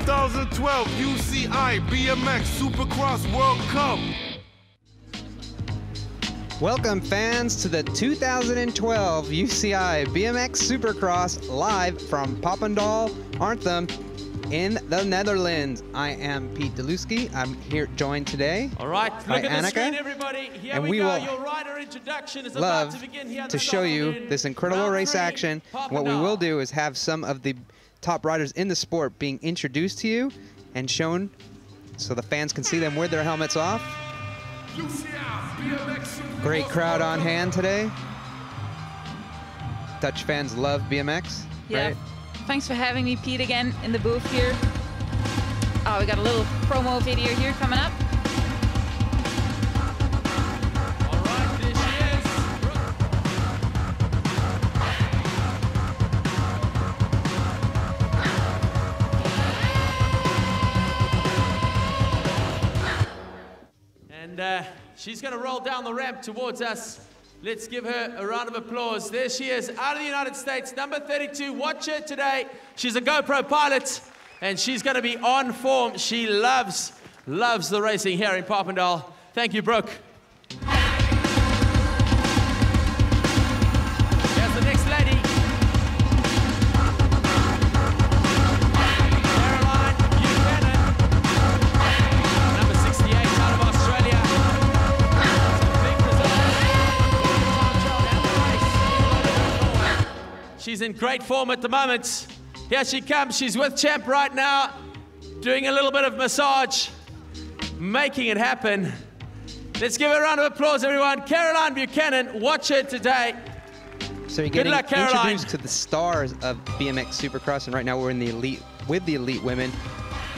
2012 UCI BMX Supercross World Cup. Welcome fans to the 2012 UCI BMX Supercross live from Papendal Netherands in the Netherlands. I am Pete Deluski. I'm here joined today All right, by look at the screen, Annika, everybody. Here and we we go. will Your rider introduction is love about to begin here to show you this incredible race action. What we will do is have some of the top riders in the sport being introduced to you and shown so the fans can see them with their helmets off. Great crowd on hand today. Dutch fans love BMX, Yeah. right? Thanks for having me, Pete, again in the booth here. Oh, we got a little promo video here coming up. All right, there she is. And she's going to roll down the ramp towards us. Let's give her a round of applause. There she is, out of the United States, number 32. Watch her today. She's a GoPro pilot, and she's going to be on form. She loves the racing here in Papendal. Thank you, Brooke. Here's the next lady. Number 68 out of Australia. She's in great form at the moment. Here she comes. She's with Champ right now, doing a little bit of massage, making it happen. Let's give her a round of applause, everyone. Caroline Buchanan, watch her today. So you're Good getting luck, Caroline. introduced to the stars of BMX Supercross, and right now we're in the elite with the elite women.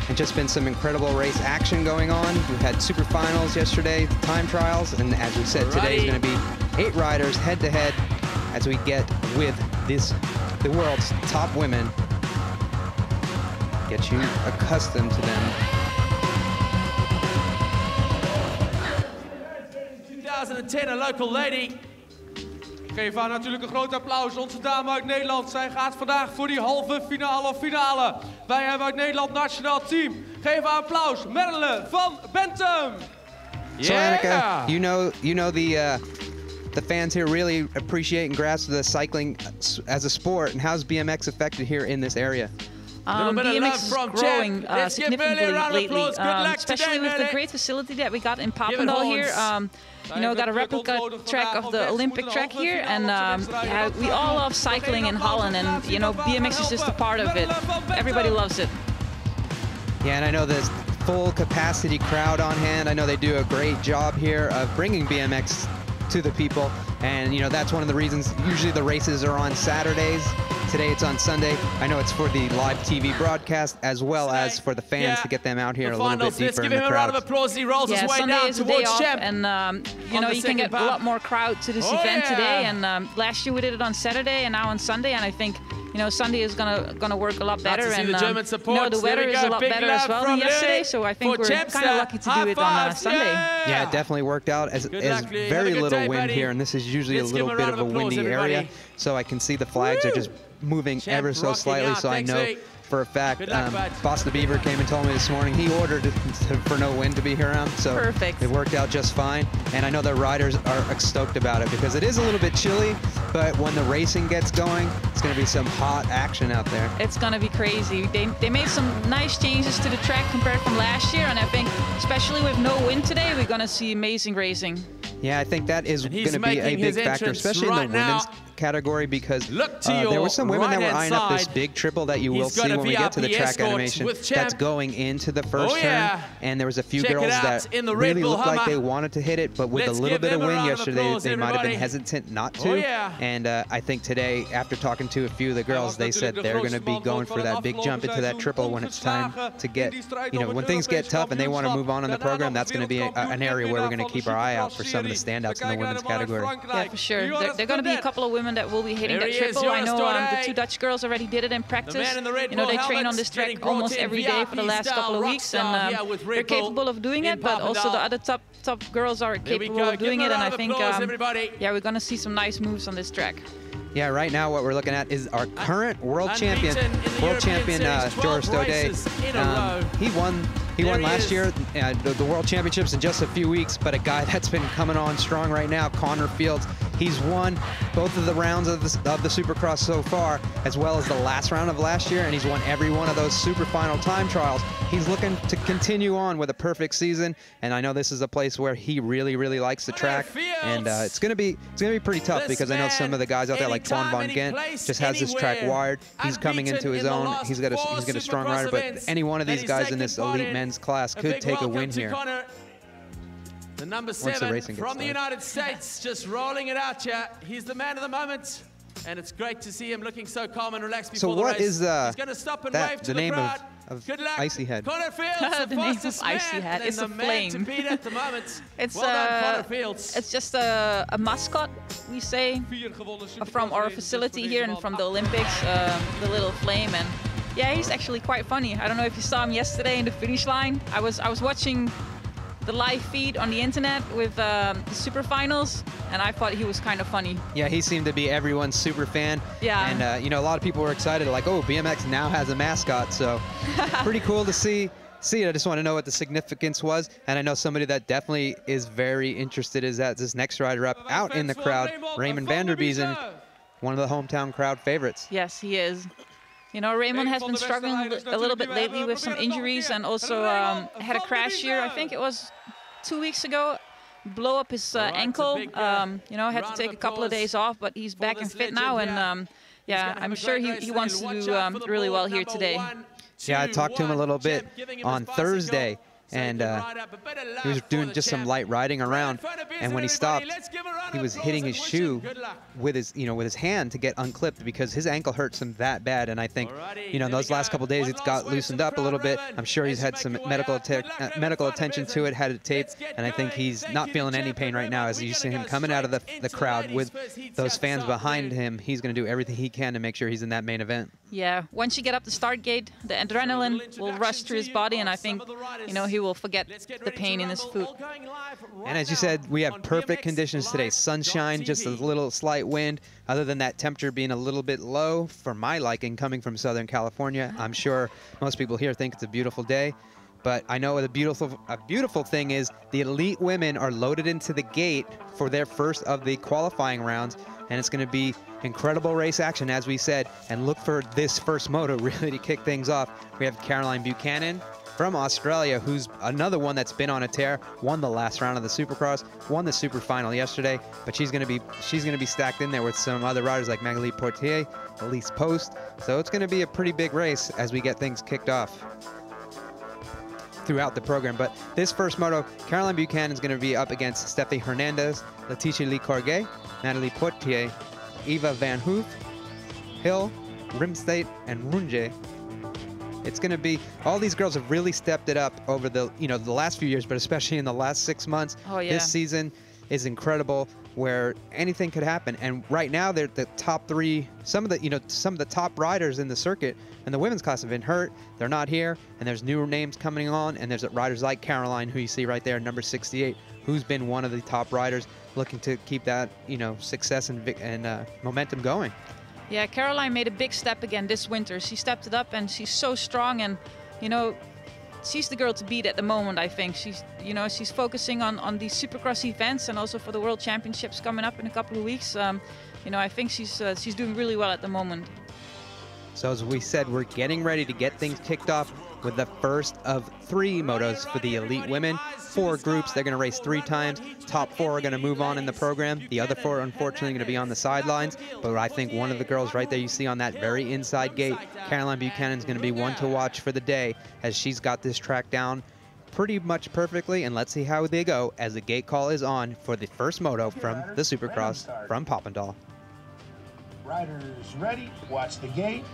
And just been some incredible race action going on. We had superfinals yesterday, time trials, and as we said, today is going to be 8 riders head-to-head as we get with the world's top women. Get you accustomed to them. 2010, a local lady. Geef haar natuurlijk een groot applaus. Onze dame uit Nederland. Zij gaat vandaag voor die halve finale. Wij hebben uit Nederland nationaal team. Geef haar applaus. Merle van Bentum. So Annika, you know the fans here really appreciate and grasp the cycling as a sport, and how's BMX affected here in this area? BMX is growing significantly lately, especially with the today, great facility that we got in Papendal here. You know, got a replica track of the Olympic track here, and yeah, we all love cycling in Holland, and you know, BMX is just a part of it. Everybody loves it. Yeah, and I know there's full capacity crowd on hand. I know they do a great job here of bringing BMX to the people, and you know, that's one of the reasons usually the races are on Saturdays. Today it's on Sunday. I know it's for the live TV broadcast as well as for the fans to get them out here a little bit deeper in the crowd. Let's give him a round of applause. He rolls his way Sunday down is a day towards off, Champ. and you know, you can get a lot more crowd to this event today. And last year we did it on Saturday, and now on Sunday. And I think, you know, Sunday is gonna work a lot better. And the German support. you know, the weather is a lot better as well than yesterday. So I think we're kind of lucky to do it on Sunday. Yeah, it definitely worked out as very little wind here, and this is usually a little bit of a windy area. So I can see the flags are just moving ever so slightly, so I know for a fact. Boston Beaver came and told me this morning he ordered for no wind to be here around, so it worked out just fine. And I know the riders are stoked about it because it is a little bit chilly, but when the racing gets going, it's going to be some hot action out there. It's going to be crazy. They made some nice changes to the track compared from last year, and I think especially with no wind today, we're going to see amazing racing. Yeah, I think that is going to be a big factor, especially in the women's category, because there were some women that were eyeing up this big triple that you will see when we get to the track animation that's going into the first turn. And there was a few girls that really looked like they wanted to hit it, but with a little bit of wind yesterday, they might have been hesitant not to. And I think today, after talking to a few of the girls, they said they're going to be going for that big jump into that triple when it's time to get, you know, when things get tough and they want to move on in the program, that's going to be an area where we're going to keep our eye out for some of the standouts in the women's category. Yeah, for sure. There are going to be a couple of women that will be hitting that triple. I know the 2 Dutch girls already did it in practice. You know, they train on this track almost every day for the last couple of weeks, and they're capable of doing it, but also the other top girls are capable of doing it, and I think, yeah, we're going to see some nice moves on this track. Yeah, right now what we're looking at is our current world champion, Joris Dode. He won last year the World Championships in just a few weeks, but a guy that's been coming on strong right now, Connor Fields. He's won both of the rounds of the Supercross so far, as well as the last round of last year, and he's won every one of those super final time trials. He's looking to continue on with a perfect season, and I know this is a place where he really, really likes the track, and it's gonna be pretty tough because I know some of the guys out there like Twan Van Gent just has this track wired. He's coming into his own. He's got a strong rider, but any one of these guys in this elite men's class could take a win here. The number 7 from the United States, just rolling it out here. He's the man of the moment, and it's great to see him looking so calm and relaxed before the race. So what is He's going to stop and wave to the name crowd. of Good luck. Icy Head? Connor Fields, the name of Icy Head. It's a flame. To beat at the moment. It's well done, Connor Fields. It's just a mascot, we say, from our facility here and from the Olympics, the little flame. And yeah, he's actually quite funny. I don't know if you saw him yesterday in the finish line. I was watching the live feed on the internet with the super finals, and I thought he was kind of funny. Yeah, he seemed to be everyone's super fan. Yeah. And you know, a lot of people were excited, like, oh, BMX now has a mascot, so pretty cool to see. I just want to know what the significance was, and I know somebody that definitely is very interested is that this next rider up out in the crowd, Raymond van der Biezen, one of the hometown crowd favorites. Yes, he is. You know, Raymond has been struggling a little bit lately with some injuries, and also had a crash here. I think it was 2 weeks ago. Blow up his ankle. You know, had to take a couple of days off, but he's back and fit now, and yeah, I'm sure he wants to do really well here today. Yeah, I talked to him a little bit on Thursday, and he was doing just some light riding around, and when he stopped, he was hitting his shoe with his hand to get unclipped because his ankle hurts him that bad. And I think, you know, in those last couple of days, it's got loosened up a little bit. I'm sure he's had some medical attention to it, had it taped, and I think he's not feeling any pain right now. As you see him coming out of the crowd with those fans behind him, he's going to do everything he can to make sure he's in that main event. Yeah, once you get up the start gate, the adrenaline will rush through his body, and I think, you know, he will forget the pain in his foot. And as you said, we have perfect conditions today. Sunshine, just a little slight wind. Other than that, temperature being a little bit low for my liking coming from Southern California. I'm sure most people here think it's a beautiful day. But I know a beautiful thing is the elite women are loaded into the gate for their first of the qualifying rounds. And it's going to be incredible race action, as we said. And look for this first moto really to kick things off. We have Caroline Buchanan from Australia, who's another one that's been on a tear, won the last round of the Supercross, won the super final yesterday, but she's going to be stacked in there with some other riders like Magali Portier, Elise Post. So it's going to be a pretty big race as we get things kicked off throughout the program. But this first moto, Caroline Buchanan is going to be up against Steffi Hernandez, Letitia Lee-Corgay, Natalie Portier, Eva Van Hoof, Hill, Rimstate, and Runje. It's going to be, all these girls have really stepped it up over the last few years, but especially in the last 6 months. Oh, yeah. This season is incredible, where anything could happen. And right now they're the top 3, some of the top riders in the circuit and the women's class have been hurt. They're not here, and there's new names coming on, and there's riders like Caroline, who you see right there, number 68, who's been one of the top riders, looking to keep that, you know, success and momentum going. Yeah, Caroline made a big step again this winter. She stepped it up, and she's so strong, and, you know, she's the girl to beat at the moment, I think. She's focusing on these Supercross events and also for the World Championships coming up in a couple of weeks. You know, I think she's doing really well at the moment. So as we said, we're getting ready to get things kicked off with the first of 3 motos for the elite women. 4 groups, they're going to race 3 times. Top 4 are going to move on in the program. The other 4, unfortunately, are going to be on the sidelines. But I think one of the girls right there you see on that very inside gate, Caroline Buchanan, is going to be one to watch for the day, as she's got this track down pretty much perfectly. And let's see how they go as the gate call is on for the first moto from the Supercross from Papendal. Riders ready, watch the gate.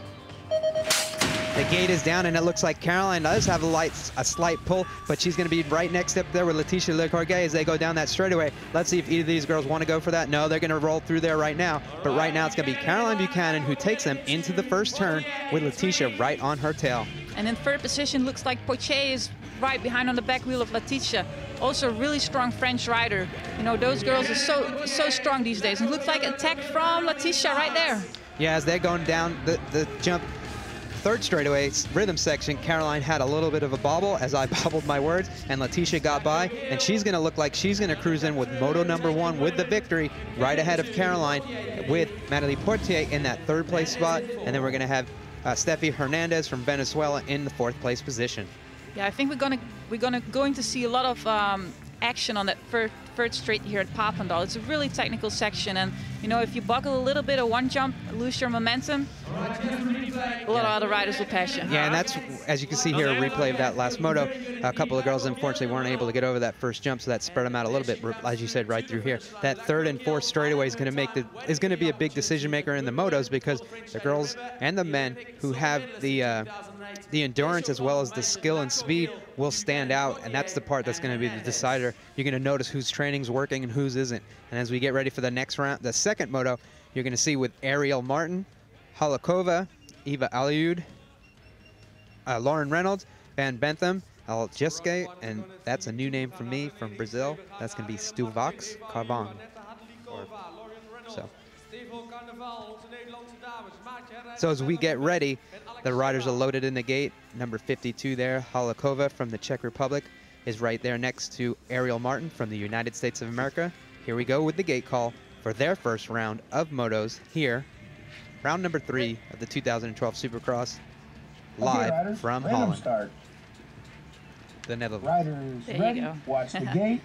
The gate is down, and it looks like Caroline does have a slight pull, but she's going to be right next up there with Letitia Lee-Corgay as they go down that straightaway. Let's see if either of these girls want to go for that. No, they're going to roll through there right now. But right now it's going to be Caroline Buchanan who takes them into the first turn with Letitia right on her tail. And in third position, looks like Poitier is right behind on the back wheel of Letitia. Also a really strong French rider. You know, those girls are so strong these days. It looks like attack from Letitia right there. Yeah, as they're going down the jump, third straightaway rhythm section, Caroline had a little bit of a bobble as I bobbled my words, and Letitia got by, and she's going to look like she's going to cruise in with moto #1 with the victory, right ahead of Caroline, with Natalie Portier in that third place spot, and then we're going to have Steffi Hernandez from Venezuela in the fourth place position. Yeah, I think we're going to see a lot of action on that third straight here at Papendal. It's a really technical section, and you know, if you buckle a little bit of one jump, lose your momentum, a lot of other riders will pass you. Yeah, and that's, as you can see here, a replay of that last moto. A couple of girls unfortunately weren't able to get over that first jump, so that spread them out a little bit, as you said, right through here. That third and fourth straightaway is going to be a big decision maker in the motos, because the girls and the men who have the endurance as well as the skill and speed will stand out, and that's the part that's going to be the decider. You're going to notice whose training's working and whose isn't. And as we get ready for the next round, the second moto, you're going to see with Ariel Martin, Halakova, Eva Aliud, Lauren Reynolds, Van Bentham, Aljeske, and that's a new name for me from Brazil. That's going to be Stuvax Carvon. So as we get ready, the riders are loaded in the gate. Number 52 there, Halakova from the Czech Republic, is right there next to Ariel Martin from the United States of America. Here we go with the gate call for their first round of motos here. Round number 3 of the 2012 Supercross, live from Holland. Start. The Netherlands. Riders ready, watch the gate.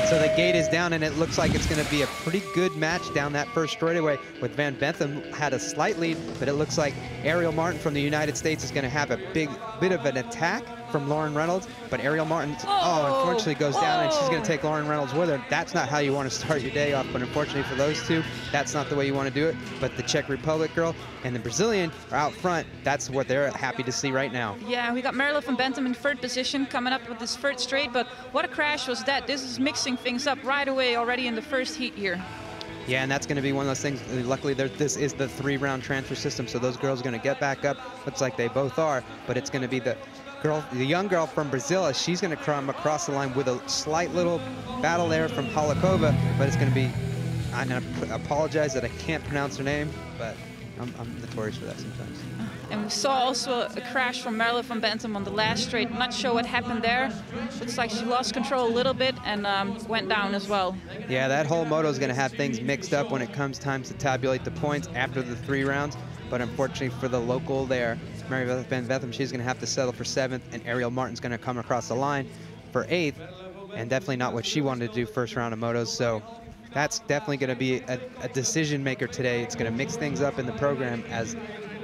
So the gate is down, and it looks like it's going to be a pretty good match down that first straightaway. With Van Bentham had a slight lead, but it looks like Ariel Martin from the United States is going to have a big bit of an attack from Lauren Reynolds. But Ariel Martin, unfortunately goes down, and she's going to take Lauren Reynolds with her. That's not how you want to start your day off, but unfortunately for those two, that's not the way you want to do it. But the Czech Republic girl and the Brazilian are out front. That's what they're happy to see right now. Yeah, we got Marilyn van Bentham in third position coming up with this third straight, but what a crash was that. This is mixing things up right away already in the first heat here. Yeah, and that's going to be one of those things. Luckily, this is the 3-round transfer system, so those girls are going to get back up. Looks like they both are, but it's going to be the young girl from Brazil. She's going to come across the line with a slight little battle there from Halakova, but it's going to be, I'm going to apologize that I can't pronounce her name, but I'm notorious for that sometimes. And we saw also a crash from Marilyn van Bentham on the last straight. Not sure what happened there. Looks like she lost control a little bit and went down as well. Yeah, that whole moto is going to have things mixed up when it comes time to tabulate the points after the 3 rounds. But unfortunately for the local there, Marilyn van Bentham, she's going to have to settle for 7th, and Ariel Martin's going to come across the line for 8th, and definitely not what she wanted to do first round of motos. So that's definitely going to be a decision maker today. It's going to mix things up in the program, as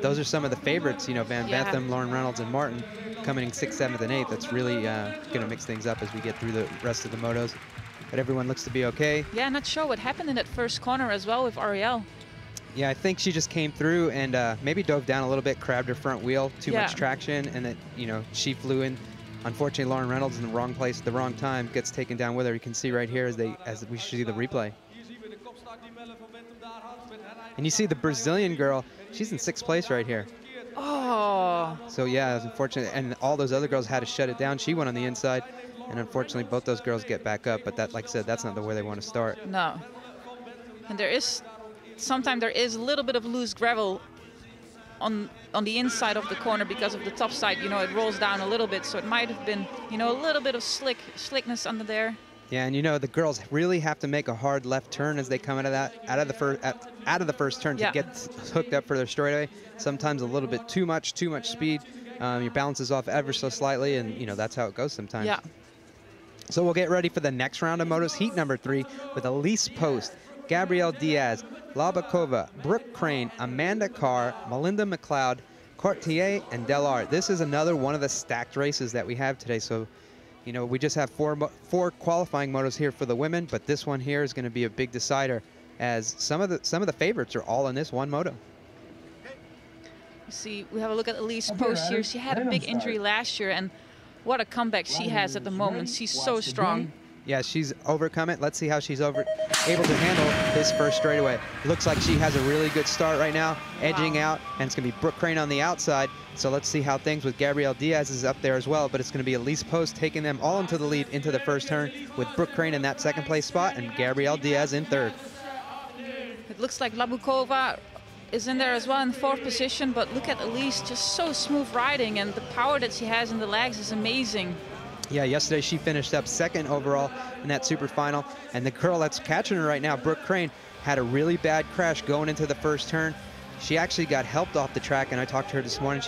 those are some of the favorites, you know, Van Bentham, Lauren Reynolds, and Martin coming in 6th, 7th, and 8th. That's really going to mix things up as we get through the rest of the motos. But everyone looks to be okay. Yeah, not sure what happened in that first corner as well with Ariel. Yeah, I think she just came through and maybe dove down a little bit, grabbed her front wheel, too much traction, and that, you know, she flew in. Unfortunately, Lauren Reynolds in the wrong place at the wrong time, gets taken down with her. You can see right here as we see the replay. And you see the Brazilian girl, she's in 6th place right here. Oh. So yeah, it's unfortunate. And all those other girls had to shut it down. She went on the inside, and unfortunately both those girls get back up. But that, like I said, that's not the way they want to start. No. And sometimes there is a little bit of loose gravel on the inside of the corner because of the top side. You know, it rolls down a little bit, so it might have been, you know, a little bit of slickness under there. Yeah, and you know, the girls really have to make a hard left turn as they come out of the first turn to get hooked up for their straightaway. Sometimes a little bit too much speed. Your balance is off ever so slightly, and you know, that's how it goes sometimes. Yeah. So we'll get ready for the next round of motos, heat number 3, with Elise Post, Gabrielle Diaz, Labakova, Brooke Crane, Amanda Carr, Melinda McLeod, Courtier, and Delart. This is another one of the stacked races that we have today. So, you know, we just have four qualifying motos here for the women, but this one here is going to be a big decider, as some of the favorites are all in this one moto. See, we have a look at Elise Post here. She had a big injury last year, and what a comeback she has at the moment. She's so strong. Yeah, she's overcome it. Let's see how she's able to handle this first straightaway. Looks like she has a really good start right now, edging out, and it's going to be Brooke Crane on the outside. So let's see how things with Gabrielle Diaz is up there as well, but it's going to be Elise Post taking them all into the lead into the first turn with Brooke Crane in that second place spot and Gabrielle Diaz in third. It looks like Labukova is in there as well in fourth position, but look at Elise, just so smooth riding, and the power that she has in the legs is amazing. Yeah, yesterday she finished up second overall in that super final, and the girl that's catching her right now, Brooke Crane, had a really bad crash going into the first turn. She actually got helped off the track, and I talked to her this morning.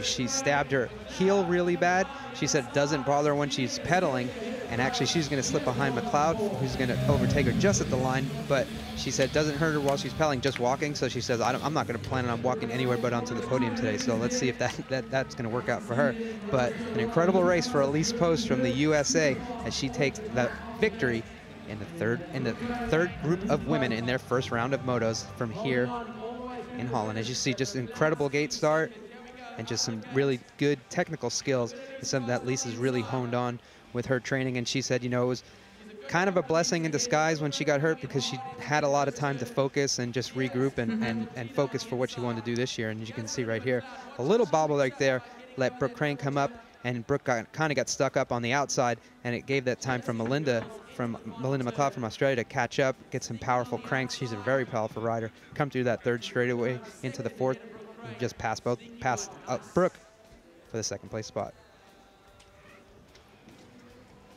She stabbed her heel really bad. She said it doesn't bother her when she's pedaling, and actually she's going to slip behind McLeod, who's going to overtake her just at the line, but she said it doesn't hurt her while she's pedaling, just walking. So she says, I'm not going to plan on walking anywhere but onto the podium today. So let's see if that's going to work out for her. But an incredible race for Elise Post from the USA as she takes the victory in the third group of women in their first round of motos from here in Holland. As you see, just an incredible gate start and just some really good technical skills. It's something that Lisa's really honed on with her training, and she said, you know, it was kind of a blessing in disguise when she got hurt because she had a lot of time to focus and just regroup and focus for what she wanted to do this year. And as you can see right here, a little bobble right there let Brooke Crane come up, and Brooke kind of got stuck up on the outside, and it gave that time for Melinda McLeod from Australia to catch up, get some powerful cranks. She's a very powerful rider. Come through that third straightaway into the fourth, just past Brooke for the second place spot.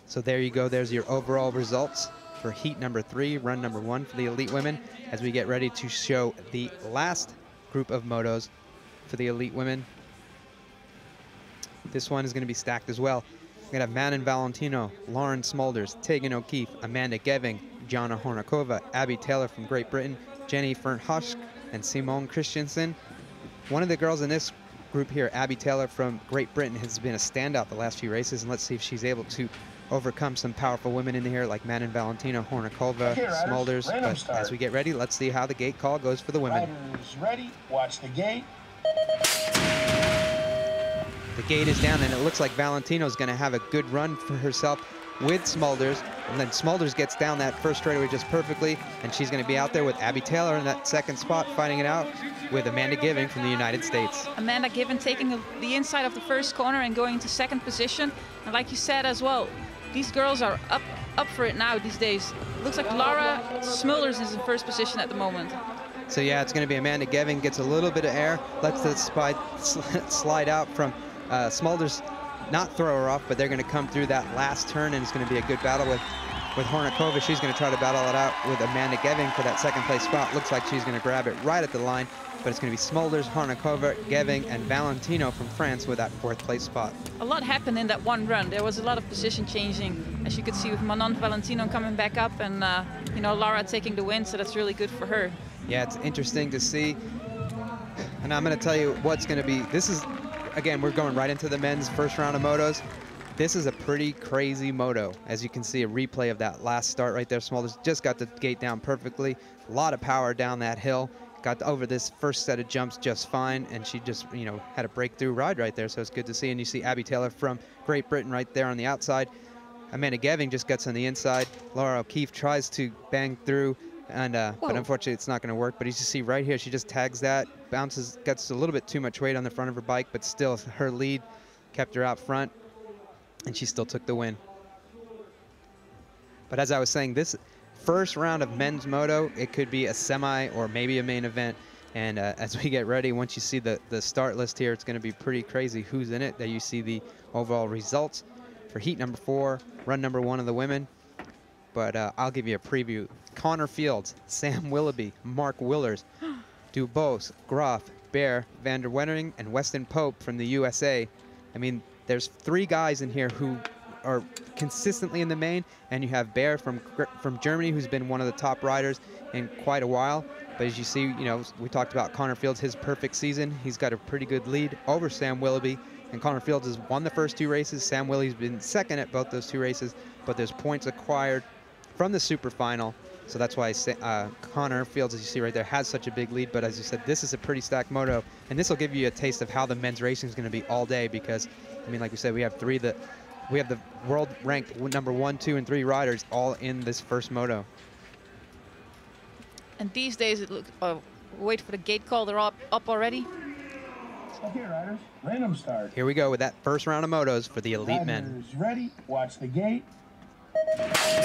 So there you go. There's your overall results for heat number 3, run number 1 for the elite women, as we get ready to show the last group of motos for the elite women. This one is going to be stacked as well. We're going to have Manon Valentino, Lauren Smulders, Tegan O'Keefe, Amanda Geving, Jana Hornikova, Abby Taylor from Great Britain, Jenny Fernhosch, and Simone Christensen. One of the girls in this group here, Abby Taylor from Great Britain, has been a standout the last few races, and let's see if she's able to overcome some powerful women in here like Manon Valentino, Hornikova, Smulders. But as we get ready, let's see how the gate call goes for the women. Riders ready, watch the gate. The gate is down, and it looks like Valentino's going to have a good run for herself with Smulders, and then Smulders gets down that first straightaway just perfectly, and she's going to be out there with Abby Taylor in that second spot, fighting it out with Amanda Giving from the United States. Amanda Giving taking the inside of the first corner and going into second position, and like you said as well, these girls are up for it now these days. Looks like Laura Smulders is in first position at the moment. So yeah, it's going to be Amanda Geving, gets a little bit of air, lets the slide out from Smulders, not throw her off, but they're going to come through that last turn, and it's going to be a good battle with Hornikova. She's going to try to battle it out with Amanda Geving for that second place spot. Looks like she's going to grab it right at the line, but it's going to be Smulders, Hornikova, Geving, and Valentino from France with that fourth place spot. A lot happened in that one run. There was a lot of position changing, as you could see with Manon Valentino coming back up, and you know, Laura taking the win, so that's really good for her. Yeah, it's interesting to see, and I'm going to tell you what's going to be. This is, again, we're going right into the men's first round of motos. This is a pretty crazy moto. As you can see, a replay of that last start right there. Smulders just got the gate down perfectly. A lot of power down that hill. Got over this first set of jumps just fine, and she just, you know, had a breakthrough ride right there, so it's good to see. And you see Abby Taylor from Great Britain right there on the outside. Amanda Geving just gets on the inside. Laura O'Keefe tries to bang through, and but unfortunately it's not going to work. But you see right here, she just tags that, bounces, gets a little bit too much weight on the front of her bike, but still her lead kept her out front, and she still took the win. But as I was saying, this first round of men's moto, it could be a semi or maybe a main event. And as we get ready, once you see the start list here, it's going to be pretty crazy who's in it. There you see the overall results for heat number 4, run number 1 of the women. But I'll give you a preview. Connor Fields, Sam Willoughby, Mark Willers, Dubose, Groff, Bear, Van der Wettering, and Weston Pope from the USA. I mean, there's 3 guys in here who are consistently in the main, and you have Bear from Germany, who's been one of the top riders in quite a while. But as you see, you know, we talked about Connor Fields, his perfect season. He's got a pretty good lead over Sam Willoughby, and Connor Fields has won the first 2 races. Sam Willoughby's been second at both those 2 races, but there's points acquired from the super final. So that's why Connor Fields, as you see right there, has such a big lead. But as you said, this is a pretty stacked moto, and this will give you a taste of how the men's racing is going to be all day, because, I mean, like we said, we have 3 that we have the world ranked number 1, 2, and 3 riders all in this first moto. And these days it looks, wait for the gate call, they're up already. Okay, riders, random start. Here we go with that first round of motos for the elite men. Ready, watch the gate.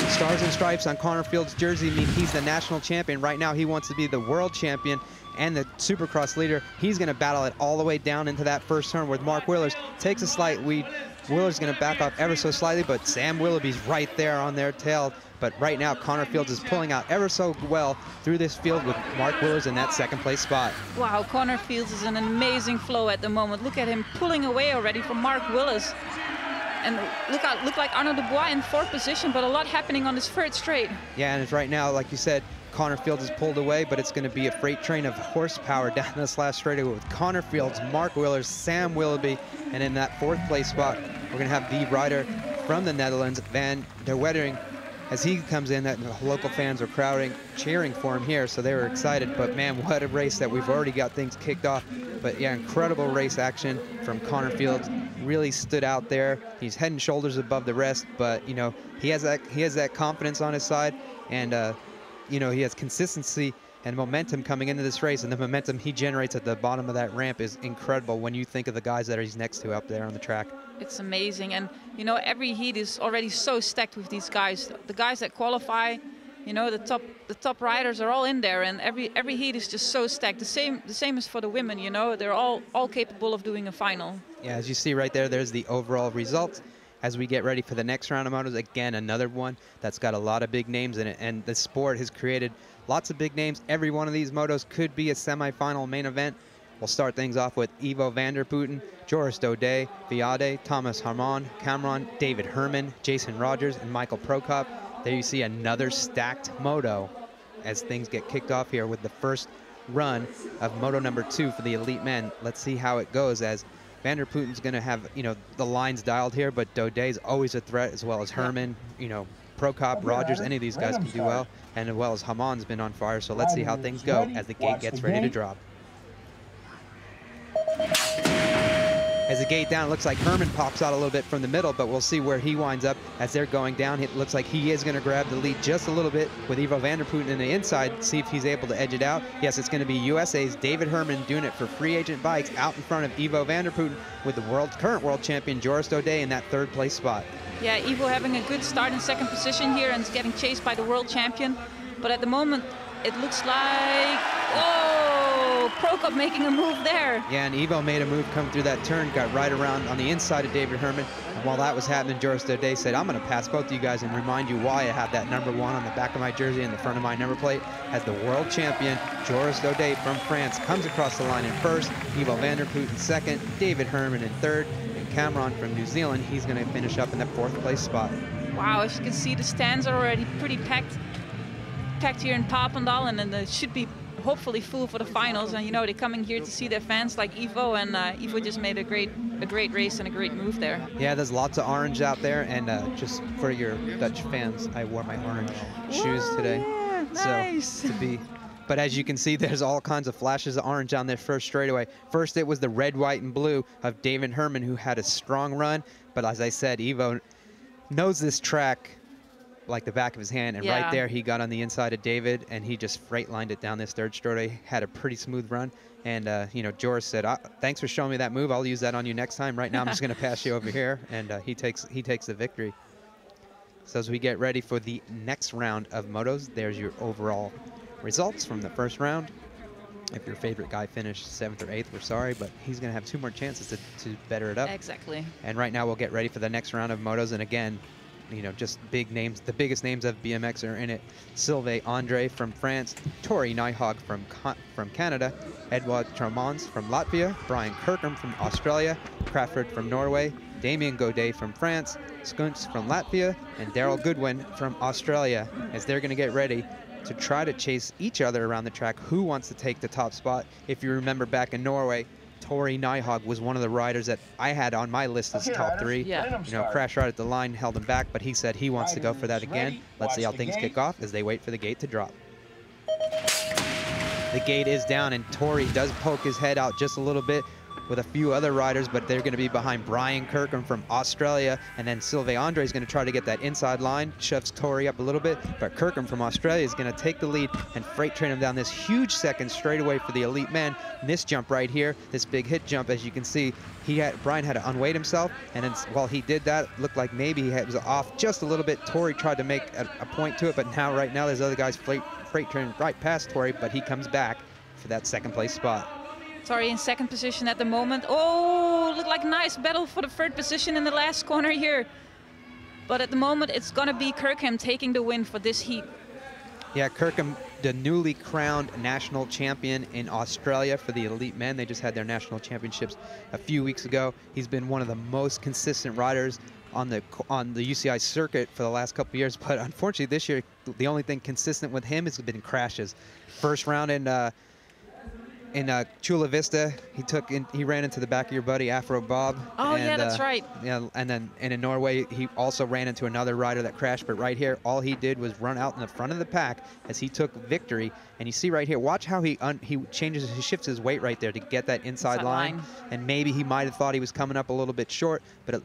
Stars and stripes on Connor Field's jersey mean he's the national champion. Right now he wants to be the world champion and the Supercross leader. He's going to battle it all the way down into that first turn where Mark Willers takes a slight lead. Willer's going to back off ever so slightly, but Sam Willoughby's right there on their tail. But right now, Connor Fields is pulling out ever so well through this field with Mark Willers in that second place spot. Wow, Connor Fields is in an amazing flow at the moment. Look at him pulling away already from Mark Willers. And look like Arnaud Dubois in 4th position, but a lot happening on this 3rd straight. Yeah, and it's right now, like you said, Connor Fields is pulled away, but it's going to be a freight train of horsepower down this last straightaway with Connor Fields, Mark Willers, Sam Willoughby, and in that 4th place spot, we're going to have the rider from the Netherlands, Van der Wettering. As he comes in, that the local fans are crowding, cheering for him here, so they were excited. But man, what a race that we've already got things kicked off. But yeah, incredible race action from Connor Fields. Really stood out there. He's head and shoulders above the rest, but you know he has that confidence on his side, and you know he has consistency and momentum coming into this race. And the momentum he generates at the bottom of that ramp is incredible when you think of the guys that he's next to up there on the track. It's amazing, and you know every heat is already so stacked with these guys. The guys that qualify, you know, the top riders are all in there, and every heat is just so stacked. The same as for the women, you know, they're all capable of doing a final. Yeah, as you see right there, there's the overall result. As we get ready for the next round of motos, again another one that's got a lot of big names in it, and the sport has created lots of big names. Every one of these motos could be a semifinal main event. We'll start things off with Ivo van der Putten, Joris Daudet, Viade, Thomas Harmon, Cameron, David Herman, Jason Rogers, and Michael Prokop. There you see another stacked moto as things get kicked off here with the first run of moto number 2 for the elite men. Let's see how it goes, as Van der Putten's going to have, you know, the lines dialed here, but Daudet's always a threat, as well as Herman, you know, Prokop, Rogers, any of these guys can do well, and as well as Hamon's been on fire. So let's see how things go as the gate gets ready to drop. As the gate down, it looks like Herman pops out a little bit from the middle, but we'll see where he winds up as they're going down. It looks like he is going to grab the lead just a little bit with Ivo van der Putten in the inside, see if he's able to edge it out. Yes, it's going to be USA's David Herman doing it for Free Agent Bikes out in front of Ivo van der Putten with the current world champion Joris Daudet in that 3rd place spot. Yeah, Ivo having a good start in 2nd position here and is getting chased by the world champion. But at the moment, it looks like, oh, Prokop making a move there. Yeah, and Ivo made a move coming through that turn, got right around on the inside of David Herman. And while that was happening, Joris Daudet said, I'm going to pass both of you guys and remind you why I have that number 1 on the back of my jersey and the front of my number plate. As the world champion, Joris Daudet from France comes across the line in 1st, Ivo van der Putten 2nd, David Herman in 3rd, and Cameron from New Zealand, he's going to finish up in the 4th place spot. Wow, as you can see, the stands are already pretty packed here in Papendal, and then it should be hopefully full for the finals. And you know, they're coming here to see their fans like Ivo, and Ivo just made a great race and a great move there. Yeah, there's lots of orange out there, and just for your Dutch fans, I wore my orange shoes today. Yeah, nice. So but as you can see, there's all kinds of flashes of orange on their first straightaway. First, it was the red, white, and blue of David Herman, who had a strong run. But as I said, Ivo knows this track like the back of his hand, and right there he got on the inside of David, and he just freight lined it down this 3rd straightaway. Had a pretty smooth run, and you know, Joris said, thanks for showing me that move, I'll use that on you next time. Right now I'm just going to pass you over here, and he takes the victory. So as we get ready for the next round of motos, there's your overall results from the first round. If your favorite guy finished 7th or 8th, we're sorry, but he's going to have 2 more chances to better it up. Exactly. And right now we'll get ready for the next round of motos, and again, you know, just big names. The biggest names of BMX are in it. Sylvain Andre from France, Tori Nyhog from Canada, Edouard Tremons from Latvia, Brian Kirkham from Australia, Crawford from Norway, Damien Godet from France, Skuntz from Latvia, and Daryl Goodwin from Australia, as they're going to get ready to try to chase each other around the track. Who wants to take the top spot? If you remember back in Norway, Tori Nyhog was one of the riders that I had on my list as top 3. Yeah. You know, crashed right at the line, held him back, but he said he wants to go for that again. Let's see how things kick off as they wait for the gate to drop. The gate is down, and Tori does poke his head out just a little bit with a few other riders, but they're going to be behind Brian Kirkham from Australia, and then Sylvain Andre is going to try to get that inside line, shoves Tori up a little bit, but Kirkham from Australia is going to take the lead and freight train him down this huge second straightaway for the elite men. And this jump right here, this big hit jump, as you can see, Brian had to unweight himself, and then while he did that, it looked like maybe he was off just a little bit. Tori tried to make a point to it, but right now there's other guys freight train right past Tori, but he comes back for that second place spot. Tori in second position at the moment. Oh, looked like a nice battle for the third position in the last corner here. But at the moment, it's going to be Kirkham taking the win for this heat. Yeah, Kirkham, the newly crowned national champion in Australia for the elite men. They just had their national championships a few weeks ago. He's been one of the most consistent riders on the UCI circuit for the last couple of years, but unfortunately this year, the only thing consistent with him has been crashes. First round in Chula Vista, he ran into the back of your buddy Afro Bob. Oh, yeah, that's right. Yeah, and in Norway, he also ran into another rider that crashed. But right here, all he did was run out in the front of the pack as he took victory. And you see right here, watch how he shifts his weight right there to get that inside line. And maybe he might have thought he was coming up a little bit short, but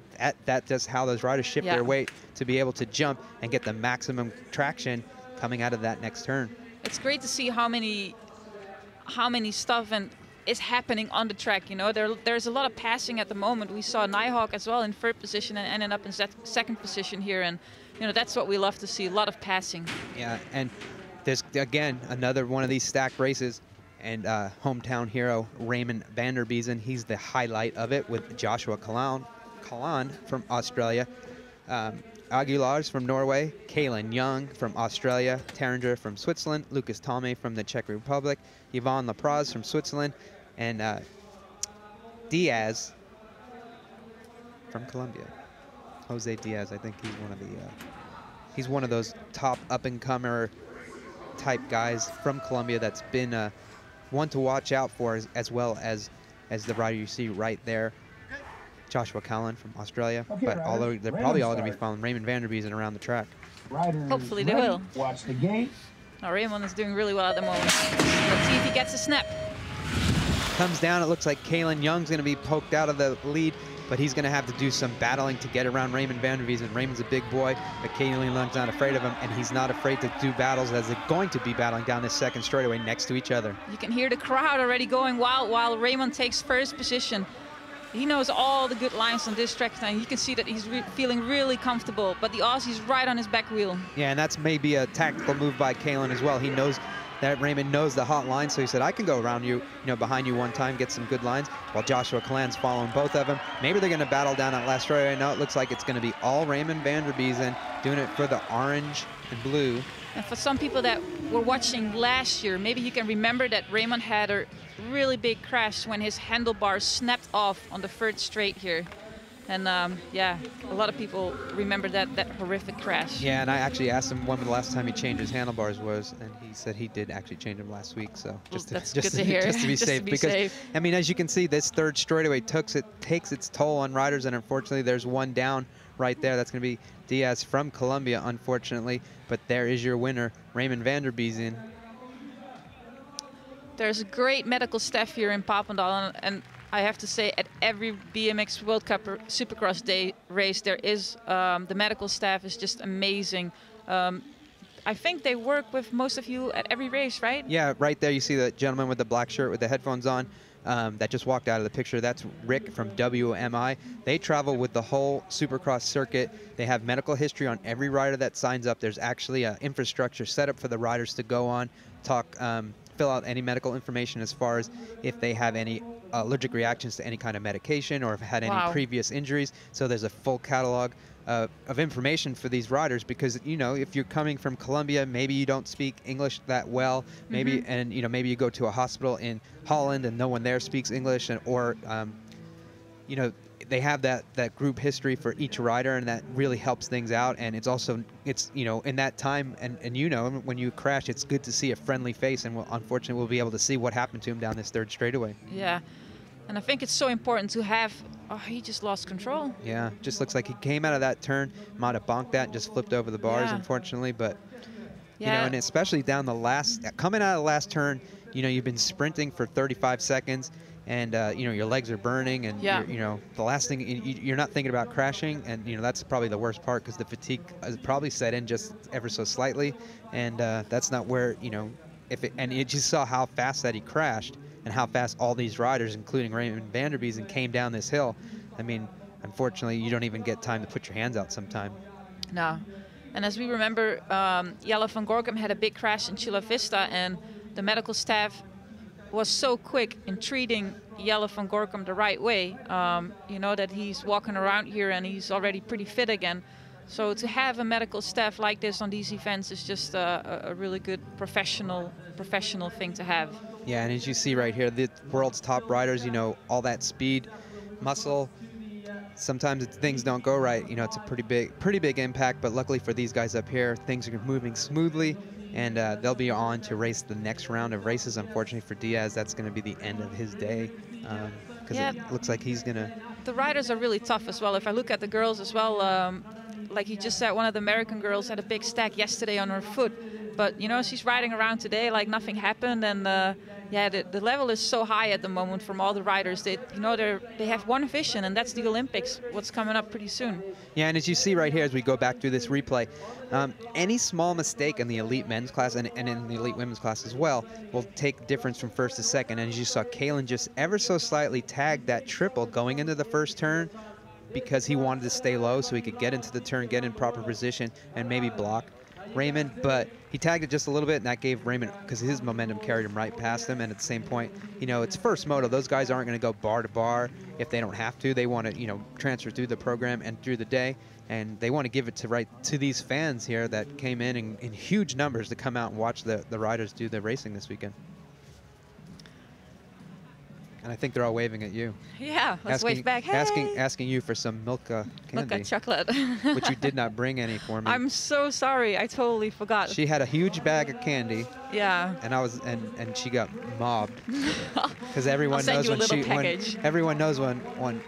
that's just how those riders shift their weight to be able to jump and get the maximum traction coming out of that next turn. It's great to see how many stuff is happening on the track. You know, there's a lot of passing at the moment. We saw Nighthawk as well in third position and ended up in second position here, and you know that's what we love to see, a lot of passing. Yeah, and there's again another one of these stacked races, and hometown hero Raymond van der Biezen, he's the highlight of it with Joshua Kalan from Australia, Aguilars from Norway, Kaylin Young from Australia, Terringer from Switzerland, Lucas Tomé from the Czech Republic, Yvonne Lapraz from Switzerland, and Diaz from Colombia. Jose Diaz, I think he's one of those top up-and-comer type guys from Colombia that's been one to watch out for, as well as the rider you see right there, Joshua Callan from Australia. Okay, but although they're probably all going to be following Raymond van der Biezen around the track. Hopefully they will. Watch the gate. Now Raymond is doing really well at the moment. Let's see if he gets a snap. Comes down, it looks like Kaylin Young's going to be poked out of the lead, but he's going to have to do some battling to get around Raymond van der Biezen. Raymond's a big boy, but Kaylin Young's not afraid of him, and he's not afraid to do battles as they're going to be battling down this second straightaway next to each other. You can hear the crowd already going wild while Raymond takes first position. He knows all the good lines on this track, and you can see that he's feeling really comfortable, but the Aussie's right on his back wheel. Yeah, and that's maybe a tactical move by Kaylin as well. He knows that Raymond knows the hot line, so he said, I can go around you, behind you one time, get some good lines, while Joshua Callan's following both of them. Maybe they're going to battle down that last straightaway. Now it looks like it's going to be all Raymond van der Biezen doing it for the orange and blue. And for some people that were watching last year, maybe you can remember that Raymond had a really big crash when his handlebars snapped off on the third straight here. And yeah, a lot of people remember that horrific crash. Yeah, and I actually asked him when the last time he changed his handlebars was, and he said he did actually change them last week. So just to be safe, because I mean, as you can see, this third straightaway takes its toll on riders, and unfortunately, there's one down right there. That's going to be Diaz from Colombia, unfortunately. But there is your winner, Raymond van der Biezen. There's a great medical staff here in Papendal, and I have to say, at every BMX World Cup Supercross Day race, there is the medical staff is just amazing. I think they work with most of you at every race, right? Yeah, right there you see the gentleman with the black shirt with the headphones on that just walked out of the picture. That's Rick from WMI. They travel with the whole Supercross circuit. They have medical history on every rider that signs up. There's actually an infrastructure set up for the riders to go on, fill out any medical information as far as if they have any allergic reactions to any kind of medication or have had any previous injuries. So there's a full catalog of information for these riders, because if you're coming from Colombia, maybe you don't speak English that well, maybe and maybe you go to a hospital in Holland and no one there speaks English, or they have that group history for each rider, and that really helps things out. And it's also in that time, and when you crash, it's good to see a friendly face, and unfortunately we'll be able to see what happened to him down this third straightaway. Yeah, and I think it's so important to have. Oh, he just lost control. Yeah, just looks like he came out of that turn, might have bonked that and just flipped over the bars, unfortunately. But and especially down the coming out of the last turn, you know, you've been sprinting for 35 seconds, and you know, your legs are burning, and you know, the last thing, you're not thinking about crashing, and you know, that's probably the worst part, because the fatigue has probably set in just ever so slightly, and that's not where, you know, and you just saw how fast that he crashed, and how fast all these riders, including Raymond Vanderbiesen, came down this hill. I mean, unfortunately, you don't even get time to put your hands out sometime. No. And as we remember, Jelle van Gorkum had a big crash in Chula Vista, and the medical staff was so quick in treating Jelle van Gorkum the right way. You know, that he's walking around here and he's already pretty fit again. So to have a medical staff like this on these events is just a really good professional thing to have. Yeah, and as you see right here, the world's top riders, you know, all that speed, muscle. Sometimes things don't go right. You know, it's a pretty big impact. But luckily for these guys up here, things are moving smoothly, and they'll be on to race the next round of races. Unfortunately for Diaz, that's going to be the end of his day, because it looks like he's going to. The riders are really tough as well. If I look at the girls as well, like you just said, one of the American girls had a big stack yesterday on her foot, but you know, she's riding around today like nothing happened, and yeah, the level is so high at the moment from all the riders. They, you know, they have one vision, and that's the Olympics, what's coming up pretty soon. Yeah, and as you see right here, as we go back through this replay, any small mistake in the elite men's class and in the elite women's class as well will take difference from first to second. And as you saw, Kalen just ever so slightly tagged that triple going into the first turn, because he wanted to stay low so he could get into the turn, get in proper position, and maybe block Raymond, but he tagged it just a little bit, and that gave Raymond, because his momentum carried him right past him. And at the same point, you know, it's first moto. Those guys aren't going to go bar to bar if they don't have to. They want to, you know, transfer through the program and through the day, and they want to give it to these fans here that came in huge numbers to come out and watch the riders do the racing this weekend. And I think they're all waving at you. Yeah, let's wave back. Hey! Asking you for some Milka candy. Milka chocolate. Which you did not bring any for me. I'm so sorry. I totally forgot. She had a huge bag of candy. Yeah. And she got mobbed. Because everyone knows everyone knows when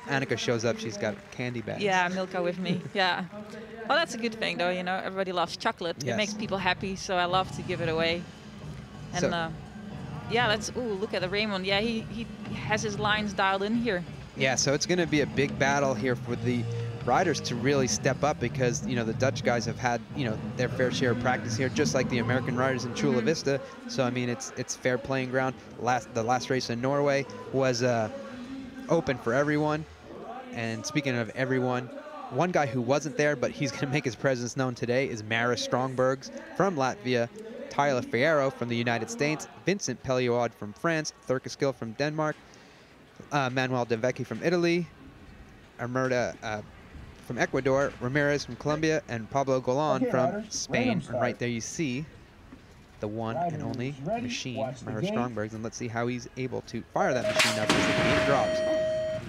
Annika shows up, she's got candy bags. Yeah, Milka with me. Yeah. Well, that's a good thing, though. You know, everybody loves chocolate. Yes. It makes people happy, so I love to give it away. And yeah, look at the Raymond. Yeah, he has his lines dialed in here. Yeah, so it's going to be a big battle here for the riders to really step up, because, you know, the Dutch guys have had, you know, their fair share of practice here, just like the American riders in Chula Vista. So, I mean, it's fair playing ground. The last race in Norway was open for everyone. And speaking of everyone, one guy who wasn't there, but he's going to make his presence known today, is Maris Strongbergs from Latvia, Tyler Fierro from the United States, Vincent Pelliod from France, Thurkeskill from Denmark, Manuel De Vecchi from Italy, Armerda from Ecuador, Ramirez from Colombia, and Pablo Golan from Spain. And right there you see the one and only machine, Maris Strongbergs, and let's see how he's able to fire that machine up as the gate drops.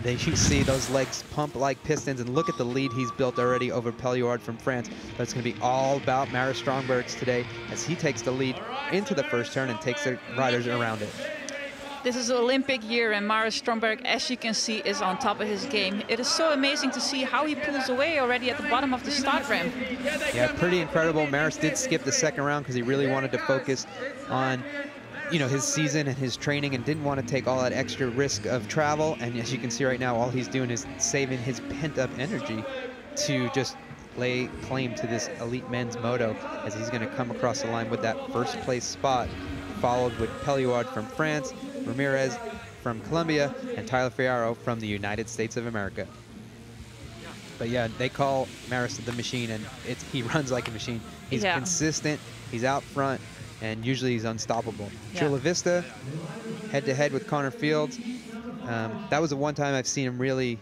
There you see those legs pump like pistons, and look at the lead he's built already over Pelliard from France. But it's going to be all about Maris Strongbergs today, as he takes the lead into the first turn and takes the riders around it. This is an Olympic year, and Maris Strongberg, as you can see, is on top of his game. It is so amazing to see how he pulls away already at the bottom of the start ramp. Yeah, pretty incredible. Maris did skip the second round because he really wanted to focus on, you know, his season and his training, and didn't want to take all that extra risk of travel. And as you can see right now, all he's doing is saving his pent-up energy to just lay claim to this elite men's moto, as he's going to come across the line with that first place spot, followed with Pelliard from France, Ramirez from Colombia, and Tyler Fierro from the United States of America. But yeah, they call Maris the machine, and he runs like a machine. He's consistent, he's out front, and usually he's unstoppable. Yeah. Chula Vista, head-to-head with Connor Fields. That was the one time I've seen him really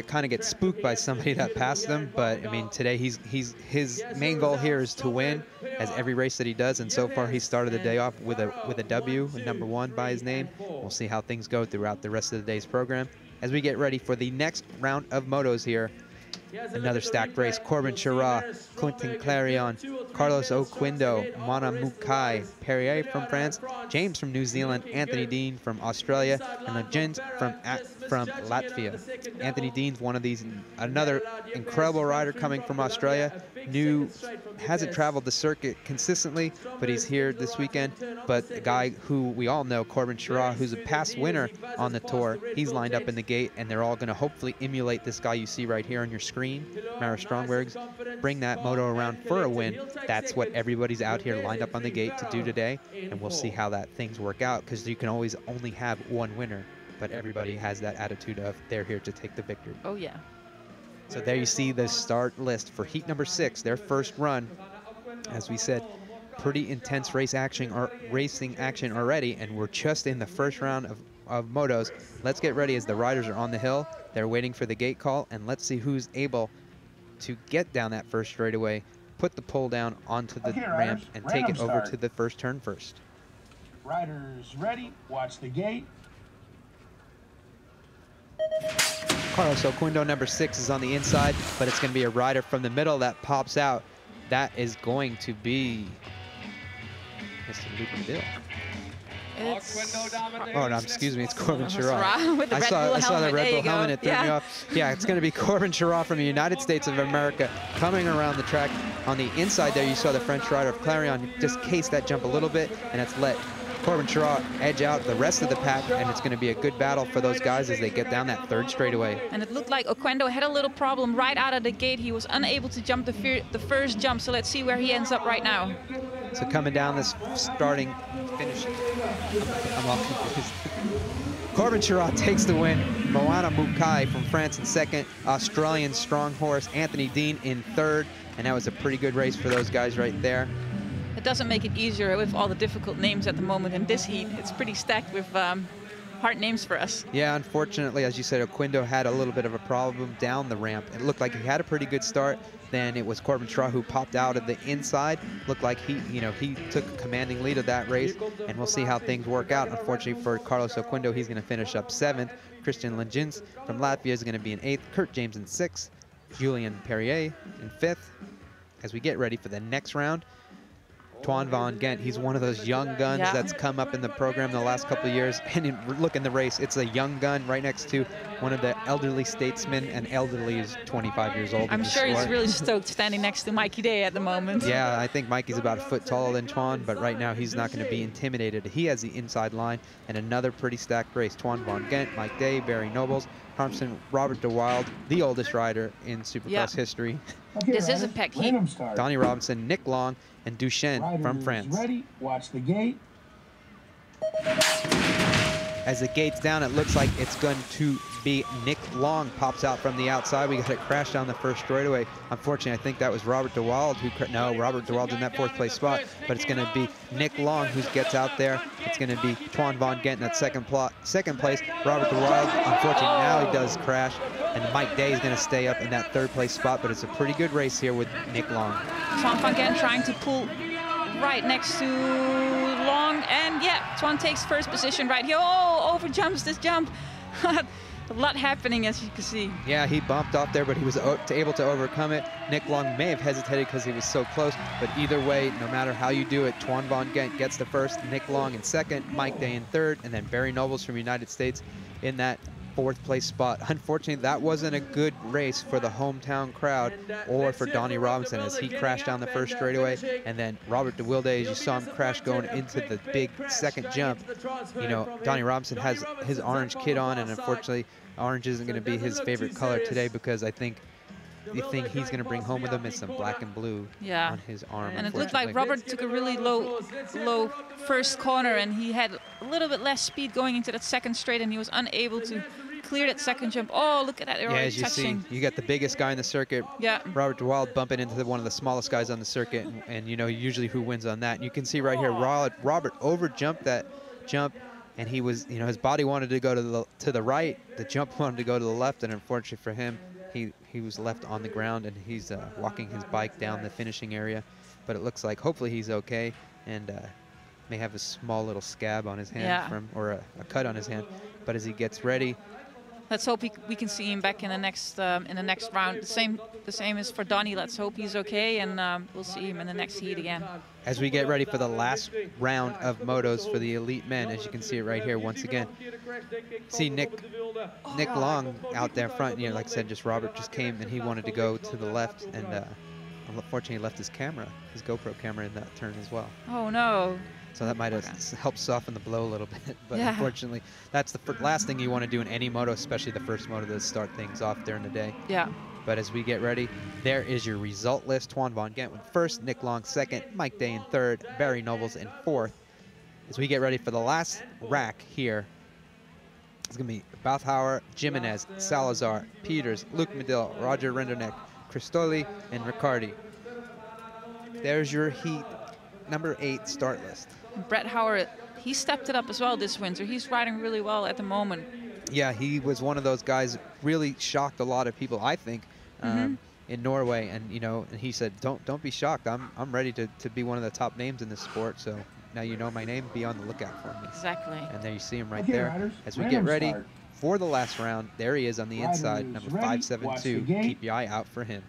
kind of get spooked by somebody that passed him. But I mean, today his main goal here is to win, as every race that he does. And so far, he started the day off with a W, number 1 by his name. We'll see how things go throughout the rest of the day's program as we get ready for the next round of motos here Another stacked race. Corbin Chira, Clinton Clarion, Carlos Oquindo, Mana Mukai, Perrier from France, James from New Zealand, Anthony Dean from Australia, and Legend from Latvia. Anthony Dean's one of these, another incredible rider coming from Australia. Hasn't traveled the circuit consistently, but he's here this weekend. But the guy who we all know, Corbin Chira, who's a past winner on the tour, he's lined up in the gate, and they're all going to hopefully emulate this guy you see right here on your screen, Mara Strongbergs, bring that moto around for a win. That's what everybody's out here lined up on the gate to do today, and we'll see how that things work out, because you can always only have one winner, but everybody has that attitude of they're here to take the victory. Oh, yeah. So there you see the start list for heat number 6, their first run. As we said, pretty intense racing action already, and we're just in the first round of motos. Let's get ready as the riders are on the hill. They're waiting for the gate call, and let's see who's able to get down that first straightaway, put the pole down onto the ramp, and take it over to the first turn first. Riders ready, watch the gate. Carlos Oquindo, number 6, is on the inside, but it's going to be a rider from the middle that pops out. That is going to be Mr. Luke Bill. Oh, no, excuse me, it's Corbin Chira. With the Red I Bull saw the Red Bull helmet. helmet, it threw me off. Yeah, it's going to be Corbin Chira from the United States of America coming around the track. On the inside there, you saw the French rider of Clarion just case that jump a little bit, and it's let Corbin Chira edge out the rest of the pack, and it's going to be a good battle for those guys as they get down that third straightaway. And it looked like Oquendo had a little problem right out of the gate. He was unable to jump the first jump, so let's see where he ends up right now. So coming down this starting finish, I'm all confused. Corbin Chira takes the win. Moana Mukai from France in second. Australian strong horse Anthony Dean in third, and that was a pretty good race for those guys right there. It doesn't make it easier with all the difficult names at the moment in this heat. It's pretty stacked with hard names for us. Yeah, unfortunately, as you said, Oquindo had a little bit of a problem down the ramp. It looked like he had a pretty good start. Then it was Corbin Chira who popped out of the inside. Looked like he took a commanding lead of that race, and we'll see how things work out. Unfortunately for Carlos Oquindo, he's going to finish up 7th. Christian Legins from Latvia is going to be in 8th. Kurt James in 6th. Julian Perrier in 5th. As we get ready for the next round, Twan Van Gent, he's one of those young guns that's come up in the program the last couple of years. And look in the race, it's a young gun right next to one of the elderly statesmen, and elderly is 25 years old. I'm sure he's really stoked standing next to Mikey Day at the moment. Yeah, I think Mikey's about a foot taller than Twan, but right now he's not going to be intimidated. He has the inside line, and another pretty stacked race. Twan Van Gent, Mike Day, Barry Nobles, Harmson, Robert DeWild, the oldest rider in Supercross history. This is a pack heat. Donnie Robinson, Nick Long, and Duchesne from France. Ready, watch the gate. As the gate's down, it looks like it's going to be Nick Long pops out from the outside. We got it crash down the first straightaway. Unfortunately, I think that was Robert DeWild who, Robert DeWild's in that 4th place spot, but it's going to be Nick Long who gets out there. It's going to be Twan Van Gent in that second place. Robert DeWild, unfortunately, now he does crash, and Mike Day is going to stay up in that 3rd place spot, but it's a pretty good race here with Nick Long. Twan Van Gent trying to pull right next to Long, and Twan takes first position right here. Oh, over jumps this jump. A lot happening, as you can see. Yeah, he bumped off there, but he was able to overcome it. Nick Long may have hesitated because he was so close, but either way, no matter how you do it, Twan Van Gent gets the first, Nick Long in second, Mike Day in third, and then Barry Nobles from United States in that 4th place spot. Unfortunately, that wasn't a good race for the hometown crowd or for Donnie Robinson, as he crashed down the first straightaway, and then Robert DeWilde, as you saw him crash going into the big second jump. You know, Donnie Robinson has his orange kit on, and unfortunately, orange isn't going to be his favorite color today, because I think the thing he's going to bring home with him is some black and blue on his arm. And it looked like Robert took a really low first corner, and he had a little bit less speed going into that second straight, and he was unable to clear that second jump. Oh, look at that. They're already as you touching. see, you got the biggest guy in the circuit, Robert DeWild, bumping into one of the smallest guys on the circuit, and you know usually who wins on that. And you can see right here, Robert over-jumped that jump, and he was, you know, his body wanted to go to the right, the jump wanted to go to the left, and unfortunately for him, he was left on the ground, and he's walking his bike down the finishing area. But it looks like hopefully he's okay, and may have a small little scab on his hand or a cut on his hand. But as he gets ready, Let's hope we can see him back in the next round. The same is for Donnie. Let's hope he's okay, and we'll see him in the next heat again. As we get ready for the last round of motos for the elite men, as you can see it right here once again. See Nick Long out there front. You know, like I said, Robert just came and he wanted to go to the left, and unfortunately left his GoPro camera in that turn as well. Oh no. So that might have helped soften the blow a little bit, but unfortunately, that's the last thing you want to do in any moto, especially the first moto to start things off during the day. Yeah. But as we get ready, there is your result list. Twan Von Gent went first, Nick Long second, Mike Day in third, Barry Nobles in fourth. As we get ready for the last rack here, it's going to be Bauthauer, Jimenez, Salazar, Peters, Luke Medill, Roger Renderneck, Cristoli, and Riccardi. There's your heat number 8 start list. Brett Howard, he stepped it up as well this winter. He's riding really well at the moment. Yeah, he was one of those guys, really shocked a lot of people, I think, in Norway. And you know, and he said, don't be shocked. I'm ready to be one of the top names in this sport. So now you know my name, be on the lookout for me. Exactly. And there you see him right there. Riders, as we get ready for the last round, there he is on the inside, number 572. Keep your eye out for him.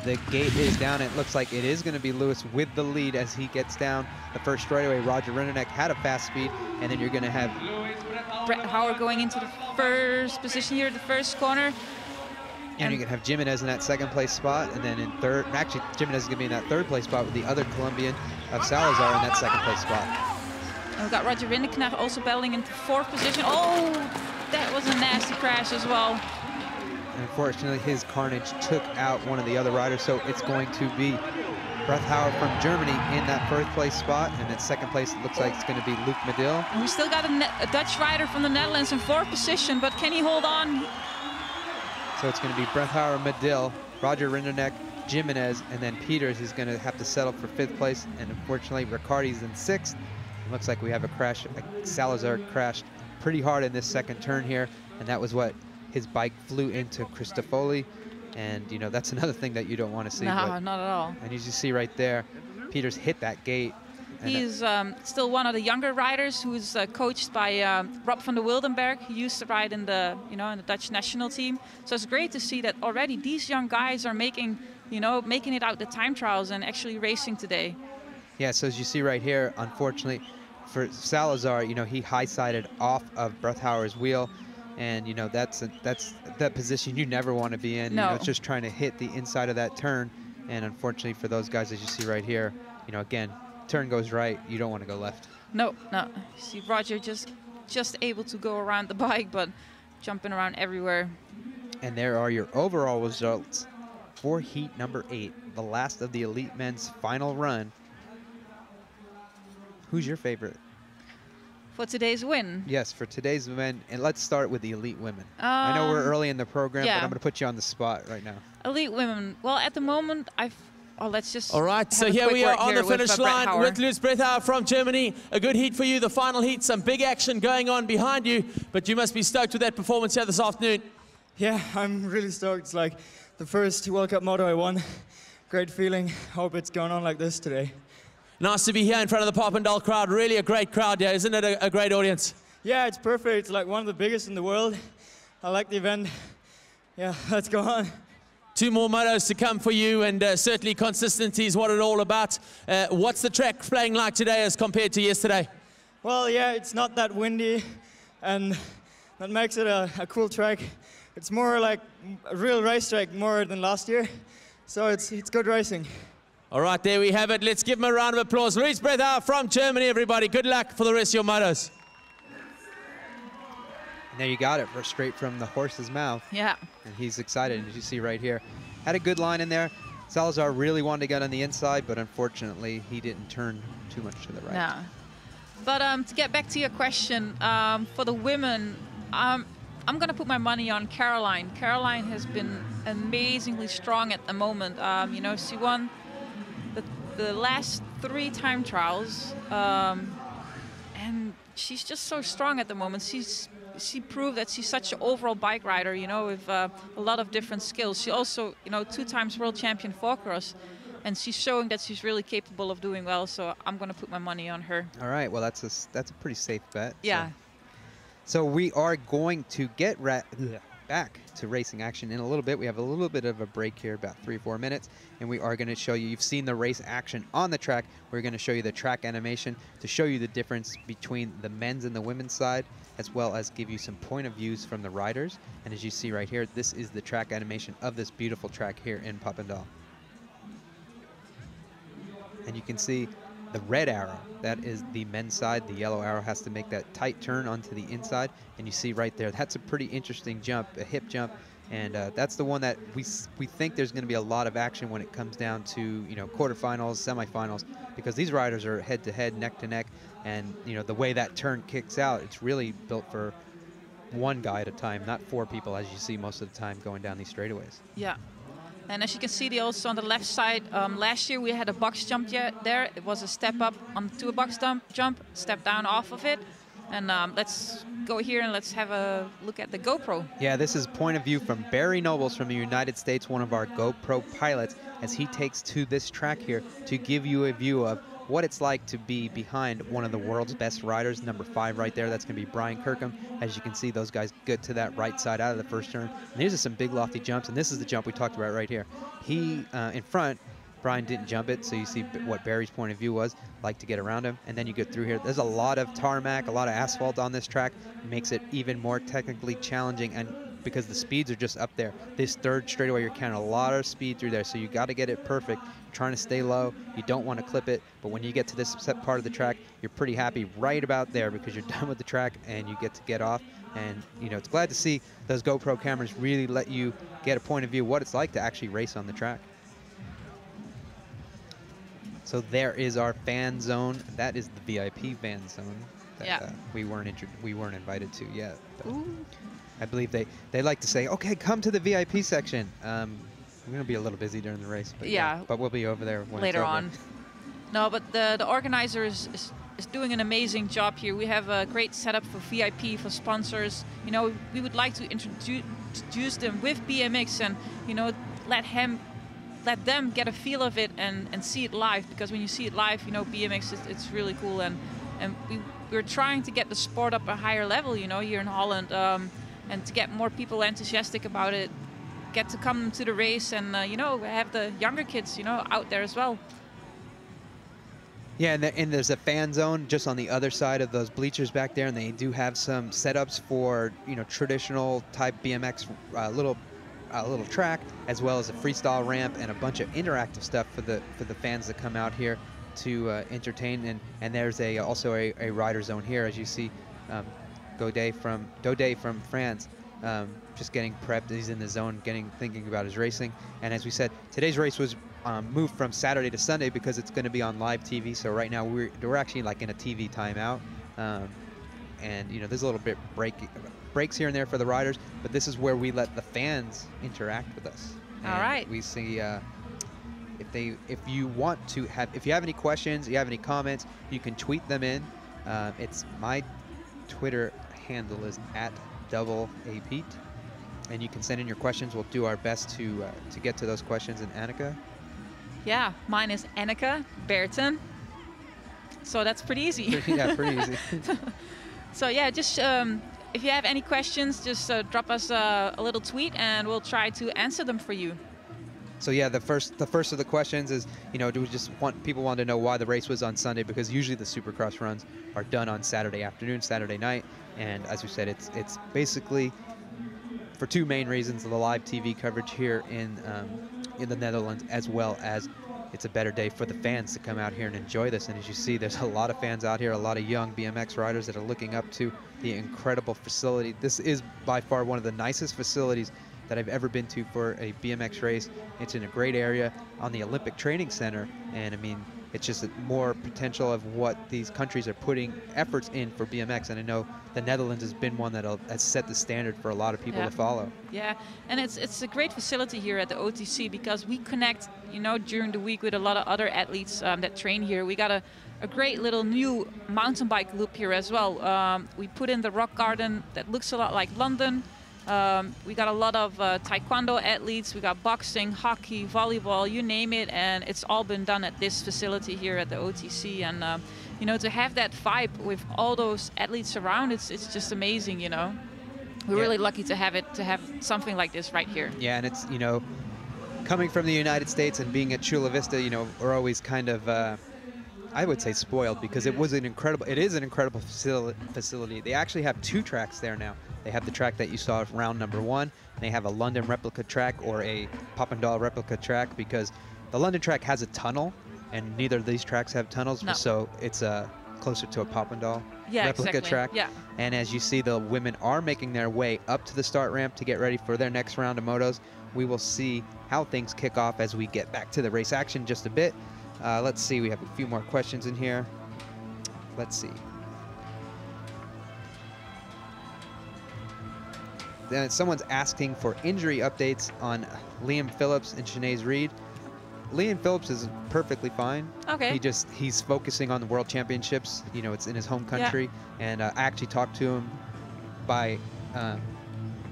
The gate is down. It looks like it is going to be Lewis with the lead as he gets down the first straightaway. Roger Renderneck had a fast speed, and then you're going to have Brett Howard going into the first position here, the first corner. And you're going to have Jimenez in that second place spot, and then in third. Actually, Jimenez is going to be in that third place spot with the other Colombian of Salazar in that second place spot. And we've got Roger Renderneck also battling into fourth position. Oh, that was a nasty crash as well. Unfortunately, his carnage took out one of the other riders, so it's going to be Brett Howard from Germany in that first place spot, and then second place it looks like it's going to be Luke Medill. And we still got a Dutch rider from the Netherlands in fourth position, but can he hold on? So it's going to be Brett Howard, Medill, Roger Renderneck, Jimenez, and then Peters is going to have to settle for fifth place, and unfortunately Riccardi's in sixth. It looks like we have a crash. Salazar crashed pretty hard in this second turn here, and that was what his bike flew into Cristofoli, and you know that's another thing that you don't want to see. No, not at all. And as you see right there, Peters hit that gate. He's still one of the younger riders who's coached by Rob van der Wildenberg. He used to ride in the in the Dutch national team. So it's great to see that already these young guys are making it out the time trials and actually racing today. Yeah. So as you see right here, unfortunately for Salazar, he high-sided off of Brett Howard's wheel. And that's that position you never want to be in. No. It's just trying to hit the inside of that turn, and unfortunately for those guys, as you see right here, again, turn goes right, you don't want to go left. No. You see Roger just able to go around the bike, but jumping around everywhere. And there are your overall results for heat number 8, the last of the elite men's final run. Who's your favorite? For today's win? Yes, for today's win. And let's start with the elite women. I know we're early in the program, but I'm going to put you on the spot right now. Elite women. Well, at the moment, let's just. All right, so here we are on the finish line with Lutz Breithauer from Germany. A good heat for you, the final heat. Some big action going on behind you, but you must be stoked with that performance here this afternoon. Yeah, I'm really stoked. It's like the first World Cup moto I won. Great feeling. Hope it's going on like this today. Nice to be here in front of the Papendal crowd. Really a great crowd here, isn't it? A great audience. Yeah, it's perfect. It's like one of the biggest in the world. I like the event. Yeah, let's go on. 2 more motos to come for you, and certainly consistency is what it's all about. What's the track playing like today as compared to yesterday? Well, yeah, it's not that windy, and that makes it a cool track. It's more like a real race track more than last year, so it's good racing. All right, there we have it. Let's give him a round of applause. Lutz Breithauer from Germany, everybody. Good luck for the rest of your motos. And there you got it, straight from the horse's mouth. Yeah. And he's excited, as you see right here. Had a good line in there. Salazar really wanted to get on the inside, but unfortunately, he didn't turn too much to the right. No. But to get back to your question, for the women, I'm going to put my money on Caroline. Caroline has been amazingly strong at the moment. She won the last 3 time trials, and she's just so strong at the moment. She proved that she's such an overall bike rider, with a lot of different skills. She also, 2 times world champion 4-cross, and she's showing that she's really capable of doing well. So I'm going to put my money on her. All right, well that's a pretty safe bet. Yeah. So. So we are going to get back to racing action in a little bit. We have a little bit of a break here, about 3 or 4 minutes, and we are going to show you, you've seen the race action on the track. We're going to show you the track animation to show you the difference between the men's and the women's side, as well as give you some point of views from the riders. And as you see right here, this is the track animation of this beautiful track here in Papendal. And you can see the red arrow, that is the men's side. The yellow arrow has to make that tight turn onto the inside. And you see right there, that's a pretty interesting jump, a hip jump. And that's the one that we think there's going to be a lot of action when it comes down to, you know, quarterfinals, semifinals, because these riders are head to head, neck to neck. And, you know, the way that turn kicks out, it's really built for one guy at a time, not 4 people, as you see most of the time going down these straightaways. Yeah. And as you can see, also on the left side, last year we had a box jump there. It was a step up onto a box jump, step down off of it. And let's go here and let's have a look at the GoPro. Yeah, this is point of view from Barry Nobles from the United States, one of our GoPro pilots, as he takes to this track here to give you a view of what it's like to be behind one of the world's best riders, number 5 right there. That's going to be Brian Kirkham. As you can see, those guys get to that right side out of the first turn. And these are some big lofty jumps, and this is the jump we talked about right here. He, in front, Brian didn't jump it, so you see what Barry's point of view was, like to get around him. And then you get through here. There's a lot of tarmac, a lot of asphalt on this track. It makes it even more technically challenging, and because the speeds are just up there. This third straightaway, you're counting a lot of speed through there, so you got to get it perfect. You're trying to stay low. You don't want to clip it, but when you get to this set part of the track, you're pretty happy right about there because you're done with the track and you get to get off. And, you know, it's glad to see those GoPro cameras really let you get a point of view of what it's like to actually race on the track. So there is our fan zone. That is the VIP fan zone that we weren't invited to yet. I believe they like to say, okay, come to the VIP section. We're going to be a little busy during the race. But yeah, but we'll be over there when later it's over. on. No, but the organizer is doing an amazing job here. We have a great setup for VIP, for sponsors. You know, we would like to introduce them with BMX and, you know, let them get a feel of it and see it live, because when you see it live, you know, BMX it's really cool, and we're trying to get the sport up a higher level, you know, here in Holland, and to get more people enthusiastic about it, get to come to the race, and you know, have the younger kids, you know, out there as well. Yeah, and there's a fan zone just on the other side of those bleachers back there, and they do have some setups for, you know, traditional type BMX little track, as well as a freestyle ramp and a bunch of interactive stuff for the fans that come out here to entertain. And there's also a rider zone here, as you see. Dode from France, just getting prepped. He's in the zone, thinking about his racing. And as we said, today's race was moved from Saturday to Sunday because it's going to be on live TV. So right now we're actually like in a TV timeout, and you know, there's a little bit breaks here and there for the riders, but this is where we let the fans interact with us. All right. We see if you have any questions, you have any comments, you can tweet them in. It's my Twitter handle is @APete, and you can send in your questions. We'll do our best to get to those questions. And Annika? Yeah, mine is Annika Berten. So that's pretty easy. Yeah, pretty easy. So yeah, just if you have any questions, just drop us a little tweet, and we'll try to answer them for you. So yeah, the first of the questions is, you know, people want to know why the race was on Sunday, because usually the Supercross runs are done on Saturday afternoon, Saturday night, and as we said, it's basically for 2 main reasons: the live TV coverage here in the Netherlands, as well as it's a better day for the fans to come out here and enjoy this. And as you see, there's a lot of fans out here, a lot of young BMX riders that are looking up to the incredible facility. This is by far one of the nicest facilities that I've ever been to for a BMX race. It's in a great area on the Olympic Training Center, and I mean, it's just more potential of what these countries are putting efforts in for BMX, and I know the Netherlands has been one that has set the standard for a lot of people to follow. Yeah, and it's a great facility here at the OTC, because we connect, you know, during the week with a lot of other athletes that train here. We got a great little new mountain bike loop here as well. We put in the rock garden that looks a lot like London. We got a lot of taekwondo athletes, we got boxing, hockey, volleyball, you name it, and it's all been done at this facility here at the OTC. And you know, to have that vibe with all those athletes around, it's just amazing, you know. We're really lucky to have something like this right here. Yeah, and it's, you know, coming from the United States and being at Chula Vista, you know, we're always kind of, I would say, spoiled, because it is an incredible facility. They actually have 2 tracks there now. They have the track that you saw of round number 1. They have a London replica track or a Papendal replica track, because the London track has a tunnel, and neither of these tracks have tunnels, so it's closer to a Papendal replica track. Yeah. And as you see, the women are making their way up to the start ramp to get ready for their next round of motos. We will see how things kick off as we get back to the race action just a bit. Let's see, we have a few more questions in here. Let's see. Then someone's asking for injury updates on Liam Phillips and Sinead Reed. Liam Phillips is perfectly fine. Okay. He's focusing on the World Championships. You know, it's in his home country, and I actually talked to him by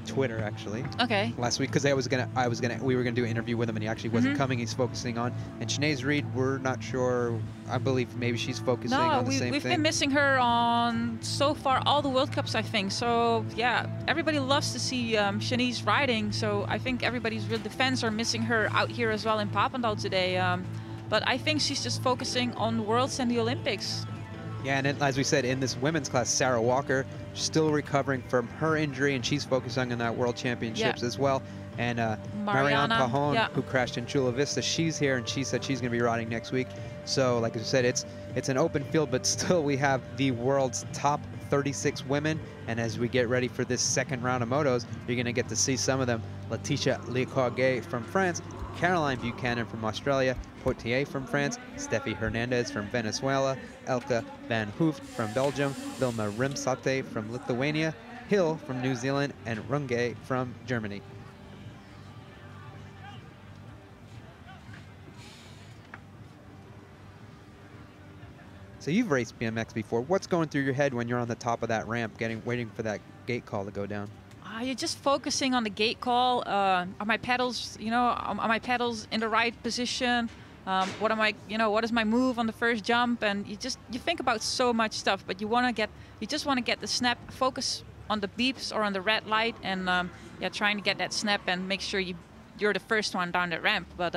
Twitter actually. Okay. Last week, because we were gonna do an interview with him, and he actually wasn't coming. He's focusing on. And Sinead Reed, we're not sure. I believe maybe she's focusing on the same thing. We've been missing her on so far all the World Cups, I think. So yeah, everybody loves to see Sinead riding. So I think the fans are missing her out here as well in Papendal today. But I think she's just focusing on the Worlds and the Olympics. Yeah, and as we said, in this women's class, Sarah Walker, still recovering from her injury, and she's focusing on that World Championships as well. And Marianne Pajon, who crashed in Chula Vista, she's here, and she said she's going to be riding next week. So, like I said, it's an open field, but still we have the world's top 36 women. And as we get ready for this second round of motos, you're going to get to see some of them. Laetitia Lecourget from France, Caroline Buchanan from Australia, Portier from France, Steffi Hernandez from Venezuela, Elke van Hooft from Belgium, Vilma Rimsate from Lithuania, Hill from New Zealand, and Runge from Germany. So you've raced BMX before. What's going through your head when you're on the top of that ramp, waiting for that gate call to go down? You're just focusing on the gate call. Are my pedals, are my pedals in the right position? What is my move on the first jump? And you think about so much stuff, but you just want to get the snap, focus on the beeps or on the red light, and trying to get that snap and make sure you're the first one down the ramp. But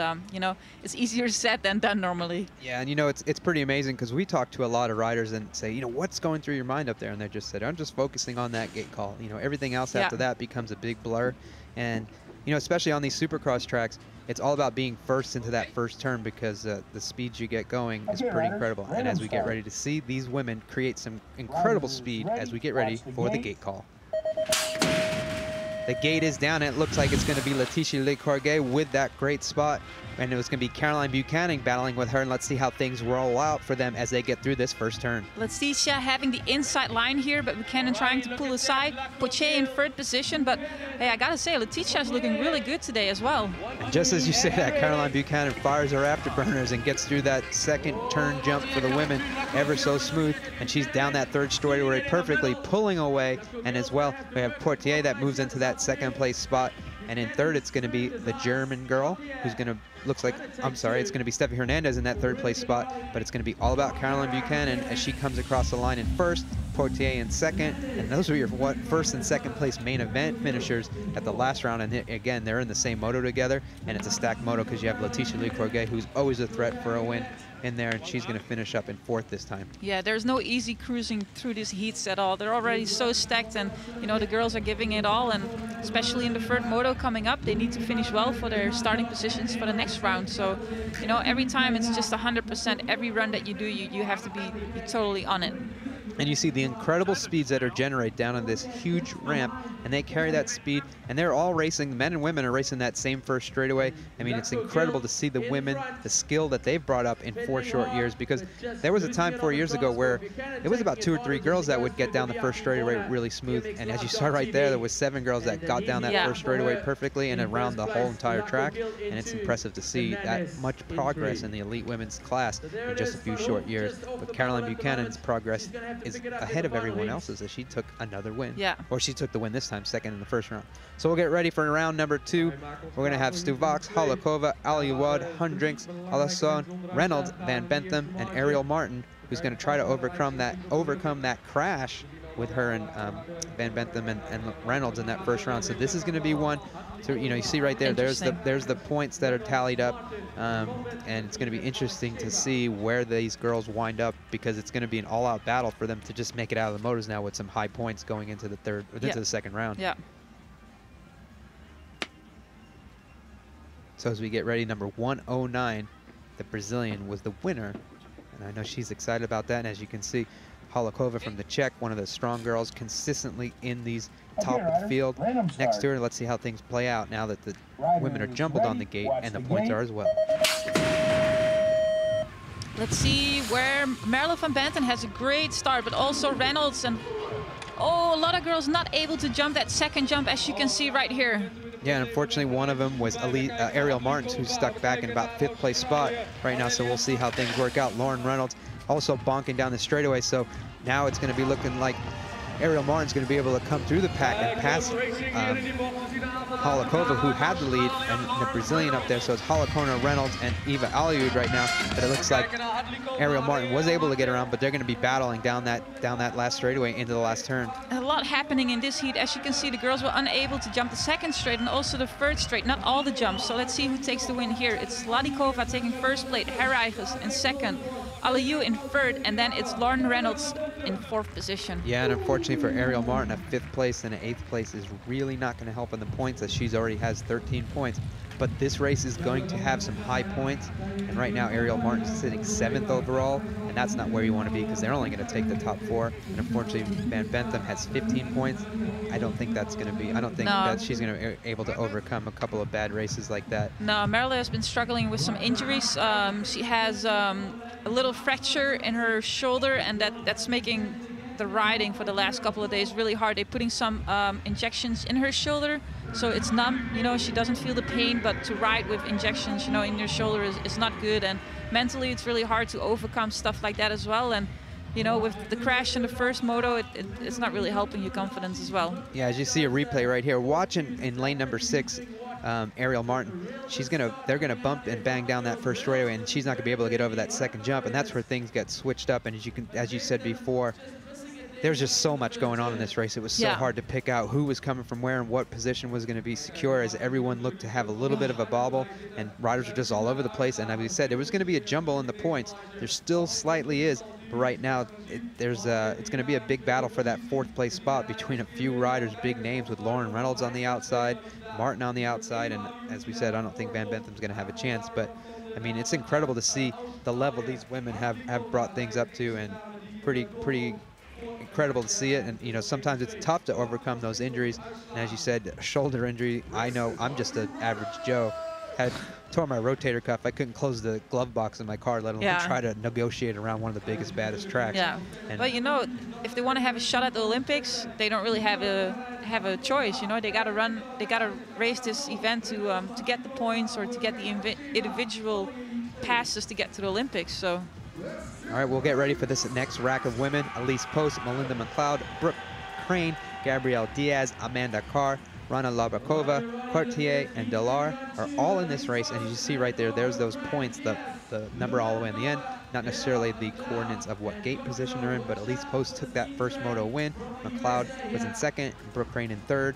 it's easier said than done normally. Yeah, and it's pretty amazing, because we talk to a lot of riders and say, what's going through your mind up there? And they just said, I'm just focusing on that gate call. Everything else after that becomes a big blur. And especially on these Supercross tracks, it's all about being first into that first turn, because the speeds you get going is pretty incredible. And as we get ready to see these women create some incredible speed as we get ready for the gate call. The gate is down, and it looks like it's going to be Laetitia Lecourget with that great spot. And it was going to be Caroline Buchanan battling with her, and let's see how things roll out for them as they get through this first turn. Laetitia having the inside line here, but Buchanan trying to pull aside. Poche in third position, but hey, I gotta say, Laetitia is looking really good today as well. And just as you say that, Caroline Buchanan fires her afterburners and gets through that second turn jump for the women ever so smooth, and she's down that third straightaway perfectly, pulling away. And as well, we have Portier that moves into that second place spot. And in third, it's going to be the German girl who's going to, it's going to be Steffi Hernandez in that third place spot, but it's going to be all about Caroline Buchanan as she comes across the line in first, Portier in second, and those are your first and second place main event finishers at the last round. And again, they're in the same moto together, and it's a stacked moto because you have Laetitia Lecourget, who's always a threat for a win in there, and she's going to finish up in fourth this time. Yeah, there's no easy cruising through these heats at all. They're already so stacked, and the girls are giving it all, and especially in the third moto coming up, they need to finish well for their starting positions for the next round. So every time it's just 100%. Every run that you do, you have to be totally on it. And you see the incredible speeds that are generated down on this huge ramp, and they carry that speed, and they're all racing, men and women are racing that same first straightaway. I mean, it's incredible to see the women, the skill that they've brought up in 4 short years, because there was a time 4 years ago where it was about 2 or 3 girls that would get down the first straightaway really smooth. And as you saw right there was 7 girls that got down that first straightaway perfectly and around the whole entire track. And it's impressive to see that much progress in the elite women's class in just a few short years. But Caroline Buchanan's progress is ahead of everyone else's as she took another win. Yeah. Or she took the win this time, second in the first round. So we'll get ready for round number 2. We're going to have Stuvax, Holakova, Aliouad, Hundrinks, Alasson, Reynolds, Van Bentham, and Ariel Martin who's going to try to overcome that crash with her and Van Bentham and Reynolds in that first round. So this is going to be one. So you see right there, there's the points that are tallied up, and it's going to be interesting to see where these girls wind up, because it's going to be an all-out battle for them to just make it out of the motos now with some high points going into the into the second round. Yeah. So as we get ready, number 109, the Brazilian, was the winner, and I know she's excited about that. And as you can see, Holakova from the Czech, one of the strong girls, consistently in these top of the field. Next to her, let's see how things play out now that the women are jumbled on the gate and the points are as well. Let's see where Marilyn van Bentham has a great start, but also Reynolds, and a lot of girls not able to jump that second jump, as you can see right here. Yeah, and unfortunately one of them was Ariel Martins, who's stuck back in about 5th place spot right now, so we'll see how things work out. Lauren Reynolds also bonking down the straightaway, so now it's going to be looking like Ariel Martin's going to be able to come through the pack and pass Holakova, who had the lead, and the Brazilian up there. So it's Holakova, Reynolds, and Eva Aliud right now. But it looks like Ariel Martin was able to get around, but they're going to be battling down that last straightaway into the last turn. A lot happening in this heat. As you can see, the girls were unable to jump the second straight and also the third straight, not all the jumps. So let's see who takes the win here. It's Ladikova taking first place, Herreiges in second, Aliou in third, and then it's Lauren Reynolds in 4th position. Yeah, and unfortunately for Ariel Martin, a 5th place and an 8th place is really not going to help in the points, as she's already has 13 points. But this race is going to have some high points, and right now Ariel Martin's sitting 7th overall, and that's not where you want to be, because they're only going to take the top 4. And unfortunately, Van Bentham has 15 points. I don't think that's going to be. I don't think that she's going to be able to overcome a couple of bad races like that. No, Marilyn has been struggling with some injuries. She has a little fracture in her shoulder, and that's making the riding for the last couple of days really hard. They're putting some injections in her shoulder, so it's numb. She doesn't feel the pain, but to ride with injections, in your shoulder is not good. And mentally, it's really hard to overcome stuff like that as well. And with the crash in the first moto, it's not really helping your confidence as well. Yeah, as you see a replay right here, watching in lane number 6, Ariel Martin, they're gonna bump and bang down that first straightaway, and she's not gonna be able to get over that second jump, and that's where things get switched up. And as you said before, there's just so much going on in this race. It was so hard to pick out who was coming from where and what position was going to be secure, as everyone looked to have a little bit of a bobble, and riders were just all over the place. And as we said, there was going to be a jumble in the points. There still slightly is, but right now it's going to be a big battle for that 4th place spot between a few riders, big names, with Lauren Reynolds on the outside, Martin on the outside, and as we said, I don't think Van Bentham's going to have a chance. But I mean, it's incredible to see the level these women have brought things up to, and pretty incredible to see it. And sometimes it's tough to overcome those injuries, and as you said, a shoulder injury, I know I'm just an average Joe, had tore my rotator cuff. I couldn't close the glove box in my car, let alone try to negotiate around one of the biggest, baddest tracks. Yeah, but if they want to have a shot at the Olympics, they don't really have a choice. They gotta race this event to get the points, or to get the individual passes to get to the Olympics. So all right, we'll get ready for this next rack of women. Elise Post, Melinda McLeod, Brooke Crane, Gabrielle Diaz, Amanda Carr, Rana Labakova, Cartier, and Delar are all in this race. And as you see right there, there's those points, the number all the way in the end. Not necessarily the coordinates of what gate position they're in, but Elise Post took that first moto win. McLeod was in 2nd, Brooke Crane in 3rd.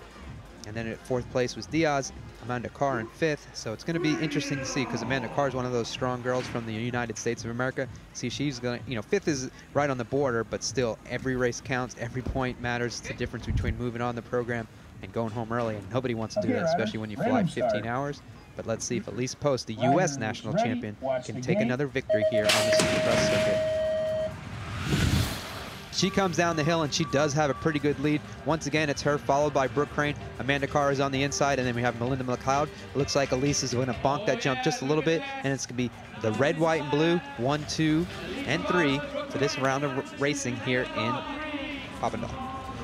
And then at 4th place was Diaz, Amanda Carr in 5th. So it's going to be interesting to see, because Amanda Carr is one of those strong girls from the United States of America. See, she's going to, 5th is right on the border, but still every race counts, every point matters. It's the difference between moving on the program and going home early, and nobody wants to do that, especially when you fly 15 hours. But let's see if Elise Post, the U.S. national champion, can take another victory here on the Supercross circuit. She comes down the hill, and she does have a pretty good lead. Once again, it's her, followed by Brooke Crane. Amanda Carr is on the inside, and then we have Melinda McLeod. It looks like Elise is going to bonk that jump just a little bit, and it's going to be the red, white, and blue, 1, 2, and 3 for this round of racing here in Papendal.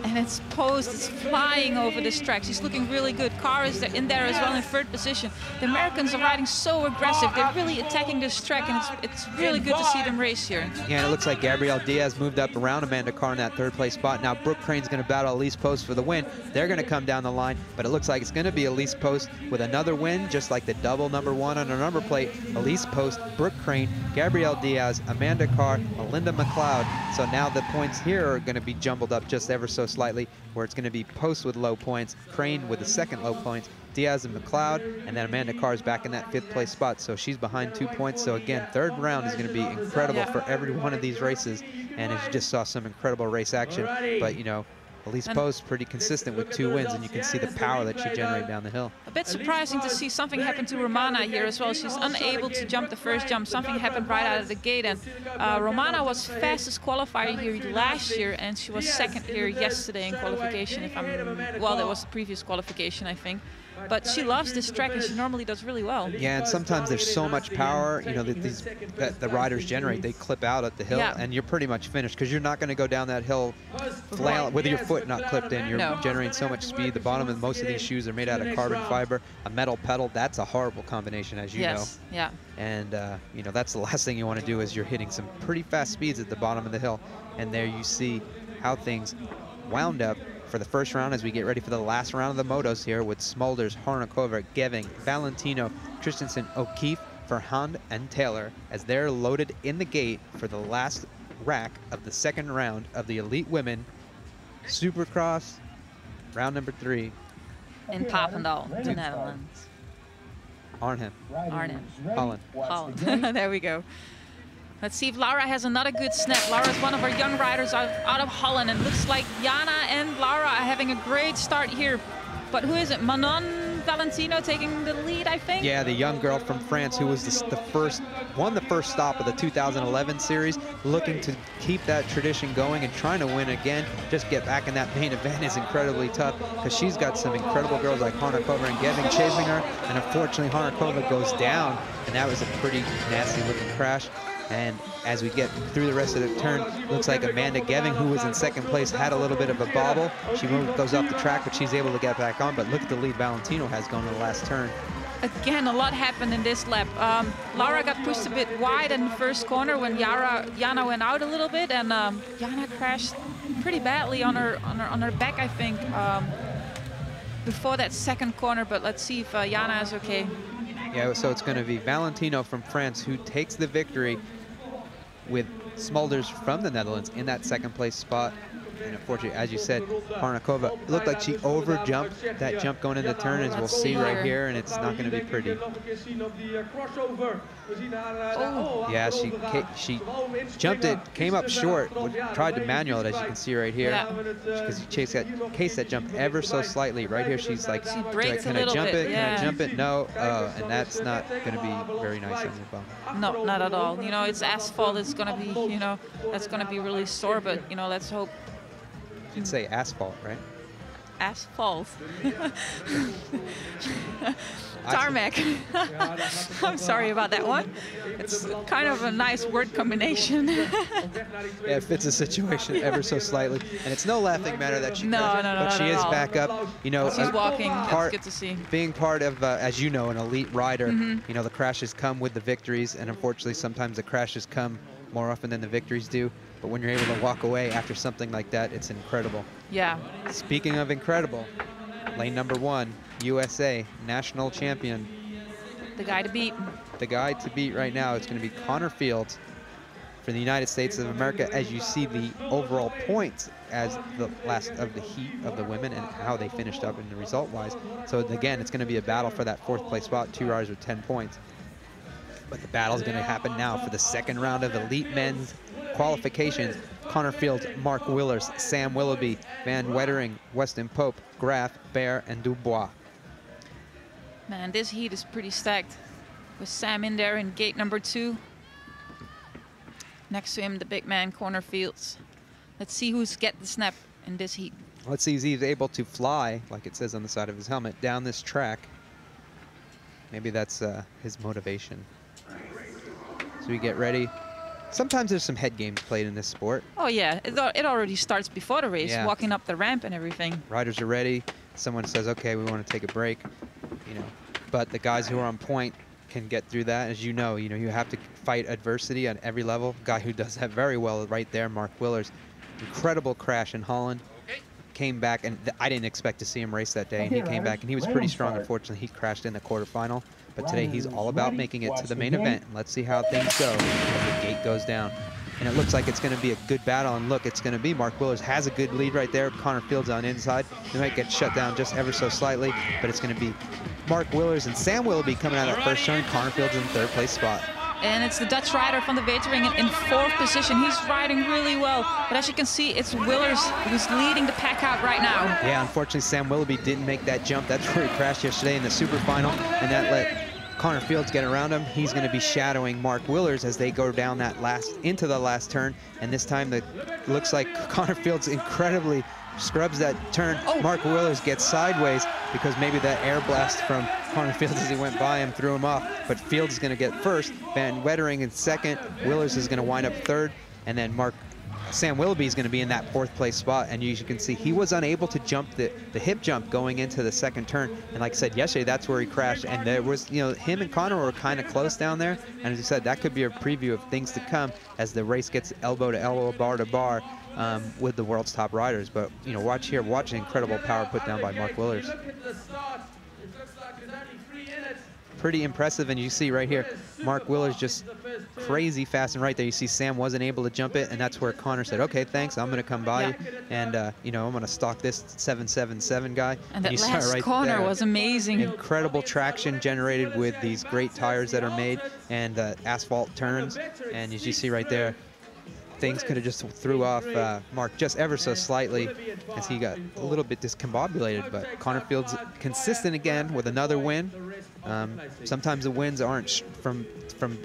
And it's posed, it's flying over this track. She's looking really good. Carr is in there as well in 3rd position. The Americans are riding so aggressive. They're really attacking this track, and it's really good to see them race here. Yeah, and it looks like Gabrielle Diaz moved up around Amanda Carr in that 3rd place spot. Now Brooke Crane's going to battle Elise Post for the win. They're going to come down the line, but it looks like it's going to be Elise Post with another win, just like the double #1 on her number plate. Elise Post, Brooke Crane, Gabrielle Diaz, Amanda Carr, Melinda McLeod. So now the points here are going to be jumbled up just ever so slightly, where it's going to be Post with low points, Crane with the 2nd low points, Diaz and McLeod, and then Amanda Carr is back in that 5th place spot. So she's behind 2 points. So again, 3rd round is going to be incredible for every one of these races. And as you just saw, some incredible race action. But, you know, Elise Post pretty consistent with 2 wins, and you can see the power that she generated down the hill. A bit surprising to see something happen to Romana here as well. She's unable to jump the first jump. Something happened right out of the gate, and Romana was fastest qualifier here last year, and she was 2nd here yesterday in qualification. Well, that was the previous qualification, I think. But she loves this track, and she normally does really well. Yeah, and sometimes there's so much power, you know, that the riders generate. They clip out at the hill, and you're pretty much finished, because you're not going to go down that hill with your foot not clipped in. You're generating so much speed. The bottom of most of these shoes are made out of carbon fiber. A metal pedal, that's a horrible combination, as you know. Yeah. And, you know, that's the last thing you want to do, is you're hitting some pretty fast speeds at the bottom of the hill. And there you see how things wound up for the first round as we get ready for the last round of the motos here with Smulders, Hornikova, Geving, Valentino, Christensen, O'Keefe, Verhand, and Taylor as they're loaded in the gate for the last rack of the 2nd round of the Elite Women Supercross, round number 3. In Papendal, the Netherlands. Arnhem. Holland. There we go. Let's see if Laura has another good snap. Laura's one of our young riders out of Holland, and looks like Jana and Laura are having a great start here. But who is it? Manon Valentino taking the lead, I think? Yeah, the young girl from France who was won the first stop of the 2011 series, looking to keep that tradition going and trying to win again. Just get back in that main event is incredibly tough, because she's got some incredible girls like Hornikova and Geving chasing her, and unfortunately Hornikova goes down, and that was a pretty nasty looking crash. And as we get through the rest of the turn, looks like Amanda Geving, who was in 2nd place, had a little bit of a bobble. She goes off the track, but she's able to get back on. But look at the lead Valentino has going to the last turn. Again, a lot happened in this lap. Laura got pushed a bit wide in the first corner when Jana went out a little bit, and Jana crashed pretty badly on her back, I think, before that 2nd corner. But let's see if Jana is okay. Yeah, so it's going to be Valentino from France who takes the victory, with Smulders from the Netherlands in that 2nd place spot. And unfortunately, as you said, Hornikova, it looked like she over-jumped that jump going into the turn, as we'll see right here, and it's not going to be pretty. Yeah, she jumped it, came up short, tried to manual it, as you can see right here, because she cased that jump ever so slightly. Right here, she's like, can I jump it? Can I jump it? No, and that's not going to be very nice on your bum. No, not at all. You know, it's asphalt. It's going to be, you know, that's going to be really sore. But you know, let's hope. You'd say asphalt, right? Asphalt. Tarmac. I'm sorry about that one. It's kind of a nice word combination. Yeah, it fits the situation ever so slightly. And it's no laughing matter that she crashed, but she is back up. You know, she's walking. That's good to see. Being part of, as you know, an elite rider, you know, the crashes come with the victories, and unfortunately sometimes the crashes come more often than the victories do. But when you're able to walk away after something like that, it's incredible. Yeah. Speaking of incredible, lane number 1, USA national champion. The guy to beat. The guy to beat right now, it's going to be Connor Fields for the United States of America, as you see the overall points as the last of the heat of the women and how they finished up in the result-wise. So again, it's going to be a battle for that 4th place spot, 2 riders with 10 points. But the battle's going to happen now for the 2nd round of elite men's qualifications. Connor Fields, Mark Willers, Sam Willoughby, Van Wettering, Weston Pope, Graff, Bear, and Dubois. Man, this heat is pretty stacked, with Sam in there in gate number 2. Next to him, the big man, Connor Fields. Let's see who's get the snap in this heat. Let's see if he's able to fly, like it says on the side of his helmet, down this track. Maybe that's his motivation. So we get ready Sometimes there's some head games played in this sport. Oh yeah, it already starts before the race, walking up the ramp and everything. Riders are ready. Someone says, okay, we want to take a break, you know. But the guys who are on point can get through that. As you know, you have to fight adversity on every level. Guy who does that very well right there, Mark Willers. Incredible crash in Holland. Came back, and I didn't expect to see him race that day, and he came back, and he was pretty strong. Unfortunately, he crashed in the quarterfinal. But today, he's all about making it to the main event. And let's see how things go as the gate goes down. And it looks like it's going to be a good battle. And look, it's going to be Mark Willers has a good lead right there. Connor Fields on inside. They might get shut down just ever so slightly, but it's going to be Mark Willers and Sam Willoughby coming out of that first turn. Connor Fields in third place spot. And it's the Dutch rider from the Wetering in fourth position. He's riding really well. But as you can see, it's Willers who's leading the pack out right now. Yeah, unfortunately, Sam Willoughby didn't make that jump. That's where he crashed yesterday in the super final, and that let Connor Fields get around him. He's going to be shadowing Mark Willers as they go down that into the last turn. And this time, it looks like Connor Fields incredibly scrubs that turn. Mark Willers gets sideways because maybe that air blast from Connor Fields as he went by him threw him off. But Fields is going to get first, Van Wetering in second, Willers is going to wind up third, and then Sam Willoughby is going to be in that fourth place spot. And as you can see, he was unable to jump the hip jump going into the second turn. And like I said yesterday, that's where he crashed. And there was, him and Connor were kind of close down there. And as you said, that could be a preview of things to come as the race gets elbow to elbow, bar to bar. With the world's top riders. But watch the incredible power put down by Mark Willers. Pretty impressive, and you see right here, Mark Willers just crazy fast, and right there you see Sam wasn't able to jump it, and that's where Connor said, okay, thanks, I'm going to come by you, and I'm going to stalk this 777 guy. And that last corner was amazing. Incredible traction generated with these great tires that are made, and asphalt turns, and as you see right there, things could have just threw off Mark just ever so slightly as he got a little bit discombobulated. But Connor Fields consistent again with another win. Sometimes the wins aren't from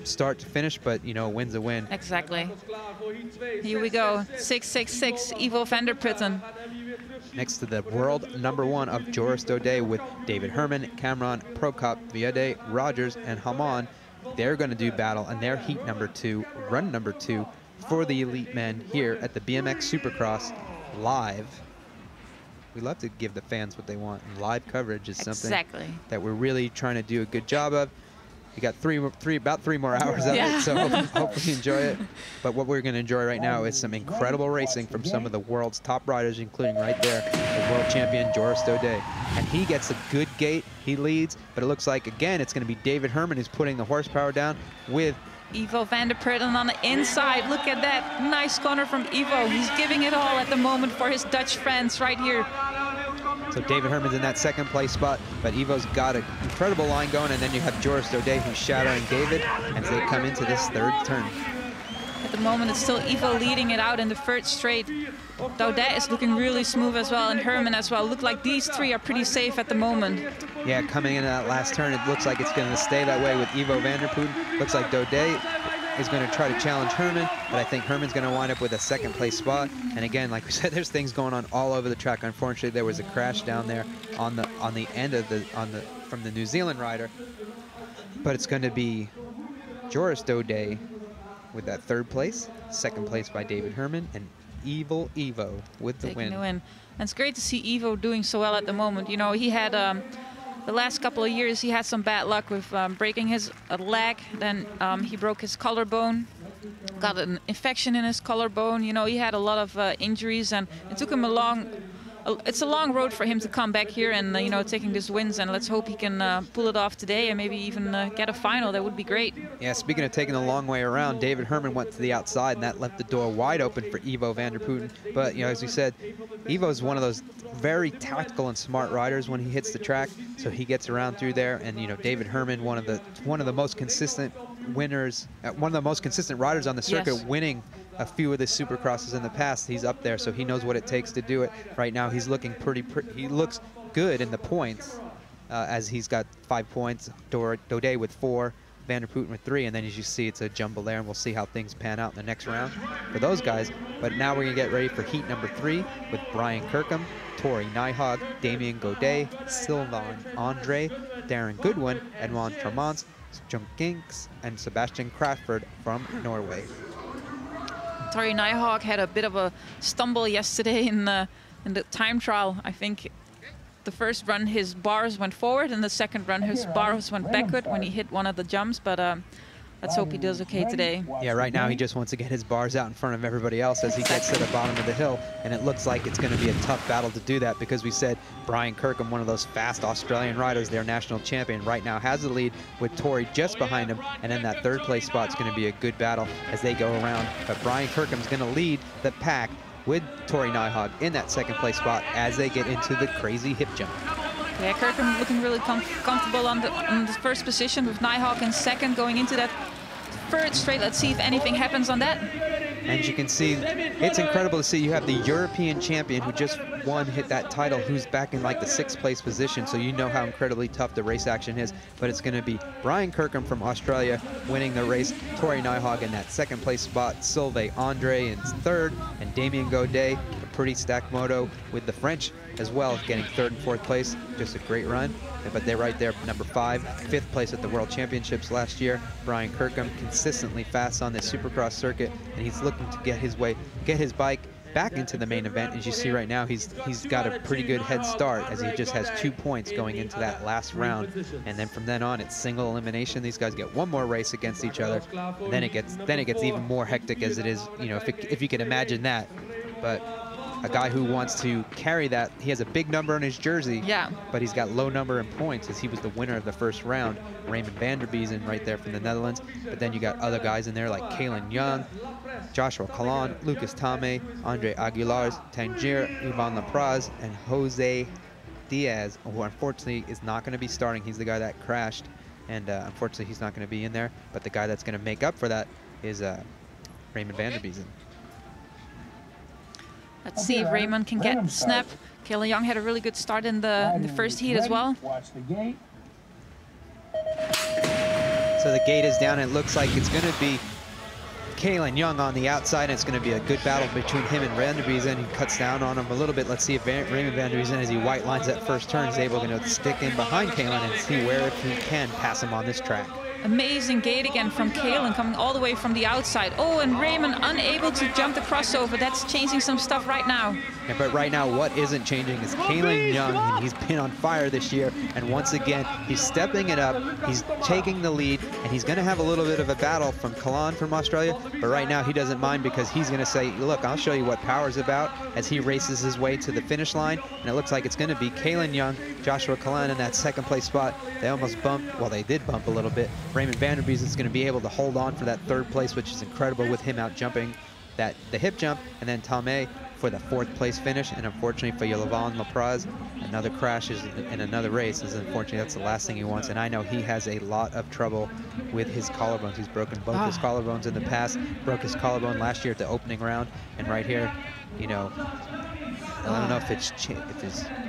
start to finish, but a win's a win. Exactly. Here we go, 666 Ivo van der Putten. Next to the world #1 of Joris Daudet with David Herman, Cameron, Prokop, Viade, Rogers, and Haman. They're going to do battle, and they're heat #2, run #2. For the elite men here at the BMX Supercross live. We love to give the fans what they want, and live coverage is something that we're really trying to do a good job of. We got about three more hours of it, so hopefully you enjoy it. But what we're going to enjoy right now is some incredible racing from some of the world's top riders, including right there, the world champion Joris Daudet. And he gets a good gate, he leads, but it looks like, again, it's going to be David Herman who's putting the horsepower down with Ivo van der Putten on the inside. Look at that nice corner from Ivo. He's giving it all at the moment for his Dutch friends right here. So David Herman's in that second place spot, but Ivo's got an incredible line going, and then you have Joris Daudet who's shadowing David as they come into this third turn. At the moment, it's still Ivo leading it out in the first straight. Daudet is looking really smooth as well, and Herman as well. Look like these three are pretty safe at the moment. Yeah, coming into that last turn, it looks like it's going to stay that way with Ivo van der Putten. Looks like Daudet is going to try to challenge Herman, but I think Herman's going to wind up with a second place spot. And again, like we said, there's things going on all over the track. Unfortunately, there was a crash down there on the end of from the New Zealand rider. But it's going to be Joris Daudet with that third place, second place by David Herman, and Evil Ivo with the win. And it's great to see Ivo doing so well at the moment. He had the last couple of years he had some bad luck with breaking his leg. Then he broke his collarbone, got an infection in his collarbone. He had a lot of injuries, and it took him it's a long road for him to come back here and taking these wins, and let's hope he can pull it off today and maybe even get a final. That would be great. Yeah, speaking of taking the long way around, David Herman went to the outside, and that left the door wide open for Ivo van der Putten. But as we said, Ivo's one of those very tactical and smart riders when he hits the track, so he gets around through there. And David Herman, one of the most consistent winners, one of the most consistent riders on the circuit, winning a few of the Supercrosses in the past. He's up there, so he knows what it takes to do it. Right now, he's looking he looks good in the points, as he's got 5 points. Daudet with 4, van der Putten with 3, and then as you see, it's a jumble there, and we'll see how things pan out in the next round for those guys. But now we're gonna get ready for heat #3 with Brian Kirkham, Tori Nyhog, Damien Godet, Sylvain Andre, Darren Goodwin, Edmond Tremont, Jung Ginks, and Sebastian Crawford from Norway. Tori Nijholt had a bit of a stumble yesterday in the time trial. I think the first run his bars went forward, and the second run his bars went backward when he hit one of the jumps. But let's hope he does okay today. Yeah, right now he just wants to get his bars out in front of everybody else as he gets to the bottom of the hill, and it looks like it's going to be a tough battle to do that, because we said Brian Kirkham, one of those fast Australian riders, their national champion, right now has the lead with Tori just behind him, and then that third place spot is going to be a good battle as they go around. But Brian Kirkham's going to lead the pack with Tori Nijholt in that second place spot as they get into the crazy hip jump. Yeah, Kirkham looking really comfortable on the first position, with Nijholt in second going into that third straight. Let's see if anything happens on that. And as you can see, it's incredible to see you have the European champion who just hit that title, who's back in like the 6th place position, so you know how incredibly tough the race action is. But it's going to be Brian Kirkham from Australia winning the race, Tori Nijholt in that 2nd place spot, Sylvain Andre in 3rd, and Damien Gaudet, a pretty stacked moto with the French as well, getting 3rd and 4th place. Just a great run. But they're right there, number 5, 5th place at the World Championships last year. Brian Kirkham consistently fast on this Supercross circuit, and he's looking to get his bike back into the main event. As you see right now, he's got a pretty good head start, as he just has 2 points going into that last round. And then from then on, it's single elimination. These guys get one more race against each other. And then it gets even more hectic, as it is, you know, if you can imagine that. But a guy who wants to carry that, he has a big number on his jersey, but he's got low number in points, as he was the winner of the first round. Raymond van der Biezen right there from the Netherlands. But then you got other guys in there like Kalen Young, Joshua Kalan, Lucas Tame, Andre Aguilar, Tangier, Ivan Lapraz, and Jose Diaz, who unfortunately is not going to be starting. He's the guy that crashed, and unfortunately he's not going to be in there. But the guy that's going to make up for that is Raymond van der Biezen. Let's see if Raymond can get the snap. Kayla Young had a really good start in the first heat as well. So the gate is down, and it looks like it's going to be Kalen Young on the outside, and it's going to be a good battle between him and Van der Biezen. He cuts down on him a little bit. Let's see if Raymond van der Biezen, as he white lines that first turn, is able to stick in behind Kalen and see where, if he can, pass him on this track. Amazing gate again from Kalen, coming all the way from the outside. Oh, and Raymond unable to jump the crossover. That's changing some stuff right now. Yeah, but right now, what isn't changing is Kalen Young. He's been on fire this year, and once again, he's stepping it up. He's taking the lead, and he's going to have a little bit of a battle from Kalan from Australia. But right now, he doesn't mind, because he's going to say, look, I'll show you what power's about, as he races his way to the finish line. And it looks like it's going to be Kalen Young, Joshua Kalan in that 2nd place spot. They almost bumped, well, they did bump a little bit. Raymond van der Biezen is going to be able to hold on for that 3rd place, which is incredible, with him out jumping the hip jump, and then Tame for the 4th place finish. And unfortunately for Yolvan Lapraz, another crash in another race is unfortunately, that's the last thing he wants. And I know he has a lot of trouble with his collarbones. He's broken both his collarbones in the past, broke his collarbone last year at the opening round, and right here, you know, I don't know if it's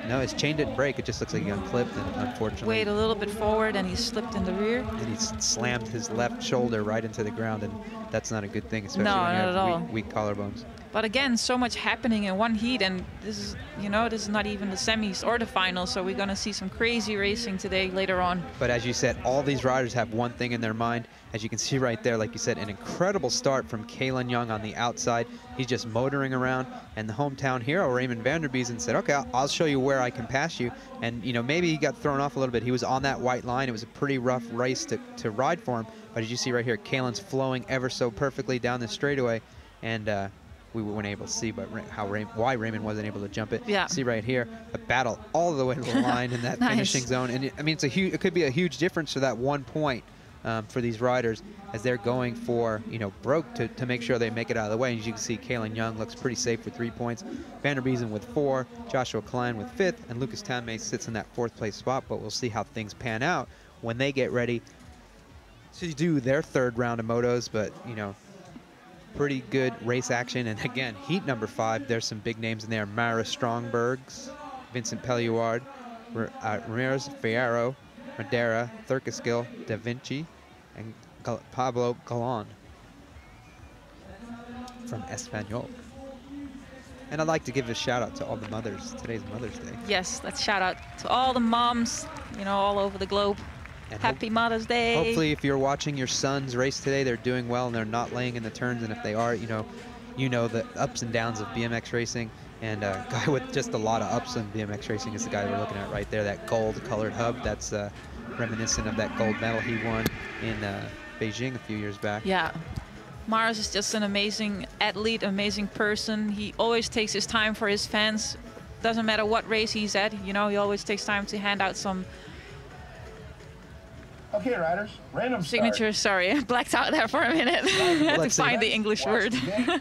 no, it's chain didn't break. It just looks like he unclipped, and unfortunately weighed a little bit forward, and he slipped in the rear. And he slammed his left shoulder right into the ground, and that's not a good thing, especially when you have weak collarbones. But again, so much happening in one heat, and this is, you know, this is not even the semis or the finals, so we're gonna see some crazy racing today later on. But as you said, all these riders have one thing in their mind. As you can see right there, like you said, an incredible start from Kalen Young on the outside. He's just motoring around, and the hometown hero, Raymond van der Biezen, said, okay, I'll show you where I can pass you. And, you know, maybe he got thrown off a little bit. He was on that white line. It was a pretty rough race to ride for him. But as you see right here, Kalen's flowing ever so perfectly down the straightaway, and we weren't able to see why Raymond wasn't able to jump it. Yeah. See right here, a battle all the way to the line in that finishing zone. And I mean, it could be a huge difference for that 1 point for these riders, as they're going for, you know, broke to make sure they make it out of the way. And as you can see, Kalen Young looks pretty safe with 3 points. Van der Biezen with 4, Joshua Klein with 5th, and Lucas Tame sits in that 4th place spot. But we'll see how things pan out when they get ready to do their 3rd round of motos. But, you know, pretty good race action. And again, heat number 5, there's some big names in there. Mara Strongbergs, Vincent Pelluard, Ramirez Fierro, Madera, Thurkiskill, Da Vinci, and Pablo Galán from Espanyol. And I'd like to give a shout out to all the mothers. Today's Mother's Day. Yes, let's shout out to all the moms, you know, all over the globe. And happy Mother's Day. Hopefully, if you're watching your sons race today, they're doing well and they're not laying in the turns. And if they are, you know, you know the ups and downs of BMX racing. And a guy with just a lot of ups in BMX racing is the guy we're looking at right there, that gold-colored hub. That's reminiscent of that gold medal he won in Beijing a few years back. Yeah. Mars is just an amazing athlete, amazing person. He always takes his time for his fans. Doesn't matter what race he's at, you know, he always takes time to hand out some Okay, riders, random signature. Sorry, I blacked out there for a minute. I had to find the English word.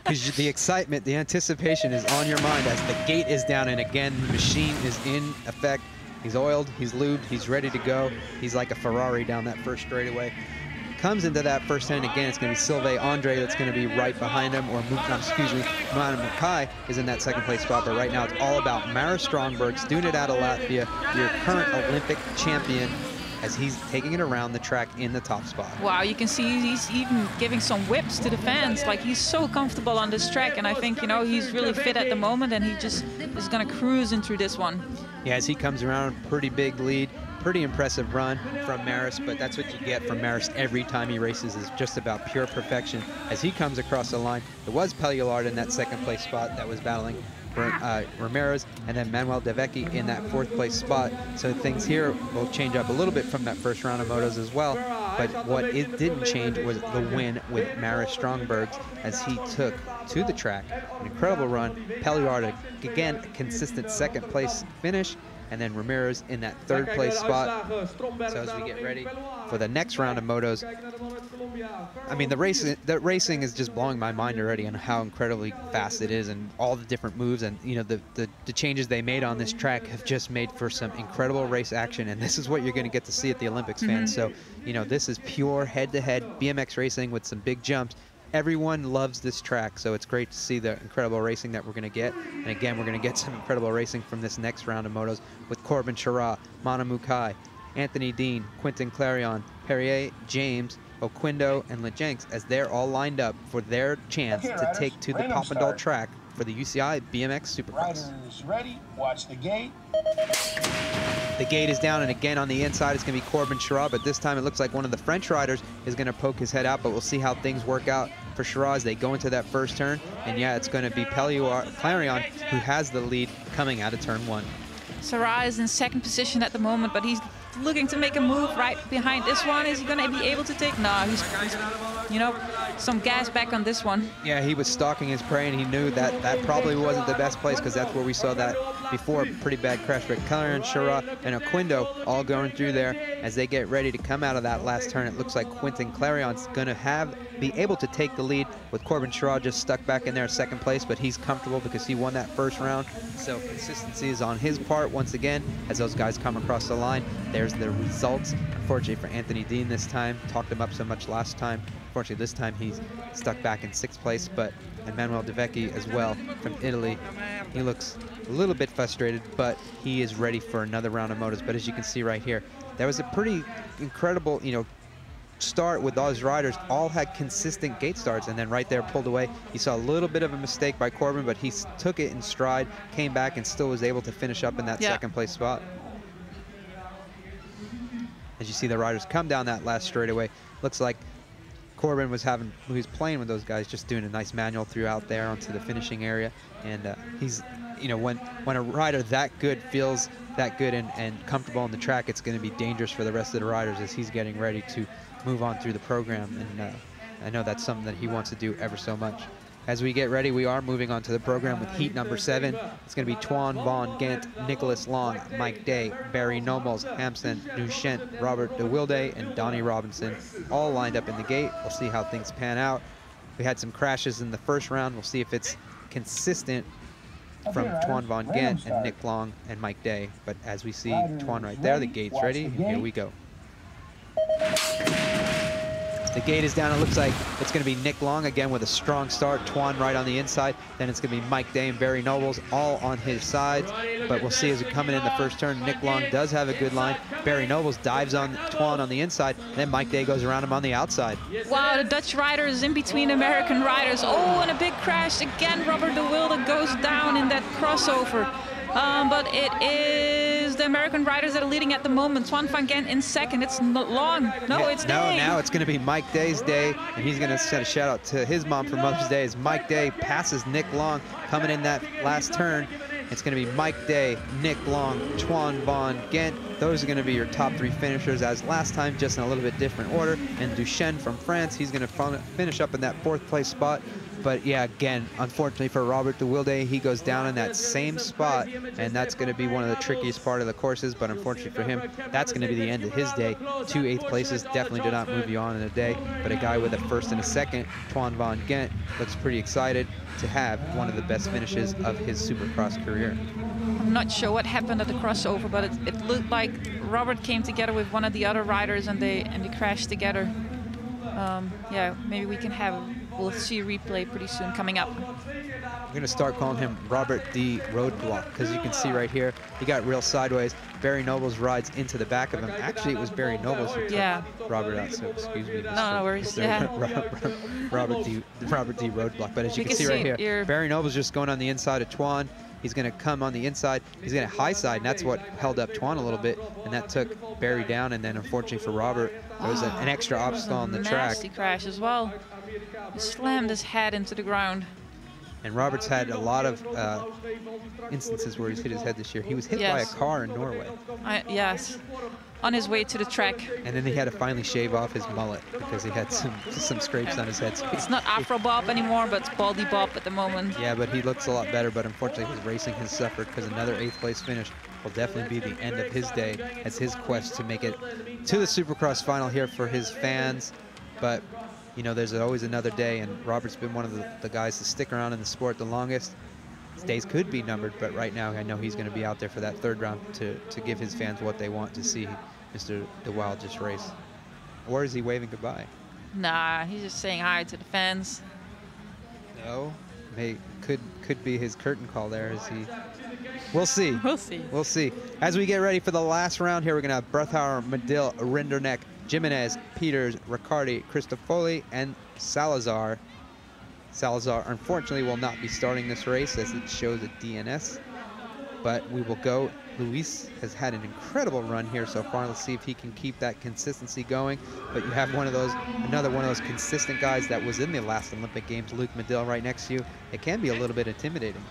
Because the excitement, the anticipation is on your mind as the gate is down, and again, the machine is in effect. He's oiled, he's lubed, he's ready to go. He's like a Ferrari down that first straightaway. Comes into that first turn again. It's going to be Sylvain Andre that's going to be right behind him, or Mana Mukai is in that second place spot. But right now, it's all about Maris Strongbergs doing it out of Latvia, your current Olympic champion, as he's taking it around the track in the top spot. Wow, you can see he's even giving some whips to the fans. Like, he's so comfortable on this track, and I think, you know, he's really fit at the moment, and he just is going to cruise into this one. Yeah, as he comes around, pretty big lead, pretty impressive run from Maris, but that's what you get from Maris every time he races, is just about pure perfection. As he comes across the line, it was Pelliolard in that second place spot that was battling Ramirez, and then Manuel De Vecchi in that fourth place spot. So things here will change up a little bit from that first round of motos as well. But what it didn't change was the win with Maris Strongbergs, as he took to the track an incredible run. Pelliolard, again, a consistent second place finish, and then Ramirez in that third place spot. So as we get ready for the next round of motos, I mean, the racing is just blowing my mind already on how incredibly fast it is, and all the different moves, and you know, the changes they made on this track have just made for some incredible race action, and this is what you're going to get to see at the Olympics, fans. So, you know, this is pure head-to-head BMX racing with some big jumps. Everyone loves this track, so it's great to see the incredible racing that we're going to get. And again, we're going to get some incredible racing from this next round of motos with Corbin Chara, Mana Mukai, Anthony Dean, Quentin Clarion, Perrier, James, Oquindo, and Lejenks, as they're all lined up for their chance to take to the Papendal track for the UCI BMX Supercross. Riders ready, watch the gate. The gate is down, and again on the inside it's going to be Corbin Chara, but this time it looks like one of the French riders is going to poke his head out, but we'll see how things work out for Chara as they go into that first turn. And yeah, it's going to be Clarion who has the lead coming out of turn one. Chara is in second position at the moment, but he's looking to make a move right behind this one. Is he going to be able to take? No, he's you know, some gas back on this one. Yeah, he was stalking his prey, and he knew that that probably wasn't the best place, because that's where we saw that before. Pretty bad crash. But Clarion, Chara, and Oquindo all going through there as they get ready to come out of that last turn. It looks like Quentin Clarion's going to be able to take the lead, with Corbin Chara just stuck back in there second place, but he's comfortable because he won that first round. So consistency is on his part once again as those guys come across the line. There's the results. Unfortunately for Anthony Dean this time, talked him up so much last time. Unfortunately this time he's stuck back in sixth place, but Manuel De Vecchi as well from Italy. He looks a little bit frustrated, but he is ready for another round of motos. But as you can see right here, there was a pretty incredible, you know, start with those riders. All had consistent gate starts, and then right there pulled away. You saw a little bit of a mistake by Corbin, but he took it in stride, came back, and still was able to finish up in that second place spot. As you see the riders come down that last straightaway, looks like Corbin was playing with those guys, just doing a nice manual throughout there onto the finishing area. And he's, you know, when a rider that good feels that good and comfortable on the track, it's going to be dangerous for the rest of the riders as he's getting ready to move on through the program. And I know that's something that he wants to do ever so much. As we get ready, we are moving on to the program with heat number 7. It's going to be Tuan Von Gent, Nicholas Long, Mike Day, Barry Nobles, Hampson, Duchent, Robert De Wilde, and Donnie Robinson, all lined up in the gate. We'll see how things pan out. We had some crashes in the first round. We'll see if it's consistent from Tuan Von Gent and Nick Long and Mike Day. But as we see Tuan right there, the gate's ready, and here we go. The gate is down. It looks like it's going to be Nick Long again with a strong start. Tuan right on the inside. Then it's going to be Mike Day and Barry Nobles all on his sides. But we'll see as we come in the first turn. Nick Long does have a good line. Barry Nobles dives on Tuan on the inside. And then Mike Day goes around him on the outside. Wow, the Dutch rider is in between American riders. Oh, and a big crash again. Robert De Wilde goes down in that crossover. But it is the American American riders that are leading at the moment. Twan van Gent in second. It's not long. No, it's Day. Now it's going to be Mike Day's day, and he's going to send a shout out to his mom for Mother's Day as Mike Day passes Nick Long coming in that last turn. It's going to be Mike Day, Nick Long, Twan van Gent. Those are going to be your top 3 finishers as last time, just in a little bit different order. And Duchesne from France, he's going to finish up in that 4th place spot. But yeah, again, unfortunately for Robert de Wilde, he goes down in that same spot, and that's going to be one of the trickiest part of the courses. But unfortunately for him, that's going to be the end of his day. 2 8th places definitely do not move you on in a day. But a guy with a 1st and a 2nd, Twan van Gent, looks pretty excited to have one of the best finishes of his Supercross career. I'm not sure what happened at the crossover, but it looked like Robert came together with one of the other riders, and they crashed together. Yeah, maybe we'll see a replay pretty soon coming up. I'm going to start calling him Robert D. Roadblock, because you can see right here, he got real sideways. Barry Nobles rides into the back of him. Actually, it was Barry Nobles who took Robert out, so excuse me. No worries. Yeah. Robert D. Roadblock. But as you can see right here, Barry Nobles just going on the inside of Twan. He's going to come on the inside. He's going to high side, and that's what held up Twan a little bit, and that took Barry down. And then, unfortunately for Robert, there was an extra obstacle on the track. Nasty crash as well. He slammed his head into the ground. And Robert's had a lot of instances where he's hit his head this year. He was hit by a car in Norway. Yes, on his way to the track. And then he had to finally shave off his mullet because he had some scrapes on his head. So it's not Afro Bob anymore, but it's Baldy Bob at the moment. Yeah, but he looks a lot better. But unfortunately, his racing has suffered because another 8th place finish will definitely be the end of his day as his quest to make it to the Supercross final here for his fans. But you know, there's always another day, and Robert's been one of the guys to stick around in the sport the longest. His days could be numbered, but right now I know he's going to be out there for that 3rd round to give his fans what they want to see Mr. De Wilde just race. Or is he waving goodbye? Nah, he's just saying hi to the fans. No, could be his curtain call there. Is he? We'll see. We'll see. We'll see. As we get ready for the last round here, we're going to have Breithauer, Medill, Rinderneck, Jimenez, Peters, Riccardi, Cristofoli, and Salazar. Salazar, unfortunately, will not be starting this race as it shows a DNS, but we will go. Luis has had an incredible run here so far. Let's see if he can keep that consistency going. But you have another one of those consistent guys that was in the last Olympic Games, Luke Medill, right next to you. It can be a little bit intimidating.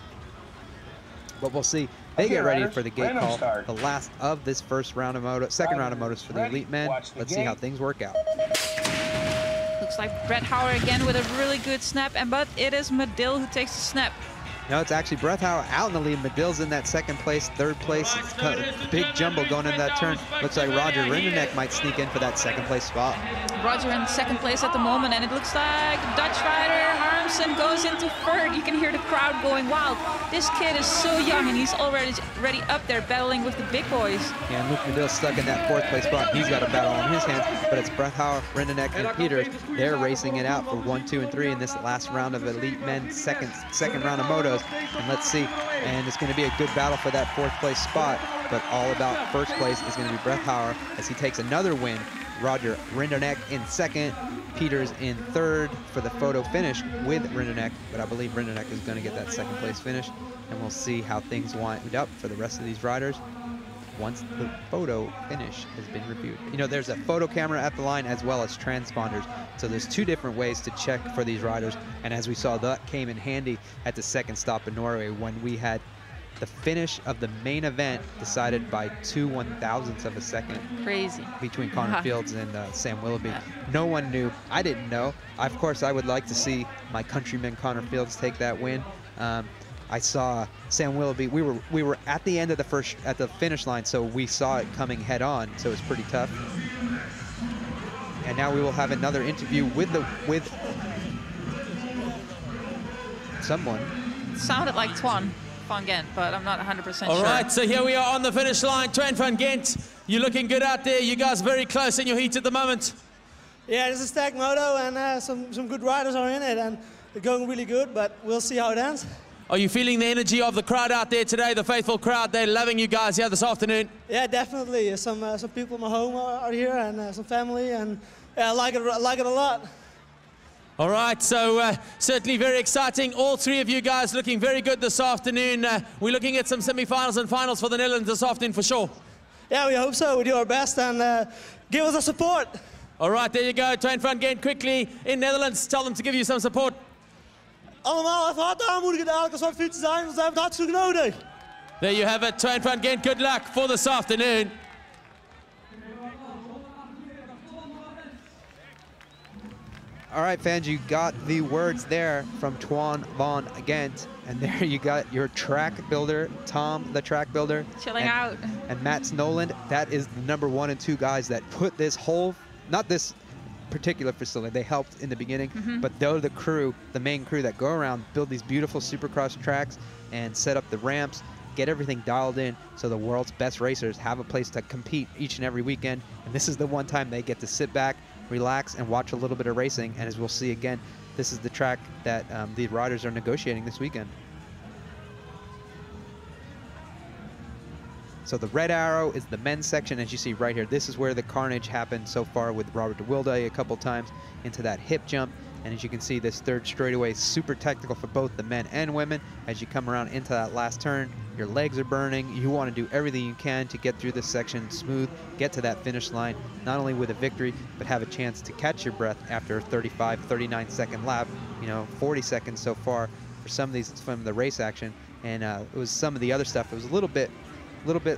But we'll see. They get ready for the gate call, the last of this second round of motos for the elite men. Let's see how things work out. Looks like Breithauer again with a really good snap, but it is Medill who takes the snap. No, it's actually Breithauer out in the lead. Medill's in that 2nd place, 3rd place. It's a big jumble going into that turn. Looks like Roger Rinderneck might sneak in for that 2nd place spot. Roger in 2nd place at the moment, and it looks like Dutch rider Harmsen goes into 3rd. You can hear the crowd going wild. This kid is so young, and he's already up there battling with the big boys. Yeah, and Luke Medill's stuck in that 4th place spot. He's got a battle on his hands, but it's Breithauer, Rinderneck, and Peters. They're racing it out for 1, 2, and 3 in this last round of elite men, second round of motos. And let's see, and it's going to be a good battle for that 4th place spot, but all about 1st place is going to be Breithauer as he takes another win. Roger Rinderneck in 2nd, Peters in 3rd for the photo finish with Rinderneck, but I believe Rinderneck is going to get that 2nd place finish, and we'll see how things wind up for the rest of these riders once the photo finish has been reviewed. You know, there's a photo camera at the line as well as transponders, so there's 2 different ways to check for these riders, and as we saw, that came in handy at the 2nd stop in Norway when we had the finish of the main event decided by 2 1,000ths of a second. Crazy. Between Connor Fields and Sam Willoughby. Yeah. No one knew. I didn't know. Of course, I would like to see my countryman Connor Fields take that win. I saw Sam Willoughby. We were at the end of the finish line, so we saw it coming head on. So it's pretty tough. And now we will have another interview with someone. It sounded like Twan van Gent, but I'm not 100% sure. All right, so here we are on the finish line. Twan van Gent, you're looking good out there. You guys very close in your heat at the moment. Yeah, it's a stacked moto, and some good riders are in it, and they're going really good, but we'll see how it ends. Are you feeling the energy of the crowd out there today, the faithful crowd? They're loving you guys here this afternoon. Yeah, definitely. Some people in my home are here, and some family, and yeah, I like it a lot. All right, so certainly very exciting. All 3 of you guys looking very good this afternoon. We're looking at some semifinals and finals for the Netherlands this afternoon for sure. Yeah, we hope so. We do our best and give us the support. All right, there you go. Toon van Gent quickly in Netherlands. Tell them to give you some support. Allemaal even hard aanmoedigen dadelijk als we op fietsen zijn, want we hebben het hartstikke nodig. There you have it. Toon van Gent, good luck for this afternoon. All right, fans, you got the words there from Toon van Gent. And there you got your track builder, Tom, the track builder. Chilling out. And Mats Noland. That is the number 1 and 2 guys that put this whole, not this particular facility, they helped in the beginning, but they're the crew, the main crew that go around, build these beautiful Supercross tracks and set up the ramps, get everything dialed in so the world's best racers have a place to compete each and every weekend. And this is the one time they get to sit back, relax, and watch a little bit of racing. And as we'll see again, this is the track that the riders are negotiating this weekend. So the red arrow is the men's section, as you see right here. This is where the carnage happened so far with Robert de Wilde a couple times into that hip jump. And as you can see, this third straightaway is super technical for both the men and women. As you come around into that last turn, your legs are burning. You want to do everything you can to get through this section smooth, get to that finish line, not only with a victory, but have a chance to catch your breath after a 35, 39-second lap. 40 seconds so far for some of these from the race action. And it was some of the other stuff. It was a little bit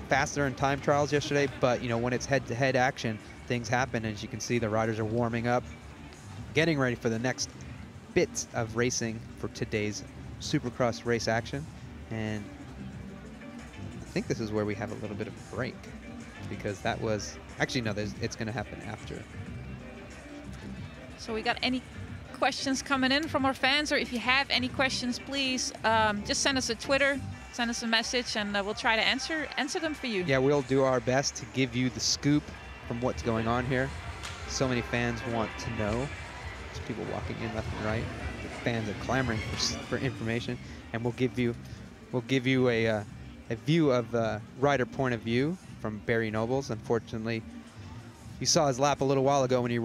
faster in time trials yesterday, but when it's head-to-head action, things happen. As you can see, the riders are warming up, getting ready for the next bit of racing for today's Supercross race action. And I think this is where we have a little bit of a break, because that was actually no, it's going to happen after. So we got any questions coming in from our fans, or if you have any questions, please just send us a Twitter. Send us a message, and we'll try to answer them for you. Yeah, we'll do our best to give you the scoop from what's going on here. So many fans want to know. There's people walking in left and right. The fans are clamoring for information, and we'll give you a view of the rider point of view from Barry Nobles. Unfortunately, you saw his lap a little while ago when he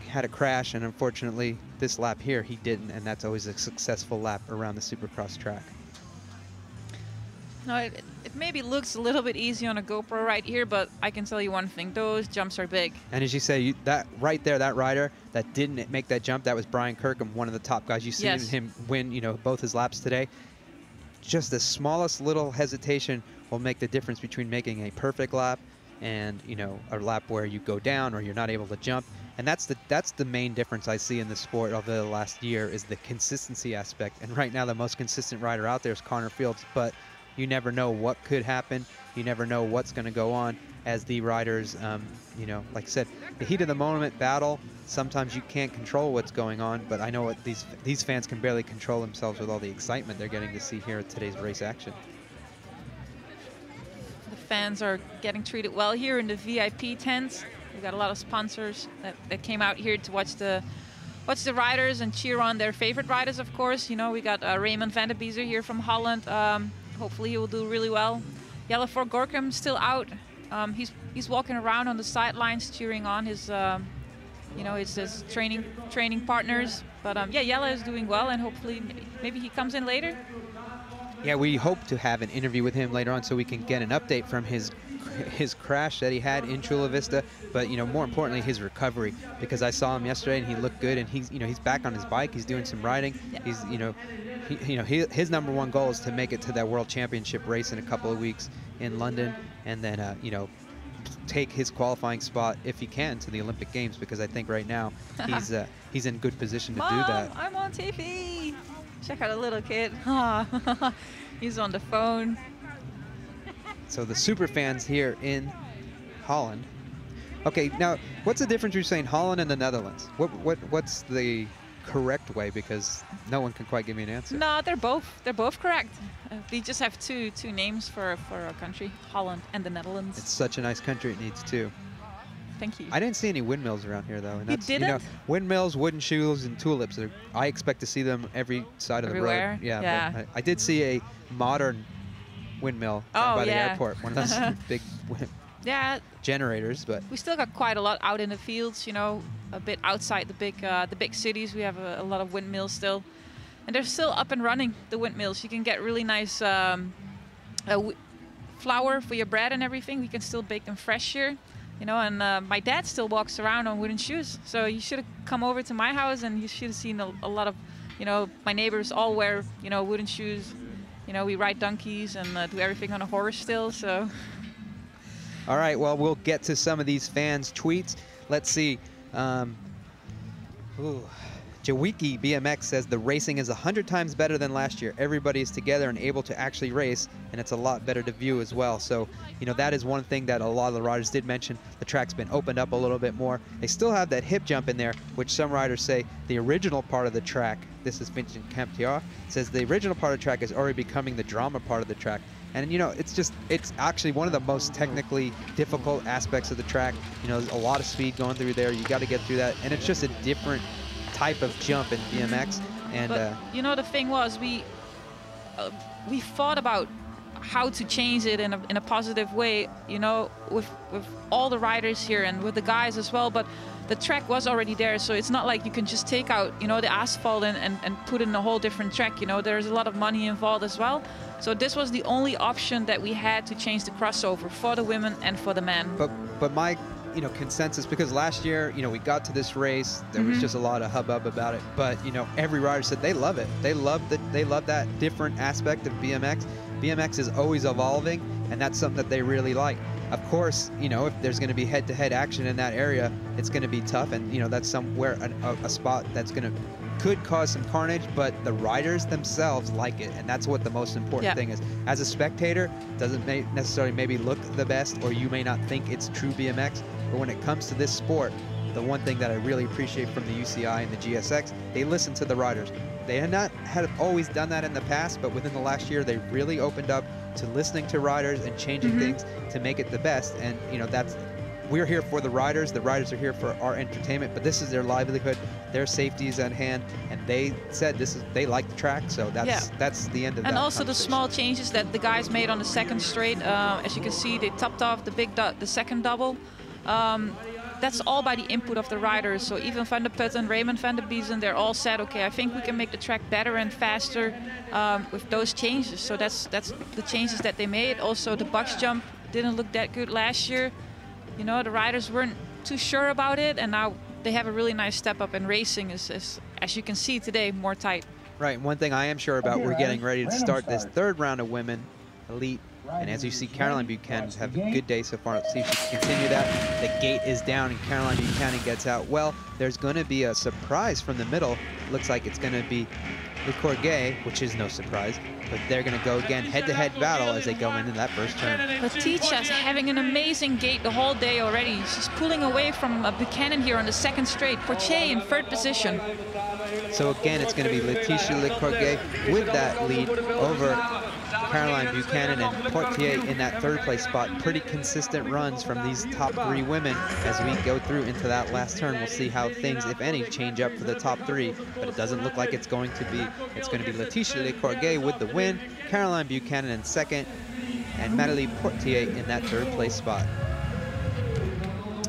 had a crash, and unfortunately, this lap here he didn't, and that's always a successful lap around the Supercross track. No, it maybe looks a little bit easy on a GoPro right here, but I can tell you one thing, those jumps are big. And as you say, that right there, that rider that didn't make that jump, that was Brian Kirkham, one of the top guys. You've seen him win, both his laps today. Just the smallest little hesitation will make the difference between making a perfect lap and, a lap where you go down or you're not able to jump. And that's the main difference I see in the sport over the last year, is the consistency aspect. And right now, the most consistent rider out there is Connor Fields, but you never know what could happen. You never know what's going to go on as the riders, like I said, the heat of the moment battle, sometimes you can't control what's going on, but I know what these fans can barely control themselves with all the excitement they're getting to see here at today's race action. The fans are getting treated well here in the VIP tents. We've got a lot of sponsors that came out here to watch the riders and cheer on their favorite riders, of course. We got Raymond van der Biezer here from Holland. Hopefully he will do really well. Jelle voor Gorkum still out. He's walking around on the sidelines cheering on his his training partners. But yeah, Jelle is doing well, and hopefully maybe he comes in later. Yeah, we hope to have an interview with him later on so we can get an update from his crash that he had in Chula Vista, but more importantly, his recovery, because I saw him yesterday and he looked good, and he's back on his bike, he's doing some riding. Yeah. He's his number one goal is to make it to that World Championship race in a couple of weeks in London, and then take his qualifying spot if he can to the Olympic Games, because I think right now he's in good position to do that. I'm on TV. Check out a little kid. He's on the phone. So the super fans here in Holland. Okay, now what's the difference between Holland and the Netherlands? What's the correct way, because no one can quite give me an answer? No, they're both correct. We just have two names for our country, Holland and the Netherlands. It's such a nice country, it needs two. Thank you. I didn't see any windmills around here, though. And you didn't? Windmills, wooden shoes, and tulips. I expect to see them every side of the road. Yeah. But I did see a modern windmill by the airport. One of those big generators. But we still got quite a lot out in the fields. A bit outside the big cities. We have a lot of windmills still, and they're still up and running. The windmills. You can get really nice flour for your bread and everything. We can still bake them fresh here. You know, and my dad still walks around on wooden shoes. So you should have come over to my house and you should have seen a lot of, you know, my neighbors all wear, you know, wooden shoes. You know, we ride donkeys and do everything on a horse still, so. All right, well, we'll get to some of these fans' tweets. Let's see. Jawiki BMX says the racing is 100 times better than last year. Everybody is together and able to actually race, and it's a lot better to view as well. So, you know, that is one thing that a lot of the riders did mention. The track's been opened up a little bit more. They still have that hip jump in there, which some riders say the original part of the track, this is Vincent Camptier, says the original part of the track is already becoming the drama part of the track. And, you know, it's actually one of the most technically difficult aspects of the track. You know, there's a lot of speed going through there. You got to get through that. And it's just a different type of jump in BMX. And but, you know, the thing was, we thought about how to change it in a positive way, you know, with all the riders here and with the guys as well. But the track was already there, so it's not like you can just take out, you know, the asphalt and put in a whole different track. You know, there's a lot of money involved as well. So this was the only option that we had to change the crossover for the women and for the men. But my, you know, consensus, because last year, you know, we got to this race, there was just a lot of hubbub about it. But, you know, every rider said they love it. They love that different aspect of BMX. BMX is always evolving, and that's something that they really like. Of course, you know, if there's going to be head-to-head action in that area, it's going to be tough, and, you know, that's somewhere a spot that's could cause some carnage, but the riders themselves like it, and that's what the most important thing is. As a spectator, doesn't necessarily maybe look the best, or you may not think it's true BMX, but when it comes to this sport, the one thing that I really appreciate from the UCI and the GSX, they listen to the riders. They had always done that in the past, but within the last year, they really opened up to listening to riders and changing things to make it the best. And, you know, we're here for the riders are here for our entertainment, but this is their livelihood, their safety is at hand, and they said they like the track, so that's the end of that. And also the small changes that the guys made on the second straight, as you can see, they topped off the second double. That's all by the input of the riders. So even Van der Putten, Raymond van der Biesen, they're all said, okay, I think we can make the track better and faster with those changes. So that's the changes that they made. Also, the box jump didn't look that good last year. You know, the riders weren't too sure about it, and now they have a really nice step up, and racing is as you can see today, more tight. Right, and one thing I am sure about, we're getting ready to start this third round of women elite. And as you see, Caroline Buchanan have a good day so far. Let's see if she can continue that. The gate is down and Caroline Buchanan gets out. Well, there's going to be a surprise from the middle. Looks like it's going to be Le Corgay, which is no surprise. But they're going to go again head-to-head battle as they go into that first turn. Letitia's having an amazing gate the whole day already. She's pulling away from Buchanan here on the second straight. Portier in third position. So again, it's going to be Letitia Le Corgay with that lead over Caroline Buchanan and Portier in that third place spot. Pretty consistent runs from these top three women as we go through into that last turn. We'll see how things, if any, change up for the top three, but it doesn't look like it's going to be. It's going to be Letitia Le Corgay with the win, Caroline Buchanan in second, and Madeline Portier in that third place spot.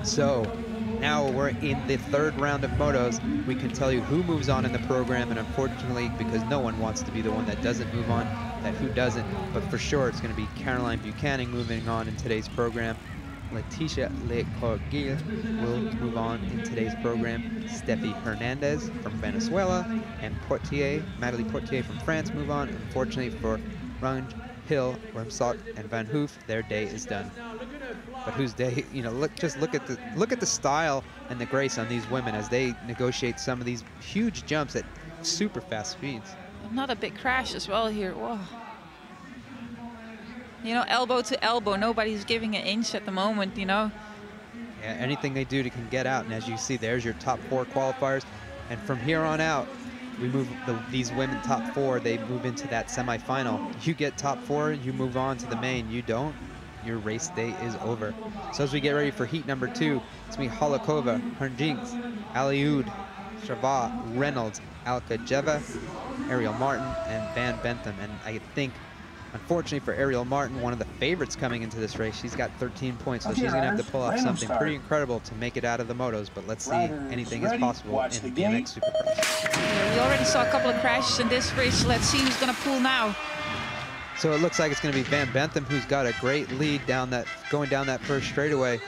So now we're in the third round of motos. We can tell you who moves on in the program, and unfortunately, because no one wants to be the one that doesn't move on, that who doesn't, but for sure it's going to be Caroline Buchanan moving on in today's program. Letitia Le Corgay will move on in today's program. Steffi Hernandez from Venezuela and Madeline Portier from France move on. Unfortunately for Range, Hill, Remsok, and Van Hoof, their day is done. But whose day? You know, look at the style and the grace on these women as they negotiate some of these huge jumps at super fast speeds. Another big crash as well here. Whoa. You know, elbow to elbow. Nobody's giving an inch at the moment, you know. Yeah, anything they do can get out. And as you see, there's your top 4 qualifiers. And from here on out, we move these women top 4. They move into that semifinal. You get top 4, you move on to the main. You don't, your race day is over. So as we get ready for heat number 2, it's me Holakova, Hernjinks, Aliud, Strava, Reynolds, Alkajeva, Ariel Martin, and Van Bentham. And I think, unfortunately for Ariel Martin, one of the favorites coming into this race, she's got 13 points, so she's going to have to pull off something pretty incredible to make it out of the motos. But let's see, anything is possible in BMX Supercross. Yeah, we already saw a couple of crashes in this race. Let's see who's going to pull now. So it looks like it's going to be Van Bentham who's got a great lead down that, going down that first straightaway.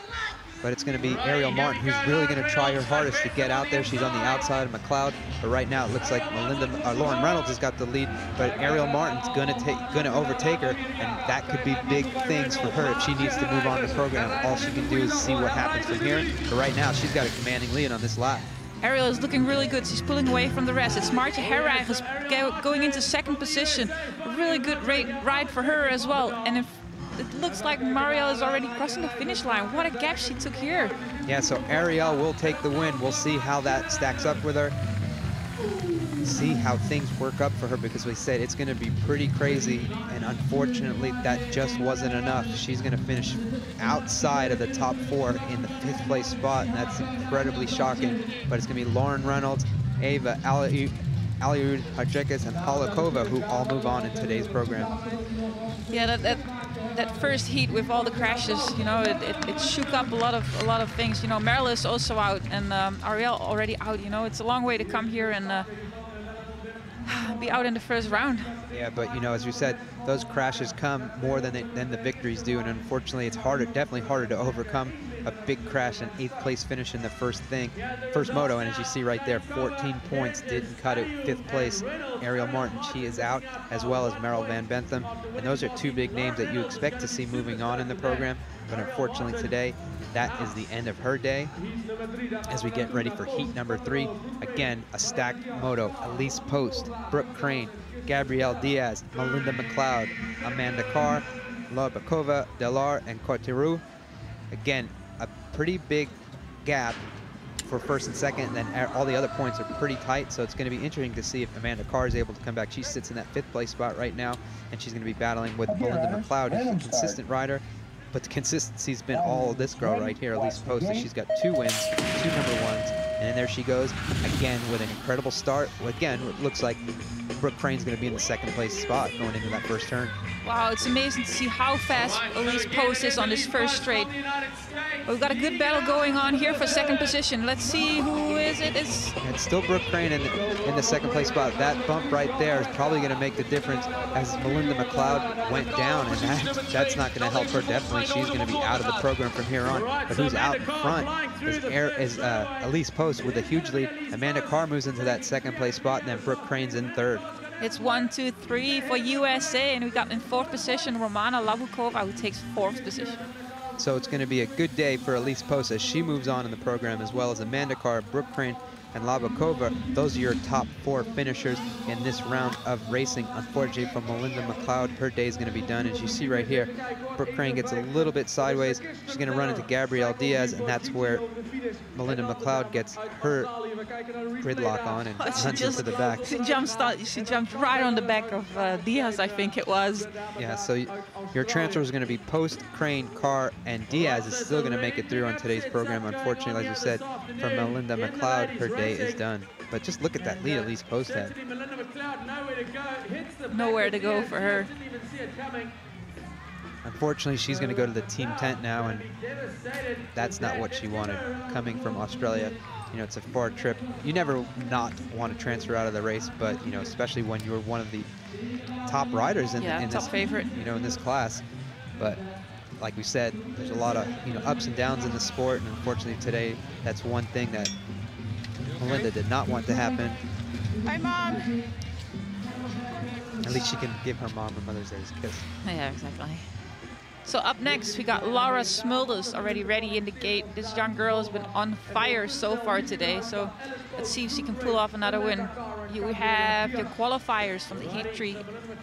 But it's going to be Ariel Martin who's really going to try her hardest to get out there. She's on the outside of McLeod, but right now it looks like Lauren Reynolds has got the lead, but Ariel Martin's going to overtake her, and that could be big things for her if she needs to move on the program. All she can do is see what happens from here. But right now she's got a commanding lead on this lap. Ariel is looking really good. She's pulling away from the rest. It's Martje Herrijgens going into second position. A really good ride for her as well. And if it looks like Marielle is already crossing the finish line. What a gap she took here. Yeah, so Ariel will take the win. We'll see how that stacks up with her. See how things work up for her, because we said it's going to be pretty crazy, and unfortunately that just wasn't enough. She's going to finish outside of the top 4 in the 5th place spot, and that's incredibly shocking. But it's going to be Lauren Reynolds, Ava Aliud Hadjekis, and Holakova who all move on in today's program. Yeah, that first heat with all the crashes, you know, it shook up a lot of things. You know, Meryl is also out, and Ariel already out. You know, it's a long way to come here and be out in the first round. Yeah, but you know, as you said, those crashes come more than the victories do, and unfortunately, it's harder, definitely harder to overcome a big crash and 8th place finish in the first moto. And as you see right there, 14 points didn't cut it. 5th place, Ariel Martin, she is out, as well as Meryl Van Bentham. And those are 2 big names that you expect to see moving on in the program. But unfortunately today, that is the end of her day. As we get ready for heat number 3, again, a stacked moto. Elise Post, Brooke Crane, Gabrielle Diaz, Melinda McLeod, Amanda Carr, Labakova, Delar, and Coteru. Again, a pretty big gap for first and second, and then all the other points are pretty tight, so it's going to be interesting to see if Amanda Carr is able to come back. She sits in that 5th place spot right now, and she's going to be battling with Melinda McLeod, who's a consistent rider. But the consistency's been all of this girl right here, Elise Post. She's got 2 wins, 2 number 1s, and there she goes again with an incredible start. Again, it looks like Brooke Crane's going to be in the 2nd place spot going into that first turn. Wow, it's amazing to see how fast Elise Post is on this first straight. We've got a good battle going on here for 2nd position. Let's see who is it. It's still Brooke Crane in the 2nd place spot. That bump right there is probably going to make the difference as Melinda McLeod went down, and that's not going to help her. Definitely, she's going to be out of the program from here on. But who's out in front is Elise Post with a huge lead. Amanda Carr moves into that 2nd place spot, and then Brooke Crane's in 3rd. It's 1, 2, 3 for USA, and we got in 4th position Romana Labukova, who takes 4th position. So it's going to be a good day for Elise Post as she moves on in the program, as well as Amanda Carr, Brooke Crane, and Labakova. Those are your top 4 finishers in this round of racing. Unfortunately for Melinda McLeod, her day is going to be done. As you see right here, Brooke Crane gets a little bit sideways. She's going to run into Gabrielle Diaz, and that's where Melinda McLeod gets her gridlock on and runs into the back. She jumped right on the back of Diaz, I think it was. Yeah, so your transfer is going to be Post, Crane, Carr, and Diaz is still going to make it through on today's program. Unfortunately, like you said, for Melinda McLeod, her day is done. But just look at that lead Elise Post had. Nowhere to go for her. Unfortunately, she's going to go to the team tent now, and that's not what she wanted coming from Australia. You know, it's a far trip. You never not want to transfer out of the race, but, you know, especially when you're one of the top riders in this favorite. You know, in this class. But like we said, there's a lot of, you know, ups and downs in the sport, and unfortunately today, that's one thing that Melinda did not want to happen. Hi, Mom. At least she can give her mom a Mother's Day kiss. Yeah, exactly. So up next, we got Laura Smulders already ready in the gate. This young girl has been on fire so far today. So let's see if she can pull off another win. Here we have the qualifiers from the Heat 3.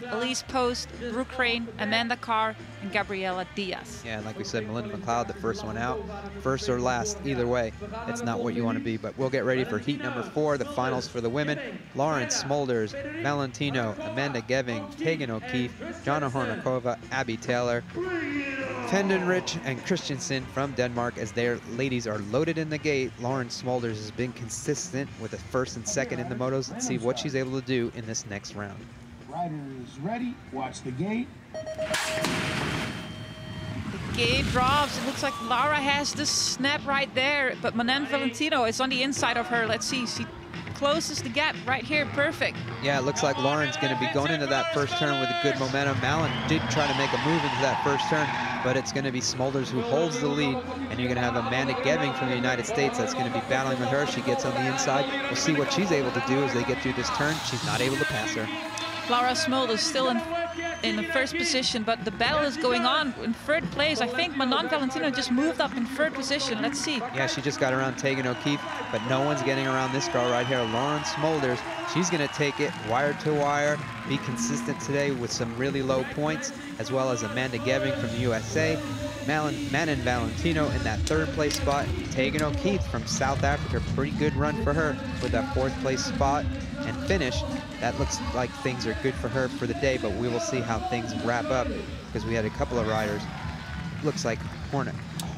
Elise Post, Brooke Crane, Amanda Carr, and Gabriela Diaz. Yeah, like we said, Melinda McLeod, the first one out. First or last, either way, it's not what you want to be. But we'll get ready for heat number 4, the finals for the women. Lauren Smulders, Valentino, Amanda Geving, Tegan O'Keefe, Jonna Hornikova, Abby Taylor, Tendenrich, and Christensen from Denmark. As their ladies are loaded in the gate, Lauren Smulders has been consistent with a 1st and 2nd in the motos. Let's see what she's able to do in this next round. Riders ready, watch the gate. The gate drops. It looks like Laura has the snap right there, but Manon Valentino is on the inside of her. Let's see, she closes the gap right here. Perfect. Yeah, it looks like Lauren's going to be going into that first turn with a good momentum. Malin did try to make a move into that first turn, but it's going to be Smulders who holds the lead, and you're going to have Amanda Geving from the United States that's going to be battling with her. She gets on the inside. We'll see what she's able to do as they get through this turn. She's not able to pass her. Laura Smulders still in the first position, but the battle is going on in third place. I think Manon Valentino just moved up in third position. Let's see. Yeah, she just got around Tegan O'Keefe, but no one's getting around this girl right here, Lauren Smulders. She's going to take it wire to wire, be consistent today with some really low points, as well as Amanda Geving from the USA. Manon Valentino in that third place spot. Tegan O'Keefe from South Africa, pretty good run for her with that fourth place spot and finish. That looks like things are good for her for the day, but we will see how things wrap up because we had a couple of riders. Looks like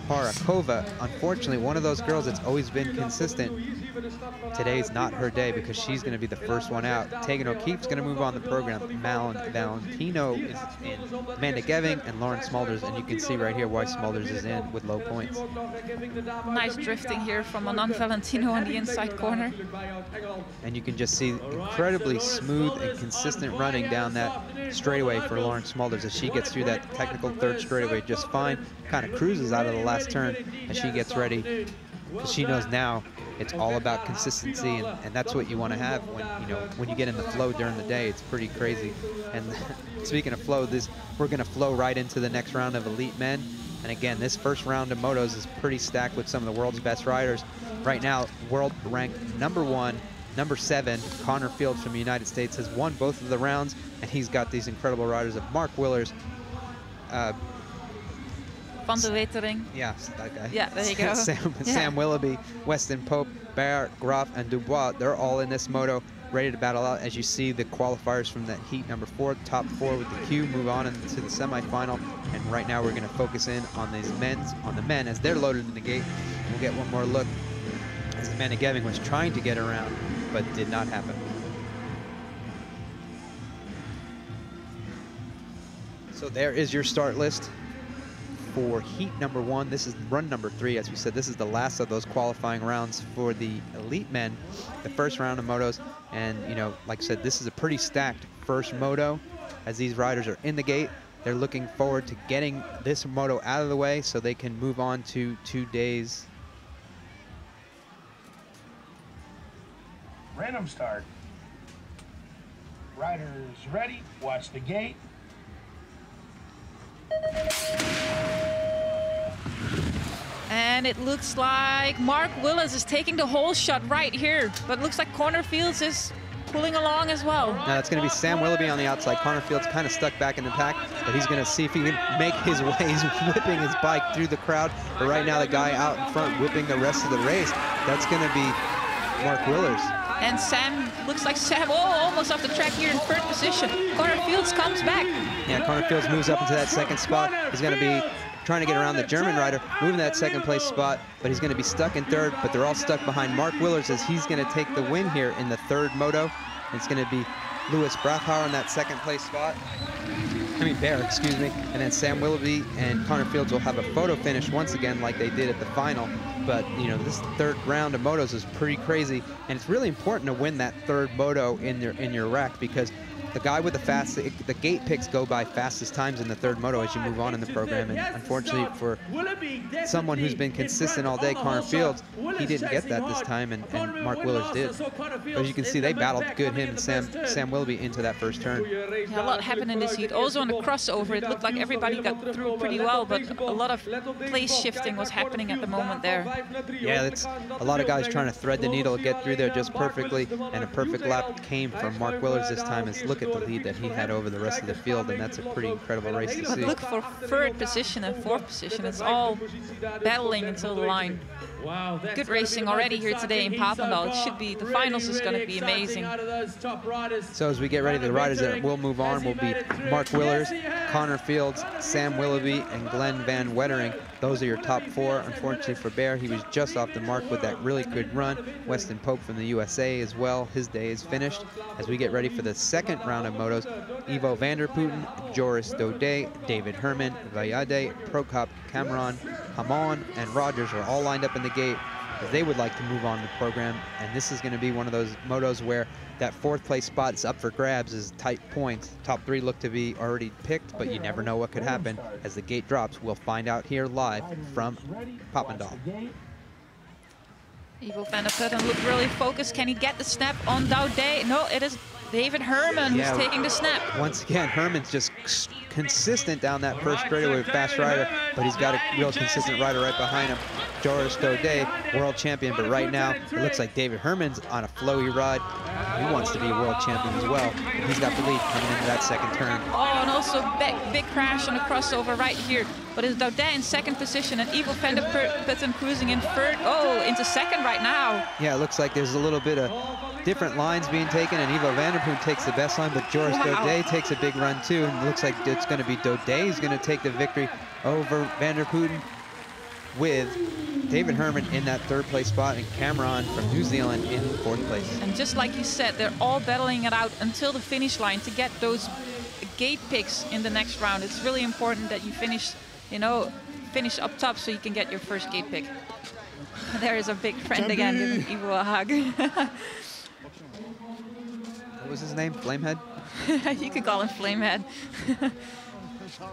Harakova, unfortunately, one of those girls that's always been consistent. Today's not her day because she's going to be the first one out. Tegan O'Keefe's going to move on the program. Malin Valentino is in, Amanda Geving, and Lauren Smulders, and you can see right here why Smulders is in with low points. Nice drifting here from Manon Valentino on the inside corner. And you can just see incredibly smooth and consistent running down that straightaway for Lauren Smulders as she gets through that technical third straightaway just fine. Kind of cruises out of the last turn as she gets ready, because she knows now it's all about consistency, and that's what you want to have when you get in the flow during the day. It's pretty crazy. And speaking of flow, we're going to flow right into the next round of Elite Men. And again, this first round of motos is pretty stacked with some of the world's best riders. Right now, world ranked #1, number 7, Connor Fields from the United States has won both of the rounds, and he's got these incredible riders of Mark Willers, Van de Wetering. Yeah, that guy. Yeah, there you go. Sam Willoughby, Weston Pope, Bear, Graf, and Dubois. They're all in this moto, ready to battle out. As you see, the qualifiers from that heat number 4, top 4 with the Q, move on into the semifinal. And right now, we're going to focus in on the men as they're loaded in the gate. We'll get one more look as Amanda Geving was trying to get around, but did not happen. So there is your start list for heat number 1. This is run number 3. As we said, this is the last of those qualifying rounds for the Elite Men, the first round of motos. And, like I said, this is a pretty stacked first moto as these riders are in the gate. They're looking forward to getting this moto out of the way so they can move on to 2 days. Random start. Riders ready. Watch the gate. And it looks like Mark Willers is taking the whole shot right here, but it looks like Connor Fields is pulling along as well. Now it's going to be Sam Willoughby on the outside. Connor Fields kind of stuck back in the pack, but he's going to see if he can make his way. He's whipping his bike through the crowd, but right now the guy out in front whipping the rest of the race, that's going to be Mark Willers. And Sam, looks like Sam, almost off the track here in third position. Connor Fields comes back. Yeah, Connor Fields moves up into that second spot. He's going to be trying to get around the German rider, moving that second place spot, but he's going to be stuck in third, but they're all stuck behind Mark Willers as he's going to take the win here in the third moto. It's going to be Louis Brachauer in that second place spot. Bear, excuse me. And then Sam Willoughby and Connor Fields will have a photo finish once again like they did at the final. But, this third round of motos is pretty crazy. And it's really important to win that third moto in your rack because the guy with the gate picks go by fastest times in the third moto as you move on in the program. And unfortunately for someone who's been consistent all day, Connor Fields, he didn't get that this time, and Mark Willers did. But as you can see, they battled good, him and Sam Willoughby into that first turn. Yeah, a lot happened in this heat. Also on the crossover, it looked like everybody got through pretty well, but a lot of place shifting was happening at the moment there. Yeah, that's a lot of guys trying to thread the needle, get through there just perfectly, and a perfect lap came from Mark Willers this time. Look at the lead that he had over the rest of the field, and that's a pretty incredible race to see. But look for third position and fourth position. It's all battling until the line. Good racing already here today in Papendal. It should be, the finals is going to be amazing. So as we get ready, the riders that will move on will be Mark Willers, Connor Fields, Sam Willoughby, and Glenn Van Wetering. Those are your top 4. Unfortunately for Bear, he was just off the mark with that really good run. Weston Pope from the USA as well. His day is finished. As we get ready for the second round of motos, Ivo Vanderputten, Joris Daudet, David Herman, Vayade, Prokop, Cameron, Hamon, and Rogers are all lined up in the gate. as they would like to move on in the program. And this is going to be one of those motos where that 4th place spot is up for grabs as tight points. Top 3 look to be already picked, but you never know what could happen as the gate drops. We'll find out here live from Papendal. Ivo van der Putten looked really focused. Can he get the snap on Daudet? No, it is David Herman who's taking the snap. Once again, Herman's just consistent down that first straightaway with fast rider, but he's got a real consistent rider right behind him. Joris Daudet, world champion, but right now it looks like David Herman's on a flowy ride. He wants to be a world champion as well. He's got the lead coming into that second turn. Oh, and also big crash on the crossover right here. But it's Daudet in 2nd position and Ivo van der Putten cruising in 3rd. Oh, into 2nd right now. Yeah, it looks like there's a little bit of different lines being taken, and Ivo van der Putten takes the best line, but Joris Daudet takes a big run too, and it looks like it's going to be Daudet who's going to take the victory over van der Putten, with David Herman in that 3rd place spot and Cameron from New Zealand in 4th place. And just like you said, they're all battling it out until the finish line to get those gate picks in the next round. It's really important that you finish, you know, finish up top so you can get your first gate pick. There is a big friend again giving Ivo a hug. What was his name? Flamehead? You could call him Flamehead.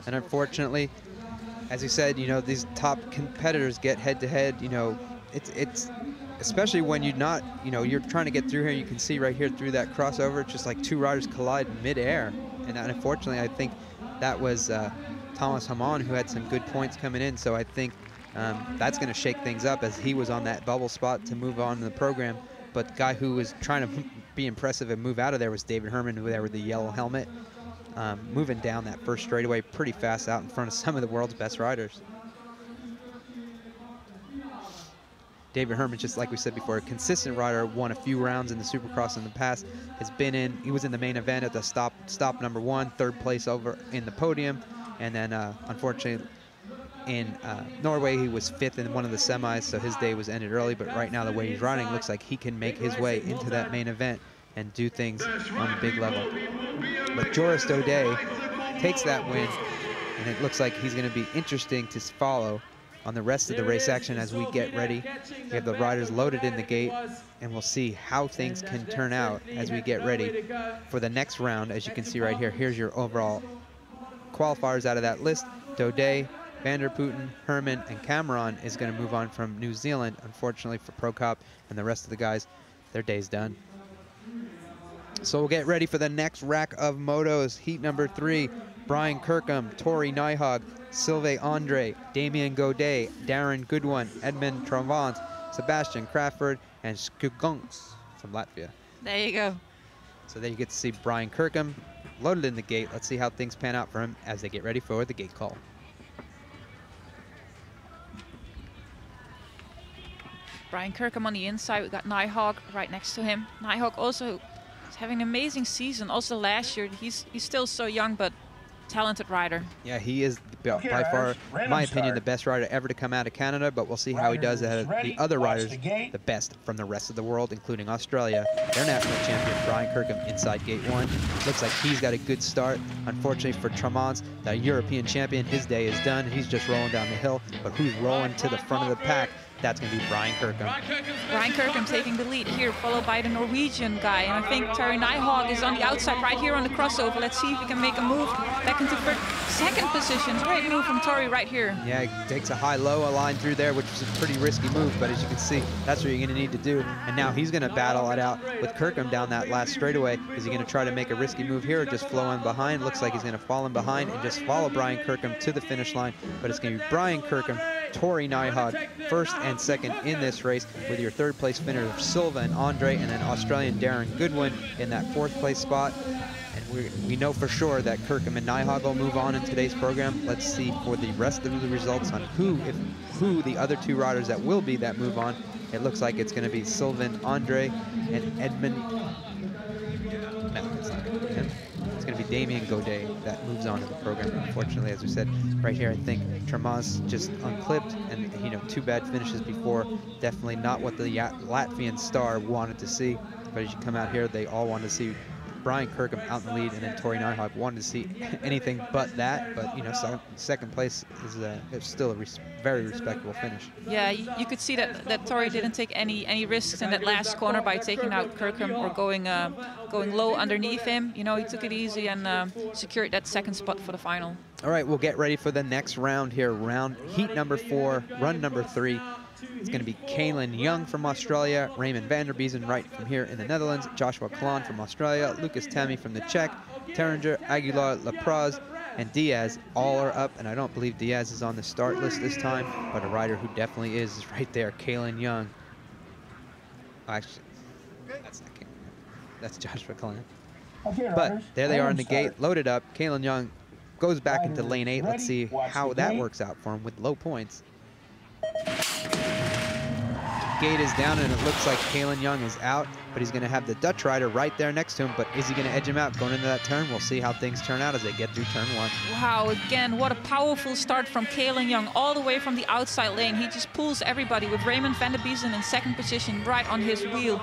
And unfortunately, as you said, you know, these top competitors get head-to-head. You know, it's especially when you're not, you know, you're trying to get through here. You can see right here through that crossover, it's just like 2 riders collide mid-air. And unfortunately, I think that was Thomas Hamon who had some good points coming in. So I think that's going to shake things up as he was on that bubble spot to move on in the program. But the guy who was trying to be impressive and move out of there was David Herman, who there with the yellow helmet. Moving down that first straightaway pretty fast out in front of some of the world's best riders. David Herman, just like we said before, a consistent rider, won a few rounds in the Supercross in the past, he was in the main event at the stop number 1, 3rd place over in the podium, and then unfortunately in Norway he was 5th in one of the semis, so his day was ended early, but right now the way he's riding looks like he can make his way into that main event and do things on a big level. But Joris Daudet takes that win, and it looks like he's going to be interesting to follow on the rest of the race action as we get ready. We have the riders loaded in the gate, and we'll see how things can turn out as we get ready for the next round. As you can see right here, here's your overall qualifiers out of that list. Daudet, van der Putten, Herman, and Cameron is going to move on from New Zealand. Unfortunately for Prokop and the rest of the guys, their day's done. So we'll get ready for the next rack of motos. Heat number 3, Brian Kirkham, Tori Nijhag, Sylvain Andre, Damien Godet, Darren Goodwin, Edmund Travant, Sebastian Crawford, and Skugunks from Latvia. There you go. So there you get to see Brian Kirkham loaded in the gate. Let's see how things pan out for him as they get ready for the gate call. Brian Kirkham on the inside. We got Nijhag right next to him. Nijhag also is having an amazing season. Also last year, he's still so young, but talented rider. Yeah, he is by far, in my opinion, the best rider ever to come out of Canada, but we'll see how he does ahead of the other riders, the best from the rest of the world, including Australia. Their national champion, Brian Kirkham, inside gate 1. Looks like he's got a good start. Unfortunately for Tramont, the European champion, his day is done. He's just rolling down the hill, but who's rolling to the front of the pack? That's going to be Brian Kirkham. Brian Kirkham taking the lead here, followed by the Norwegian guy. And I think Terry Nijhag is on the outside right here on the crossover. Let's see if he can make a move back into 2nd position. Great move from Tori right here. Yeah, he takes a high-low line through there, which is a pretty risky move, but as you can see, that's what you're going to need to do. And now he's going to battle it out with Kirkham down that last straightaway. Is he going to try to make a risky move here or just flow in behind? Looks like he's going to fall in behind and just follow Brian Kirkham to the finish line. But it's going to be Brian Kirkham, Tori Nijhag, 1st and 2nd in this race, with your 3rd place finisher Sylvain Andre and then Australian Darren Goodwin in that 4th place spot. And we know for sure that Kirkham and Nijhag will move on in today's program. Let's see for the rest of the results on who the other 2 riders that will be that move on. It looks like it's going to be Sylvain Andre and Edmund. No, it's not going to be him. It's going to be Damien Godet that moves on to the program. Unfortunately, as we said right here, I think Tremaz just unclipped, and you know, 2 bad finishes before. Definitely not what the Latvian star wanted to see. But as you come out here, they all want to see Brian Kirkham out in the lead, and then Tori Nighthawk. Wanted to see anything but that, but you know, second place is still a very respectable finish. Yeah, you could see that Tori didn't take any risks in that last corner by taking out Kirkham or going low underneath him. You know, he took it easy and secured that second spot for the final. All right, we'll get ready for the next round here. Heat number 4, run number 3. It's going to be Kaylin Young from Australia, Raymond van der Biezen right from here in the Netherlands, Joshua Kalan from Australia, Lucas Tammy from the Czech, Terringer, Aguilar, Lapraz, and Diaz all are up, and I don't believe Diaz is on the start list this time, but a rider who definitely is right there, Kaylin Young. Actually, that's not Kaylin Young. That's Joshua Kalan. But there they are in the gate, loaded up. Kaylin Young goes back into lane 8. Let's see how that works out for him with low points. Gate is down, and it looks like Kaylin Young is out, but he's going to have the Dutch rider right there next to him. But is he going to edge him out going into that turn? We'll see how things turn out as they get through turn 1. Wow, again, what a powerful start from Kaylin Young, all the way from the outside lane. He just pulls everybody with Raymond van der Biezen in second position right on his wheel.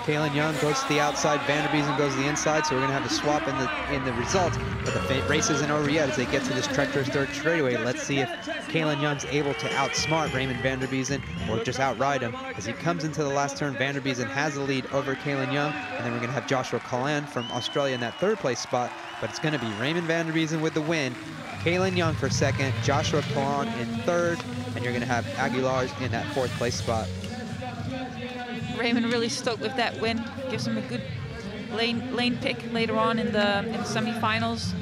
Kaylin Young goes to the outside, van der Biezen goes to the inside, so we're going to have a swap in the results. But the race isn't over yet as they get to this treacherous third straightaway. Let's see if Kaylin Young's able to outsmart Raymond van der Biezen or just outride him. As he comes into the last turn, van der Biezen has the lead over Kaylin Young, and then we're going to have Joshua Kalan from Australia in that third place spot. But it's going to be Raymond van der Biezen with the win, Kaylin Young for second, Joshua Kalan in third, and you're going to have Aguilar in that fourth place spot. Raymond really stoked with that win. Gives him a good lane pick later on in the semifinals.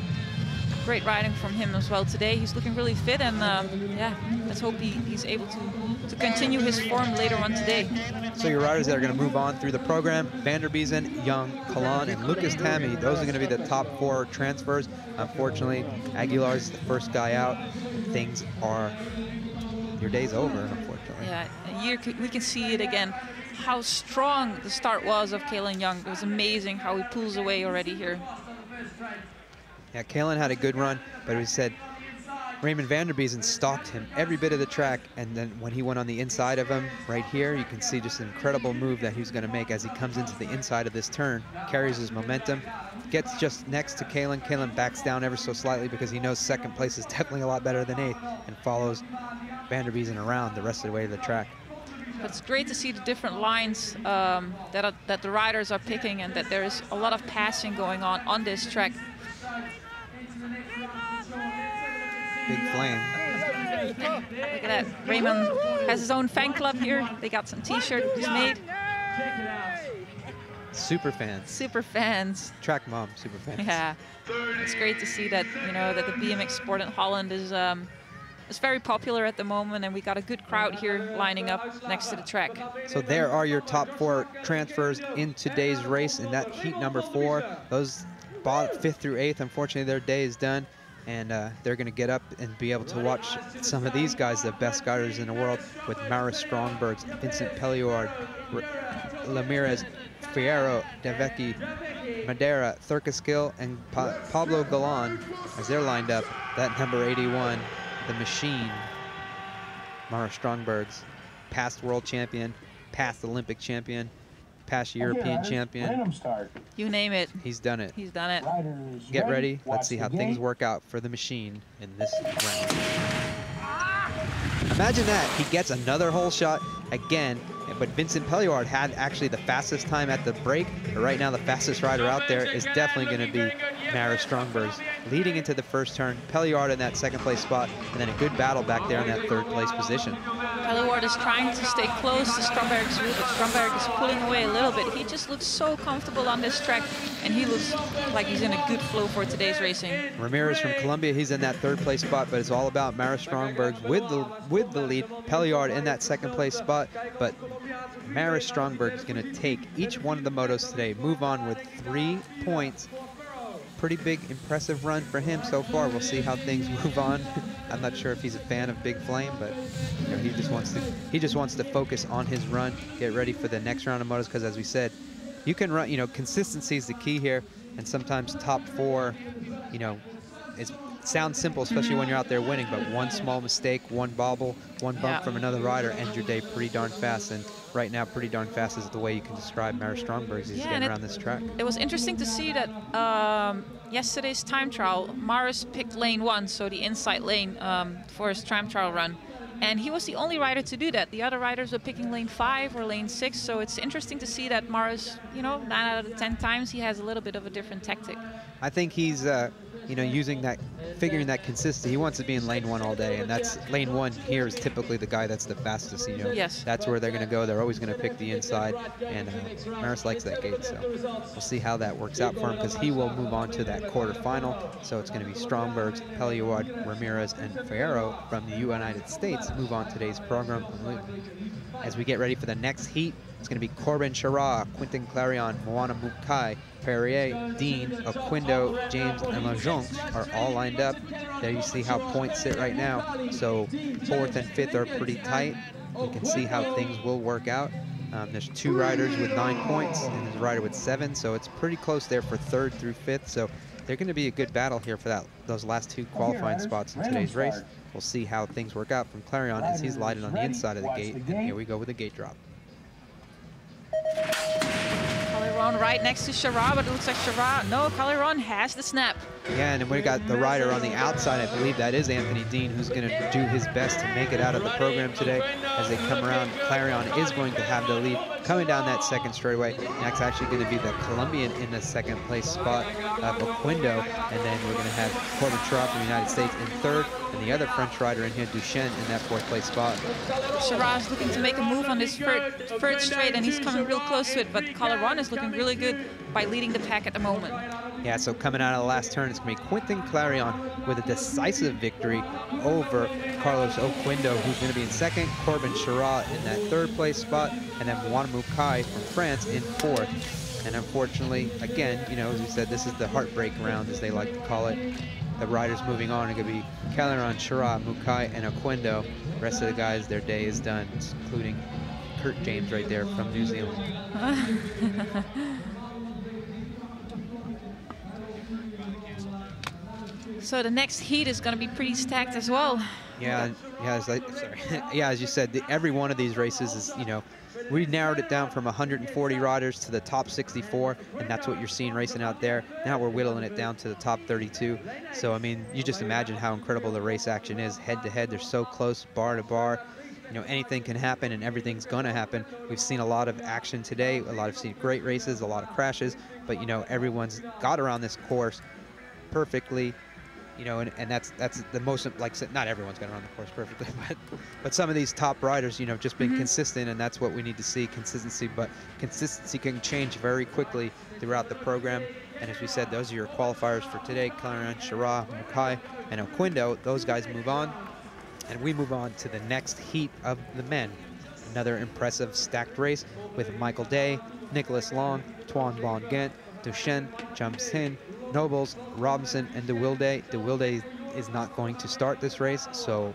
Great riding from him as well today. He's looking really fit, and yeah, let's hope he's able to continue his form later on today. So your riders that are going to move on through the program: van der Biezen, Young, Kalan, and Lucas Tammy. Those are going to be the top 4 transfers. Unfortunately, Aguilar's the first guy out. Your day's over, unfortunately. Yeah, we can see it again. How strong the start was of Kaylin Young. It was amazing how he pulls away already here. Yeah, Kaylin had a good run, but we said Raymond van der Biezen stalked him every bit of the track, and then when he went on the inside of him right here, you can see just an incredible move that he's going to make as he comes into the inside of this turn, carries his momentum, gets just next to Kaylin. Kaylin backs down ever so slightly because he knows second place is definitely a lot better than 8th, and follows van der Biezen around the rest of the way to the track. It's great to see the different lines that the riders are picking, and that there is a lot of passing going on this track. Big Flame. Look at that. Raymond has his own fan club here. They got some t-shirts made. Super fans. Super fans. Track mom, super fans. Yeah. It's great to see that, you know, that the BMX sport in Holland is very popular at the moment, and we got a good crowd here lining up next to the track. So there are your top 4 transfers in today's race in that heat number 4. Those 5th through 8th, unfortunately their day is done, and they're going to get up and be able to watch some of these guys, the best riders in the world, with Mara Strongbergs, Vincent Pelliard, Ramirez, Fierro, Devecchi, Madeira, Thurkaskill, and Pablo Galan as they're lined up. That number 81, the machine, Mara Strongbergs, past world champion, past Olympic champion, past European champion. You name it. He's done it. He's done it. Get ready. Let's see how things work out for the machine in this round. Imagine that. He gets another hole shot again, but Vincent Pelliard had actually the fastest time at the break. But right now, the fastest rider out there is definitely going to be Mara Strongbergs. Leading into the first turn, Pelliard in that second place spot, and then a good battle back there in that third place position. Pelliard is trying to stay close to Stromberg's wheel, but Stromberg is pulling away a little bit. He just looks so comfortable on this track, and he looks like he's in a good flow for today's racing. Ramirez from Colombia, he's in that third place spot, but it's all about Mara Strongbergs with the lead. Pelliard in that second place spot, but Mara Strongberg is going to take each one of the motos today, move on with 3 points. Pretty big, impressive run for him so far. We'll see how things move on. I'm not sure if he's a fan of Big Flame, but you know, he just wants to focus on his run, get ready for the next round of motos. Because as we said, you can run. You know, consistency is the key here, and sometimes top 4, you know, it's sounds simple, especially when you're out there winning, but one small mistake, one bobble, one bump from another rider ends your day pretty darn fast. And right now, pretty darn fast is the way you can describe Mara Stromberg as he's getting around this track. It was interesting to see that yesterday's time trial, Maris picked lane 1, so the inside lane for his time trial run. And he was the only rider to do that. The other riders were picking lane 5 or lane 6, so it's interesting to see that Maris, you know, 9 out of 10 times he has a little bit of a different tactic. I think he's, you know, using that, figuring that consistency. He wants to be in lane 1 all day, and that's lane 1 here is typically the guy that's the fastest. You know, that's where they're going to go. They're always going to pick the inside, and Maris likes that gate. So we'll see how that works out for him because he will move on to that quarterfinal. So it's going to be Stromberg, Peliawad, Ramirez, and Ferrero from the United States move on today's program. As we get ready for the next heat, it's going to be Corbin Chara, Quentin Clarion, Moana Mukai, Perrier, Dean, Oquindo, James, and Lejeune are all lined up. There you see how points sit right now. So 4th and 5th are pretty tight. You can see how things will work out. There's 2 riders with 9 points, and there's a rider with 7, so it's pretty close there for 3rd through 5th. So they're going to be a good battle here for those last 2 qualifying spots in today's race. We'll see how things work out from Clarion as he's lighted on the inside of the gate. And here we go with the gate drop. Caleron right next to Chara, but it looks like Chara, no, Caleron has the snap. Yeah, and then we got the rider on the outside. I believe that is Anthony Dean, who's going to do his best to make it out of the program today. As they come around, Clarion is going to have the lead coming down that second straightaway. That's actually going to be the Colombian in the 2nd place spot of Oquindo, and then we're going to have Corbin Chara from the United States in 3rd, and the other French rider in here, Duchenne, in that 4th place spot. Chara is looking to make a move on this third straight, and he's coming real close to it, but Caleron is looking really good by leading the pack at the moment. Yeah, so coming out of the last turn, it's going to be Quentin Clarion with a decisive victory over Carlos Oquindo, who's going to be in 2nd, Corbin Chara in that 3rd place spot, and then Moana Mukai from France in 4th. And unfortunately, again, you know, as we said, this is the heartbreak round, as they like to call it. The riders moving on are going to be Caleron, Chara, Mukai, and Oquindo. The rest of the guys, their day is done, including Kurt James right there from New Zealand. So the next heat is going to be pretty stacked as well. Yeah, yeah, as you said, every one of these races is, you know, we narrowed it down from 140 riders to the top 64, and that's what you're seeing racing out there. Now we're whittling it down to the top 32. So, I mean, you just imagine how incredible the race action is head-to-head. They're so close, bar to bar. You know, anything can happen, and everything's going to happen. We've seen a lot of action today, seen great races, a lot of crashes, but, you know, everyone's got around this course perfectly. You know, and that's the most, like, not everyone's going to run the course perfectly, but some of these top riders, you know, just been consistent, and that's what we need to see, consistency. But consistency can change very quickly throughout the program. And as we said, those are your qualifiers for today. Clarion, Chara, Mukai, and Oquindo. Those guys move on, and we move on to the next heat of the men. Another impressive stacked race with Michael Day, Nicholas Long, Tuan Von Gent, Duchenne, Jumps Hin, Nobles, Robinson, and De Wilde. De Wilde is not going to start this race, so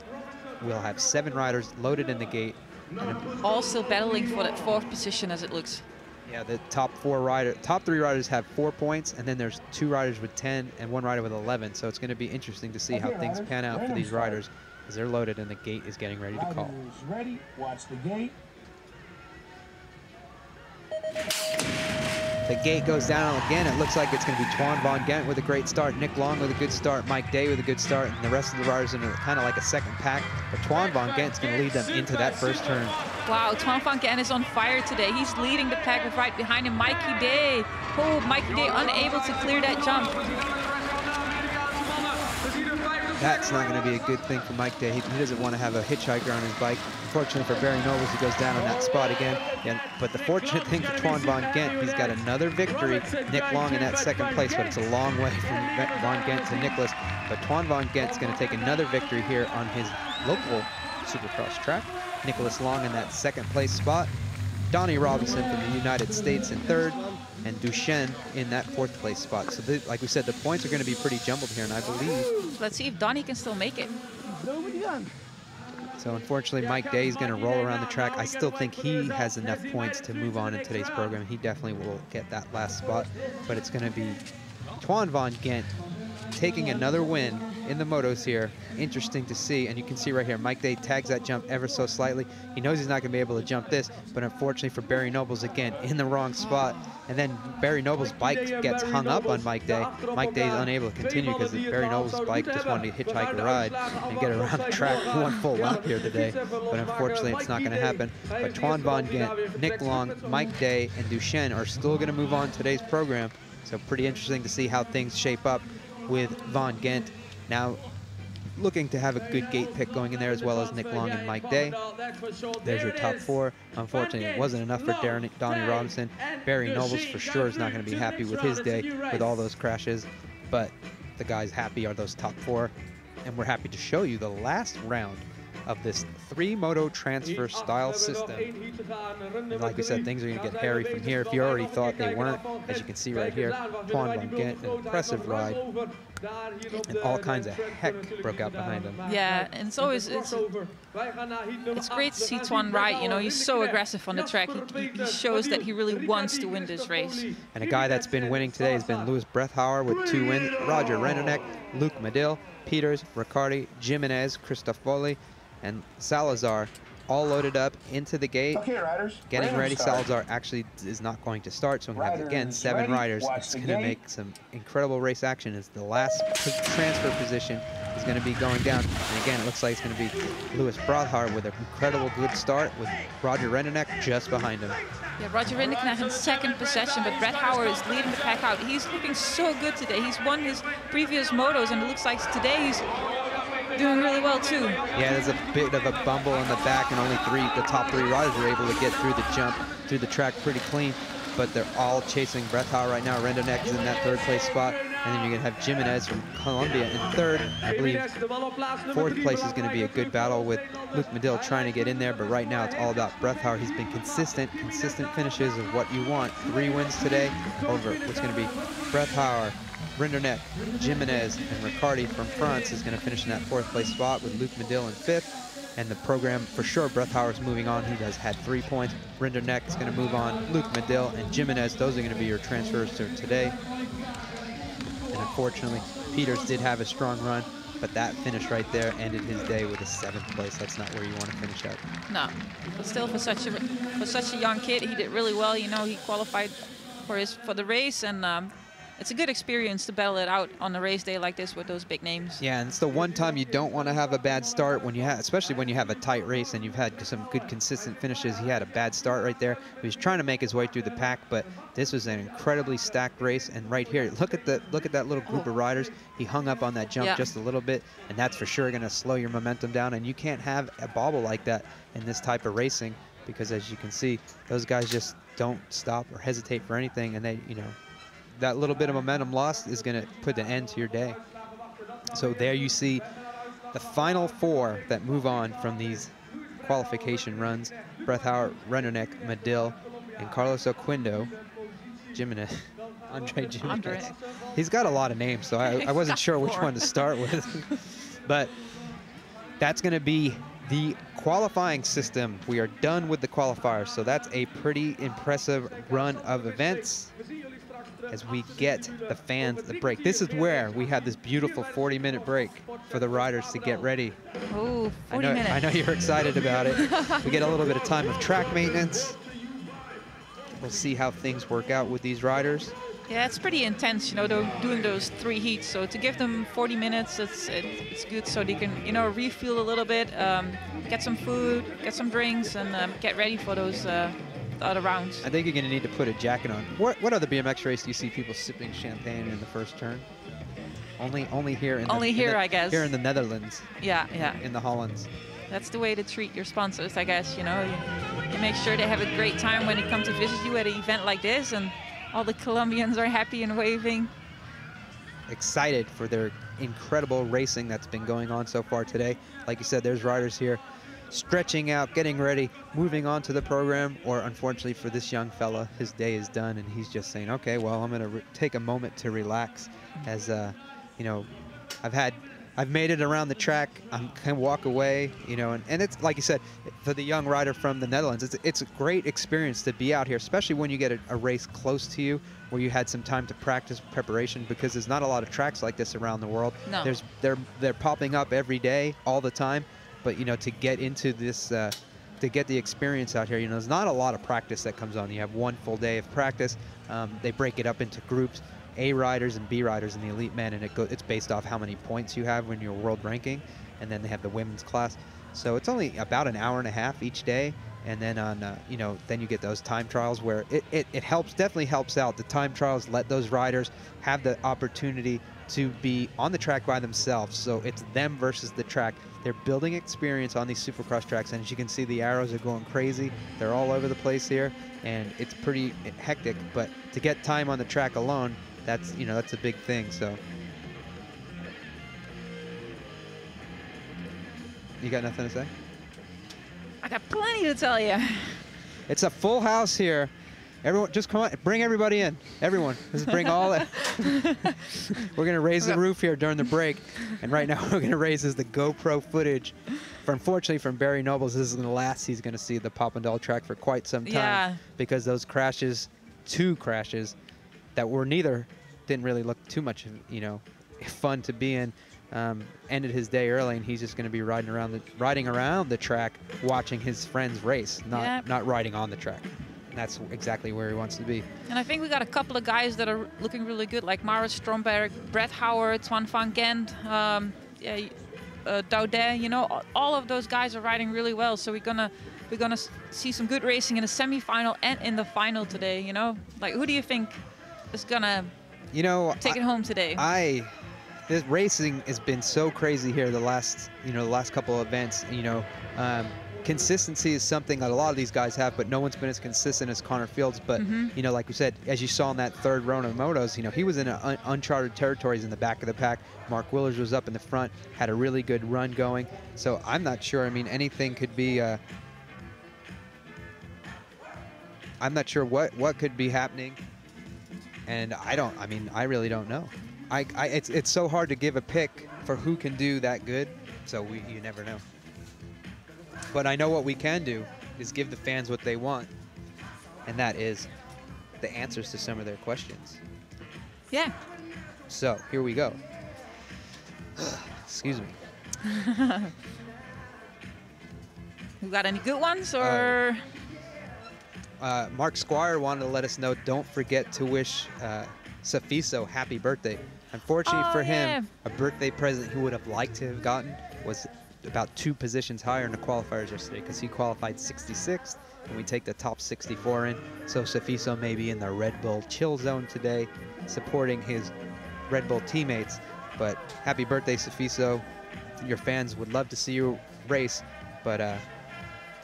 we'll have 7 riders loaded in the gate. All still battling for that 4th position as it looks. Yeah, the top 3 riders have 4 points, and then there's 2 riders with 10 and 1 rider with 11. So it's going to be interesting to see how things pan out for these riders as they're loaded and the gate is getting ready to call. Ready, watch the gate. The gate goes down again. It looks like it's going to be Tuan Von Gent with a great start, Nick Long with a good start, Mike Day with a good start, and the rest of the riders in kind of like a second pack. But Tuan Von Gent's going to lead them into that first turn. Wow, Tuan Von Gent is on fire today. He's leading the pack with right behind him, Mikey Day. Oh, Mikey Day unable to clear that jump. That's not going to be a good thing for Mike Day. He doesn't want to have a hitchhiker on his bike. Unfortunately for Barry Nobles, he goes down on that spot again. But the fortunate thing for Tuan Von Gent, he's got another victory. Nick Long in that 2nd place, but it's a long way from Von Gent to Nicholas. But Tuan Von Gent's going to take another victory here on his local Supercross track. Nicholas Long in that 2nd place spot. Donnie Robinson from the United States in 3rd. And Duchenne in that 4th place spot. So, like we said, the points are going to be pretty jumbled here, and I believe... Let's see if Donnie can still make it. So, unfortunately, Mike Day is going to roll around the track. I still think he has enough points to move on in today's program. He definitely will get that last spot. But it's going to be Tuan Von Gent taking another win in the motos here. Interesting to see, and you can see right here, Mike Day tags that jump ever so slightly. He knows he's not going to be able to jump this, but unfortunately for Barry Nobles, again, in the wrong spot. And then Barry Nobles' bike gets hung up on Mike Day. Mike Day is unable to continue because Barry Nobles' bike just wanted to hitchhike a ride and get around the track one full lap here today. But unfortunately, it's not going to happen. But Twan Van Gent, Nick Long, Mike Day, and Duchenne are still going to move on today's program. So pretty interesting to see how things shape up with Van Gent. Now looking to have a good gate pick going in there, as well as Nick Long and Mike Day. There's your top 4. Unfortunately, it wasn't enough for Donnie Robinson. Barry Nobles for sure is not going to be happy with his day with all those crashes, but the guys happy are those top 4. And we're happy to show you the last round of this 3-moto transfer style system. And like we said, things are going to get hairy from here. If you already thought they weren't, as you can see right here, Twan Van Gent, an impressive ride. And all kinds of heck broke out behind him. Yeah, and it's great to see Twan ride. You know, he's so aggressive on the track. He shows that he really wants to win this race. And a guy that's been winning today has been Louis Brethauer with 2 wins, Roger Renderneck, Luke Medill, Peters, Riccardi, Jimenez, Cristofoli, and Salazar all loaded up into the gate. Okay, riders, getting ready. Salazar actually is not going to start, so we're going to have, again, 7 riders. It's going to make some incredible race action as the last transfer position is going to be going down. And again, it looks like it's going to be Louis Brethauer with an incredible good start with Roger Renderneck just behind him. Yeah, Roger Renderneck in second position, but Brethauer is leading the pack out. He's looking so good today. He's won his previous motos, and it looks like today he's doing really well too. Yeah, there's a bit of a bumble in the back, and only the top 3 riders were able to get through the jump, through the track pretty clean, but they're all chasing Brethauer right now. Renderneck is in that 3rd place spot, and then you're going to have Jimenez from Colombia in 3rd. I believe 4th place is going to be a good battle with Luke Medill trying to get in there, but right now it's all about Brethauer. He's been consistent finishes of what you want. 3 wins today over what's going to be Brethauer, Renderneck, Jimenez, and Riccardi from France is going to finish in that 4th place spot with Luke Medill in 5th. And the program, for sure, Brethauer is moving on. He has had 3 points. Renderneck is going to move on. Luke Medill and Jimenez, those are going to be your transfers to today. And unfortunately, Peters did have a strong run, but that finish right there ended his day with a 7th place. That's not where you want to finish out. No, but still for such a young kid, he did really well. You know, he qualified for the race, and it's a good experience to battle it out on a race day like this with those big names. Yeah, and it's the one time you don't want to have a bad start when you have, especially when you have a tight race and you've had some good consistent finishes. He had a bad start right there. He was trying to make his way through the pack, but this was an incredibly stacked race. And right here, look at that little group of riders. He hung up on that jump just a little bit, and that's for sure going to slow your momentum down. And you can't have a bobble like that in this type of racing, because as you can see, those guys just don't stop or hesitate for anything, and they, you know, that little bit of momentum lost is going to put an end to your day. So there you see the final 4 that move on from these qualification runs. Brethauer, Renderneck, Medill, and Carlos Oquindo. Jimenez. Andre Jimenez. He's got a lot of names, so I wasn't sure which one to start with. But that's going to be the qualifying system. We are done with the qualifiers, so that's a pretty impressive run of events as we get the fans the break. This is where we had this beautiful 40-minute break for the riders to get ready. Oh, 40 minutes. I know you're excited about it. We get a little bit of time of track maintenance. We'll see how things work out with these riders. Yeah, it's pretty intense, you know, doing those 3 heats. So to give them 40 minutes, it's good, so they can, you know, refuel a little bit, get some food, get some drinks, and get ready for those other rounds. I think you're going to need to put a jacket on. What other BMX race do you see people sipping champagne in the first turn? Only here in I guess. Here in the Netherlands. Yeah. In the Hollands. That's the way to treat your sponsors, I guess. You know, you make sure they have a great time when they come to visit you at an event like this, and all the Colombians are happy and waving. Excited for their incredible racing that's been going on so far today. Like you said, there's riders here stretching out, getting ready, moving on to the program, or unfortunately for this young fella, his day is done and he's just saying, okay, well, I'm going to take a moment to relax. As you know, I've I've made it around the track. I can walk away, you know, and it's like you said, for the young rider from the Netherlands, it's a great experience to be out here, especially when you get a race close to you where you had some time to practice preparation, because there's not a lot of tracks like this around the world. No. They're popping up every day, all the time, but you know, to get into this, to get the experience out here, you know, there's not a lot of practice that comes on. You have one full day of practice. They break it up into groups. A riders and B riders in the elite men, and it's based off how many points you have when you're world ranking, and then they have the women's class. So it's only about an hour and a half each day, and then on you know, then you get those time trials where it definitely helps out. The time trials let those riders have the opportunity to be on the track by themselves, so it's them versus the track. They're building experience on these Supercross tracks, and as you can see, the arrows are going crazy. They're all over the place here, and it's pretty hectic, but to get time on the track alone, that's, you know, that's a big thing. So you got nothing to say? I got plenty to tell you. It's a full house here. Everyone, just come on, bring everybody in. Everyone, just bring all that. We're gonna raise the roof here during the break, and right now we're gonna raise the GoPro footage. Unfortunately, from Barry Nobles, this is the last he's gonna see the Papendal track for quite some time, because those crashes, 2 crashes, that were didn't really look too much, you know, fun to be in. Ended his day early, and he's just going to be riding around the track, watching his friends race, not riding on the track. And that's exactly where he wants to be. And I think we got a couple of guys that are looking really good, like Maurits Stromberg, Brett Howard, Twan van Gent, Daudet. You know, all of those guys are riding really well. So we're gonna see some good racing in the semifinal and in the final today. You know, like, who do you think is gonna, you know, take it home today? This racing has been so crazy here the last couple of events. You know, consistency is something that a lot of these guys have, but no one's been as consistent as Connor Fields. But you know, like we said, as you saw in that third round of motos, you know, he was in uncharted territories in the back of the pack. Mark Willers was up in the front, had a really good run going. So I'm not sure. I mean, anything could be. I'm not sure what could be happening. And I really don't know. It's so hard to give a pick for who can do that good, so you never know. But I know what we can do is give the fans what they want, and that is the answers to some of their questions. Yeah. So here we go. Excuse me. You got any good ones, or? Mark Squire wanted to let us know, don't forget to wish Safiso happy birthday. Unfortunately for him, a birthday present he would have liked to have gotten was about 2 positions higher in the qualifiers yesterday, because he qualified 66th, and we take the top 64 in. So Safiso may be in the Red Bull chill zone today, supporting his Red Bull teammates. But happy birthday, Safiso. Your fans would love to see you race, but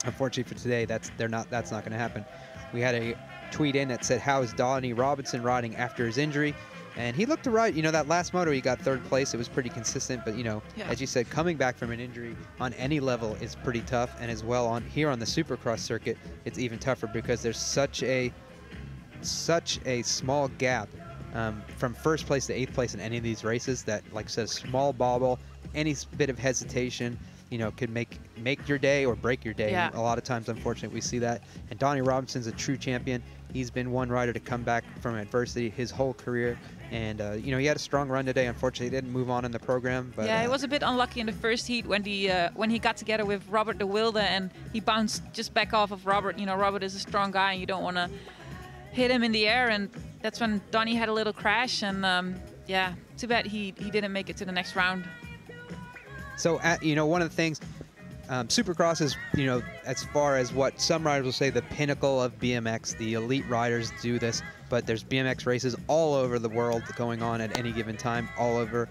unfortunately for today, that's not going to happen. We had a tweet in that said, how is Donnie Robinson riding after his injury? And he looked to ride, you know, that last moto he got 3rd place. It was pretty consistent, but you know, as you said, coming back from an injury on any level is pretty tough. And as well here on the Supercross circuit, it's even tougher, because there's such a small gap from 1st place to 8th place in any of these races that, like I said, small bobble, any bit of hesitation, you know, could make your day or break your day. A lot of times, unfortunately, we see that. And Donnie Robinson's a true champion. He's been one rider to come back from adversity his whole career. And, you know, he had a strong run today. Unfortunately, he didn't move on in the program. But, he was a bit unlucky in the first heat when he got together with Robert de Wilde, and he bounced just back off of Robert. You know, Robert is a strong guy, and you don't want to hit him in the air. And that's when Donnie had a little crash. And, yeah, too bad he didn't make it to the next round. So, you know, one of the things, Supercross is, you know, as far as what some riders will say, the pinnacle of BMX. The elite riders do this, but there's BMX races all over the world going on at any given time, all over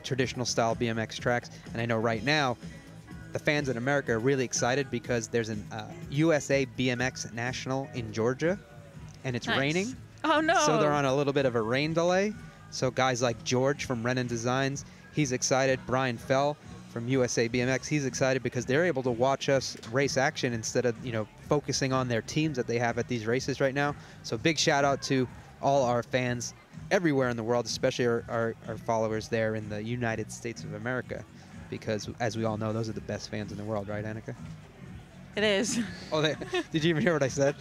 traditional style BMX tracks. And I know right now, the fans in America are really excited because there's an USA BMX National in Georgia, and it's raining. Oh, no. So they're on a little bit of a rain delay. So guys like George from Renan Designs, he's excited. Brian Fell from USA BMX, he's excited because they're able to watch us race action instead of, you know, focusing on their teams that they have at these races right now. So big shout out to all our fans everywhere in the world, especially our followers there in the United States of America, because as we all know, those are the best fans in the world, right, Annika? It is. Oh, did you even hear what I said?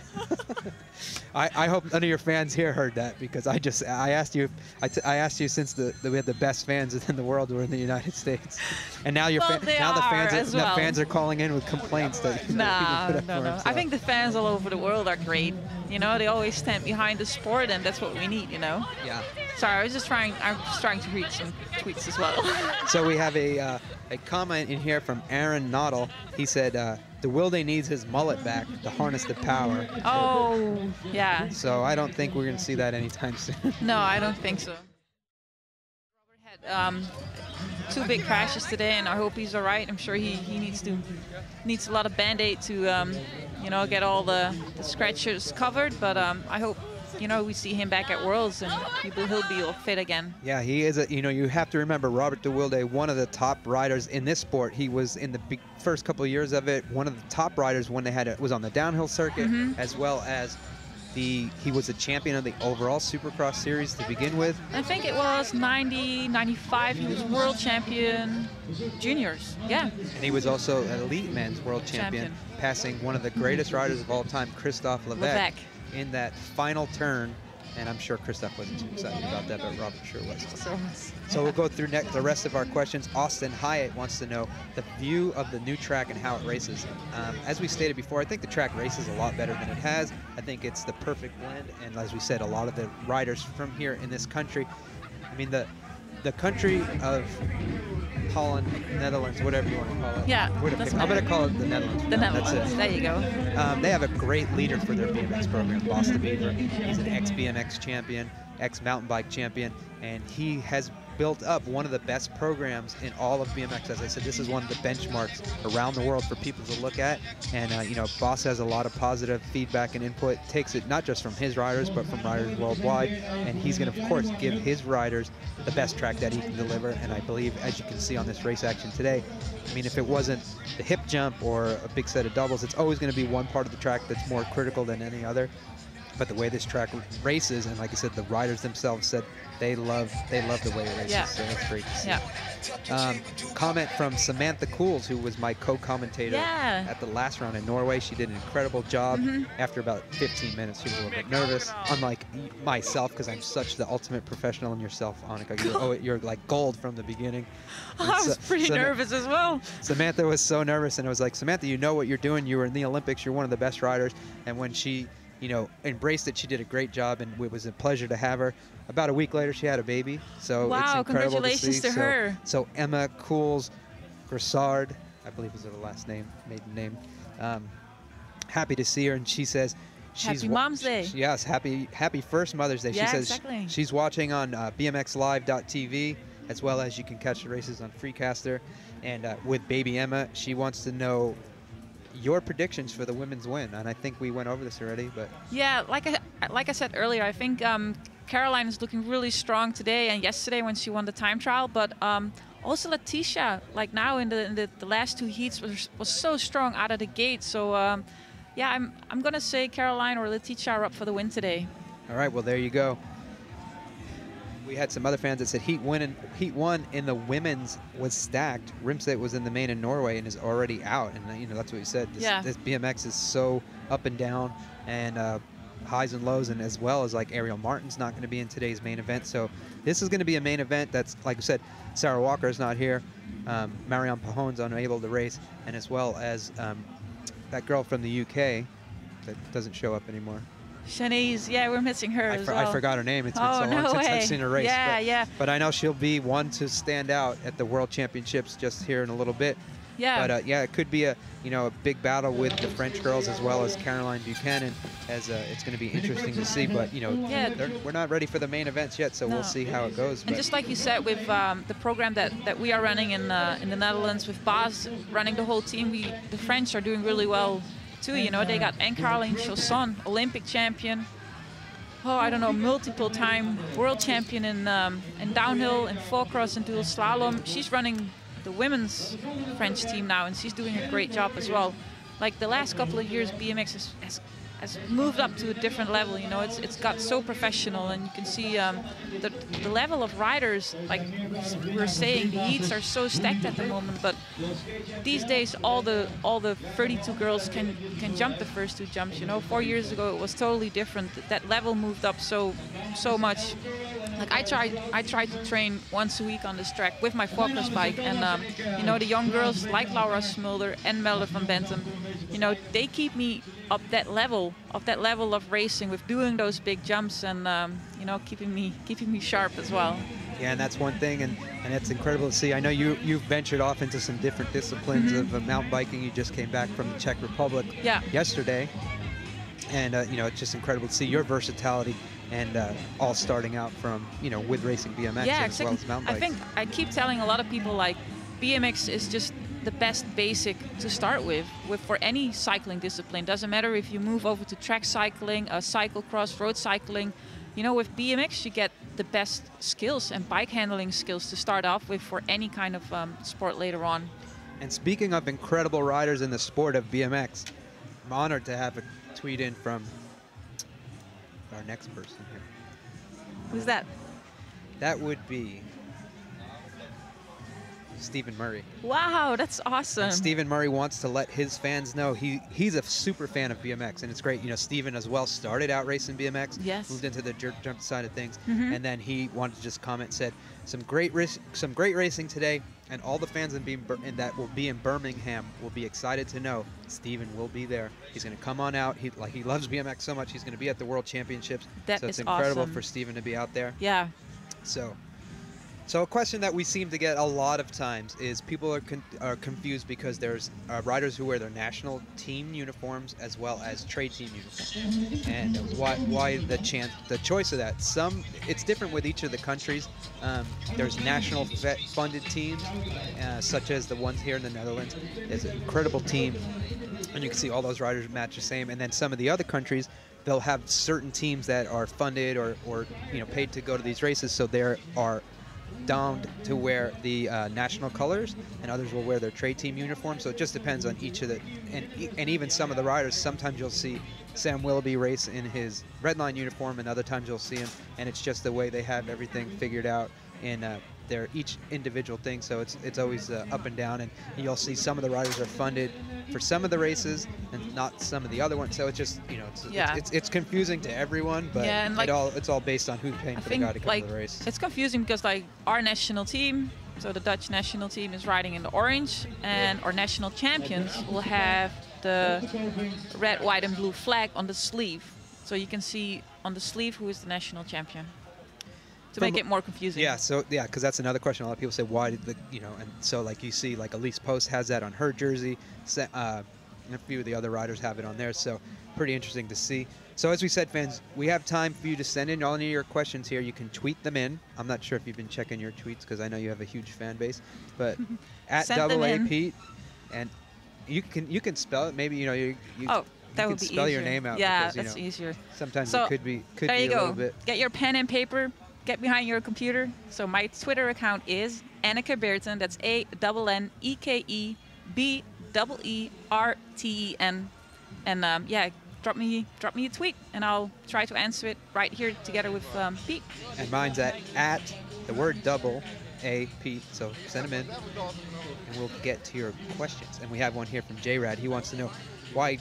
I hope none of your fans here heard that, because I asked you since we had the best fans in the world were in the United States, and now the fans are calling in with complaints that no. I think the fans all over the world are great. You know, they always stand behind the sport, and that's what we need. You know. Yeah. Sorry, I'm just trying to read some tweets as well. So we have a comment in here from Aaron Noddle. He said, "De Wilde needs his mullet back to harness the power." Oh, yeah. So I don't think we're going to see that anytime soon. No, I don't think so. Robert had 2 big crashes today, and I hope he's all right. I'm sure he needs a lot of Band-Aid to you know, get all the scratches covered. But I hope, you know, we see him back at Worlds and he'll be all fit again. Yeah, he is. You know, you have to remember Robert De Wilde, one of the top riders in this sport. He was in the first couple of years of it, one of the top riders when they was on the downhill circuit, as well as he was a champion of the overall Supercross series to begin with. I think it was 90, 95. He was world champion juniors. Yeah. And he was also an elite men's world champion, passing one of the greatest riders of all time, Christophe Levesque. In that final turn, and I'm sure Christophe wasn't too excited about that, but Robert sure was. So we'll go through the rest of our questions. Austin Hyatt wants to know the view of the new track and how it races. As we stated before, I think the track races a lot better than it has. I think it's the perfect blend, and as we said, a lot of the riders from here in this country, I mean, the country of Holland, Netherlands, whatever you want to call it. Yeah, I'm going to call it the Netherlands. The Netherlands. That's it. There you go. They have a great leader for their BMX program, Boss the Beaver. He's an ex-BMX champion, ex-mountain bike champion, and he has built up one of the best programs in all of BMX. As I said, this is one of the benchmarks around the world for people to look at. And, you know, Boss has a lot of positive feedback and input, takes it not just from his riders, but from riders worldwide. And he's going to, of course, give his riders the best track that he can deliver. And I believe, as you can see on this race action today, I mean, if it wasn't the hip jump or a big set of doubles, it's always going to be one part of the track that's more critical than any other. But the way this track races, and like I said, the riders themselves said they love the way it races. Yeah. So that's great to see. Yeah. Comment from Samantha Cools, who was my co-commentator at the last round in Norway. She did an incredible job. After about 15 minutes, she was a little bit nervous, unlike myself, because I'm such the ultimate professional in yourself, Annika. You're like gold from the beginning. I was pretty nervous as well. Samantha was so nervous, and it was like, Samantha, you know what you're doing. You were in the Olympics. You're one of the best riders. And when she, you know, embraced it, she did a great job, and it was a pleasure to have her. About a week later, she had a baby, so wow, it's incredible congratulations to see. To her. So Emma Cools Grissard, I believe is her last name, maiden name. Happy to see her, and she says she's Happy Mom's Day. Yes, happy first Mother's Day. Yeah, she says exactly. She's watching on BMXLive.tv, as well as you can catch the races on Freecaster. And with baby Emma, she wants to know your predictions for the women's win, and I think we went over this already, but yeah, like I said earlier, I think Caroline is looking really strong today and yesterday when she won the time trial, but also Letitia, like now in the last 2 heats was so strong out of the gate. So yeah, I'm gonna say Caroline or Letitia are up for the win today. All right, well there you go. We had some other fans that said Heat 1 in the women's was stacked. Rimsted was in the main in Norway and is already out. And, you know, that's what we said. This BMX is so up and down and highs and lows, and as well as like Ariel Martin's not going to be in today's main event. So this is going to be a main event that's, like I said, Sarah Walker is not here. Marion Pajon's unable to race. And as well as that girl from the UK that doesn't show up anymore. Shanice, yeah, we're missing her as well. I forgot her name. It's been so long since I've seen her race. Yeah, but I know she'll be one to stand out at the World Championships just here in a little bit. Yeah. But yeah, it could be a big battle with the French girls as well as Caroline Buchanan. As it's going to be interesting to see. But we're not ready for the main events yet, so we'll see how it goes. And just like you said, with the program that we are running in the Netherlands with Bas running the whole team, the French are doing really well too. You know, they got Anne-Caroline Chausson, Olympic champion. Oh, I don't know, multiple time world champion in downhill, in four cross and dual slalom. She's running the women's French team now, and she's doing a great job as well. Like the last couple of years, BMX has has moved up to a different level. You know, it's got so professional, and you can see the level of riders. Like we were saying, the heats are so stacked at the moment. But these days, all the 32 girls can jump the first 2 jumps. You know, 4 years ago it was totally different. That level moved up so much. Like I tried to train once a week on this track with my forklift bike, and you know, the young girls like Laura Smulder and Melde van Bentum, you know, they keep me up that level of racing with doing those big jumps, and you know, keeping me sharp as well. Yeah, and that's one thing, and it's incredible to see. I know you've ventured off into some different disciplines of mountain biking. You just came back from the Czech Republic yesterday, and you know, it's just incredible to see your versatility. And all starting out from, you know, with racing BMX as well as mountain bikes. I think I keep telling a lot of people, like, BMX is just the best basic to start with for any cycling discipline. Doesn't matter if you move over to track cycling, cyclocross, road cycling. You know, with BMX you get the best skills and bike handling skills to start off with for any kind of sport later on. And speaking of incredible riders in the sport of BMX, I'm honored to have a tweet in from our next person here. Who's that? That would be Stephen Murray. Wow, that's awesome. And Stephen Murray wants to let his fans know he's a super fan of BMX, and it's great. You know, Stephen as well started out racing BMX, moved into the jerk jump side of things, and then he wanted to just comment, said some great racing today, and all the fans that will be in Birmingham will be excited to know Stephen will be there. He's going to come on out. He loves BMX so much. He's going to be at the World Championships. So it's incredible for Stephen to be out there. Yeah. So a question that we seem to get a lot of times is people are confused because there's riders who wear their national team uniforms as well as trade team uniforms, and why the choice of that. It's different with each of the countries. There's national funded teams, such as the ones here in the Netherlands. It's an incredible team, and you can see all those riders match the same. And then some of the other countries, they'll have certain teams that are funded or you know, paid to go to these races, so there are down to wear the national colors, and others will wear their trade team uniform. So it just depends on each of the, and even some of the riders, sometimes you'll see Sam Willoughby race in his Redline uniform, and other times you'll see him, and it's just the way they have everything figured out in their each individual thing. So it's always up and down, and you'll see some of the riders are funded for some of the races and not some of the other ones. So it's just, you know, it's confusing to everyone, but and like, it's all based on who's paying for the guy to come to the race. It's confusing because, like, our national team, so the Dutch national team, is riding in the orange, and our national champions will have the red, white, and blue flag on the sleeve. So you can see on the sleeve who is the national champion, to make it more confusing. Yeah, so because that's another question. A lot of people say, why did and so, like, you see, like, Elise Post has that on her jersey, and a few of the other riders have it on theirs, so pretty interesting to see. So as we said, fans, we have time for you to send in all of your questions here. You can tweet them in. I'm not sure if you've been checking your tweets, because I know you have a huge fan base, but at AA Pete, and you can spell it. Maybe you can spell your name out. Yeah, because, that's easier. Sometimes it could be a little bit. Get your pen and paper. Get behind your computer. So my Twitter account is Anneke Beerten. That's ANNEKEBEERTEN. And drop me a tweet, and I'll try to answer it right here together with Pete. And mine's at the word double A Pete. So send them in, and we'll get to your questions. And we have one here from J-Rad. He wants to know why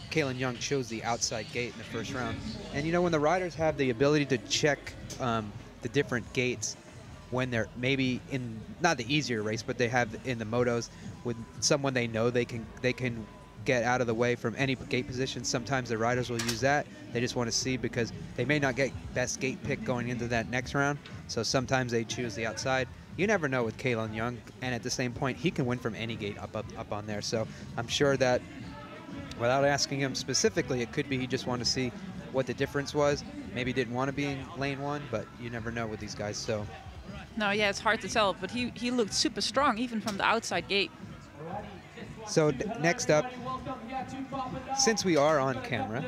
Kaylin Young chose the outside gate in the first round. And when the riders have the ability to check the different gates when they're maybe in not the easier race, but they have in the motos with someone they know they can get out of the way from any gate position. Sometimes the riders will use that. They just want to see, because they may not get best gate pick going into that next round. So sometimes they choose the outside. You never know with Kaylin Young, and at the same point, he can win from any gate up on there. So I'm sure that without asking him specifically, it could be he just wanted to see what the difference was. Maybe didn't want to be in lane one, but you never know with these guys. So no, yeah, it's hard to tell, but he looked super strong even from the outside gate. So next up, since we are on camera,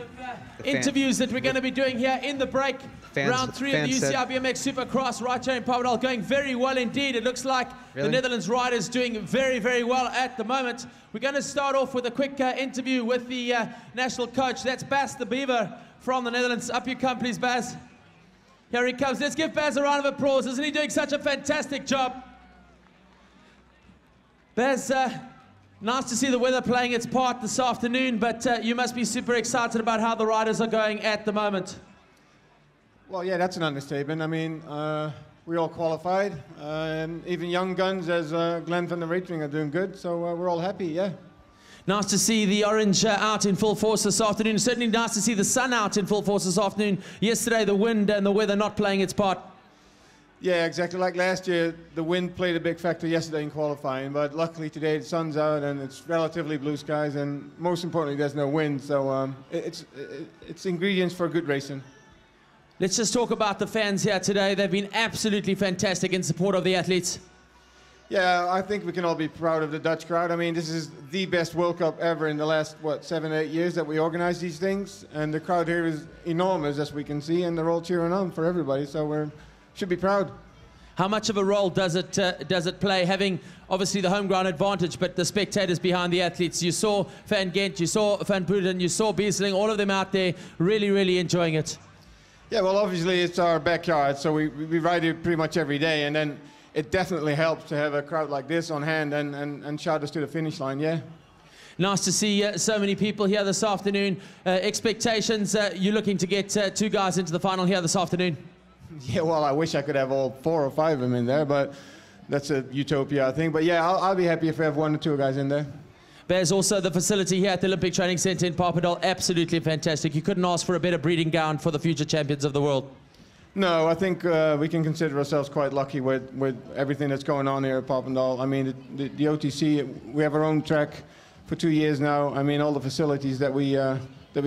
interviews that we're going to be doing here in the break. Round 3 of the UCI BMX Supercross right here in Papendal, going very well indeed. It looks like the Netherlands riders doing very, very well at the moment. We're going to start off with a quick interview with the national coach. That's Bas de Bever from the Netherlands. Up you come, please, Bas. Here he comes. Let's give Bas a round of applause. Isn't he doing such a fantastic job? Bas, nice to see the weather playing its part this afternoon, but you must be super excited about how the riders are going at the moment. Well, yeah, that's an understatement. I mean, we all qualified, and even young guns as Glenn van der Reetering are doing good, so we're all happy, yeah. Nice to see the orange out in full force this afternoon. Certainly nice to see the sun out in full force this afternoon. Yesterday, the wind and the weather not playing its part. Yeah, exactly. Like last year, the wind played a big factor yesterday in qualifying, but luckily today the sun's out and it's relatively blue skies, and most importantly, there's no wind, so it's ingredients for good racing. Let's just talk about the fans here today. They've been absolutely fantastic in support of the athletes. Yeah, I think we can all be proud of the Dutch crowd. I mean, this is the best World Cup ever in the last, what, 7 or 8 years that we organize these things, and the crowd here is enormous, as we can see, and they're all cheering on for everybody, so we should be proud. How much of a role does it play, having obviously the home ground advantage, but the spectators behind the athletes? You saw Van Gent, you saw Van Poeden, you saw Biesling, all of them out there really, really enjoying it. Yeah, well, obviously it's our backyard, so we ride here pretty much every day, and then it definitely helps to have a crowd like this on hand and shout us to the finish line, yeah. Nice to see so many people here this afternoon. Expectations, you're looking to get 2 guys into the final here this afternoon? Yeah, well, I wish I could have all 4 or 5 of them in there, but that's a utopia, I think. But yeah, I'll be happy if I have 1 or 2 guys in there. There's also the facility here at the Olympic Training Center in Papendal. Absolutely fantastic. You couldn't ask for a better breeding ground for the future champions of the world. No, I think we can consider ourselves quite lucky with everything that's going on here at Papendal. I mean, the OTC, we have our own track for 2 years now. I mean, all the facilities that we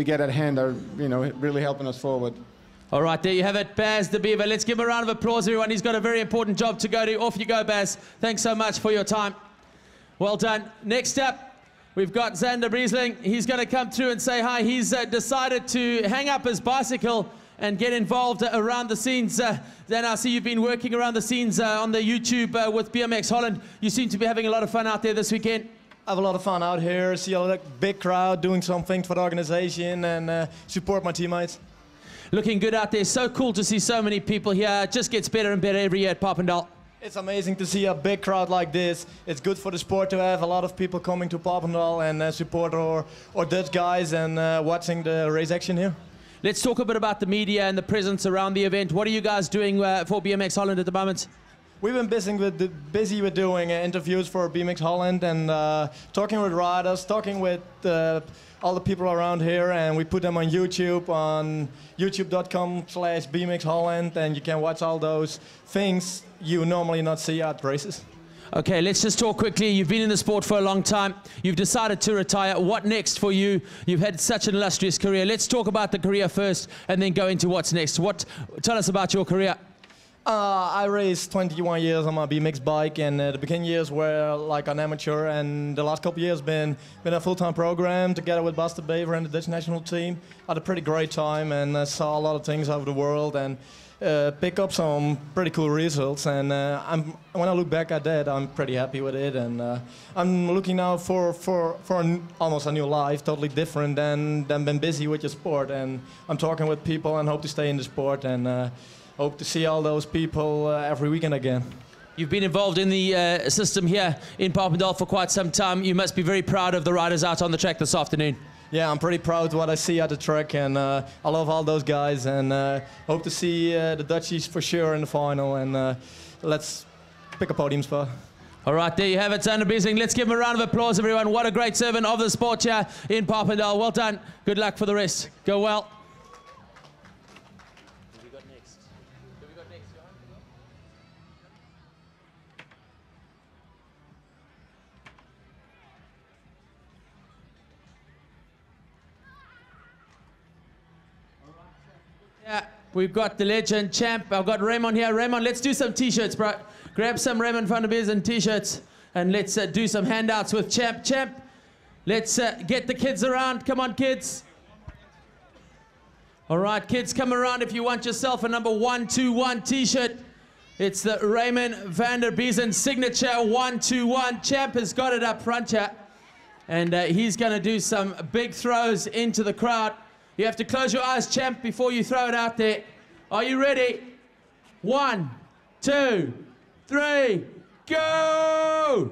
get at hand are, you know, really helping us forward. All right, there you have it, Bas de Bever. Let's give him a round of applause, everyone. He's got a very important job to go to. Off you go, Bas. Thanks so much for your time. Well done. Next up, we've got Xander Biesling. He's going to come through and say hi. He's decided to hang up his bicycle and get involved around the scenes. Then I see you've been working around the scenes on the YouTube with BMX Holland. You seem to be having a lot of fun out there this weekend. I have a lot of fun out here. See a big crowd doing something for the organization and support my teammates. Looking good out there. So cool to see so many people here. It just gets better and better every year at Papendal. It's amazing to see a big crowd like this. It's good for the sport to have a lot of people coming to Papendal and support our Dutch guys and watching the race action here. Let's talk a bit about the media and the presence around the event. What are you guys doing for BMX Holland at the moment? We've been busy with doing interviews for BMX Holland and talking with riders, talking with all the people around here, and we put them on YouTube, on youtube.com/BMX Holland, and you can watch all those things you normally not see at races. Okay, let's just talk quickly. You've been in the sport for a long time. You've decided to retire. What next for you? You've had such an illustrious career. Let's talk about the career first and then go into what's next. Tell us about your career. I raced 21 years on my BMX bike, and the beginning years were like an amateur, and the last couple of years been a full-time program together with Bas de Bever and the Dutch national team. I had a pretty great time and saw a lot of things over the world and pick up some pretty cool results. And when I look back at that, I'm pretty happy with it. And I'm looking now for almost a new life, totally different than being busy with your sport. And I'm talking with people and hope to stay in the sport and hope to see all those people every weekend again. You've been involved in the system here in Papendal for quite some time. You must be very proud of the riders out on the track this afternoon. Yeah, I'm pretty proud of what I see at the track, and I love all those guys, and hope to see the Dutchies for sure in the final, and let's pick a podium spot. All right, there you have it, Xander Biesling. Let's give him a round of applause, everyone. What a great servant of the sport here in Papendal. Well done. Good luck for the rest. Go well. Yeah, we've got the legend champ. I've got Raymond here. Raymond, let's do some t-shirts, bro. Grab some Raymond van der Beers and t-shirts, and let's do some handouts with champ. Champ, Let's get the kids around. Come on, kids. All right, kids, come around if you want yourself a number 121 t-shirt. It's the Raymond van der Biezen signature 121. Champ has got it up front here. And he's going to do some big throws into the crowd. You have to close your eyes, Champ, before you throw it out there. Are you ready? 1, 2, 3, go!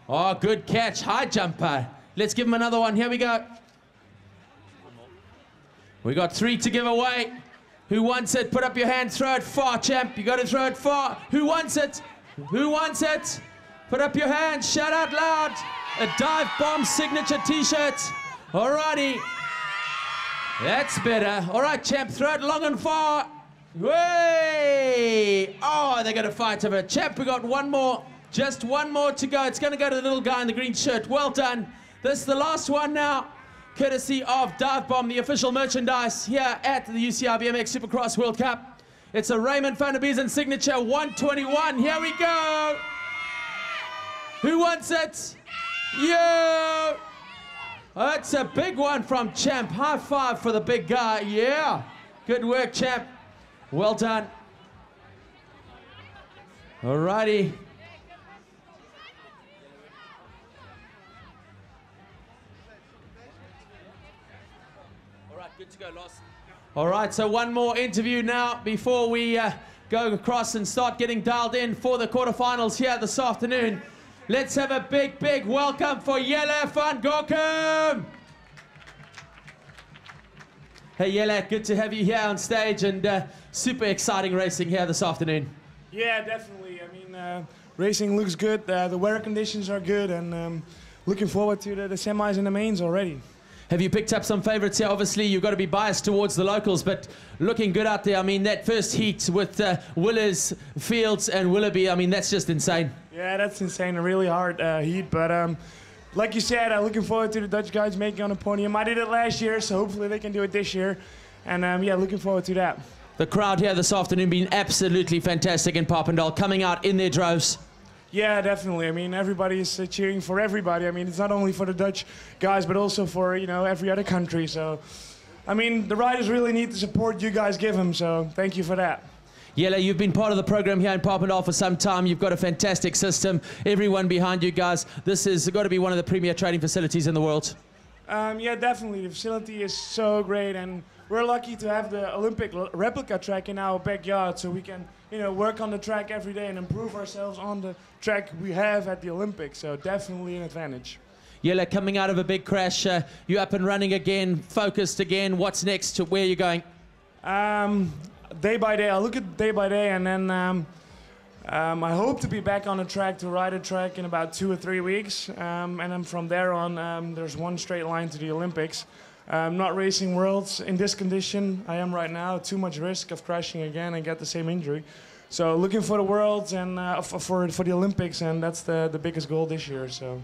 Oh, good catch. High jumper. Let's give him another one. Here we go. We got 3 to give away. Who wants it? Put up your hand. Throw it far, Champ. You got to throw it far. Who wants it? Who wants it? Put up your hand. Shout out loud. A dive bomb signature t-shirt. Alrighty. That's better. All right, Champ. Throw it long and far. Way! Oh, they're going to fight over it. Champ, we got one more. Just one more to go. It's going to go to the little guy in the green shirt. Well done. This is the last one now. Courtesy of Dive Bomb, the official merchandise here at the UCI BMX Supercross World Cup. It's a Raymond van der Biezen signature 121. Here we go. Who wants it? You. That's a big one from Champ. High five for the big guy. Yeah. Good work, Champ. Well done. All righty. Good to go, Loss. All right, so one more interview now before we go across and start getting dialed in for the quarterfinals here this afternoon. Let's have a big, big welcome for Jelle van Gorkum. Hey, Jelle, good to have you here on stage and super exciting racing here this afternoon. Yeah, definitely. I mean, racing looks good. The weather conditions are good and looking forward to the semis and the mains already. Have you picked up some favorites here? Obviously, you've got to be biased towards the locals, but looking good out there. I mean, that first heat with Willers, Fields, and Willoughby, I mean, that's just insane. Yeah, that's insane. A really hard heat, but like you said, I'm looking forward to the Dutch guys making on the podium. I did it last year, so hopefully they can do it this year. And yeah, looking forward to that. The crowd here this afternoon been absolutely fantastic in Papendal, coming out in their droves. Yeah, definitely. I mean, everybody is cheering for everybody. I mean, it's not only for the Dutch guys, but also for, you know, every other country. So, I mean, the riders really need the support you guys give them. So, thank you for that. Jelle, you've been part of the program here in Papendal for some time. You've got a fantastic system. Everyone behind you guys. This has got to be one of the premier training facilities in the world. Yeah, definitely. The facility is so great, and we're lucky to have the Olympic replica track in our backyard, so we can, you know, work on the track every day and improve ourselves on the track we have at the Olympics. So definitely an advantage. Jelle, coming out of a big crash, you up and running again, focused again. What's next? Where are you going? Day by day. I look at day by day, and then I hope to be back on the track to ride a track in about 2 or 3 weeks. And then from there on, there's one straight line to the Olympics. Not racing worlds in this condition I am right now. Too much risk of crashing again and get the same injury. So looking for the worlds and for the Olympics, and that's the biggest goal this year. So.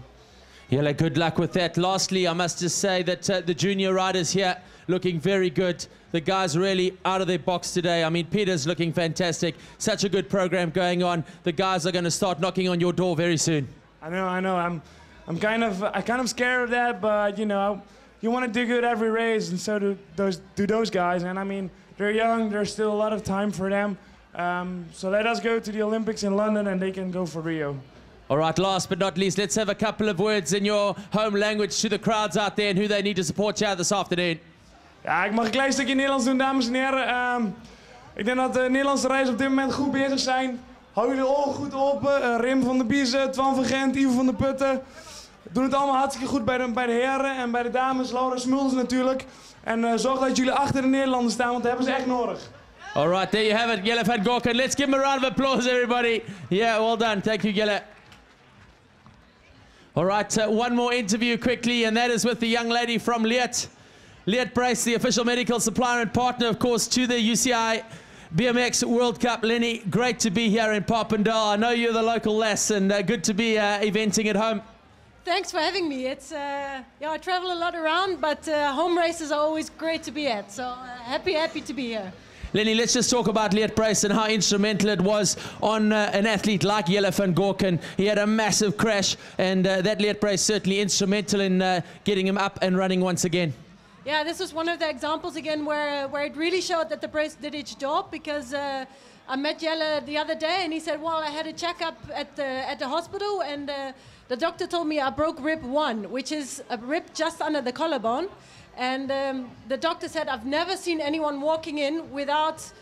Jelle, good luck with that. Lastly, I must just say that the junior riders here looking very good. The guys really out of their box today. I mean, Peter's looking fantastic. Such a good program going on. The guys are going to start knocking on your door very soon. I know. I'm kind of scared of that, but you know, you want to do good every race, and so do those guys. And I mean, they're young. There's still a lot of time for them. So let us go to the Olympics in London, and they can go for Rio. All right, last but not least, let's have a couple of words in your home language to the crowds out there and who they need to support you this afternoon. Ja, ik mag een klein stukje Nederlands doen, dames en heren. Ik denk dat de Nederlandse rijders op dit moment goed bezig zijn. Hou jullie oren goed open. Rim van der Biezen, Twan van Gent, Ivo van der Putten. Doen het allemaal hartstikke goed bij de heren en bij de dames. Laura Smulders natuurlijk. En zorg dat jullie achter de Nederlanders staan, want dat hebben ze echt nodig. All right, there you have it, Jelle van Gorkum. Let's give him a round of applause, everybody. Yeah, well done. Thank you, Jelle. All right, one more interview quickly, and that is with the young lady from Leert. Leert Brace, the official medical supplier and partner, of course, to the UCI BMX World Cup. Lenny, great to be here in Papendal. I know you're the local lass, and good to be eventing at home. Thanks for having me. It's yeah, I travel a lot around, but home races are always great to be at. So happy to be here. Lenny, let's just talk about Leert Bryce and how instrumental it was on an athlete like Jelle van Gorken. He had a massive crash, and that Leert Bryce certainly instrumental in getting him up and running once again. Yeah, this was one of the examples again where it really showed that the brace did its job, because I met Jelle the other day and he said, well, I had a checkup at the hospital, and the doctor told me I broke rib 1, which is a rib just under the collarbone. And the doctor said, I've never seen anyone walking in without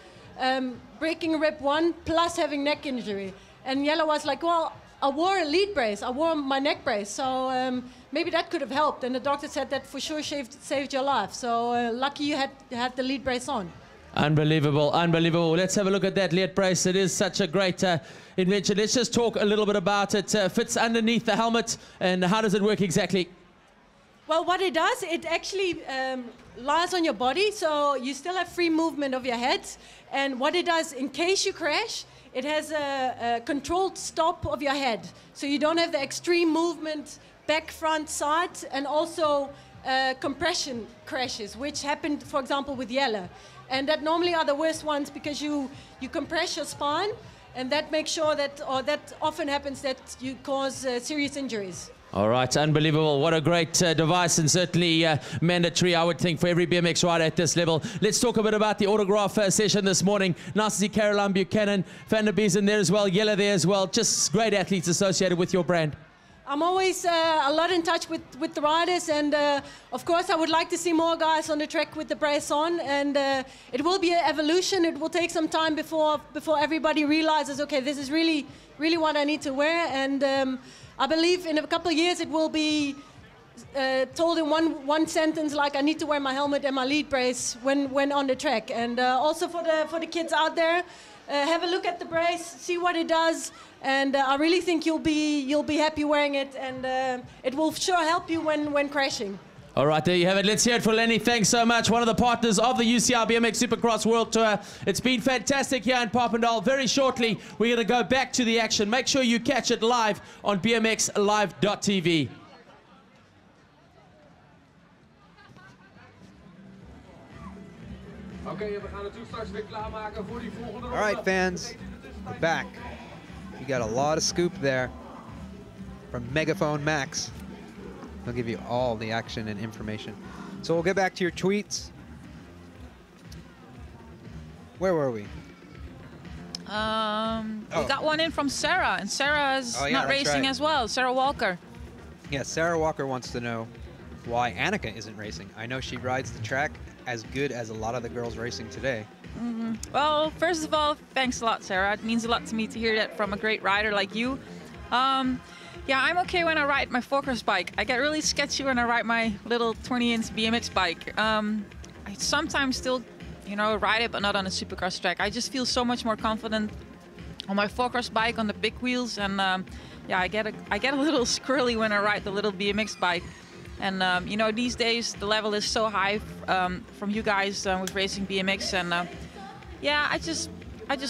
breaking rib 1 plus having neck injury. And Jelle was like, well, I wore a lead brace, I wore my neck brace, so maybe that could have helped. And the doctor said that for sure saved your life. So lucky you had the lead brace on. Unbelievable, unbelievable. Let's have a look at that Leert Brace. It is such a great invention. Let's just talk a little bit about it. Fits underneath the helmet, and how does it work exactly? Well, what it does, it actually lies on your body, so you still have free movement of your head. And what it does, in case you crash, it has a controlled stop of your head. So you don't have the extreme movement back, front, side, and also compression crashes, which happened, for example, with Jelle. And that normally are the worst ones, because you compress your spine, and that makes sure that, or that often happens, that you cause serious injuries. All right, unbelievable. What a great device, and certainly mandatory, I would think, for every BMX rider at this level. Let's talk a bit about the autograph session this morning. Nice to see Caroline Buchanan, Van der Biesen there as well, Jelle there as well. Just great athletes associated with your brand. I'm always a lot in touch with the riders, and of course I would like to see more guys on the track with the brace on, and it will be an evolution. It will take some time before everybody realizes, okay, this is really what I need to wear, and I believe in a couple of years it will be told in one sentence, like, I need to wear my helmet and my lead brace when on the track. And also for the kids out there, have a look at the brace, see what it does, and I really think you'll be happy wearing it, and it will sure help you when crashing. All right, there you have it. Let's hear it for Lenny. Thanks so much. One of the partners of the UCI BMX Supercross World Tour. It's been fantastic here in Papendal. Very shortly, we're going to go back to the action. Make sure you catch it live on bmxlive.tv. All right, fans, we're back. You got a lot of scoop there from Megaphone Max. He'll give you all the action and information. So we'll get back to your tweets. Where were we? We got one in from Sarah, and Sarah is not racing as well. Sarah Walker. Yeah, Sarah Walker wants to know why Annika isn't racing. I know she rides the track as good as a lot of the girls racing today. Well, first of all, thanks a lot, Sarah. It means a lot to me to hear that from a great rider like you. Yeah, I'm okay when I ride my four-cross bike. I get really sketchy when I ride my little 20-inch BMX bike. I sometimes still, ride it, but not on a supercross track. I just feel so much more confident on my four-cross bike on the big wheels, and yeah, I get a little squirrely when I ride the little BMX bike. And these days the level is so high from you guys with racing BMX, and yeah, I just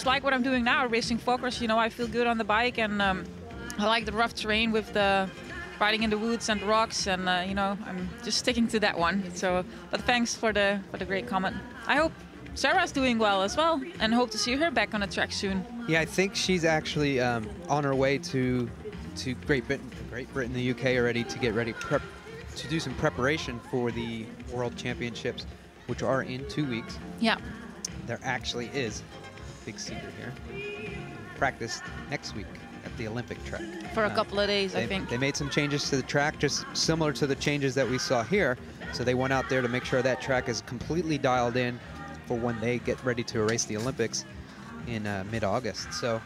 like what I'm doing now, racing four-cross. I feel good on the bike, and I like the rough terrain with the riding in the woods and the rocks, and I'm just sticking to that one. So, but thanks for the great comment. I hope Sarah's doing well as well, and hope to see her back on the track soon. Yeah, I think she's actually on her way to Great Britain, the UK already, to get ready to do some preparation for the World Championships, which are in 2 weeks. Yeah. There actually is, big secret here, practice next week at the Olympic track. For a couple of days, I think. They made some changes to the track, just similar to the changes that we saw here. So they went out there to make sure that track is completely dialed in for when they get ready to race the Olympics in mid-August. So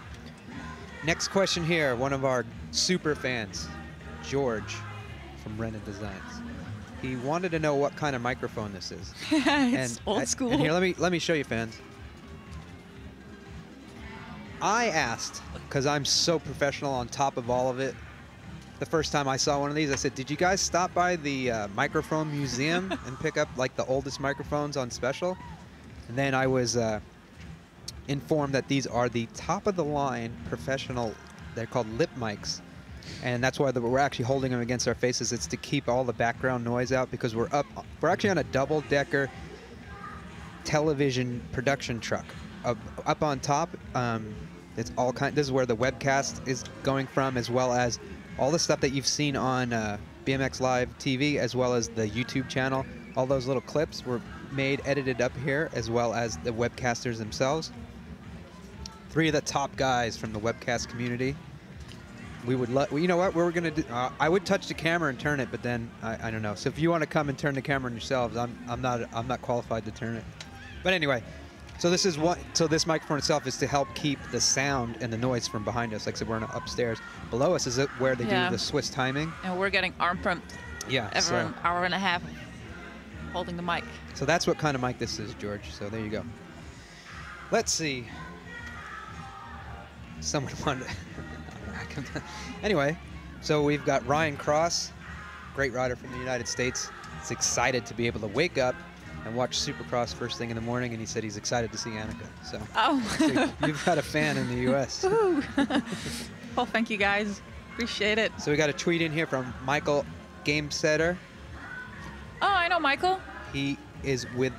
next question here, one of our super fans, George from Renan Designs. He wanted to know what kind of microphone this is. It's old school. And here, let me show you, fans. I asked, because I'm so professional on top of all of it, the first time I saw one of these, I said, did you guys stop by the microphone museum and pick up like the oldest microphones on special? And then I was informed that these are the top of the line professional, they're called lip mics. And that's why we're actually holding them against our faces. It's to keep all the background noise out, because we're actually on a double-decker television production truck. Up on top, it's all kind. This is where the webcast is going from, as well as all the stuff that you've seen on BMX Live TV, as well as the YouTube channel. All those little clips were edited up here, as well as the webcasters themselves. 3 of the top guys from the webcast community. We would you know what we're gonna do? I would touch the camera and turn it, but then I don't know. So if you want to come and turn the camera on yourselves, I'm not qualified to turn it. But anyway, so this is so this microphone itself is to help keep the sound and the noise from behind us. Like I said, we're upstairs. Below us is where they do the Swiss timing. And we're getting arm pumped. Yeah. Every an hour and a half holding the mic. So that's what kind of mic this is, George. So there you go. Let's see. Someone wanted Anyway, so we've got Ryan Cross, great rider from the United States. He's excited to be able to wake up and watch Supercross first thing in the morning, and he said he's excited to see Annika. So, you've got a fan in the U.S. Well, thank you guys. Appreciate it. So we got a tweet in here from Michael Gamesetter. Oh, I know Michael. He is with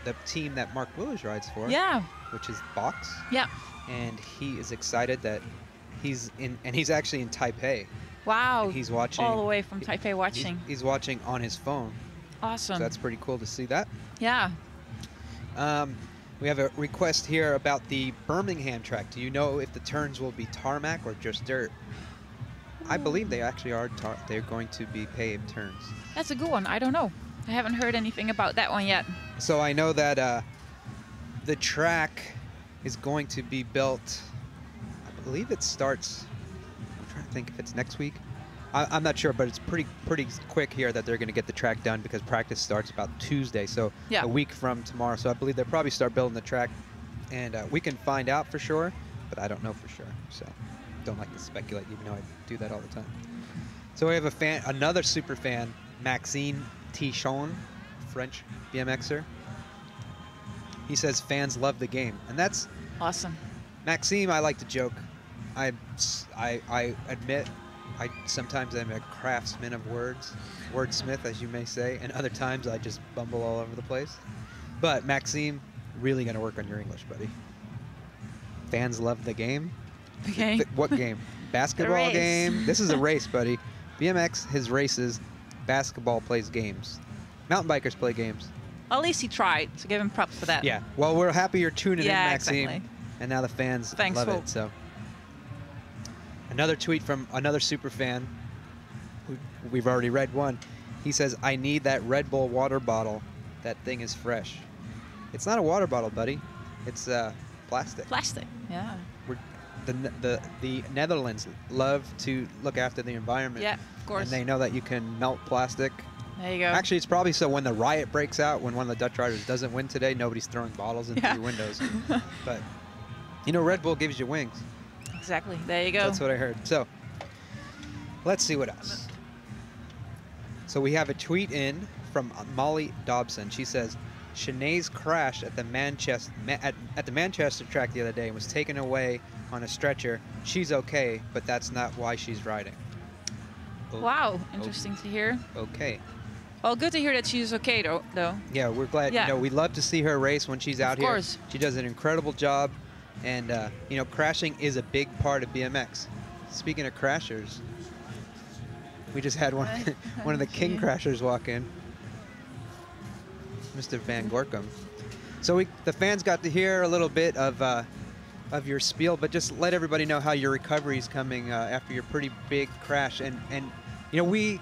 the team that Mark Willers rides for. Yeah. Which is Box. Yeah. And he is excited that he's actually in Taipei. Wow. And he's watching all the way from Taipei watching. He's watching on his phone. Awesome. So that's pretty cool to see that. Yeah. We have a request here about the Birmingham track. Do you know if the turns will be tarmac or just dirt? I believe they actually are. They're going to be paved turns. That's a good one. I don't know. I haven't heard anything about that one yet. So I know that the track is going to be built. I believe it starts. I'm trying to think if it's next week. I'm not sure, but it's pretty quick here that they're going to get the track done because practice starts about Tuesday, so a week from tomorrow. So I believe they'll probably start building the track, and we can find out for sure, but I don't know for sure. So don't like to speculate, even though I do that all the time. So we have another super fan, Maxime Tichon, French BMXer. He says fans love the game, and that's awesome. Maxime, I like to joke. I admit. Sometimes I'm a craftsman of words, wordsmith, as you may say, and other times I just bumble all over the place. But Maxime, really going to work on your English, buddy. Fans love the game. Okay. What game? Basketball game? This is a race, buddy. BMX, his races. Basketball plays games. Mountain bikers play games. At least he tried, so give him props for that. Yeah. Well, we're happy you're tuning in, Maxime. Exactly. And now the fans love it. So. Another tweet from another super fan. We've already read one. He says, I need that Red Bull water bottle. That thing is fresh. It's not a water bottle, buddy. It's plastic. Plastic, yeah. The Netherlands love to look after the environment. Yeah, of course. And they know that you can melt plastic. There you go. Actually, it's probably so when the riot breaks out, when one of the Dutch riders doesn't win today, nobody's throwing bottles into your windows. But, you know, Red Bull gives you wings. Exactly. There you go. That's what I heard. So, let's see what else. So we have a tweet in from Molly Dobson. She says, Shanae's crashed at the Manchester track the other day and was taken away on a stretcher. She's okay, but that's not why she's riding. Wow. Interesting to hear. Okay. Well, good to hear that she's okay, though. Yeah, we're glad. Yeah. You know, we love to see her race when she's out here. Of course. She does an incredible job. And, you know, crashing is a big part of BMX. Speaking of crashers, we just had one of the King Crashers walk in, Mr. Van Gorkum. So the fans got to hear a little bit of your spiel, but just let everybody know how your recovery is coming after your pretty big crash. And you know, we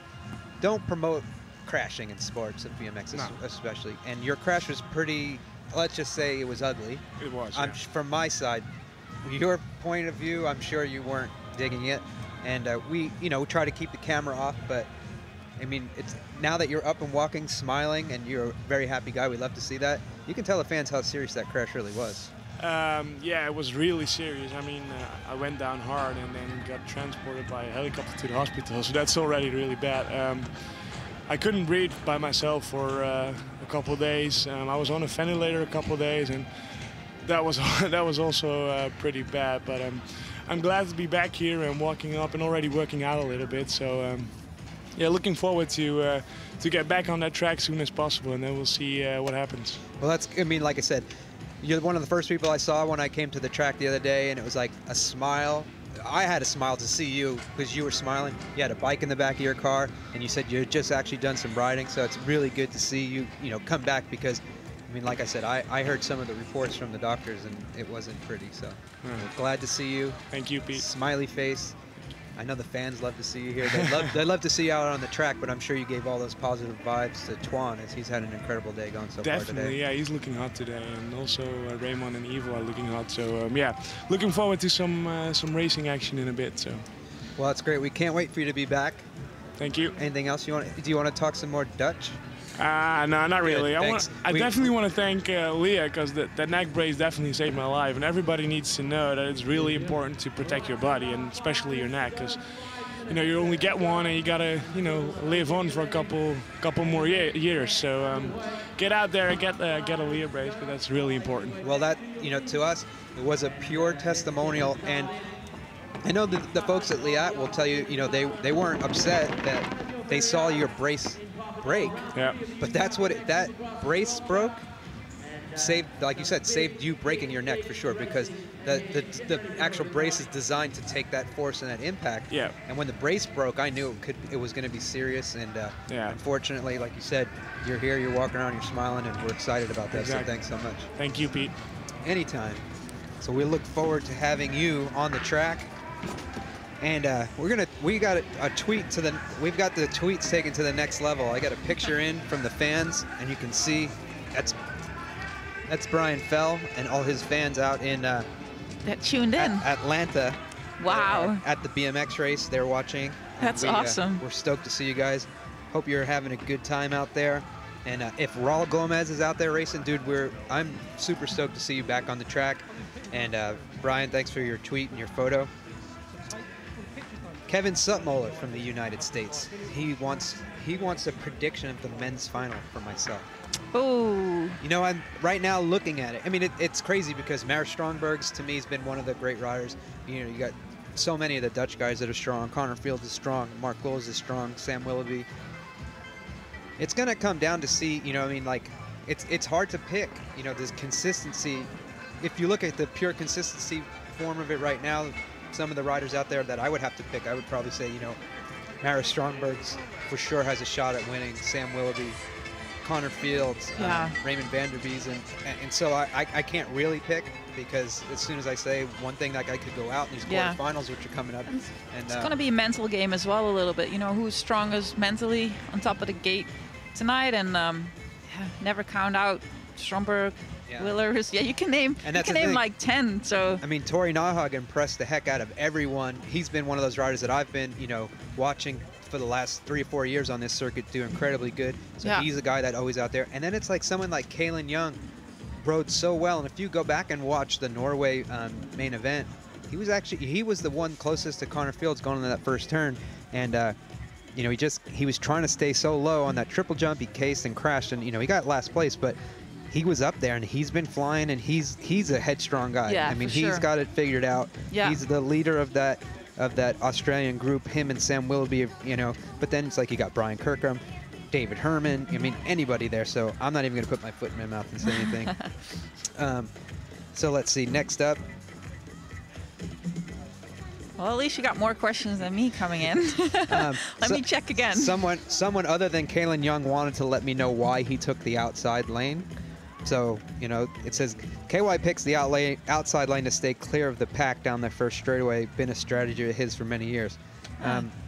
don't promote crashing in sports, in BMX especially. And your crash was pretty... Let's just say it was ugly. It was, From my side, your point of view, I'm sure you weren't digging it. And we try to keep the camera off, but I mean, it's now that you're up and walking, smiling, and you're a very happy guy, we love to see that. You can tell the fans how serious that crash really was. Yeah, it was really serious. I mean, I went down hard and then got transported by a helicopter to the hospital, so that's already really bad. I couldn't breathe by myself for a couple of days. I was on a ventilator a couple of days, and that was also pretty bad. But I'm glad to be back here and walking up and already working out a little bit. So yeah, looking forward to get back on that track as soon as possible, and then we'll see what happens. Well, that's, I mean, like I said, you're one of the first people I saw when I came to the track the other day, and it was like a smile. I had a smile to see you because you were smiling. You had a bike in the back of your car, and you said you had just actually done some riding, so it's really good to see you, come back because, I mean, like I said, I heard some of the reports from the doctors, and it wasn't pretty, so we're glad to see you. Thank you, Pete. Smiley face. I know the fans love to see you here. They love to see you out on the track, but I'm sure you gave all those positive vibes to Twan as he's had an incredible day going so far today. Definitely, yeah, he's looking hot today, and also Raymond and Ivo are looking hot. So yeah, looking forward to some racing action in a bit. So. Well, that's great. We can't wait for you to be back. Thank you. Anything else you want? Do you want to talk some more Dutch? No, not really. Good, I definitely want to thank Leah, because that neck brace definitely saved my life, and everybody needs to know that it's really important to protect your body, and especially your neck, because you only get one, and you gotta live on for a couple more years. So get out there and get a Leah brace, because that's really important. Well, that to us it was a pure testimonial, and I know the folks at Liat will tell you they weren't upset that they saw your brace break. Yeah. But that's what that brace broke. Saved, like you said, saved you breaking your neck for sure, because the actual brace is designed to take that force and that impact. Yeah. And when the brace broke, I knew it was going to be serious. And unfortunately, like you said, you're here, you're walking around, you're smiling, and we're excited about that. Exactly. So thanks so much. Thank you, Pete. Anytime. So we look forward to having you on the track. And we got a tweet we've got the tweets taken to the next level. I got a picture in from the fans, and you can see that's Brian Fell and all his fans out in that tuned in Atlanta. Wow. At the BMX race, they're watching. That's awesome. We're stoked to see you guys. Hope you're having a good time out there. And if Raul Gomez is out there racing, dude, I'm super stoked to see you back on the track. And Brian, thanks for your tweet and your photo. Kevin Sutmoller from the United States. He wants a prediction of the men's final for myself. Oh. I'm right now looking at it. I mean, it's crazy because Mara Strongbergs to me has been one of the great riders. You got so many of the Dutch guys that are strong. Connor Fields is strong. Mark Wills is strong. Sam Willoughby. It's gonna come down to see. It's hard to pick. This consistency. If you look at the pure consistency form of it right now, some of the riders out there that I would have to pick, I would probably say, Mara Strongbergs for sure has a shot at winning. Sam Willoughby, Connor Fields, Raymond Vanderbees, and so I can't really pick, because as soon as I say one thing, that guy could go out in these quarterfinals, which are coming up. And it's going to be a mental game as well a little bit. Who's strongest mentally on top of the gate tonight, and never count out Stromberg. Willers, you can name like 10. So I mean, Tori Nahag impressed the heck out of everyone. He's been one of those riders that I've been, watching for the last 3 or 4 years on this circuit, do incredibly good. So he's a guy that always out there. And then it's like someone like Kalen Young rode so well. And if you go back and watch the Norway main event, he was the one closest to Connor Fields going into that first turn, and he was trying to stay so low on that triple jump. He cased and crashed, and he got last place, but he was up there, and he's been flying, and he's a headstrong guy. Yeah, I mean, he's got it figured out. Yeah. He's the leader of that Australian group, him and Sam Willoughby, but then it's like you got Brian Kirkham, David Herman, I mean, anybody there, so I'm not even going to put my foot in my mouth and say anything. So let's see, next up. Well, at least you got more questions than me coming in. Let me check again. Someone other than Kalen Young wanted to let me know why he took the outside lane. So, it says, KY picks the outside lane to stay clear of the pack down the first straightaway. Been a strategy of his for many years.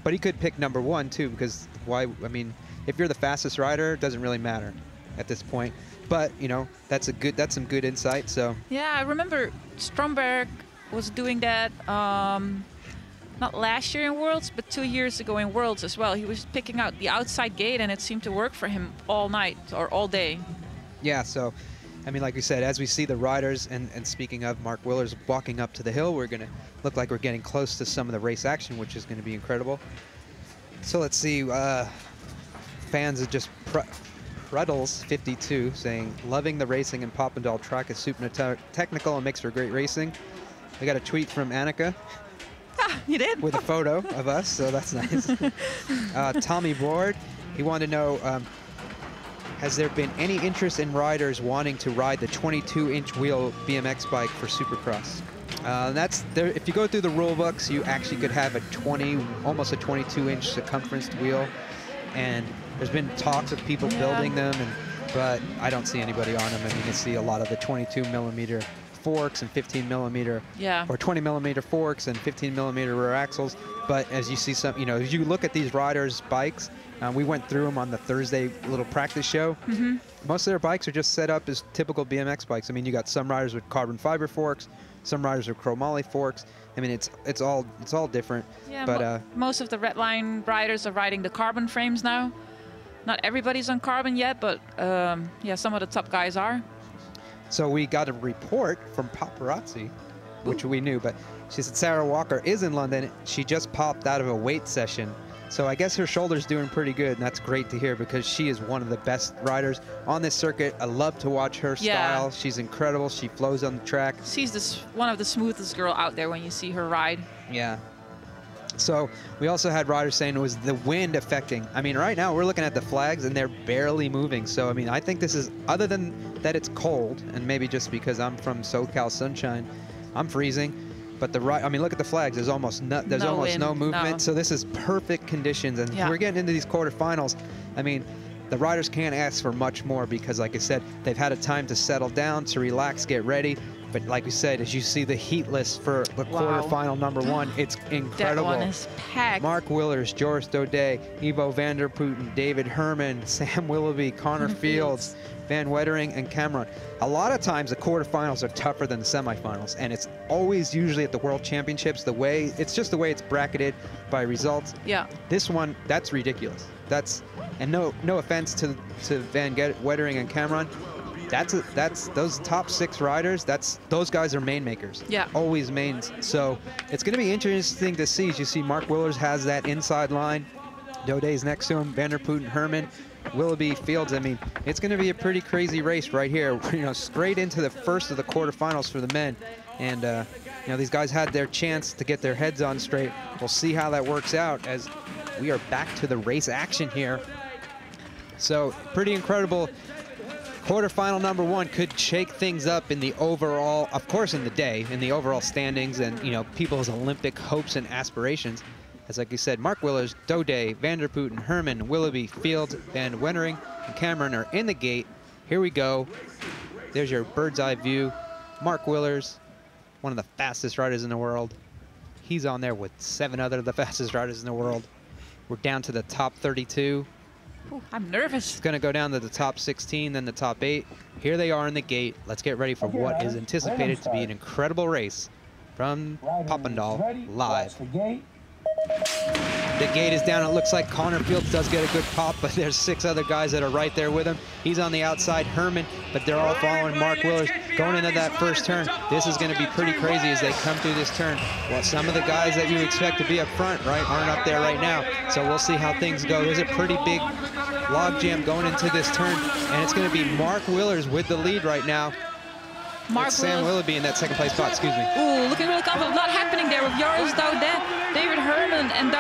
But he could pick number 1, too, because if you're the fastest rider, it doesn't really matter at this point. But, that's some good insight. So yeah, I remember Stromberg was doing that not last year in Worlds, but 2 years ago in Worlds as well. He was picking out the outside gate, and it seemed to work for him all night or all day. Yeah, so, like we said, as we see the riders, and speaking of Mark Willers walking up to the hill, we're going to look like we're getting close to some of the race action, which is going to be incredible. So let's see, fans are just Pruddles52 saying, loving the racing in Papendal track is super technical and makes for great racing. We got a tweet from Annika. you did. With a photo of us, so that's nice. Tommy Ward, he wanted to know, has there been any interest in riders wanting to ride the 22-inch wheel BMX bike for Supercross? That's there. If you go through the rule books, you actually could have almost a 22-inch circumference wheel, and there's been talks of people building them, but I don't see anybody on them. I mean, you see a lot of the 22mm forks and 15mm, or 20mm forks and 15mm rear axles. But as you see some, as you look at these riders' bikes, we went through them on the Thursday little practice show. Most of their bikes are just set up as typical BMX bikes. I mean, you got some riders with carbon fiber forks, some riders with chromoly forks. I mean, it's all different. Yeah, but most of the red line riders are riding the carbon frames now. Not everybody's on carbon yet, but yeah, some of the top guys are. So we got a report from Paparazzi, which we knew, but she said Sarah Walker is in London. She just popped out of a weight session. So I guess her shoulder's doing pretty good, and that's great to hear because she is one of the best riders on this circuit. I love to watch her style. She's incredible. She flows on the track. She's one of the smoothest girl out there when you see her ride. Yeah. So we also had riders saying it was the wind affecting. I mean, right now we're looking at the flags and they're barely moving. So, I mean, I think this is, other than that it's cold, and maybe just because I'm from SoCal sunshine, I'm freezing. But I mean, look at the flags. There's almost no movement. No. So this is perfect conditions. And we're getting into these quarterfinals. I mean, the riders can't ask for much more because, like I said, they've had a time to settle down, to relax, get ready. But like we said, as you see the heat list for the quarterfinal number 1, it's incredible. That one is packed. Mark Willers, Joris Daudet, Ivo van der Putten, David Herman, Sam Willoughby, Connor Fields, Van Wettering, and Cameron. A lot of times the quarterfinals are tougher than the semifinals, and it's always usually at the World Championships. It's just the way it's bracketed by results. Yeah. This one, that's ridiculous. And no offense to Van Wettering and Cameron. That's those top 6 riders. Those guys are main makers. Yeah. Always mains. So it's going to be interesting to see. As you see, Mark Willers has that inside line. Daudet's next to him. Van der Putten, Herman, Willoughby, Fields. I mean, it's going to be a pretty crazy race right here. Straight into the first of the quarterfinals for the men. And these guys had their chance to get their heads on straight. We'll see how that works out as we are back to the race action here. So pretty incredible. Quarterfinal number 1 could shake things up in the overall, of course, in the overall standings and, people's Olympic hopes and aspirations. As like you said, Mark Willers, Daudet, Van der Putten, Herman, Willoughby, Fields, Van Wettering, and Cameron are in the gate. Here we go. There's your bird's eye view. Mark Willers, one of the fastest riders in the world. He's on there with 7 other of the fastest riders in the world. We're down to the top 32. Ooh, I'm nervous. It's going to go down to the top 16, then the top 8. Here they are in the gate. Let's get ready for what is anticipated to be an incredible race from Papendal live. The gate is down. It looks like Connor Fields does get a good pop, but there's 6 other guys that are right there with him. He's on the outside, Herman, but they're all following Mark Willers going into that first turn. This is going to be pretty crazy as they come through this turn. Well, some of the guys that you expect to be up front, right, aren't up there right now. So we'll see how things go. There's a pretty big log jam going into this turn, and it's going to be Mark Willers with the lead right now. Sam Willoughby in that second place spot, excuse me. Ooh, looking really confident. A lot happening there with Joris Daudet, David Herman, and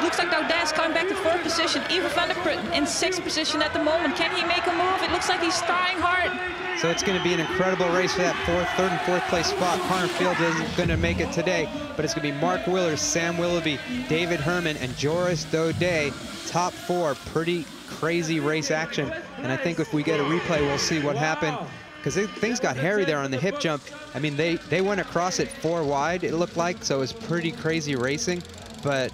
looks like Daudet's coming back to 4th position. Ivo van der Putten in 6th position at the moment. Can he make a move? It looks like he's trying hard. So it's going to be an incredible race for that 3rd and 4th place spot. Connor Fields isn't going to make it today, but it's going to be Mark Willers, Sam Willoughby, David Herman, and Joris Daudet. Top 4, pretty crazy race action. And I think if we get a replay, we'll see what happened. Because things got hairy there on the hip jump. I mean, they went across it 4 wide, it looked like, so it was pretty crazy racing. But,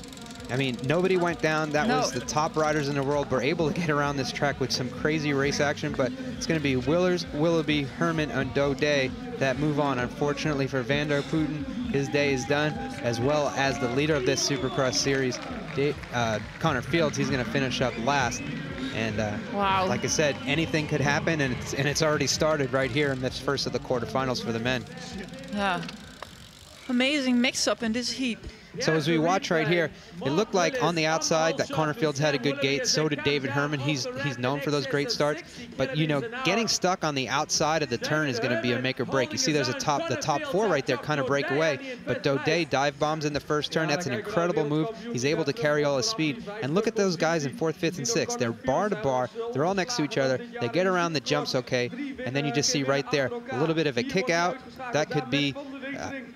I mean, nobody went down. That was the top riders in the world were able to get around this track with some crazy race action. But it's going to be Willers, Willoughby, Herman, and Daudet that move on. Unfortunately for Van der Putten, his day is done, as well as the leader of this Supercross series, Connor Fields. He's going to finish up last. And wow. Like I said, anything could happen, and it's already started right here in this first of the quarterfinals for the men. Yeah. Amazing mix-up in this heat. So as we watch right here, it looked like on the outside that Connor Fields had a good gate. So did David Herman. He's known for those great starts. But, you know, getting stuck on the outside of the turn is going to be a make or break. You see there's the top four right there kind of break away. But Daudet dive bombs in the first turn. That's an incredible move. He's able to carry all his speed. And look at those guys in 4th, 5th, and 6th. They're bar to bar. They're all next to each other. They get around the jumps okay. And then you just see right there a little bit of a kick out. That could be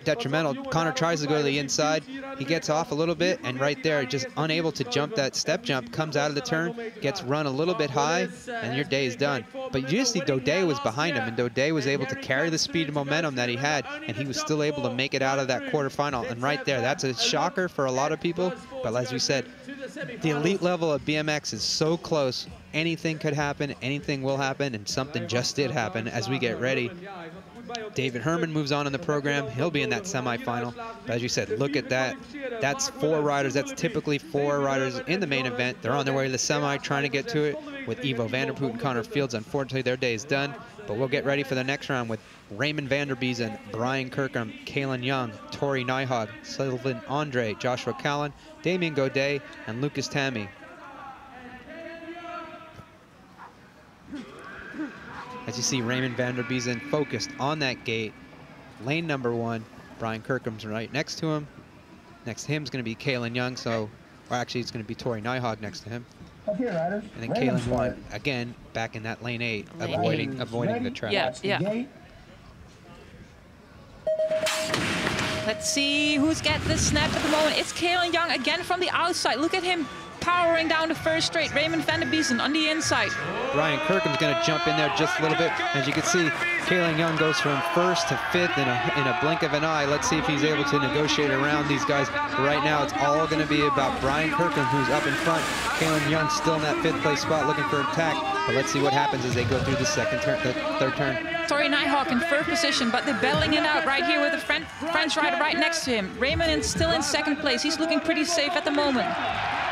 detrimental. Connor tries to go to the inside. He gets off a little bit, and right there, just unable to jump that step jump, comes out of the turn, gets run a little bit high, and your day is done. But you just see Daudet was behind him, and Daudet was able to carry the speed and momentum that he had, and he was still able to make it out of that quarterfinal. And right there, that's a shocker for a lot of people. But as we said, the elite level of BMX is so close. Anything could happen, anything will happen, and something just did happen as we get ready. David Herman moves on in the program. He'll be in that semifinal. But as you said, look at that. That's 4 riders. That's typically 4 riders in the main event. They're on their way to the semi, trying to get to it with Ivo Vanderpoot and Connor Fields. Unfortunately, their day is done. But we'll get ready for the next round with Raymond Vanderbiesen, Brian Kirkham, Kalen Young, Tori Nyhog, Sylvain Andre, Joshua Callan, Damien Daudet, and Lucas Tammy. As you see, Raymond Vanderbiesen focused on that gate. Lane number 1, Brian Kirkham's right next to him. Next to him is going to be Kalen Young, or actually it's going to be Tori Nyhog next to him. Okay, riders. And then Kalen Young, again, back in that lane 8, avoiding the trap. Yeah. Let's see who's got the snap at the moment. It's Kalen Young again from the outside. Look at him powering down the first straight. Raymond Vanderbiesen on the inside. Brian Kirkham's going to jump in there just a little bit. As you can see, Kalen Young goes from 1st to 5th in a blink of an eye. Let's see if he's able to negotiate around these guys. But right now, it's all going to be about Brian Kirkham, who's up in front. Kalen Young still in that 5th place spot looking for attack. But let's see what happens as they go through the third turn. Tori Nyhog in 3rd position, but they're battling it out right here with the French rider right next to him. Raymond is still in 2nd place. He's looking pretty safe at the moment.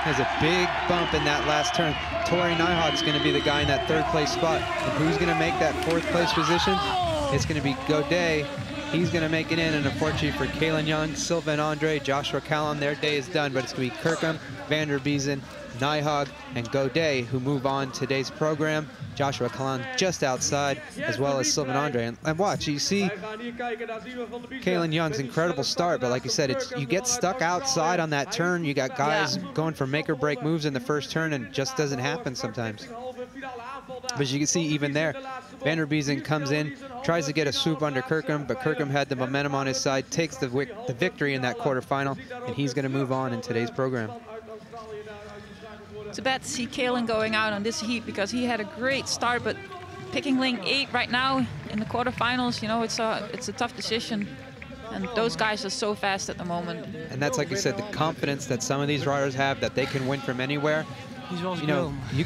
There's a big bump in that last turn. Tori Nyhog's going to be the guy in that 3rd place spot. And who's going to make that 4th place position? It's going to be Daudet. He's going to make it in, and unfortunately for Kalen Young, Sylvain Andre, Joshua Callan, their day is done. But it's going to be Kirkham, Vanderbiesen, Nyhog, and Daudet who move on today's program. Joshua Callan just outside, as well as Sylvain Andre. And watch, you see Kalen Young's incredible start, but like you said, you get stuck outside on that turn. You got guys going for make or break moves in the first turn, and it just doesn't happen sometimes. But as you can see, even there, Vanderbiesen comes in, tries to get a swoop under Kirkham, but Kirkham had the momentum on his side, takes the victory in that quarterfinal, and he's going to move on in today's program. It's bad to see Kalen going out on this heat because he had a great start, but picking lane 8 right now in the quarterfinals, you know, it's a tough decision. And those guys are so fast at the moment. And that's, like you said, the confidence that some of these riders have that they can win from anywhere. You know, you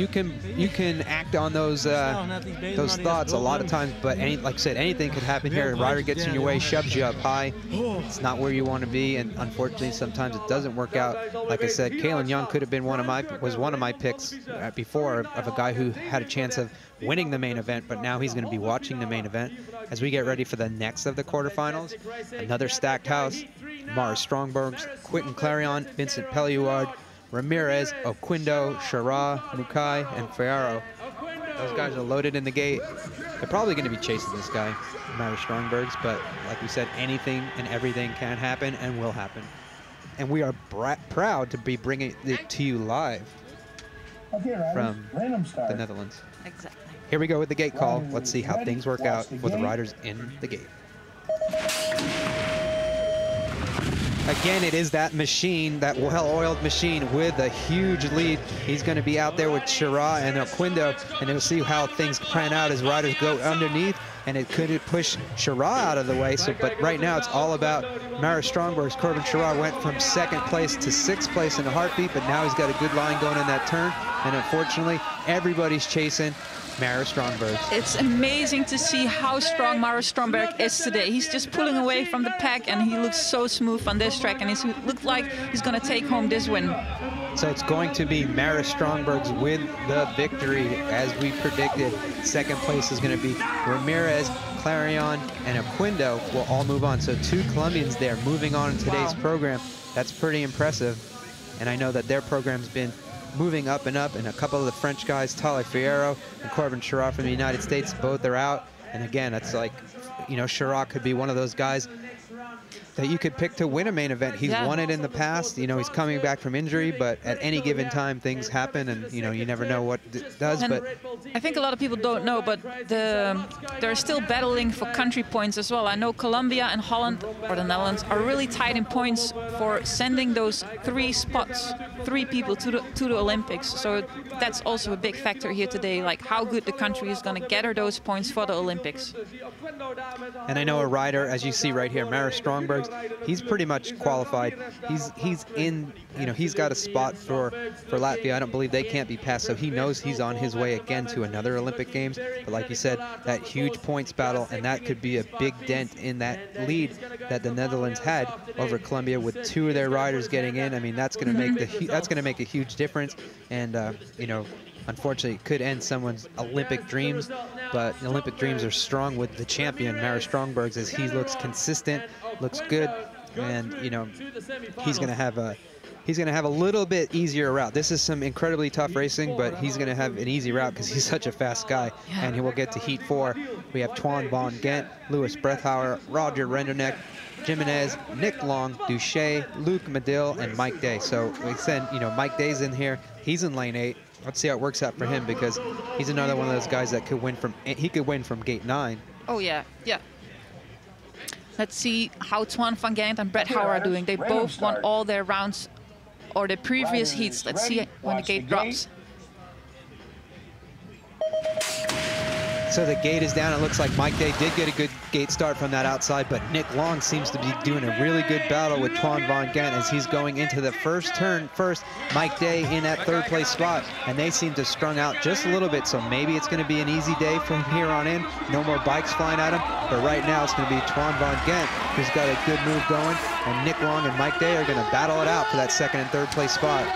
can act on those thoughts a lot of times, but like I said, anything could happen here. A rider gets in your way, shoves you up high. It's not where you want to be, and unfortunately, sometimes it doesn't work out. Like I said, Kalen Young could have been one of my picks before of a guy who had a chance of winning the main event, but now he's going to be watching the main event as we get ready for the next of the quarterfinals. Another stacked house: Mara Strongbergs, Quentin Clarion, Vincent Pelluard, Ramirez, Oquindo, Shara, Mukai, and Ferraro. Those guys are loaded in the gate. They're probably going to be chasing this guy, Mara Strongbergs, but like we said, anything and everything can happen and will happen. And we are proud to be bringing it to you live from the Netherlands. Exactly. Here we go with the gate call. Let's see how things work out with the riders in the gate. Again, it is that machine, that well-oiled machine with a huge lead. He's going to be out there with Shara and Oquindo, and we'll see how things plan out as riders go underneath, and it could push Shara out of the way. But right now, it's all about Mara Strongbergs. Corbin Shara went from 2nd place to 6th place in a heartbeat, but now he's got a good line going in that turn, and unfortunately, everybody's chasing Mara Strongbergs. It's amazing to see how strong Mara Strongberg is today. He's just pulling away from the pack, and he looks so smooth on this track, and he looks like he's going to take home this win. So it's going to be Mara Strongbergs with the victory, as we predicted. Second place is going to be Ramirez, Clarion, and Aquindo will all move on. So 2 Colombians there moving on in today's program. That's pretty impressive. And I know that their program's been moving up, and a couple of the French guys, Tale Fierro and Corbin Chirac from the United States, both are out. And again, it's like, you know, Chirac could be one of those guys that you could pick to win a main event. He's won it in the past. You know, he's coming back from injury, but at any given time, things happen, and, you know, you never know what it does. And but I think a lot of people don't know, but they're still battling for country points as well. I know Colombia and Holland, or the Netherlands, are really tight in points for sending those 3 spots, 3 people to the Olympics. So that's also a big factor here today, like how good the country is going to gather those points for the Olympics. And I know a rider, as you see right here, Mara Strongbergs, he's pretty much qualified. He's in, you know, he's got a spot for Latvia. I don't believe they can't be passed, so he knows he's on his way again to another Olympic Games. But like you said, that huge points battle, and that could be a big dent in that lead that the Netherlands had over Colombia with 2 of their riders getting in. I mean, that's going to make a huge difference, and you know, unfortunately, it could end someone's Olympic dreams, but the Olympic dreams are strong with the champion, Mara Strongbergs, as he looks consistent, looks good, and, you know, he's going to have a little bit easier route. This is some incredibly tough racing, but he's going to have an easy route because he's such a fast guy, and he will get to Heat 4. We have Twan van Gent, Louis Brethauer, Roger Renderneck, Jimenez, Nick Long, Duche, Luc Medill, and Mike Day. So we said, you know, Mike Day's in here. He's in lane 8. Let's see how it works out for him, because he's another one of those guys that could win from gate 9. Oh yeah, yeah. Let's see how Twan van Gent and Brethauer are doing. They both won all their rounds or the previous heats. Let's see when the gate drops. So the gate is down. It looks like Mike Day did get a good gate start from that outside, but Nick Long seems to be doing a really good battle with Twan van Gent as he's going into the first turn first. Mike Day in that 3rd place spot, and they seem to have strung out just a little bit, so maybe it's going to be an easy day from here on in. No more bikes flying at him, but right now it's going to be Twan van Gent who's got a good move going, and Nick Long and Mike Day are going to battle it out for that 2nd and 3rd place spot.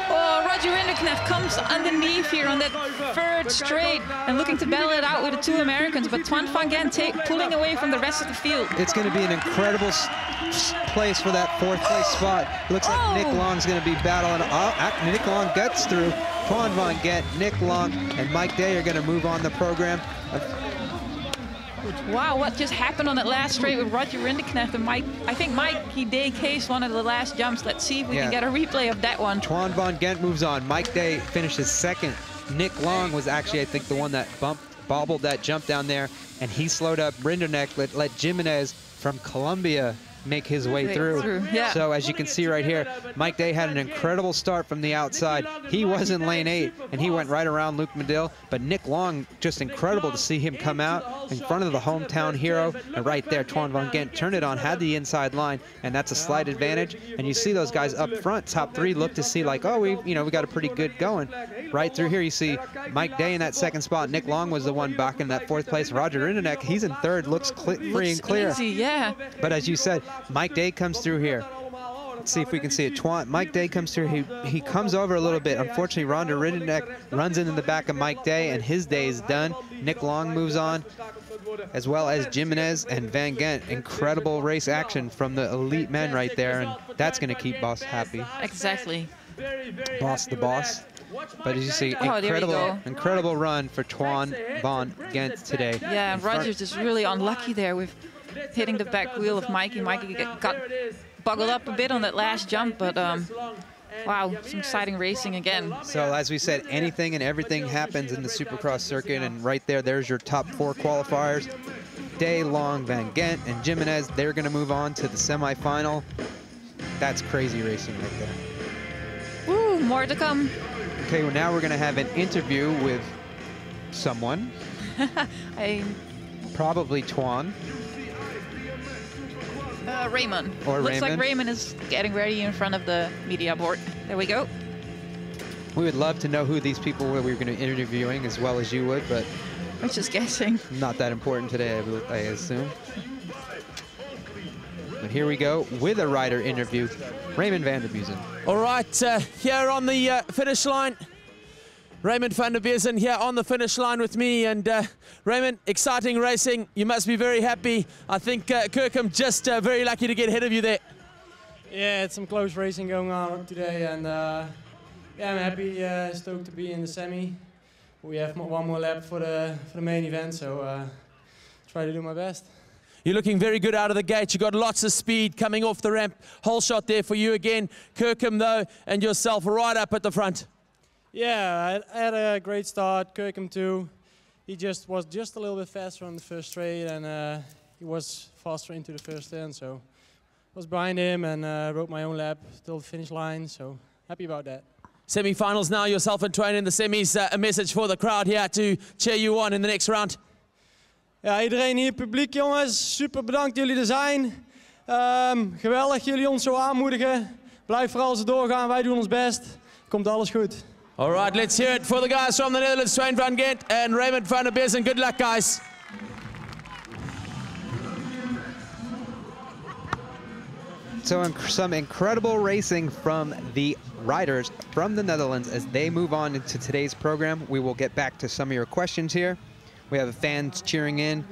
Roger Rinderknecht comes underneath here on that 3rd straight and looking to battle it out with the 2 Americans, but Twan van Gent pulling away from the rest of the field. It's going to be an incredible place for that 4th place spot. Looks like Nick Long's going to be battling. Nick Long gets through. Twan van Gent, Nick Long, and Mike Day are going to move on the program. Wow, what just happened on that last straight with Roger Rinderknecht and Mike? I think Mikey Day cased one of the last jumps. Let's see if we can get a replay of that one. Twan van Gent moves on. Mike Day finishes 2nd. Nick Long was actually, I think, the one that bobbled that jump down there, and he slowed up Rinderknecht, let Jimenez from Colombia make his way through. Yeah. So as you can see right here, Mike Day had an incredible start from the outside. He was in lane 8, and he went right around Luc Medill, but Nick Long, just incredible to see him come out in front of the hometown hero, and right there, Twan van Gent turned it on, had the inside line, and that's a slight advantage. And you see those guys up front, top 3, look to see like, oh, we got a pretty good going. Right through here, you see Mike Day in that 2nd spot. Nick Long was the one back in that 4th place. Roger Rinderknecht, he's in 3rd, looks free and clear. Easy, yeah. But as you said, Mike Day comes through here. Let's see if we can see it. Mike Day comes through. He comes over a little bit. Unfortunately, Roger Rinderknecht runs into the back of Mike Day, and his day is done. Nick Long moves on, as well as Jimenez and Van Gent. Incredible race action from the elite men right there, and that's going to keep Boss happy. Exactly. Boss the boss. But as you see, incredible run for Twan van Gent today. Yeah, Roger's just really unlucky there with hitting the back wheel of Mikey. Mikey got boggled up a bit on that last jump, but wow, some exciting racing again. So as we said, anything and everything happens in the Supercross circuit, and right there's your top 4 qualifiers. Day, Long, Van Gent, and Jimenez, they're going to move on to the semifinal. That's crazy racing right there. Woo, more to come. Okay, well now we're going to have an interview with someone. Probably Twan. Raymond. Or Looks Raymond. like Raymond is getting ready in front of the media board. There we go. We would love to know who these people were we were going to be interviewing, as well as you would, but we're just guessing. Not that important today, I assume. But here we go with a rider interview, Raymond van der Buesen. All right, here on the finish line, Raymond van der Buesen here on the finish line with me. And Raymond, exciting racing. You must be very happy. I think Kirkham just very lucky to get ahead of you there. Yeah, it's some close racing going on today, and yeah, I'm happy, stoked to be in the semi. We have one more lap for the main event, so try to do my best. You're looking very good out of the gate. You got lots of speed coming off the ramp. Whole shot there for you again. Kirkham though, and yourself right up at the front. Yeah, I had a great start. Kirkham too. He was just a little bit faster on the first straight, and he was faster into the first turn. So I was behind him and rode my own lap till the finish line. So happy about that. Semi-finals now. Yourself and Twain in the semis. A message for the crowd here to cheer you on in the next round. Ja, iedereen hier, publiek jongens, super bedankt dat jullie er zijn. Geweldig jullie ons zo aanmoedigen. Blijf vooral zo doorgaan, wij doen ons best. Komt alles goed. All right, let's hear it for the guys from the Netherlands, Twain van Gent and Raymond van der Buesen. Good luck, guys. So some incredible racing from the riders from the Netherlands as they move on into today's program. We will get back to some of your questions here. We have fans cheering in,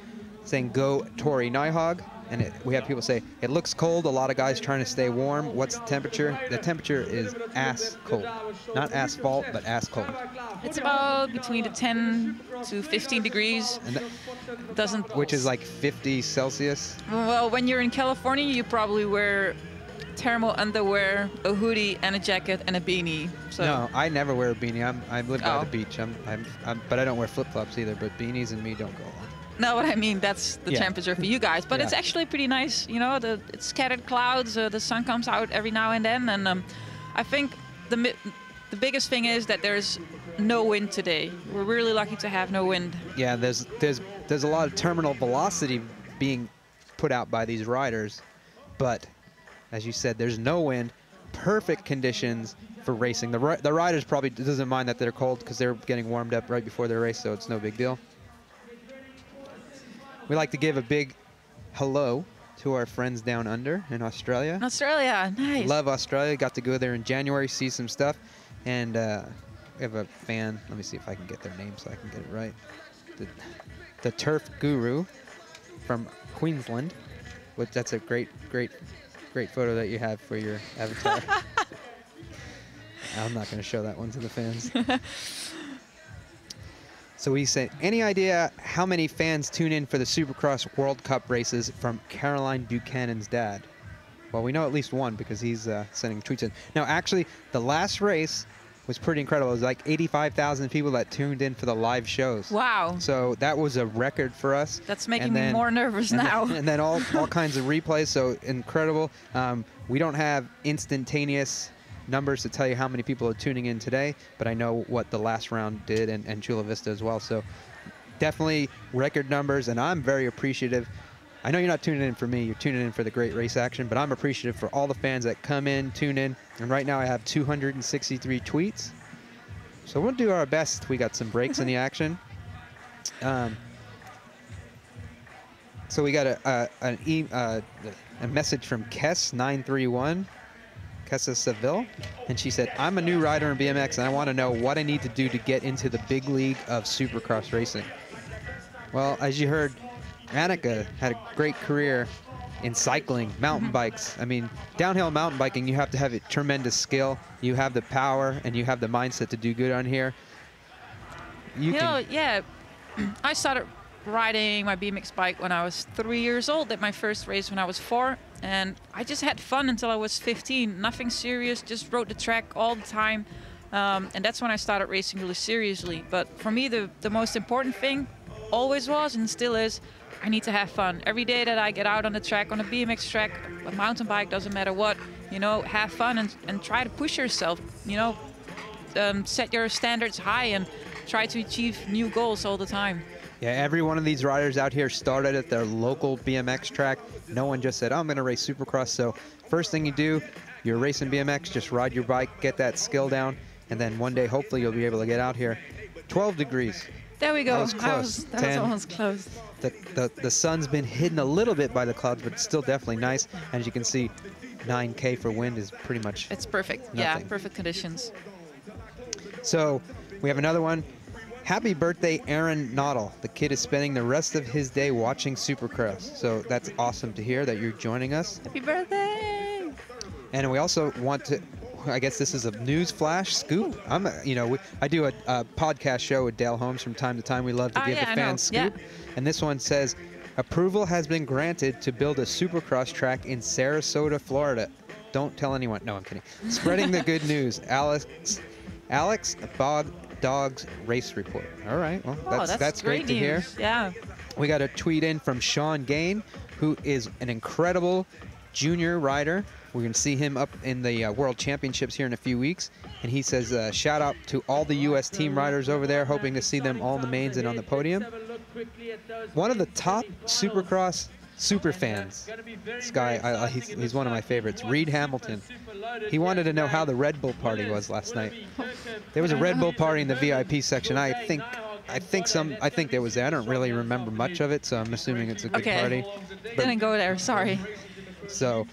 saying, go Tori Nijhag. And we have people say, it looks cold. A lot of guys trying to stay warm. What's the temperature? The temperature is ass cold. Not asphalt, but ass cold. It's about between 10 to 15 degrees. And which is like 50 Celsius? Well, when you're in California, you probably wear thermal underwear, a hoodie, and a jacket, and a beanie. So. No, I never wear a beanie. I live by the beach. But I don't wear flip-flops either. But beanies and me don't go along. No, what I mean, that's the temperature for you guys. But it's actually pretty nice. You know, it's scattered clouds. The sun comes out every now and then. And I think the biggest thing is that there's no wind today. We're really lucky to have no wind. Yeah, there's a lot of terminal velocity being put out by these riders. But as you said, there's no wind. Perfect conditions for racing. The riders probably doesn't mind that they're cold because they're getting warmed up right before their race, so it's no big deal. We'd like to give a big hello to our friends down under in Australia. Australia, nice. Love Australia. Got to go there in January, see some stuff. And we have a fan. Let me see if I can get their name so I can get it right. The Turf Guru from Queensland. That's a great photo that you have for your avatar. I'm not going to show that one to the fans. So we said, any idea how many fans tune in for the Supercross World Cup races from Caroline Buchanan's dad? Well, we know at least one because he's sending tweets in. Now, actually, the last race was pretty incredible. It was like 85,000 people that tuned in for the live shows. Wow. So that was a record for us. That's making me more nervous now. And then all kinds of replays, so incredible. We don't have instantaneous numbers to tell you how many people are tuning in today, but I know what the last round did and Chula Vista as well. So definitely record numbers, and I'm very appreciative. I know you're not tuning in for me, you're tuning in for the great race action, but I'm appreciative for all the fans that come in, tune in, and right now I have 263 tweets. So we'll do our best. We got some breaks in the action. So we got a message from Kess931. Kessa Seville, and she said, I'm a new rider in BMX and I want to know what I need to do to get into the big league of Supercross racing. Well, as you heard, Annika had a great career in cycling, mountain bikes. I mean, downhill mountain biking, you have to have a tremendous skill. You have the power and you have the mindset to do good on here. Yeah, I started riding my BMX bike when I was 3 years old. Did my first race when I was 4. And I just had fun until I was 15. Nothing serious, just rode the track all the time. And that's when I started racing really seriously. But for me, the most important thing always was and still is, I need to have fun. Every day that I get out on the track, on a BMX track, a mountain bike, doesn't matter what, you know, have fun and try to push yourself, you know, set your standards high and try to achieve new goals all the time. Yeah, every one of these riders out here started at their local BMX track. No one just said, oh, I'm going to race Supercross. So first thing you do, you're racing BMX, just ride your bike, get that skill down, and then one day, hopefully, you'll be able to get out here. 12 degrees. There we go. That was close. That was almost close. The sun's been hidden a little bit by the clouds, but it's still definitely nice. And as you can see, 9K for wind is pretty much It's perfect. nothing. Yeah, perfect conditions. So we have another one. Happy birthday, Aaron Noddle. The kid is spending the rest of his day watching Supercross. So that's awesome to hear that you're joining us. Happy birthday! And we also want to, I guess this is a news flash scoop. I do a podcast show with Dale Holmes from time to time. We love to give the fans scoop. Yeah. And this one says, approval has been granted to build a Supercross track in Sarasota, Florida. Don't tell anyone. No, I'm kidding. Spreading the good news. Alex Bog Dogs Race Report. All right. Well, that's great to hear. Yeah. We got a tweet in from Sean Gain, who is an incredible junior rider. We're going to see him up in the World Championships here in a few weeks. And he says, shout out to all the U.S. team riders over there, hoping to see them all in the mains and on the podium. One of the top Supercross super fans, this guy, he's one of my favorites, Reed Hamilton. He wanted to know how the Red Bull party was last night. There was a Red Bull party in the VIP section. I think there was there. I don't really remember much of it, so I'm assuming it's a good party. Didn't go there, sorry. So,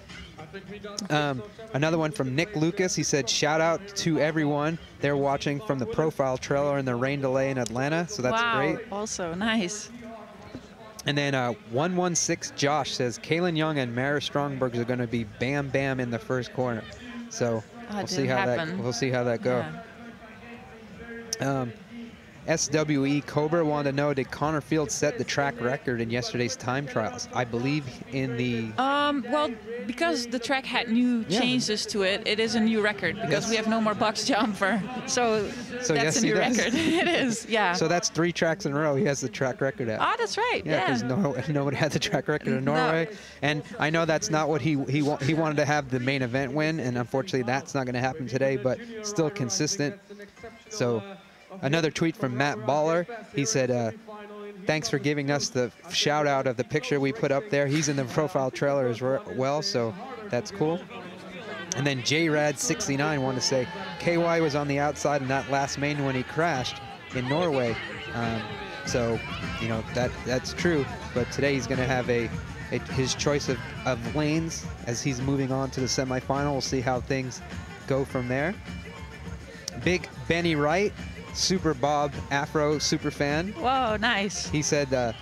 another one from Nick Lucas. He said, shout out to everyone. They're watching from the profile trailer in the rain delay in Atlanta, so that's great. Also, nice. And then 116 Josh says, Kaylin Young and Mara Strongberg are going to be bam bam in the first corner. So we'll see how that goes. Yeah. SWE Cobra wanted to know, did Connor Field set the track record in yesterday's time trials? I believe in the... well, because the track had new changes to it, it is a new record because we have no more box jumper. So that's a new record. It is, yeah. So that's 3 tracks in a row he has the track record at. Ah, that's right, yeah. Because nobody had the track record in Norway. No. And I know that's not what he wanted to have the main event win, and unfortunately that's not going to happen today, but still consistent. So... Another tweet from Matt Baller. He said, thanks for giving us the shout out of the picture we put up there. He's in the profile trailer as well, so that's cool. And then JRad69 wanted to say, KY was on the outside in that last main when he crashed in Norway. So, that's true. But today he's going to have his choice of lanes as he's moving on to the semifinal. We'll see how things go from there. Big Benny Wright. Super Bob Afro super fan. Whoa, nice. He said,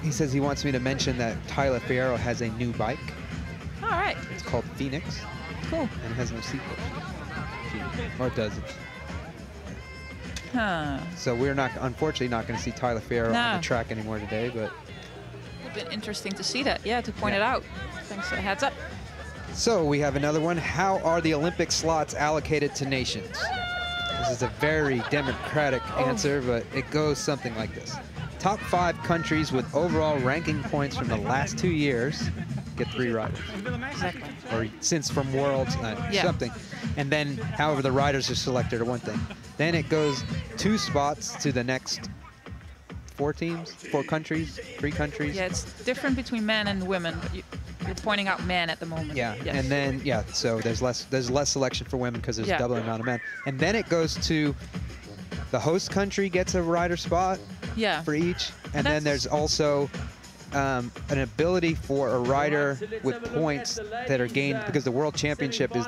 he says he wants me to mention that Tyler Fierro has a new bike. All right. It's called Phoenix. Cool. And it has no seat post. Or does it? Huh. So we're unfortunately not going to see Tyler Fierro on the track anymore today, but... It would have been interesting to see that, to point it out. Thanks for the heads up. So we have another one. How are the Olympic slots allocated to nations? This is a very democratic answer, but it goes something like this. Top 5 countries with overall ranking points from the last 2 years get 3 riders. Exactly. Or since from Worlds, something. And then however the riders are selected or one thing. Then it goes 2 spots to the next 4 teams, 4 countries, 3 countries. Yeah, it's different between men and women, but you're pointing out men at the moment. Yeah, yes. And then so there's less selection for women because there's double the amount of men. And then it goes to the host country gets a rider spot for each, and then there's also an ability for a rider with points that are gained because the World Championship is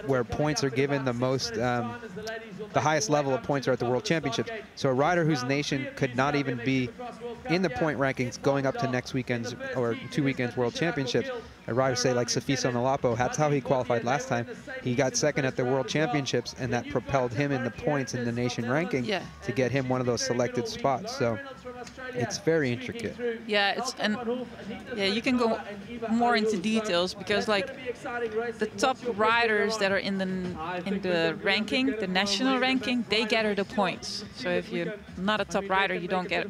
where points are given the most, the highest level of points are at the World Championships. So a rider whose nation could not even be in the point rankings going up to next weekend's or 2 weekends World Championships, a rider say like Safiso Nolapo, that's how he qualified last time. He got second at the World Championships, and that propelled him in the points in the nation ranking to get him one of those selected spots. So it's very intricate. Yeah, you can go more into details because like the top riders that are in the ranking, the national ranking, they gather the points. So if you're not a top rider, you don't get.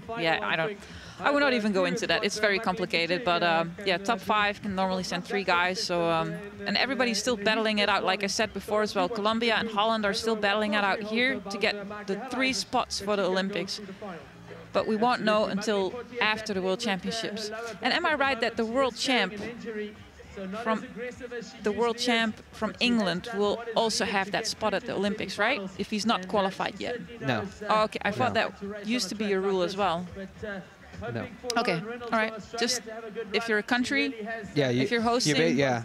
I would not even go into that. It's very complicated, but top 5 can normally send 3 guys. So and everybody's still battling it out. Like I said before as well, Colombia and Holland are still battling it out here to get the 3 spots for the Olympics. But we won't know until after the World Championships. And am I right that the world champ from the world champ from England will also have that spot at the Olympics, right? If he's not qualified yet. No. Oh, okay, I thought that used to be a rule as well. No. Okay, all right. Just if you're a country, yeah, if you're hosting, yeah.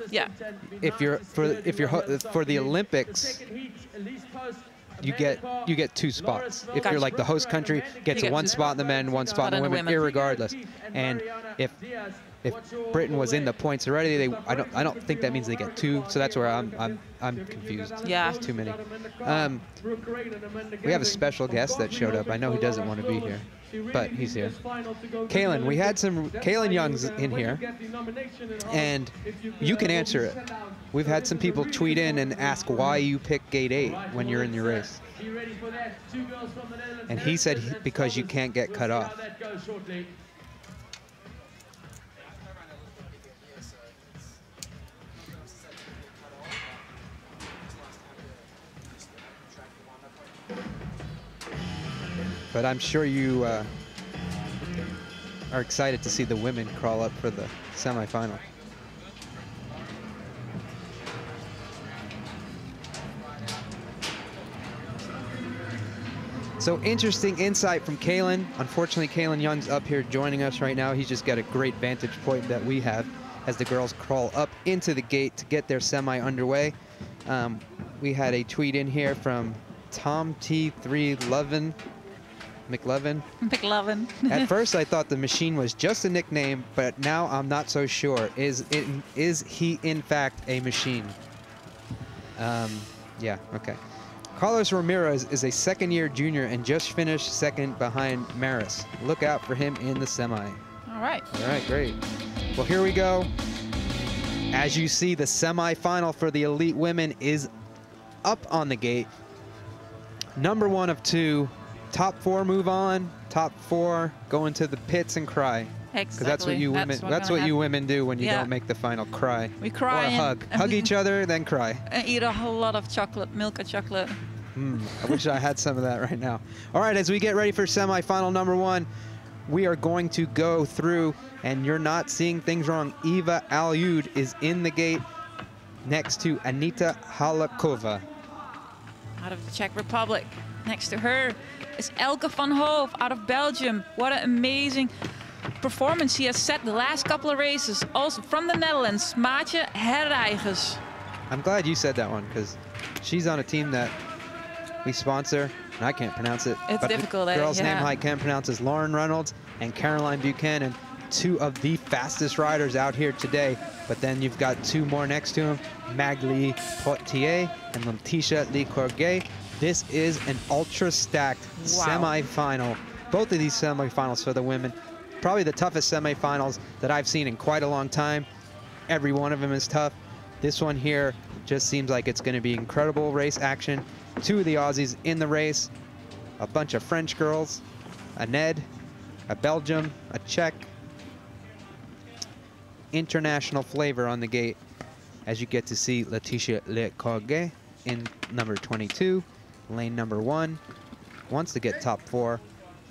If you're for the Olympics, you get 2 spots. If you're like the host country, gets one spot in the men, one spot in the women, irregardless. And if Britain was in the points already, I don't think that means they get 2. So that's where I'm confused. Yeah, it's too many. We have a special guest that showed up. I know he doesn't want to be here, but he's here. Kaylin, we had some Kaylin Youngs in here, and you can answer it. We've had some people tweet in and ask why you pick gate 8 when you're in your race. And he said because you can't get cut off. But I'm sure you are excited to see the women crawl up for the semifinal. So interesting insight from Kaylin. Unfortunately, Kaylin Young's up here joining us right now. He's just got a great vantage point that we have as the girls crawl up into the gate to get their semi underway. We had a tweet in here from Tom T3 McLovin. At first, I thought the machine was just a nickname, but now I'm not so sure. Is he in fact a machine? Yeah, okay. Carlos Ramirez is a second-year junior and just finished second behind Maris. Look out for him in the semi. All right. All right, great. Well, here we go. As you see, the semi-final for the elite women is up on the gate. Number 1 of 2. Top 4 move on. Top 4 go into the pits and cry. Exactly. Because that's what you women. That's what you women do when you don't make the final. Cry. We cry. Or hug each other, then cry. And eat a whole lot of chocolate, Milka chocolate. I wish I had some of that right now. All right, as we get ready for semifinal number 1, we are going to go through, and you're not seeing things wrong. Eva Alyud is in the gate next to Anita Halakova. Out of the Czech Republic. Next to her is Elke van Hoof out of Belgium. What an amazing performance he has set the last couple of races. Also from the Netherlands, Maatje Herrijgens. I'm glad you said that one, because she's on a team that we sponsor, and I can't pronounce it. It's difficult. The girl's name I can pronounce is Lauren Reynolds and Caroline Buchanan, 2 of the fastest riders out here today. But then you've got 2 more next to him, Magli Portier and Letitia Lecourget. This is an ultra-stacked semifinal. Both of these semifinals for the women, probably the toughest semifinals that I've seen in quite a long time. Every one of them is tough. This one here just seems like it's going to be incredible race action. 2 of the Aussies in the race, a bunch of French girls, a Ned, a Belgium, a Czech. International flavor on the gate as you get to see Letitia Lecourget in number 22. Lane number 1 wants to get top 4.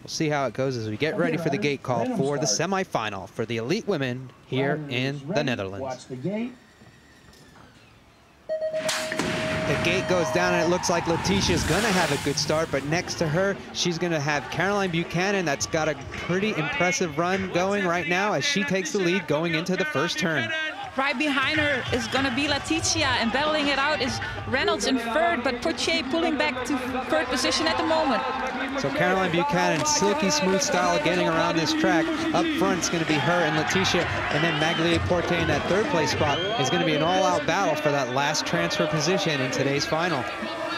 We'll see how it goes as we get ready for the gate call for the semifinal for the elite women here in the Netherlands. Watch the gate. The gate goes down, and it looks like Letitia's going to have a good start, but next to her, she's going to have Caroline Buchanan. That's got a pretty impressive run going right now as she takes the lead going into the first turn. Right behind her is going to be Letitia, and battling it out is Reynolds in 3rd, but Poitier pulling back to 3rd position at the moment. So Caroline Buchanan, silky smooth style getting around this track. Up front, it's going to be her and Letitia, and then Magli Porte in that 3rd place spot is going to be an all-out battle for that last transfer position in today's final.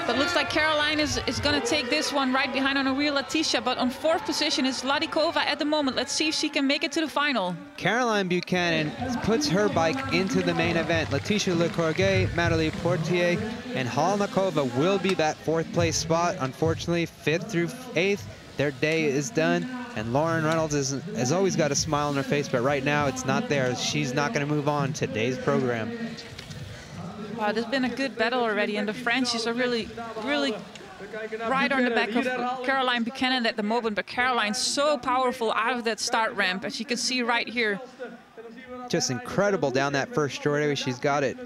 But looks like Caroline is going to take this one right behind on a real Letitia. But on 4th position is Ladikova at the moment. Let's see if she can make it to the final. Caroline Buchanan puts her bike into the main event. Letitia Lecourget, Magli Portier, and Halakova will be that 4th place spot. Unfortunately, 5th through 8th, their day is done. And Lauren Reynolds has always got a smile on her face, but right now it's not there. She's not going to move on today's program. Wow, there's been a good battle already, and the Frenchies are really right on the back of Caroline Buchanan at the moment. But Caroline's so powerful out of that start ramp, as you can see right here. just incredible down that first straightaway. She's got it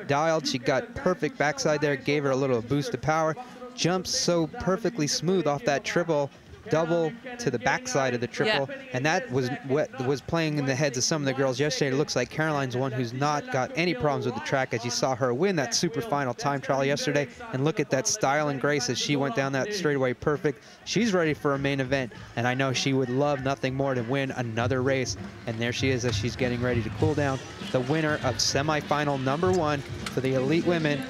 dialed. She got perfect backside there, gave her a little boost of power. Jumps so perfectly smooth off that triple, double to the backside of the triple, and that was what was playing in the heads of some of the girls yesterday. It looks like Caroline's one who's not got any problems with the track, as you saw her win that super final time trial yesterday. And look at that style and grace as she went down that straightaway perfect. She's ready for a main event, and I know she would love nothing more to win another race. And there she is as she's getting ready to cool down. The winner of semifinal #1 for the elite women.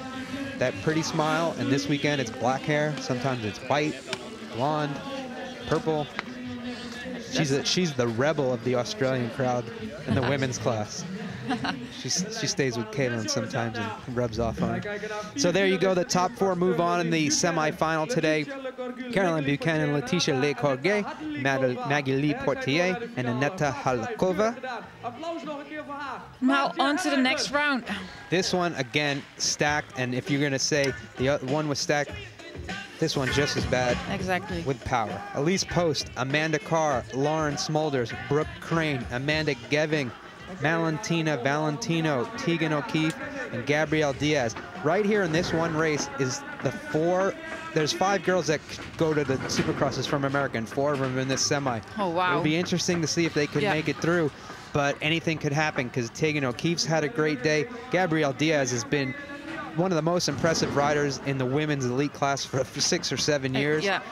That pretty smile, and this weekend it's black hair. Sometimes it's white, blonde, purple. She's the rebel of the Australian crowd in the women's class. She stays with Caitlin sometimes and rubs off on her. So there you go. The top 4 move on in the semifinal today. Caroline Buchanan, Letitia Lecorguet, Maggie Lee Portier, and Aneta Halakova. Now on to the next round. This one, again, stacked. And if you're going to say the one was stacked, this one just as bad. Exactly. With power. Elise Post, Amanda Carr, Lauren Smulders, Brooke Crane, Amanda Geving, Valentina Valentino, Tegan O'Keefe, and Gabrielle Diaz. Right here in this one race is there's 5 girls that go to the Supercrosses from America, and 4 of them in this semi. Oh, wow. It'll be interesting to see if they can make it through, but anything could happen because Tegan O'Keefe's had a great day. Gabrielle Diaz has been one of the most impressive riders in the women's elite class for 6 or 7 years. Yeah.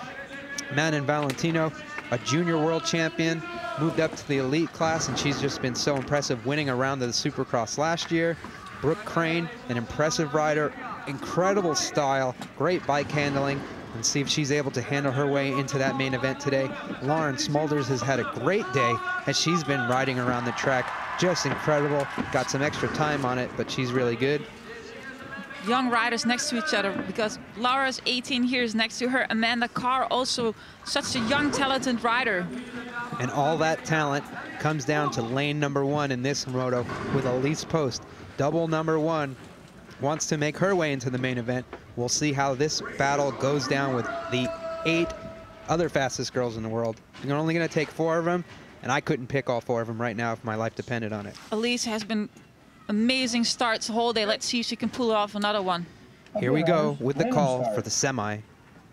Manon Valentino, a junior world champion, moved up to the elite class, and she's just been so impressive, winning a round of the Supercross last year. Brooke Crane, an impressive rider, incredible style, great bike handling, and see if she's able to handle her way into that main event today. Lauren Smulders has had a great day as she's been riding around the track, just incredible. Got some extra time on it, but she's really good. Young riders next to each other, because Laura's 18 years next to her. Amanda Carr, also such a young, talented rider. And all that talent comes down to lane #1 in this moto with Elise Post. Double #1 wants to make her way into the main event. We'll see how this battle goes down with the 8 other fastest girls in the world. You're only going to take 4 of them, and I couldn't pick all 4 of them right now if my life depended on it. Elise has been amazing starts the whole day. Let's see if she can pull off another one. Here we go with the call for the semi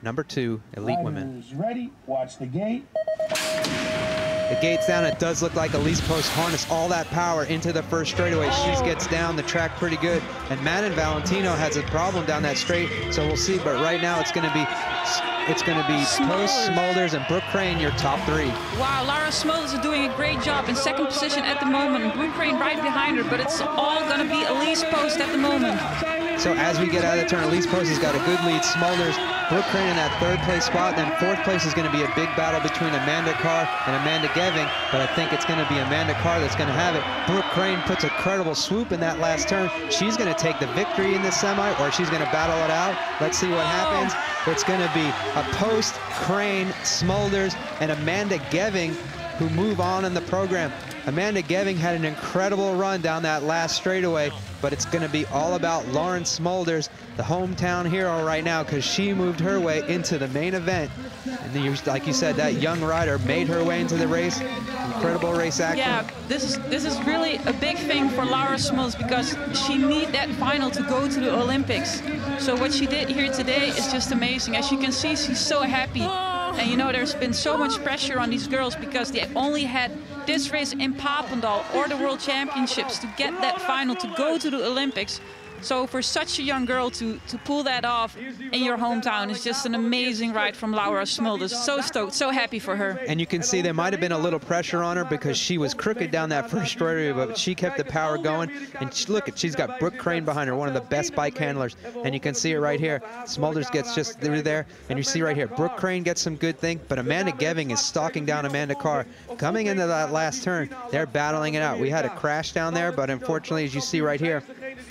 #2 elite women. Ready? Watch the gate. The gate's down. It does look like Elise Post harnessed all that power into the first straightaway. She gets down the track pretty good. And Manon Valentino has a problem down that straight, so we'll see. But right now it's going to be Post, Smulders, and Brooke Crane, your top 3. Wow, Laura Smulders is doing a great job in second position at the moment. Brooke Crane right behind her, but it's all going to be Elise Post at the moment. So as we get out of the turn, Elise Post has got a good lead. Smulders, Brooke Crane in that 3rd place spot. Then 4th place is going to be a big battle between Amanda Carr and Amanda Geving, but I think it's going to be Amanda Carr that's going to have it. Brooke Crane puts a credible swoop in that last turn. She's going to take the victory in this semi, or she's going to battle it out. Let's see what happens. It's going to be a Post, Crane, Smulders, and Amanda Geving who move on in the program. Amanda Geving had an incredible run down that last straightaway, but it's going to be all about Lauren Smulders, the hometown hero right now, because she moved her way into the main event. And then, like you said, that young rider made her way into the race. Incredible race action. Yeah, this is really a big thing for Laura Smulders, because she needs that final to go to the Olympics. So what she did here today is just amazing. As you can see, she's so happy. And you know, there's been so much pressure on these girls because they only had this race in Papendal or the World Championships to get that final to go to the Olympics. So for such a young girl to pull that off in your hometown is just an amazing ride from Laura Smulders. So stoked, so happy for her. And you can see there might have been a little pressure on her because she was crooked down that first straightaway, but she kept the power going. And look, she's got Brooke Crane behind her, one of the best bike handlers. And you can see it right here. Smulders gets just through there. And you see right here, Brooke Crane gets some good thing, but Amanda Geving is stalking down Amanda Carr. Coming into that last turn, they're battling it out. We had a crash down there, but unfortunately, as you see right here,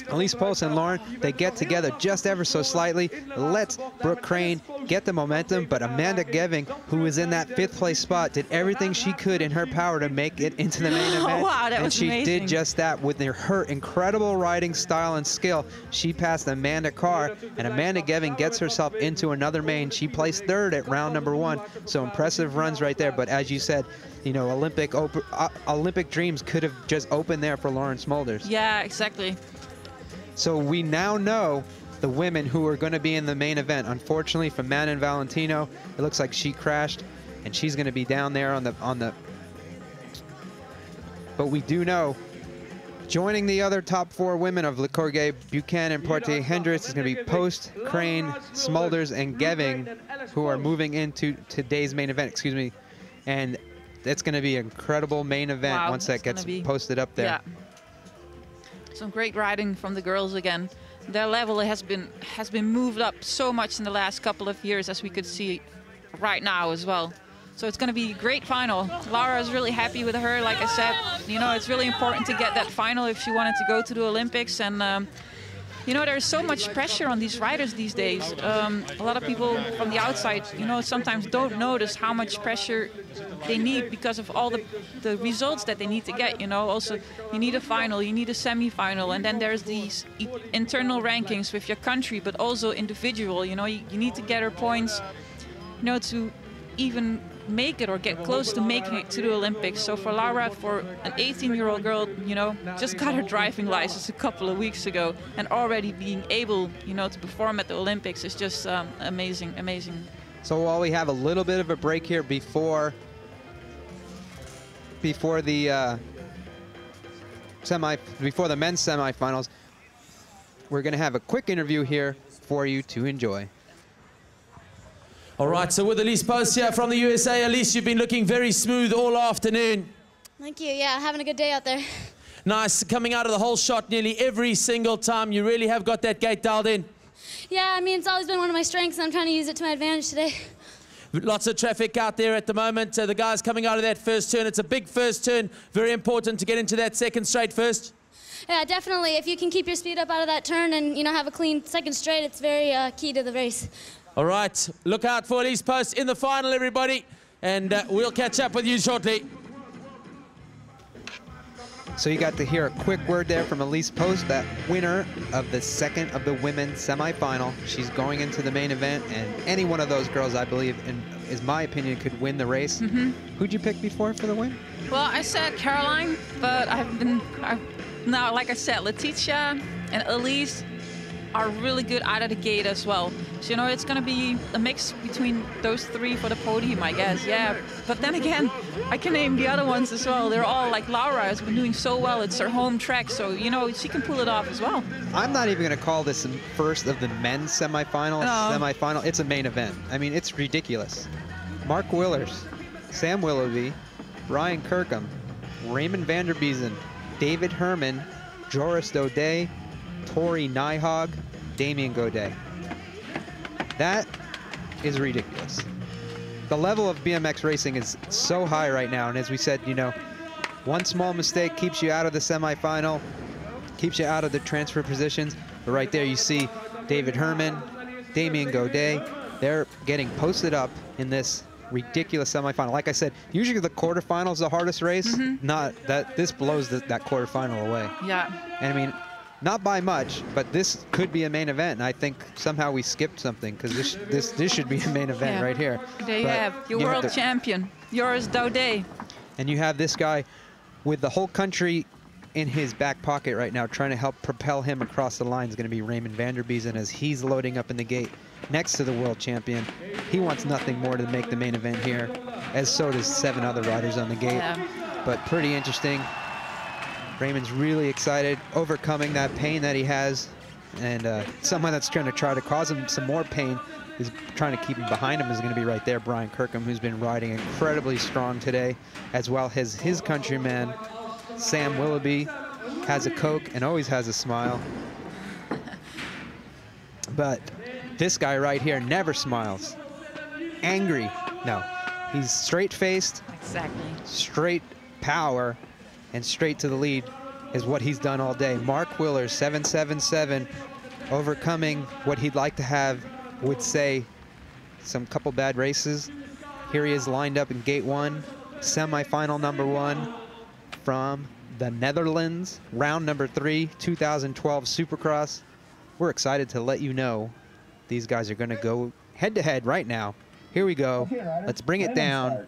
Elise Post and Lauren, they get together just ever so slightly. Lets Brooke Crane get the momentum, but Amanda Geving, who was in that 5th place spot, did everything she could in her power to make it into the main event. Wow, that was she amazing. did just that with her incredible riding style and skill. She passed Amanda Carr, and Amanda Geving gets herself into another main. She placed 3rd at round number 1, so impressive runs right there. But as you said, you know, Olympic dreams could have just opened there for Lauren Smulders. Yeah, exactly. So we now know the women who are going to be in the main event. Unfortunately for Manon Valentino, it looks like she crashed, and she's going to be down there on the. But we do know, joining the other top 4 women of Le Corrier, Buchanan, Portier, Hendricks is going to be Post, Crane, Smulders, and Geving, who are moving into today's main event. Excuse me, and it's going to be an incredible main event once that gets posted up there. Yeah. Some great riding from the girls again. Their level has been moved up so much in the last couple of years, as we could see right now as well. So it's going to be a great final. Laura is really happy with her. Like I said, you know, it's really important to get that final if she wanted to go to the Olympics. And you know, there's so much pressure on these riders these days. A lot of people from the outside, you know, sometimes don't notice how much pressure they need because of all the results that they need to get, you know. Also, you need a final, you need a semi-final, and then there's these internal rankings with your country, but also individual, you know. You need to get her points, you know, to even make it or get close to making it to the Olympics. So for Laura, for an 18-year-old girl, you know, just got her driving license a couple of weeks ago, and already being able, you know, to perform at the Olympics is just amazing, amazing. So while we have a little bit of a break here before the men's semifinals, we're going to have a quick interview here for you to enjoy. All right, so with Elise Post here from the USA. Elise, you've been looking very smooth all afternoon. Thank you. Yeah, having a good day out there. Nice, coming out of the whole shot nearly every single time. You really have got that gate dialed in. Yeah, I mean, it's always been one of my strengths, and I'm trying to use it to my advantage today. Lots of traffic out there at the moment. The guys coming out of that first turn. It's a big first turn. Very important to get into that second straight first. Yeah, definitely. If you can keep your speed up out of that turn and, you know, have a clean second straight, it's very key to the race. All right, look out for Elise Post in the final, everybody, and we'll catch up with you shortly. So you got to hear a quick word there from Elise Post, that winner of the second of the women's semifinal. She's going into the main event, and any one of those girls, I believe, is my opinion, could win the race. Who'd you pick before for the win? Well, I said Caroline, but now, like I said, Letitia and Elise are really good out of the gate as well. So, you know, it's going to be a mix between those 3 for the podium, I guess. Yeah, but then again, I can name the other ones as well. They're all, like Laura has been doing so well. It's her home track, so, you know, she can pull it off as well. I'm not even going to call this the first of the men's semifinal. It's a main event. I mean, it's ridiculous. Mark Willers, Sam Willoughby, Brian Kirkham, Raymond Vanderbiesen, David Herman, Joris Daudet, Tori Nyhog, Damien Godet. That is ridiculous. The level of BMX racing is so high right now, and as we said, you know, one small mistake keeps you out of the semifinal, keeps you out of the transfer positions. But right there you see David Herman, Damien Godet, they're getting posted up in this ridiculous semifinal. Like I said, usually the quarterfinal is the hardest race. Not that this blows that quarterfinal away. Yeah. And I mean, not by much, but this could be a main event, and I think somehow we skipped something, because this should be a main event right here. There you have your world champion, Joris Daudet. And you have this guy with the whole country in his back pocket right now, trying to help propel him across the line, is going to be Raymond Vanderbiesen, as he's loading up in the gate next to the world champion. He wants nothing more to make the main event here, as so does 7 other riders on the gate. But pretty interesting. Raymond's really excited, overcoming that pain that he has, and someone that's trying to cause him some more pain is trying to keep him behind him is going to be right there, Brian Kirkham, who's been riding incredibly strong today, as well as his countryman, Sam Willoughby, has a Coke and always has a smile. But this guy right here never smiles. Angry. No, he's straight-faced. Exactly. Straight power and straight to the lead. is what he's done all day. Mark Willers, 777, overcoming what he'd like to have, would say, some couple bad races. Here he is lined up in gate 1, semifinal number 1 from the Netherlands, round number 3, 2012 Supercross. We're excited to let you know these guys are going to go head-to-head right now. Here we go. Let's bring it down.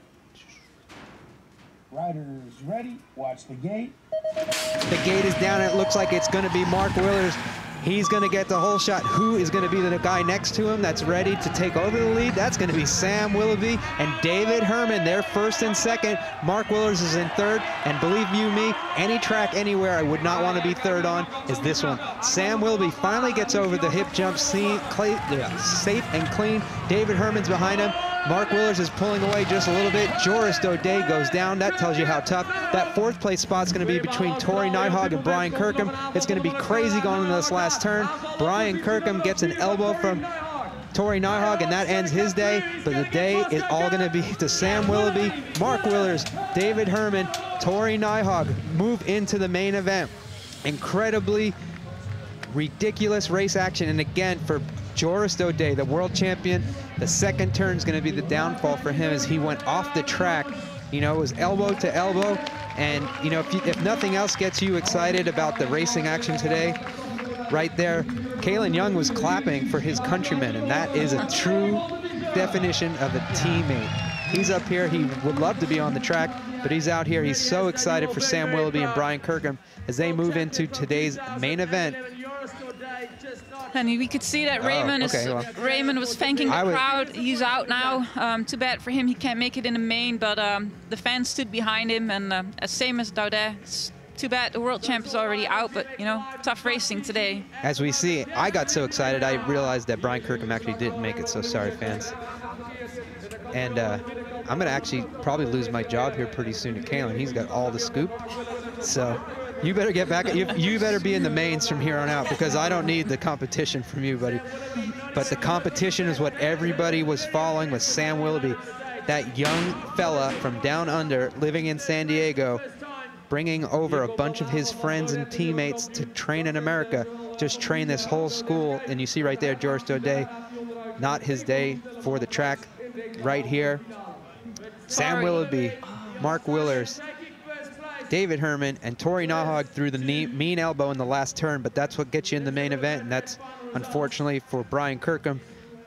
Riders ready, watch the gate. The gate is down, and it looks like it's going to be Mark Willers. He's going to get the whole shot. Who is going to be the guy next to him that's ready to take over the lead? That's going to be Sam Willoughby and David Herman. They're first and second. Mark Willers is in third. And believe you me, any track anywhere I would not want to be third on is this one. Sam Willoughby finally gets over the hip jump, safe and clean. David Herman's behind him. Mark Willers is pulling away just a little bit. Joris Daudet goes down. That tells you how tough. That fourth place spot's going to be between Tori Nyhog and Brian Kirkham. It's going to be crazy going into this last turn. Brian Kirkham gets an elbow from Tori Nyhog, and that ends his day. But the day is all going to be to Sam Willoughby, Mark Willers, David Herman, Tori Nyhog move into the main event. Incredibly ridiculous race action. And again, for Joris Daudet, the world champion, the second turn is going to be the downfall for him as he went off the track. You know, it was elbow to elbow. And, you know, if nothing else gets you excited about the racing action today, right there, Kalen Young was clapping for his countrymen, and that is a true definition of a teammate. He's up here. He would love to be on the track, but he's out here. He's so excited for Sam Willoughby and Brian Kirkham as they move into today's main event. And we could see that Raymond was thanking the crowd. He's out now. Too bad for him, he can't make it in the main, but the fans stood behind him, and same as Daudet. It's too bad the world champ is already out, but you know, tough racing today. As we see, I got so excited I realized that Brian Kirkham actually didn't make it, so sorry fans. And I'm gonna actually probably lose my job here pretty soon to Kalen. He's got all the scoop, so you better get back. You better be in the mains from here on out, because I don't need the competition from you, buddy. But the competition is what everybody was following with Sam Willoughby, that young fella from down under living in San Diego, bringing over a bunch of his friends and teammates to train in America, just train this whole school. And you see right there, Joris Daudet, not his day for the track right here. Sam Willoughby, Mark Willers, David Herman, and Tori Nyhog threw the mean elbow in the last turn, but that's what gets you in the main event, and that's, unfortunately, for Brian Kirkham.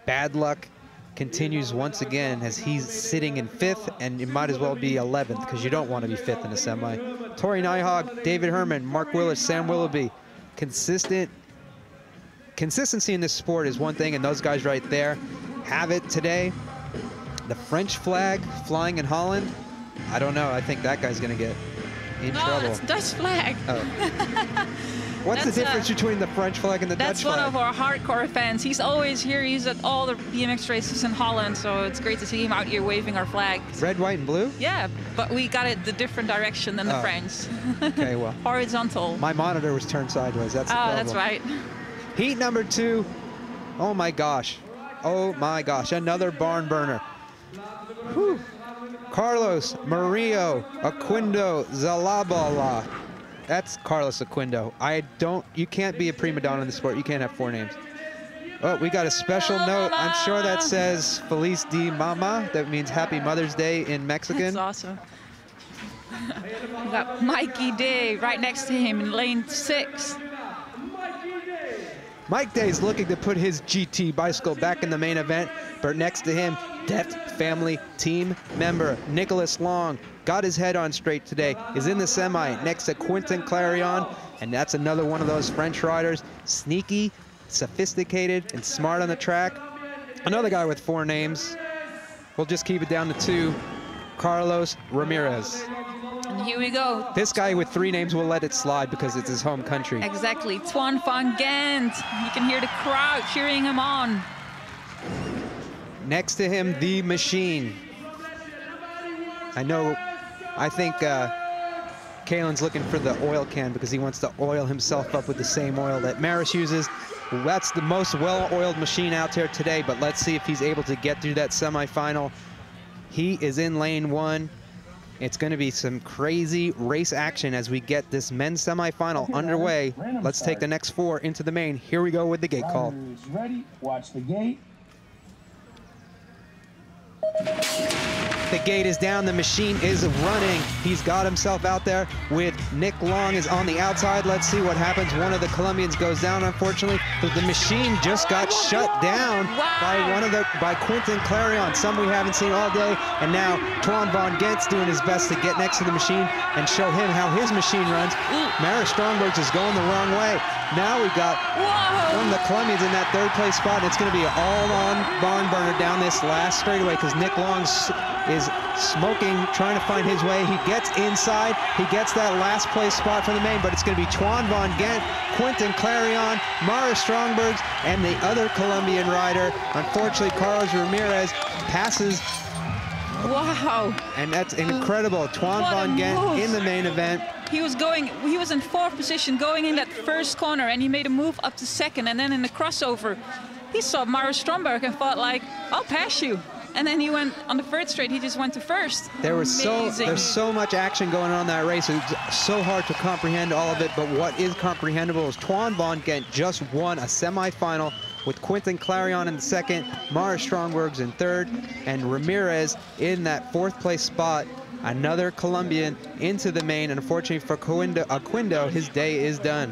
Bad luck continues once again as he's sitting in 5th, and it might as well be 11th, because you don't want to be 5th in a semi. Tori Nyhog, David Herman, Mark Willers, Sam Willoughby. Consistency in this sport is one thing, and those guys right there have it today. The French flag flying in Holland, I don't know. I think that guy's going to get in trouble. No, it's Dutch flag. Oh. What's the difference between the French flag and the Dutch flag? That's one of our hardcore fans. He's always here. He's at all the BMX races in Holland, so it's great to see him out here waving our flag. Red, white, and blue? Yeah, but we got it the different direction than the French. Okay, well. Horizontal. My monitor was turned sideways. That's the problem. That's right. Heat number 2. Oh my gosh. Oh my gosh. Another barn burner. Whew. Carlos Murillo Aquindo Zalabala. That's Carlos Aquindo. You can't be a prima donna in the sport. You can't have 4 names. Oh, we got a special note. I'm sure that says Feliz de Mama. That means Happy Mother's Day in Mexican. That's awesome. We got Mikey Day right next to him in lane 6. Mike Day is looking to put his GT bicycle back in the main event, but next to him, Deft family team member Nicholas Long got his head on straight today, is in the semi next to Quentin Clarion, and that's another one of those French riders, sneaky, sophisticated, and smart on the track. Another guy with 4 names. We'll just keep it down to 2, Carlos Ramirez. And here we go. This guy with 3 names will let it slide because it's his home country. Exactly. Twan van Gent. You can hear the crowd cheering him on. Next to him, the Machine. I think Kalen's looking for the oil can because he wants to oil himself up with the same oil that Maris uses. That's the most well-oiled machine out there today, but let's see if he's able to get through that semifinal. He is in lane 1. It's going to be some crazy race action as we get this men's semifinal underway. Let's take the next 4 into the main. Here we go with the gate call. Ready, watch the gate. The gate is down, the machine is running. He's got himself out there with Nick Long is on the outside. Let's see what happens. One of the Colombians goes down, unfortunately, but the machine just got shut down by Quentin Clarion, some we haven't seen all day. And now Twan Van Gent's doing his best to get next to the machine and show him how his machine runs. Maris Strongbergs is going the wrong way. Now we've got one of the Colombians in that 3rd place spot, and it's going to be an all-on barn burner down this last straightaway because Nick Long is smoking, trying to find his way. He gets inside. He gets that last place spot for the main, but it's going to be Twan Van Gent, Quentin Clarion, Maris Strongbergs, and the other Colombian rider. Unfortunately, Carlos Ramirez passes. Wow. And that's incredible. Twan Van Gent in the main event. He was in 4th position going in that 1st corner, and he made a move up to 2nd, and then in the crossover, he saw Maris Stromberg and thought like, I'll pass you. And then he went on the 3rd straight, he just went to 1st. There's so much action going on in that race. It's so hard to comprehend all of it, but what is comprehensible is Twan Van Gent just won a semifinal with Quentin Clarion in 2nd, Maris Strongbergs in 3rd, and Ramirez in that 4th place spot. Another Colombian into the main, and unfortunately for Aquindo, his day is done.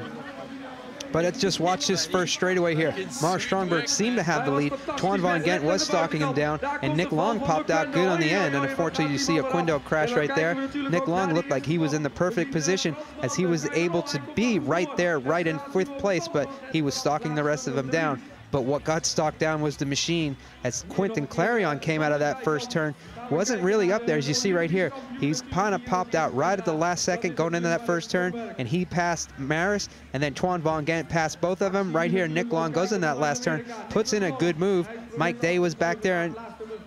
But let's just watch this first straightaway here. Maris Strongberg seemed to have the lead. Twan Van Gent was stalking him down, and Nick Long popped out good on the end. And unfortunately, you see Aquindo crash right there. Nick Long looked like he was in the perfect position as he was able to be right there, right in 5th place, but he was stalking the rest of them down. But what got stalked down was the machine as Quentin Clarion came out of that 1st turn. Wasn't really up there, as you see right here. He's kind of popped out right at the last second going into that 1st turn, and he passed Maris, and then Twan Van Gent passed both of them. Right here, Nick Long goes in that last turn, puts in a good move. Mike Day was back there, and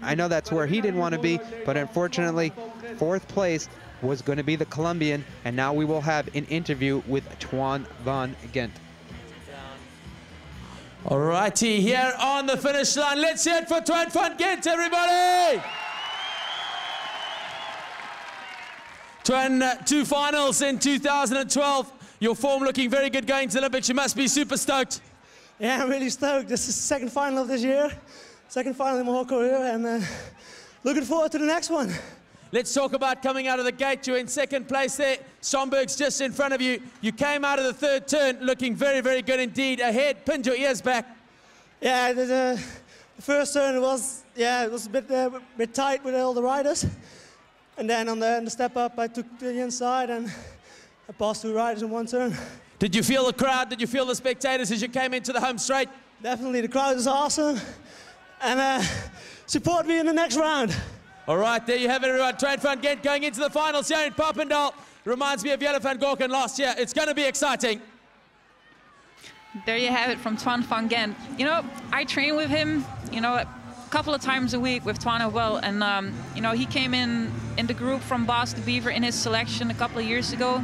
I know that's where he didn't want to be, but unfortunately, 4th place was going to be the Colombian, and now we will have an interview with Twan Van Gent. All righty, here on the finish line, let's hear it for Twan Van Gent, everybody! Twan, 2 finals in 2012. Your form looking very good going to the Olympics. You must be super stoked. Yeah, I'm really stoked. This is the 2nd final of this year. 2nd final in my whole career, and looking forward to the next one. Let's talk about coming out of the gate. You're in 2nd place there. Stromberg's just in front of you. You came out of the 3rd turn looking very, very good indeed. Ahead, pinned your ears back. Yeah, the 1st turn was a bit tight with all the riders. And then on the step up, I took to the inside and I passed 2 riders in 1 turn. Did you feel the crowd? Did you feel the spectators as you came into the home straight? Definitely, the crowd is awesome. And support me in the next round. All right, there you have it, everyone. Twan Van Gent going into the finals here in Papendal. Reminds me of Jelle van Gorken last year. It's going to be exciting. There you have it from Twan Van Gent. You know, I train with him, you know, a couple of times a week with Twan as well. And, you know, he came in the group from Bas de Beaver in his selection a couple of years ago.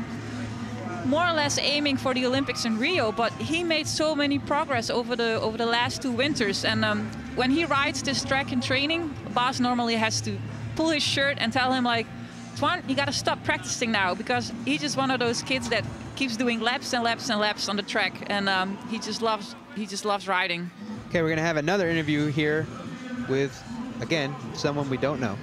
More or less aiming for the Olympics in Rio, but he made so many progress over the last 2 winters. And when he rides this track in training, Bas normally has to pull his shirt and tell him like, Twan, you got to stop practicing now, because he's just one of those kids that keeps doing laps and laps and laps on the track, and he just loves riding. Okay, we're gonna have another interview here with, again, someone we don't know.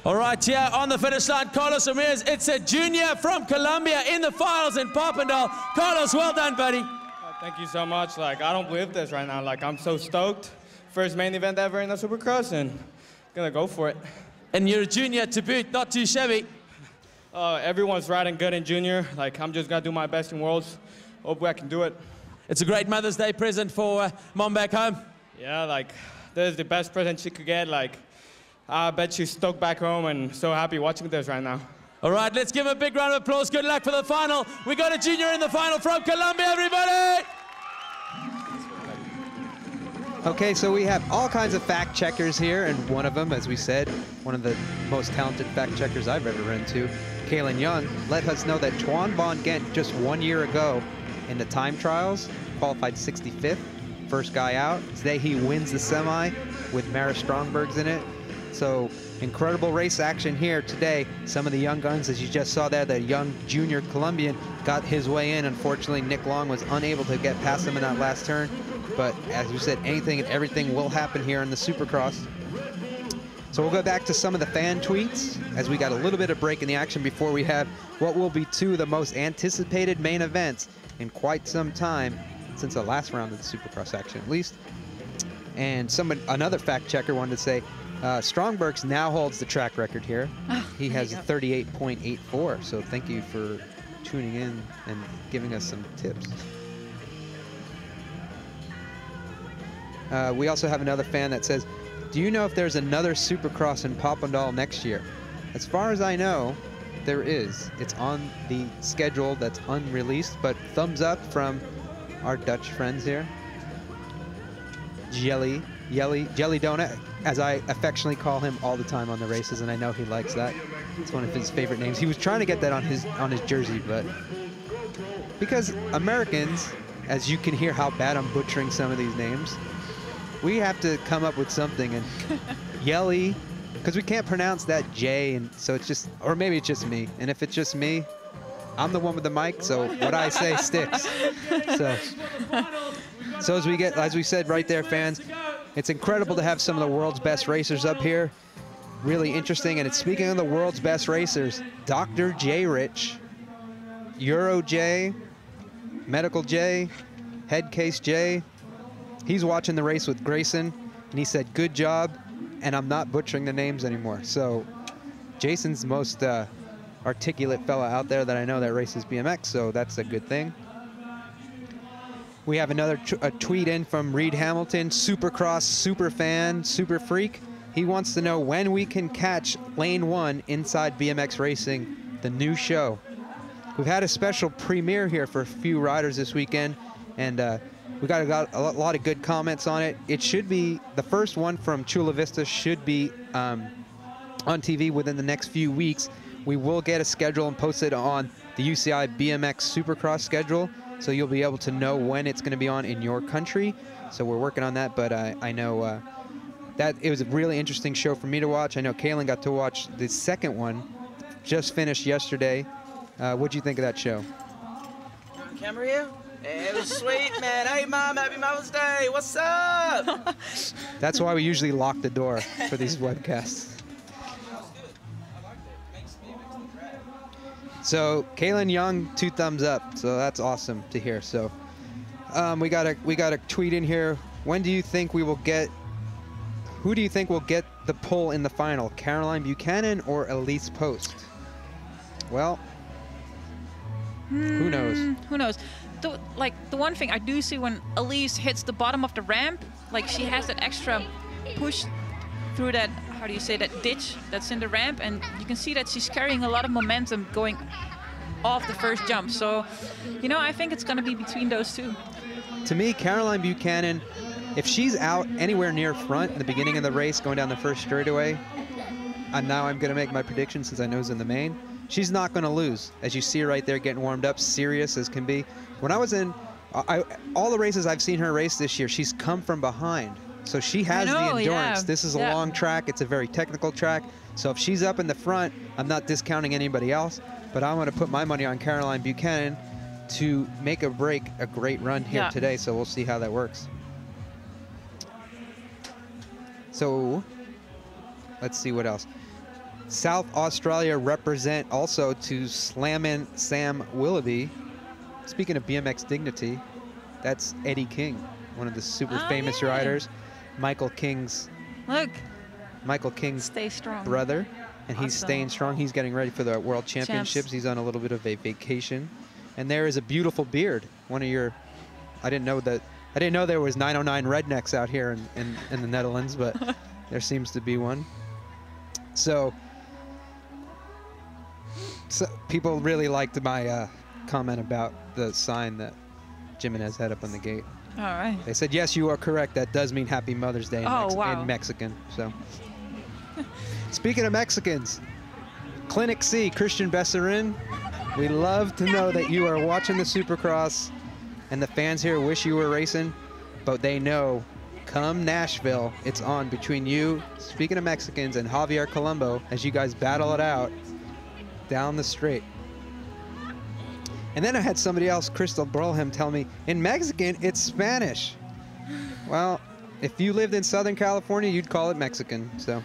All right, here on the finish line, Carlos Ramirez. It's a junior from Colombia in the finals in Papendal. Carlos, well done, buddy. Thank you so much. Like, I don't believe this right now. Like, I'm so stoked. First main event ever in the Supercross, and gonna go for it. And you're a junior to boot, not too shabby. Everyone's riding good in junior. Like, I'm just gonna do my best in Worlds. Hopefully I can do it. It's a great Mother's Day present for Mom back home. Yeah, like, this is the best present she could get. Like, I bet she's stoked back home and so happy watching this right now. All right, let's give him a big round of applause. Good luck for the final. We got a junior in the final from Colombia, everybody! Okay, so we have all kinds of fact checkers here, and one of them, as we said, one of the most talented fact checkers I've ever run into, Kaylin Young, let us know that Twan Van Gent just 1 year ago in the time trials qualified 65th, first guy out. Today he wins the semi with Mara Strongberg's in it. So incredible race action here today. Some of the young guns, as you just saw there, the young junior Colombian got his way in. Unfortunately, Nick Long was unable to get past him in that last turn. But as we said, anything and everything will happen here in the Supercross. So we'll go back to some of the fan tweets as we got a little bit of break in the action before we have what will be two of the most anticipated main events in quite some time, since the last round of the Supercross action at least. And another fact checker wanted to say, Strongberg's now holds the track record here. Oh, he has a 38.84, so thank you for tuning in and giving us some tips. We also have another fan that says, do you know if there's another Supercross in Papendal next year? As far as I know, there is. It's on the schedule that's unreleased, but thumbs up from our Dutch friends here. Jelly Donut, as I affectionately call him all the time on the races, and I know he likes that. It's one of his favorite names. He was trying to get that on his jersey, but because Americans, as you can hear how bad I'm butchering some of these names, we have to come up with something. And Yelly, because we can't pronounce that J, and so it's just, or maybe it's just me. And if it's just me, I'm the one with the mic, so what I say sticks. So as we said right there, fans, it's incredible to have some of the world's best racers up here. Really interesting. And it's speaking of the world's best racers, Dr. J Rich, Euro J, Medical J, Head Case J. He's watching the race with Grayson, and he said, good job, and I'm not butchering the names anymore. So Jason's the most articulate fella out there that I know that races BMX, so that's a good thing. We have another tweet in from Reed Hamilton, Supercross super fan, super freak. He wants to know when we can catch Lane 1 Inside BMX Racing, the new show. We've had a special premiere here for a few riders this weekend, and we got a lot of good comments on it. It should be, the first one from Chula Vista should be on TV within the next few weeks. We will get a schedule and post it on the UCI BMX Supercross schedule, so you'll be able to know when it's going to be on in your country. So we're working on that, but I know that it was a really interesting show for me to watch. I know Kaylin got to watch the second one, just finished yesterday. What'd you think of that show? Camera here? It was sweet, man. Hey, Mom, happy Mother's Day. What's up? That's why we usually lock the door for these webcasts. So Kaylin Young, 2 thumbs up. So that's awesome to hear. So we got a tweet in here. When do you think we will get? Who do you think will get the pull in the final? Caroline Buchanan or Elise Post? Well, who knows? Who knows? The one thing I do see when Elise hits the bottom of the ramp, like she has that extra push through that, how do you say, that ditch that's in the ramp, and you can see that she's carrying a lot of momentum going off the first jump. So, you know, I think it's going to be between those two. To me, Caroline Buchanan, if she's out anywhere near front in the beginning of the race, going down the first straightaway, and now I'm going to make my prediction since I know it's in the main, she's not going to lose. As you see right there, getting warmed up, serious as can be. When I was in all the races I've seen her race this year, she's come from behind. So she has the endurance. Yeah. This is a long track. It's a very technical track. So if she's up in the front, I'm not discounting anybody else, but I'm going to put my money on Caroline Buchanan to make or break a great run here today. So we'll see how that works. So let's see what else. South Australia represent also to Slammin' Sam Willoughby. Speaking of BMX dignity, that's Eddie King, one of the super famous riders. Michael King's Stay strong. brother, and he's staying strong. He's getting ready for the World Championships. He's on a little bit of a vacation. And there is a beautiful beard. One of your, I didn't know there was 909 rednecks out here in the Netherlands, but there seems to be one. So people really liked my comment about the sign that Jimenez had up on the gate. All right. They said, yes, you are correct. That does mean Happy Mother's Day in Mexican. So, speaking of Mexicans, Clinic C, Christian Besserin, we love to know that you are watching the Supercross. and the fans here wish you were racing, but they know come Nashville, it's on between you, speaking of Mexicans, and Javier Colombo as you guys battle it out down the straight. And then I had somebody else, Crystal Brolham, tell me, in Mexican, it's Spanish. Well, if you lived in Southern California, you'd call it Mexican, so.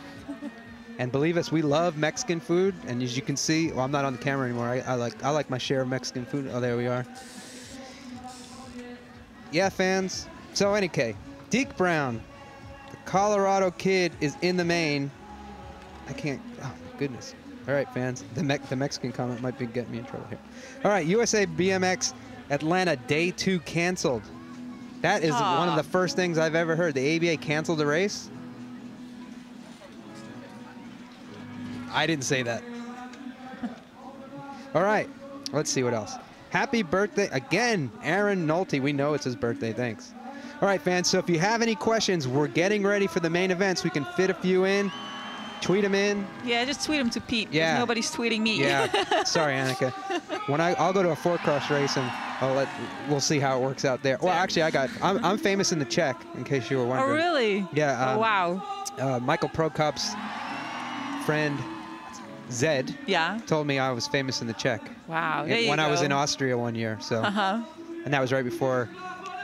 And believe us, we love Mexican food, and as you can see, well, I'm not on the camera anymore. I like my share of Mexican food. Oh, there we are. Yeah, fans. So anyway, Deke Brown, the Colorado kid, is in the main. I can't, oh my goodness. All right, fans, the Mexican comment might be getting me in trouble here. All right, USA BMX Atlanta Day 2 canceled. That is one of the first things I've ever heard. The ABA canceled the race? I didn't say that. All right, let's see what else. Happy birthday, again, Aaron Nolte. We know it's his birthday, thanks. All right, fans, so if you have any questions, we're getting ready for the main events. We can fit a few in. Tweet them in. Yeah, just tweet them to Pete. Yeah. Nobody's tweeting me. Yeah. Sorry, Annika. When I'll go to a 4-cross race and we'll see how it works out there. Well, actually, I'm famous in the Czech, in case you were wondering. Oh, really? Yeah. Oh, wow. Michael Prokop's friend Zed told me I was famous in the Czech. Wow. When I was in Austria one year. So. And that was right before.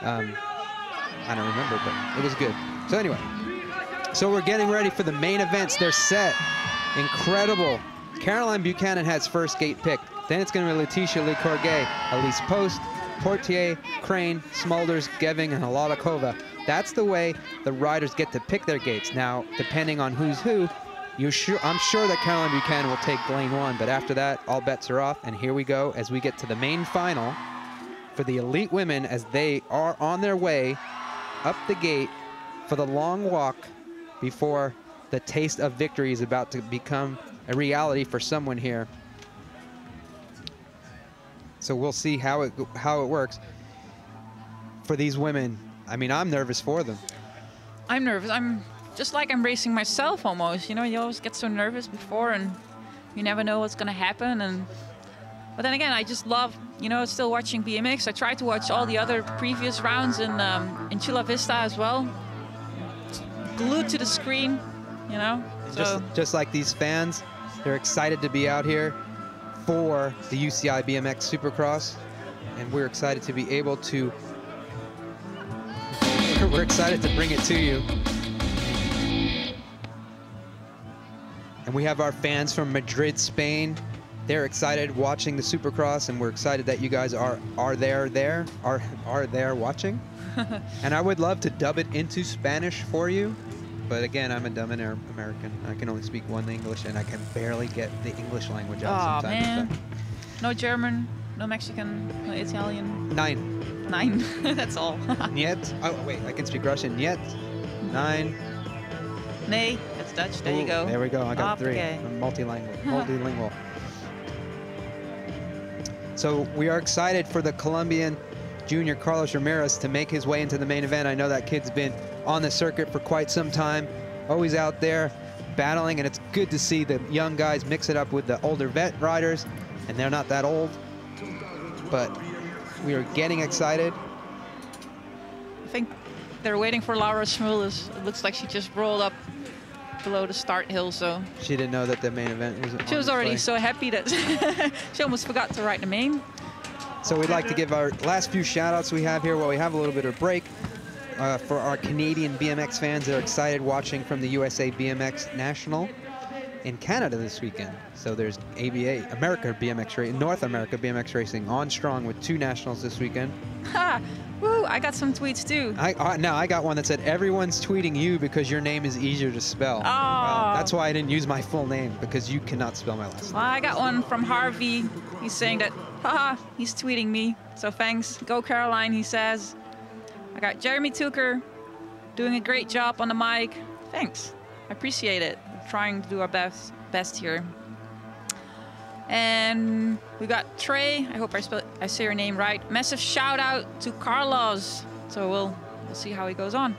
I don't remember, but it was good. So anyway. So we're getting ready for the main events. They're set. Incredible. Caroline Buchanan has first gate pick. Then it's going to be Letitia Lecourget, Elise Post, Portier, Crane, Smulders, Geving, and Haladakova. That's the way the riders get to pick their gates. Now, depending on who's who, I'm sure that Caroline Buchanan will take lane 1, but after that, all bets are off. And here we go as we get to the main final for the elite women as they are on their way up the gate for the long walk before the taste of victory is about to become a reality for someone here. So we'll see how it works for these women. I mean, I'm nervous for them. I'm nervous. I'm just like I'm racing myself almost. You know, you always get so nervous before, and you never know what's going to happen. But then again, I just love, you know, still watching BMX. I try to watch all the other previous rounds in Chula Vista as well. Glued to the screen, you know. Just like these fans, they're excited to be out here for the UCI BMX Supercross, and we're excited to be able to. We're excited to bring it to you. And we have our fans from Madrid, Spain. They're excited watching the Supercross, and we're excited that you guys are there watching. And I would love to dub it into Spanish for you. But again, I'm a dumb American. I can only speak one English, and I can barely get the English language out sometimes. Man. No German, no Mexican, no Italian. 9. 9. That's all. Niet. Oh, wait, I can speak Russian. Niet. 9. Nee, that's Dutch. There you go. There we go. I got 3. Okay. I'm multilingual. So we are excited for the Colombian junior Carlos Ramirez to make his way into the main event. I know that kid's been on the circuit for quite some time, always out there battling, and it's good to see the young guys mix it up with the older vet riders, and they're not that old, but we are getting excited. I think they're waiting for Laura Smulders. It looks like she just rolled up below the start hill, so. She didn't know that the main event was. She was already so happy that she almost forgot to write the main. So we'd like to give our last few shout outs we have here while we have a little bit of break. For our Canadian BMX fans that are excited watching from the USA BMX National in Canada this weekend. So there's ABA, North America BMX Racing on strong with 2 nationals this weekend. Ha! Woo! I got some tweets too. I got one that said everyone's tweeting you because your name is easier to spell. Oh. Well, that's why I didn't use my full name, because you cannot spell my last name. Well, I got one from Harvey. He's saying that, haha, he's tweeting me. So thanks. Go Caroline, he says. I got Jeremy Tucker doing a great job on the mic. Thanks. I appreciate it. We're trying to do our best here. And we got Trey. I hope I say your name right. Massive shout out to Carlos. So we'll see how he goes on.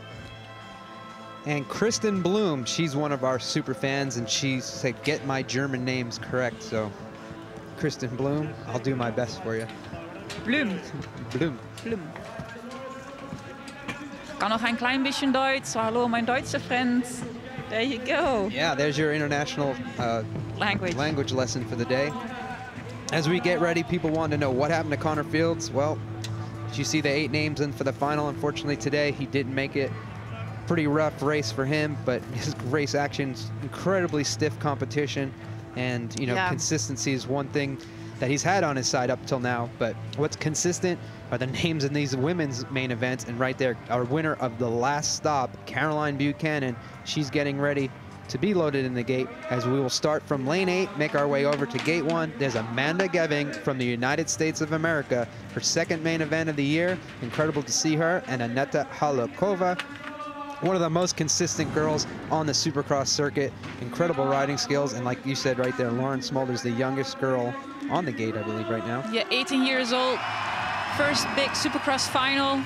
And Kristen Bloom, she's one of our super fans, and she said, get my German names correct. So Kristen Bloom, I'll do my best for you. Blum. Blum. Blum. Kan nog een klein beetje Duits. Hallo, mijn Duitse friends. There you go. Yeah, there's your international language lesson for the day. As we get ready, people want to know what happened to Connor Fields. Well, you see the 8 names in for the final. Unfortunately, today he didn't make it. Pretty rough race for him, but his race action's incredibly stiff competition, and consistency is one thing that he's had on his side up till now. But what's consistent are the names in these women's main events, and right there, our winner of the last stop, Caroline Buchanan. She's getting ready to be loaded in the gate, as we will start from lane 8, make our way over to gate 1. There's Amanda Geving from the United States of America, her second main event of the year. Incredible to see her. And Aneta Halakova, one of the most consistent girls on the Supercross circuit. Incredible riding skills, and like you said right there, Lauren Smulders, the youngest girl on the gate, I believe, right now. Yeah, 18 years old. First big Supercross final.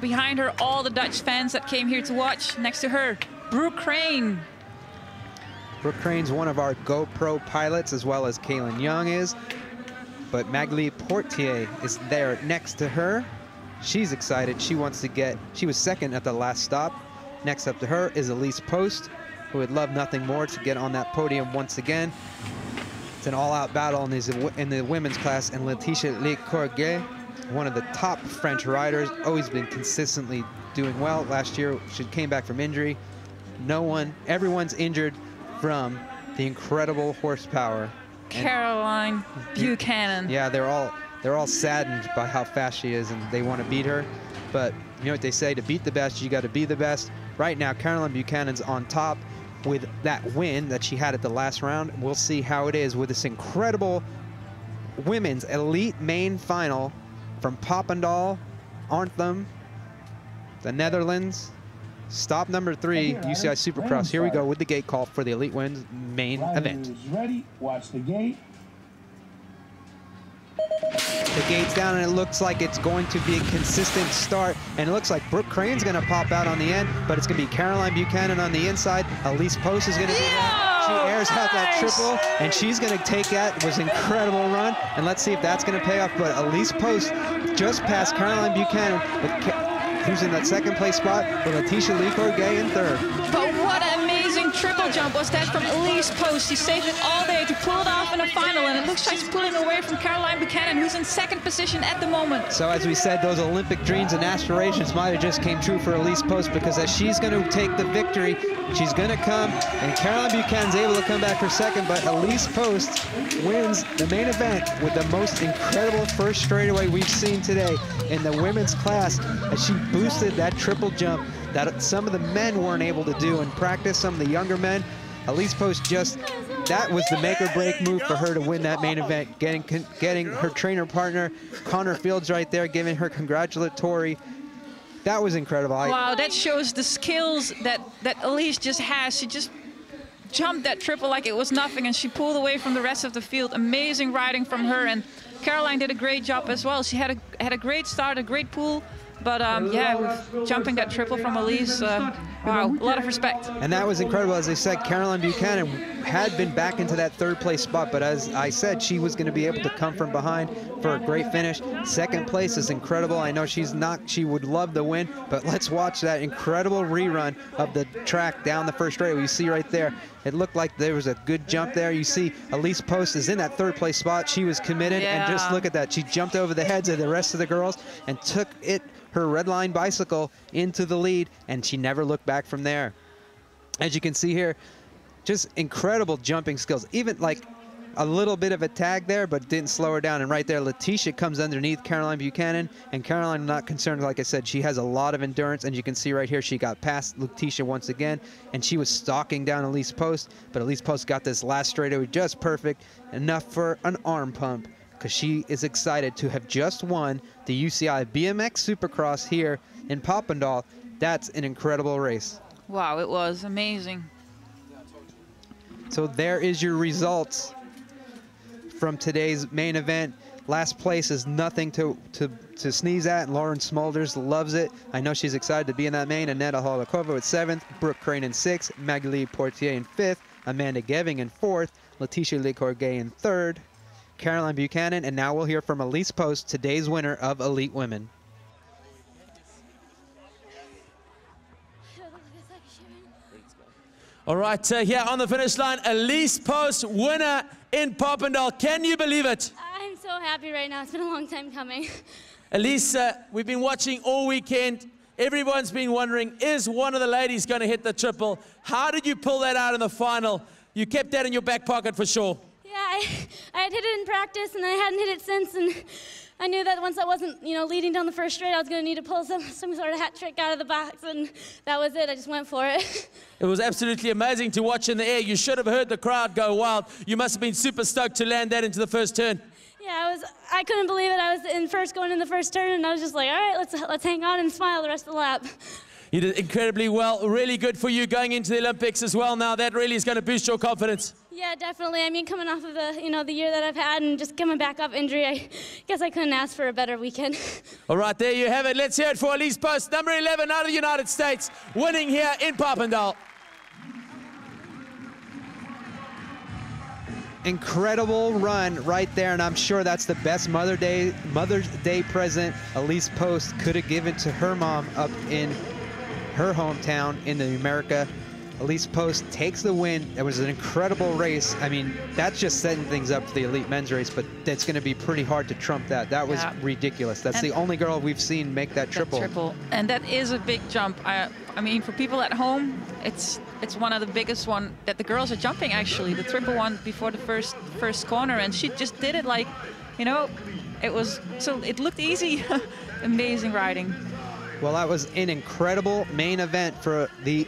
Behind her, all the Dutch fans that came here to watch. Next to her, Brooke Crane. Brooke Crane's one of our GoPro pilots, as well as Kaylin Young is. But Magali Portier is there next to her. She's excited. She wants to get, she was second at the last stop. Next up to her is Elise Post, who would love nothing more to get on that podium once again. It's an all-out battle in the women's class, and Laetitia Lecourguet, one of the top French riders, always been consistently doing well. Last year, she came back from injury. Everyone's injured from the incredible horsepower. Caroline Buchanan. Yeah, they're all saddened by how fast she is, and they want to beat her. But you know what they say, to beat the best, you got to be the best. Right now, Caroline Buchanan's on top with that win that she had at the last round. We'll see how it is with this incredible women's elite main final from Papendal, Anthem, the Netherlands. Stop number 3, UCI Supercross. Here we go with the gate call for the Elite Wins main event. Ready, watch the gate. The gate's down, and it looks like it's going to be a consistent start. And it looks like Brooke Crane's going to pop out on the end, but it's going to be Caroline Buchanan on the inside. Elise Post is going to be there. She airs out that triple, and she's going to take that. It was an incredible run, and let's see if that's going to pay off. But Elise Post just passed Caroline Buchanan, who's in that second place spot, with Letitia Lecourguet in third. But what an amazing triple jump was that from Elise Post. She saved it all day to pull it off in the final, and it looks like she's pulling away from Caroline Buchanan, who's in second position at the moment. So as we said, those Olympic dreams and aspirations might have just came true for Elise Post, because as she's going to take the victory, she's going to come, and Caroline Buchanan's able to come back for second, but Elise Post wins the main event with the most incredible first straightaway we've seen today in the women's class, as she boosted that triple jump that some of the men weren't able to do in practice, some of the younger men. Elise Post that was the make or break move for her to win that main event, getting her trainer partner, Connor Fields, right there, giving her congratulatory. That was incredible. Wow, that shows the skills that Elise just has. She just jumped that triple like it was nothing, and she pulled away from the rest of the field. Amazing riding from her, and Caroline did a great job as well. She had a great start, a great pull. But yeah, with jumping that triple from Elise, wow, a lot of respect. And that was incredible. As I said, Caroline Buchanan had been back into that third place spot, but as I said, she was going to be able to come from behind for a great finish. Second place is incredible. I know she would love the win, but let's watch that incredible rerun of the track down the first straightaway. You see right there, it looked like there was a good jump there. You see Elise Post is in that third place spot. She was committed, and just look at that. She jumped over the heads of the rest of the girls and took her red line bicycle into the lead, and she never looked back from there. As you can see here, just incredible jumping skills. Even like a little bit of a tag there, but didn't slow her down. And right there, Letitia comes underneath Caroline Buchanan, and Caroline, not concerned. Like I said, she has a lot of endurance, and you can see right here, she got past Letitia once again, and she was stalking down Elise Post, but Elise Post got this last straightaway just perfect, enough for an arm pump, because she is excited to have just won the UCI BMX Supercross here in Papendal. That's an incredible race. Wow, it was amazing. So there is your results from today's main event. Last place is nothing to sneeze at. Lauren Smulders loves it. I know she's excited to be in that main. Aneta Halakova at 7th, Brooke Crane in 6th, Magali Portier in 5th, Amanda Geving in 4th, Letitia Lecourguet in 3rd, Caroline Buchanan, and now we'll hear from Elise Post, today's winner of Elite Women. All right, here on the finish line, Elise Post, winner in Papendal. Can you believe it? I'm so happy right now. It's been a long time coming. Elise, we've been watching all weekend. Everyone's been wondering, is one of the ladies going to hit the triple? How did you pull that out in the final? You kept that in your back pocket for sure. Yeah, I had hit it in practice, and I hadn't hit it since, and I knew that once I wasn't, leading down the first straight, I was going to need to pull some sort of hat trick out of the box, and that was it. I just went for it. It was absolutely amazing to watch in the air. You should have heard the crowd go wild. You must have been super stoked to land that into the first turn. Yeah, I couldn't believe it. I was going in the first turn, and I was just like, all right, let's hang on and smile the rest of the lap. You did incredibly well. Really good for you going into the Olympics as well. Now that really is going to boost your confidence. Yeah, definitely. I mean, coming off of the year that I've had and just coming back up injury, I guess I couldn't ask for a better weekend. All right, there you have it. Let's hear it for Elise Post, number 11 out of the United States, winning here in Papendal. Incredible run right there, and I'm sure that's the best Mother's Day present Elise Post could have given to her mom up in her hometown in the America. Elise Post takes the win. It was an incredible race. I mean, that's just setting things up for the elite men's race, but it's going to be pretty hard to trump that. That was ridiculous. That's the only girl we've seen make that triple. And that is a big jump. I mean, for people at home, it's one of the biggest one that the girls are jumping, actually. The triple one before the first corner, and she just did it like, it looked easy. Amazing riding. Well, that was an incredible main event for the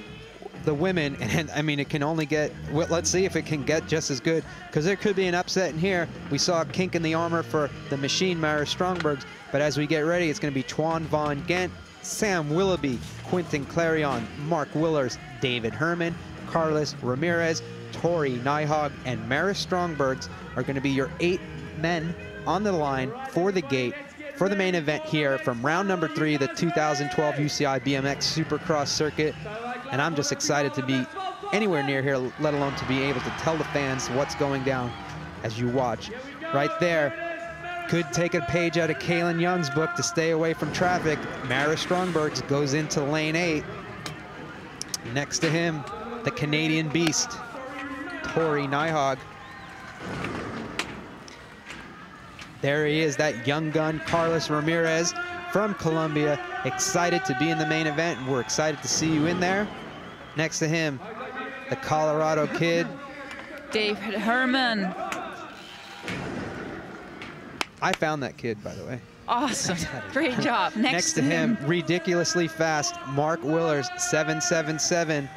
women, and I mean, it can only get, well, let's see if it can get just as good, because there could be an upset in here. We saw a kink in the armor for the machine Mara Strongbergs, but as we get ready, it's going to be Tuan Van Gent, Sam Willoughby, Quentin Clarion, Mark Willers, David Herman, Carlos Ramirez, Tori Nyhog, and Mara Strongbergs are going to be your 8 men on the line for the gate for the main event here from round number 3, the 2012 UCI BMX Supercross circuit. And I'm just excited to be anywhere near here, let alone to be able to tell the fans what's going down as you watch. Right there, could take a page out of Kaylin Young's book to stay away from traffic. Mara Strongbergs goes into lane 8. Next to him, the Canadian beast, Tori Nyhog. There he is, that young gun, Carlos Ramirez from Colombia. Excited to be in the main event, and we're excited to see you in there. Next to him, the Colorado kid, David Herman. I found that kid, by the way. Awesome, great job. Next to him, ridiculously fast, Mark Willers, 777,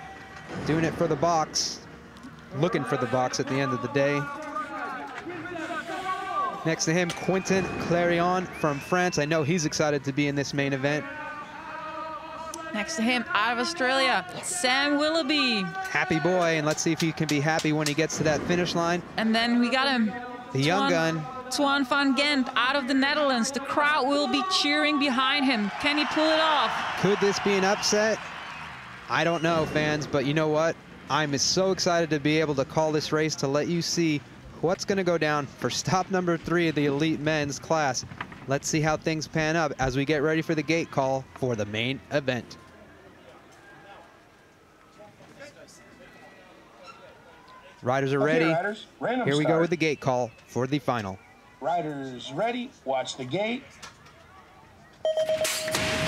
doing it for the box, looking for the box at the end of the day. Next to him, Quentin Clarion from France. I know he's excited to be in this main event. Next to him, out of Australia, Sam Willoughby. Happy boy, and let's see if he can be happy when he gets to that finish line. And then we got him. The young gun. Tuan Van Gent, out of the Netherlands. The crowd will be cheering behind him. Can he pull it off? Could this be an upset? I don't know, fans, but you know what? I'm so excited to be able to call this race to let you see what's going to go down for stop number 3 of the elite men's class. Let's see how things pan up as we get ready for the gate call for the main event. Riders are ready. Riders, here we go with the gate call for the final. Riders ready, watch the gate.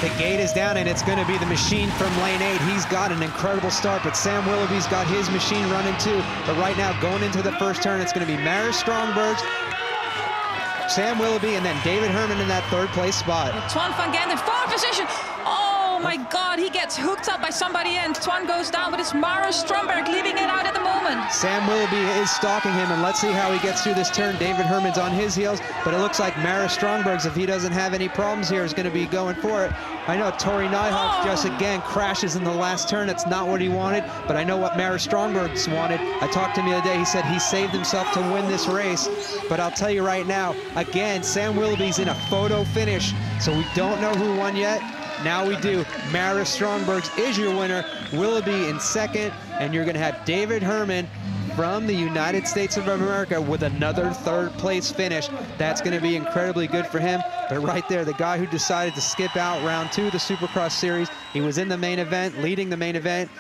The gate is down, and it's going to be the machine from lane 8. He's got an incredible start, but Sam Willoughby's got his machine running too. But right now, going into the first turn, it's going to be Mara Strongbergs, Sam Willoughby, and then David Herman in that 3rd place spot. Tuan Van Gent in 4th position. Oh my God, he gets hooked up by somebody, and Tuan goes down, but it's Mara Strongberg leaving it out at the moment. Sam Willoughby is stalking him, and let's see how he gets through this turn. David Herman's on his heels, but it looks like Mara Strongbergs, if he doesn't have any problems here, is going to be going for it. I know Tori Nyhog just again crashes in the last turn. It's not what he wanted, but I know what Mara Strongbergs wanted. I talked to him the other day. He said he saved himself to win this race. But I'll tell you right now, again, Sam Willoughby's in a photo finish, so we don't know who won yet. Now we do. Mara Strongbergs is your winner. Willoughby in 2nd, and you're going to have David Herman from the United States of America with another third-place finish. That's going to be incredibly good for him. But right there, the guy who decided to skip out round 2 of the Supercross series, he was in the main event, leading the main event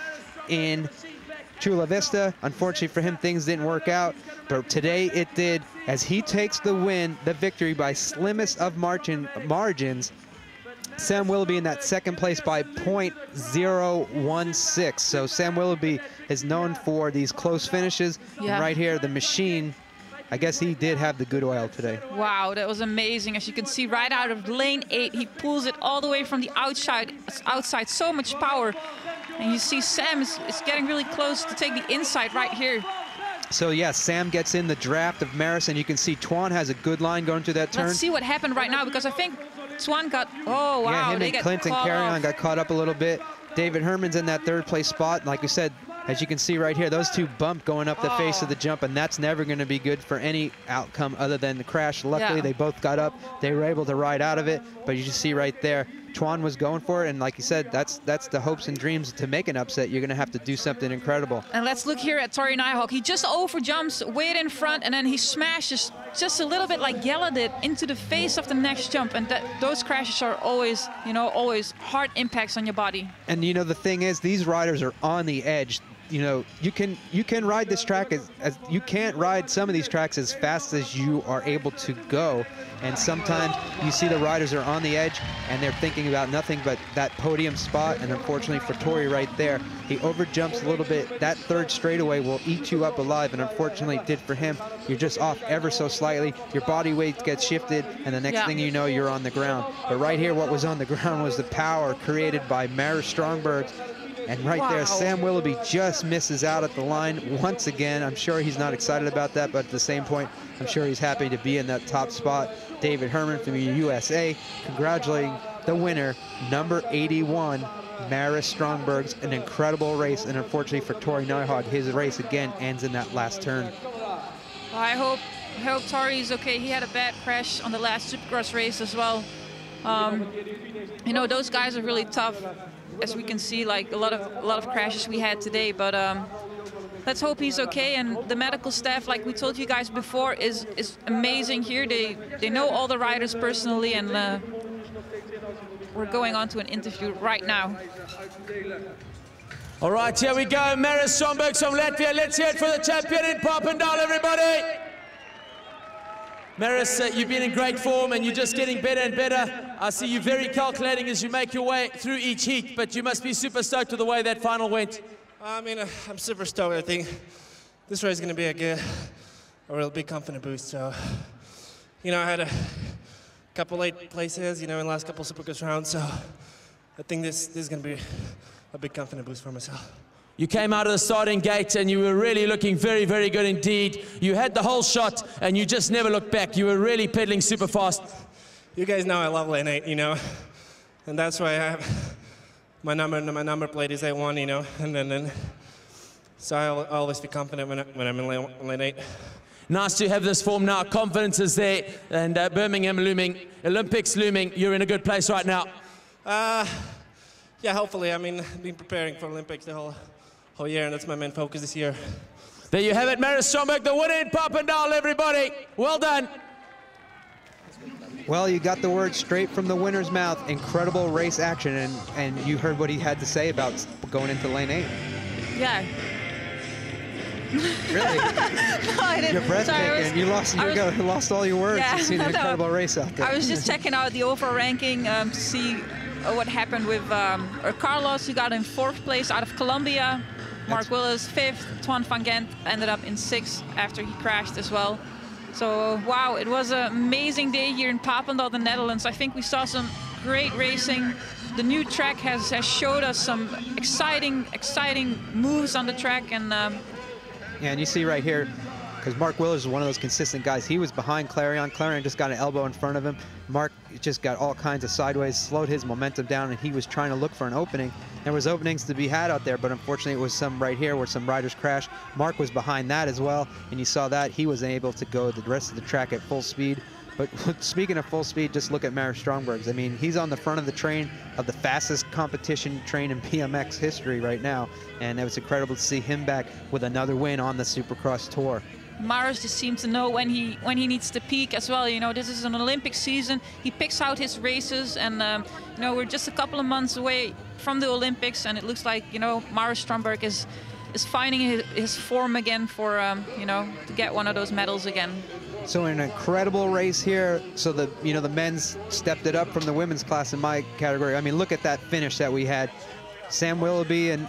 in Chula Vista. Unfortunately for him, things didn't work out, but today it did, as he takes the win, the victory by slimmest of margins. Sam Willoughby in that second place by .016. So Sam Willoughby is known for these close finishes. Yeah. And right here, the machine, I guess he did have the good oil today. Wow, that was amazing. As you can see, right out of lane 8, he pulls it all the way from the outside, so much power. And you see Sam is getting really close to take the inside right here. So yes, Sam gets in the draft of Maris, and you can see Twan has a good line going through that turn. Let's see what happened right now, because I think Twan got, oh wow. Yeah, him and Clinton Carrion got caught up a little bit. David Herman's in that third place spot. And like we said, as you can see right here, those two bumped going up the face of the jump, and that's never going to be good for any outcome other than the crash. Luckily, they both got up. They were able to ride out of it, but you just see right there, Twan was going for it, and like you said, that's the hopes and dreams. To make an upset, you're going to have to do something incredible. And let's look here at Tori Nijholt. He just overjumps way in front, and then he smashes just a little bit like Gella did into the face of the next jump. And those crashes are always, you know, always hard impacts on your body. And you know, the thing is, these riders are on the edge. You know, you can ride this track as you can't ride some of these tracks as fast as you are able to go. And sometimes you see the riders are on the edge and they're thinking about nothing but that podium spot. And unfortunately for Tori right there, he overjumps a little bit. That third straightaway will eat you up alive, and unfortunately it did for him. You're just off ever so slightly. Your body weight gets shifted, and the next thing you know, you're on the ground. But right here, what was on the ground was the power created by Maris Strongberg. And right there, Sam Willoughby just misses out at the line once again. I'm sure he's not excited about that, but at the same point, I'm sure he's happy to be in that top spot. David Herman from the USA congratulating the winner, number 81, Maris Strongberg's. An incredible race, and unfortunately for Tori Nijholt, his race again ends in that last turn. Well, I hope Tori's okay. He had a bad crash on the last Supercross race as well. You know, those guys are really tough. As we can see, like a lot of crashes we had today, but let's hope he's okay. And the medical staff, like we told you guys before, is amazing here. They know all the riders personally, and we're going on to an interview right now. All right, here we go. Maris Strongberg from Latvia. Let's hear it for the champion in Papendal, everybody. Maris, you've been in great form and you're just getting better and better. I see you very calculating as you make your way through each heat, but you must be super stoked with the way that final went. I mean, I'm super stoked. I think this race is going to be a real big confidence boost. So, you know, I had a couple late places, you know, in the last couple Supercross rounds. So I think this is going to be a big confidence boost for myself. You came out of the starting gate and you were really looking very, very good indeed. You had the whole shot and you just never looked back. You were really pedaling super fast. You guys know I love lane 8, you know, and that's why I have my number plate is A1, you know, and then so I'll always be confident when I'm in lane 8. Nice to have this form now. Confidence is there, and Birmingham looming, Olympics looming. You're in a good place right now. Yeah, hopefully. I mean, I've been preparing for Olympics the whole year, and that's my main focus this year. There you have it, Maris Strongberg, the winner in Papendal, everybody. Well done. Well, you got the word straight from the winner's mouth. Incredible race action, and you heard what he had to say about going into lane 8. Yeah. Really? No, I didn't. You're breathtaking. You lost all your words. Yeah, You've seen an incredible race out there. I was just checking out the overall ranking to see what happened with Carlos. He got in 4th place out of Colombia. Mark Willis 5th. Twan van Gent ended up in 6th after he crashed as well. So wow, it was an amazing day here in Papendal, the Netherlands. I think we saw some great racing. The new track has showed us some exciting moves on the track, and yeah, and you see right here, because Mark Willis is one of those consistent guys. He was behind Clarion. Clarion just got an elbow in front of him. Mark just got all kinds of sideways, slowed his momentum down, and he was trying to look for an opening. There was openings to be had out there, but unfortunately it was some right here where some riders crashed. Mark was behind that as well, and you saw that. He was able to go the rest of the track at full speed. But speaking of full speed, just look at Maris Strombergs. I mean, he's on the front of the train of the fastest competition train in BMX history right now, and it was incredible to see him back with another win on the Supercross Tour. Maris just seems to know when he needs to peak as well. You know, this is an Olympic season. He picks out his races, and you know, we're just a couple of months away from the Olympics, and it looks like, you know, Maris Stromberg is finding his form again for you know, to get one of those medals again. So an incredible race here. So the men's stepped it up from the women's class in my category. I mean, look at that finish that we had. Sam Willoughby and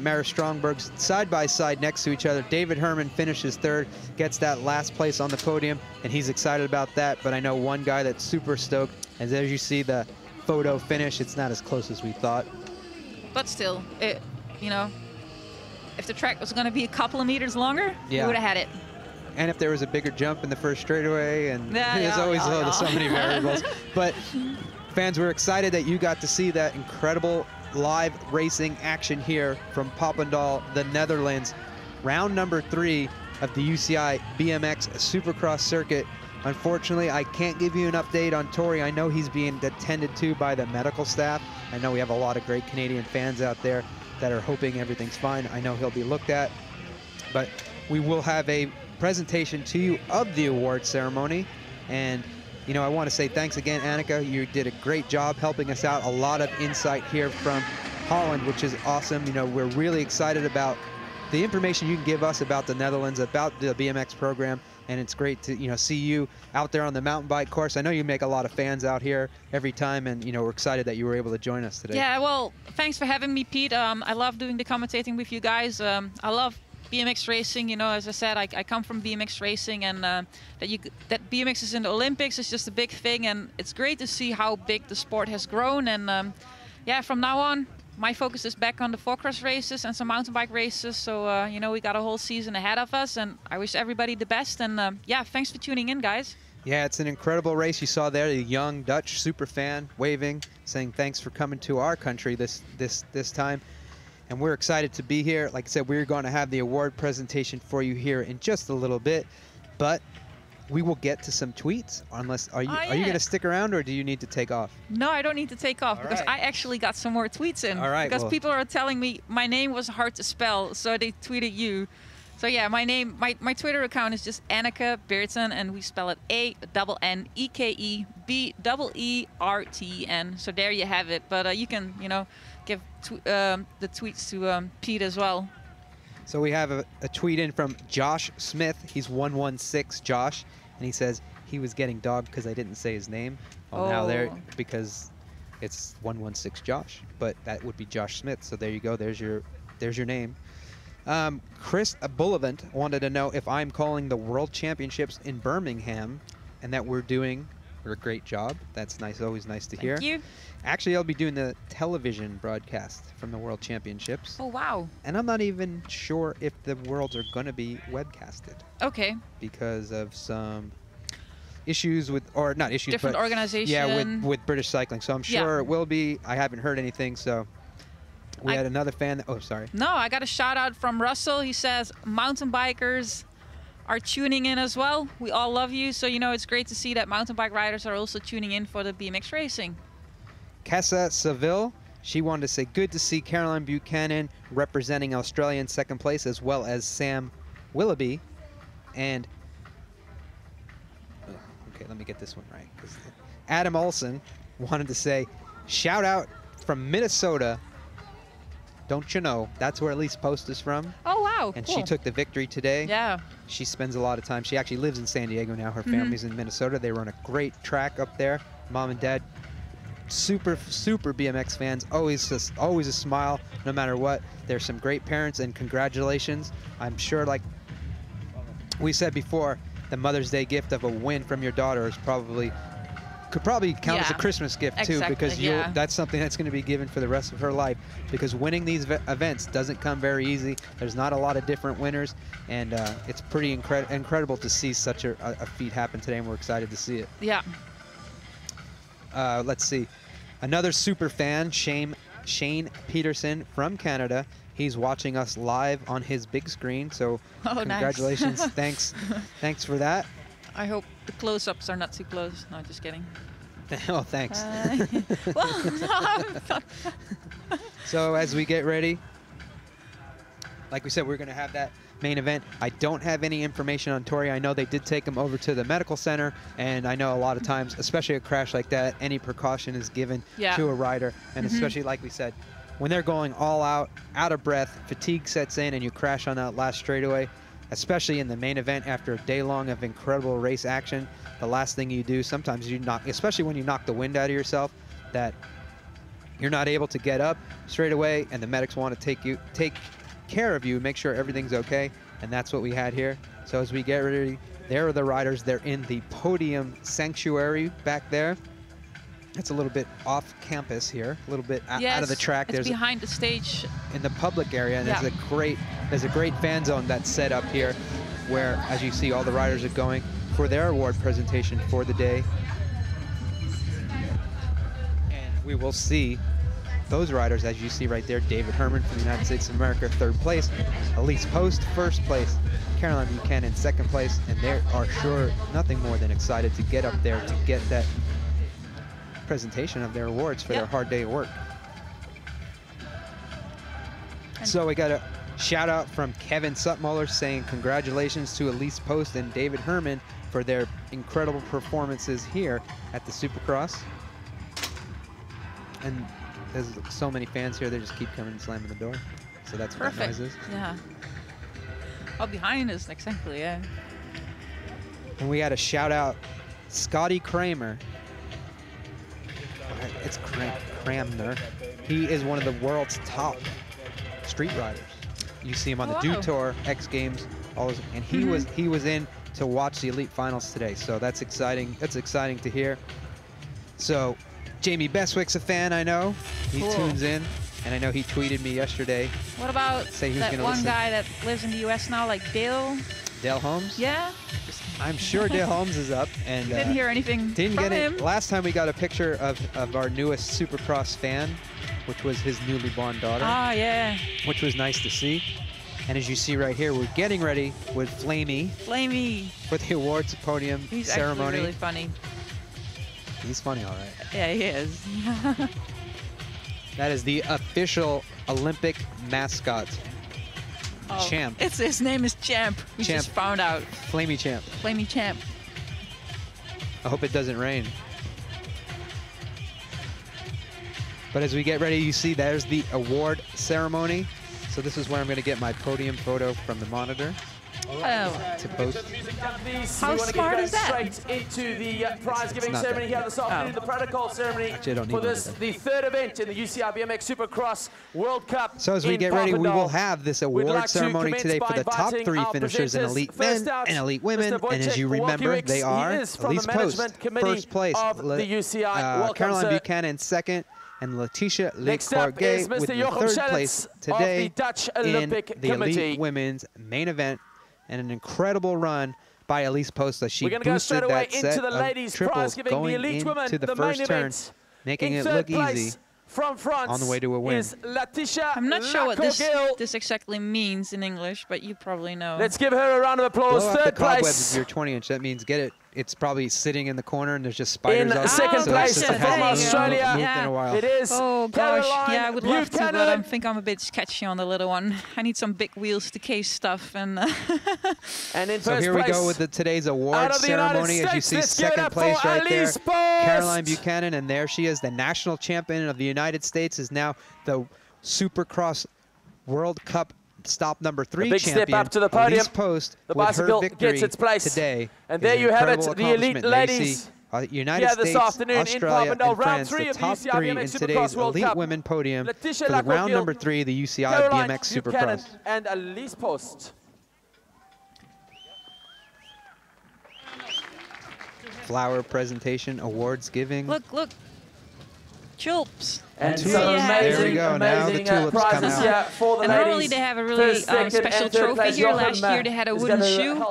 Maris Stromberg side by side next to each other. David Herman finishes third, gets that last place on the podium, and he's excited about that. But I know one guy that's super stoked, and as you see the photo finish, it's not as close as we thought. But still, you know, if the track was going to be a couple of meters longer, we would have had it. And if there was a bigger jump in the first straightaway, and there's always so many variables. But fans, we're excited that you got to see that incredible live racing action here from Papendal, the Netherlands. Round number 3 of the UCI BMX Supercross circuit. Unfortunately, I can't give you an update on Tori. I know he's being attended to by the medical staff. I know we have a lot of great Canadian fans out there that are hoping everything's fine. I know he'll be looked at. But we will have a presentation to you of the award ceremony. And you know, I want to say thanks again, Annika. You did a great job helping us out. A lot of insight here from Holland, which is awesome. You know, we're really excited about the information you can give us about the Netherlands, about the BMX program, and it's great to, you know, see you out there on the mountain bike course. I know you make a lot of fans out here every time, and you know, we're excited that you were able to join us today. Yeah, well, thanks for having me, Pete. I love doing the commentating with you guys. I love BMX racing. You know, as I said, I come from BMX racing, and that BMX is in the Olympics is just a big thing, and it's great to see how big the sport has grown. And yeah, from now on, my focus is back on the 4-cross races and some mountain bike races. So you know, we got a whole season ahead of us, and I wish everybody the best. And yeah, thanks for tuning in, guys. Yeah, it's an incredible race. You saw there the young Dutch super fan waving, saying thanks for coming to our country this time. And we're excited to be here. Like I said, we're going to have the award presentation for you here in just a little bit, but we will get to some tweets. Unless, are you going to stick around, or do you need to take off? No, I don't need to take off, because I actually got some more tweets in. All right. Because people are telling me my name was hard to spell, so they tweeted you. So yeah, my name, my Twitter account is just Annika Beerten, and we spell it ANNEKEBEERTEN. So there you have it. But you can, you know, give the tweets to Pete as well. So we have a tweet in from Josh Smith. He's 116 Josh, and he says he was getting dogged because I didn't say his name. Well, now there, because it's 116 Josh, but that would be Josh Smith. So there you go. There's your name. Chris Bullivant wanted to know if I'm calling the World Championships in Birmingham, and that we're doing a great job. That's nice. Always nice to hear. Thank you. Actually, I'll be doing the television broadcast from the World Championships. Oh, wow. And I'm not even sure if the Worlds are going to be webcasted. Okay. Because of some issues with, or not issues, different but organization. Yeah, with British Cycling. So I'm sure it will be. I haven't heard anything, so. We had another fan. Oh, sorry. No, I got a shout out from Russell. He says mountain bikers are tuning in as well. We all love you. So, you know, it's great to see that mountain bike riders are also tuning in for the BMX racing. Kessa Seville, she wanted to say good to see Caroline Buchanan representing Australia in second place, as well as Sam Willoughby. And, okay, let me get this one right. Adam Olson wanted to say, shout out from Minnesota. Don't you know, that's where Elise Post is from. Oh, wow. And cool. she took the victory today. Yeah. She spends a lot of time. She actually lives in San Diego now. Her family's in Minnesota. They run a great track up there. Mom and dad, super BMX fans. Always a smile, no matter what. There's some great parents, and congratulations. I'm sure, like we said before, the Mother's Day gift of a win from your daughter is could probably count as a Christmas gift too, because that's something that's going to be given for the rest of her life, because winning these events doesn't come very easy. There's not a lot of different winners, and it's pretty incredible to see such a feat happen today, and we're excited to see it. Yeah. Let's see. Another super fan, Shane Peterson from Canada. He's watching us live on his big screen, so congratulations. Nice. Thanks for that. I hope the close-ups are not too close. No, just kidding. Oh, thanks. Well, so as we get ready, like we said, we're going to have that main event. I don't have any information on Tori. I know they did take him over to the medical center, and I know a lot of times, especially a crash like that, any precaution is given to a rider, and especially like we said, when they're going all out of breath, fatigue sets in, and you crash on that last straightaway, especially in the main event after a day long of incredible race action, the last thing you do, sometimes you knock, especially when you knock the wind out of yourself, that you're not able to get up straight away, and the medics want to take care of you, make sure everything's okay, and that's what we had here. So as we get ready, there are the riders. They're in the podium sanctuary back there. It's a little bit off campus here, a little bit out of the track. It's behind the stage in the public area, and there's a great fan zone that's set up here, where, as you see, all the riders are going for their award presentation for the day. And we will see those riders, as you see right there, David Herman from the United States of America, 3rd place, Elise Post, 1st place, Caroline Buchanan, 2nd place, and they are sure nothing more than excited to get up there to get that presentation of their awards for their hard day of work. So we got a shout out from Kevin Sutmuller saying congratulations to Elise Post and David Herman for their incredible performances here at the Supercross. And there's so many fans here, they just keep coming and slamming the door. So that's what that noise is. Yeah. Oh, behind us, exactly, yeah. And we had a shout out, Scotty Kramer. It's Cramner. He is one of the world's top street riders. You see him on the Dew Tour, X Games, and he was in to watch the elite finals today. So that's exciting. That's exciting to hear. So Jamie Bestwick's a fan, I know. He tunes in, and I know he tweeted me yesterday. What about that one guy that lives in the U.S. now, like Dale? Dale Holmes? Yeah. I'm sure Dale Holmes is up. And didn't hear anything from him. Last time we got a picture of our newest Supercross fan, which was his newly born daughter. Ah, yeah. Which was nice to see. And as you see right here, we're getting ready with Flamey. Flamey. For the awards podium ceremony. He's actually really funny. He's funny, all right. Yeah, he is. That is the official Olympic mascot. Champ. His name is Champ. We just found out. Flamey Champ. Flamey Champ. I hope it doesn't rain. But as we get ready, you see there's the award ceremony. So this is where I'm going to get my podium photo from the monitor. To post. How smart is that? Straight into the prize-giving ceremony here this afternoon, the protocol ceremony for this, the 3rd event in the UCI BMX Supercross World Cup. So as we get ready, we will have this award ceremony today for the top 3 finishers in elite men and elite women. And as you remember, they are Elise Post, 1st place, Caroline Buchanan, 2nd, and Letitia Lecourget with the 3rd place today in the elite women's main event. And an incredible run by Elise Post as she boosted that set of triples going into the first turn, making it look easy on the way to a win. I'm not sure what this exactly means in English, but you probably know. Let's give her a round of applause. Blow out the cobwebs of your 20-inch. That means get it. It's probably sitting in the corner and there's just spiders in out second place from Australia. In a while. It is. Oh gosh, Caroline yeah, I would love Buchanan. to, but I think I'm a bit sketchy on the little one. I need some big wheels to case stuff and. And in so here we go with today's award ceremony. As you see, 2nd place right there, Caroline Buchanan, and there she is, the national champion of the United States, is now the Supercross World Cup stop number 3 big champion. Step up to the podium. Elise Post the with bicycle her victory gets its place today. And there you have it, the elite ladies. United States, Australia, and France, the top 3 in today's elite women podium for the round number 3 of the UCI BMX Supercross. And Elise Post. Flower presentation, awards giving. Look. Tulips. And some amazing, there we go. Now the tulips come out. For the and normally they have a really special trophy here. Last year they had a wooden shoe.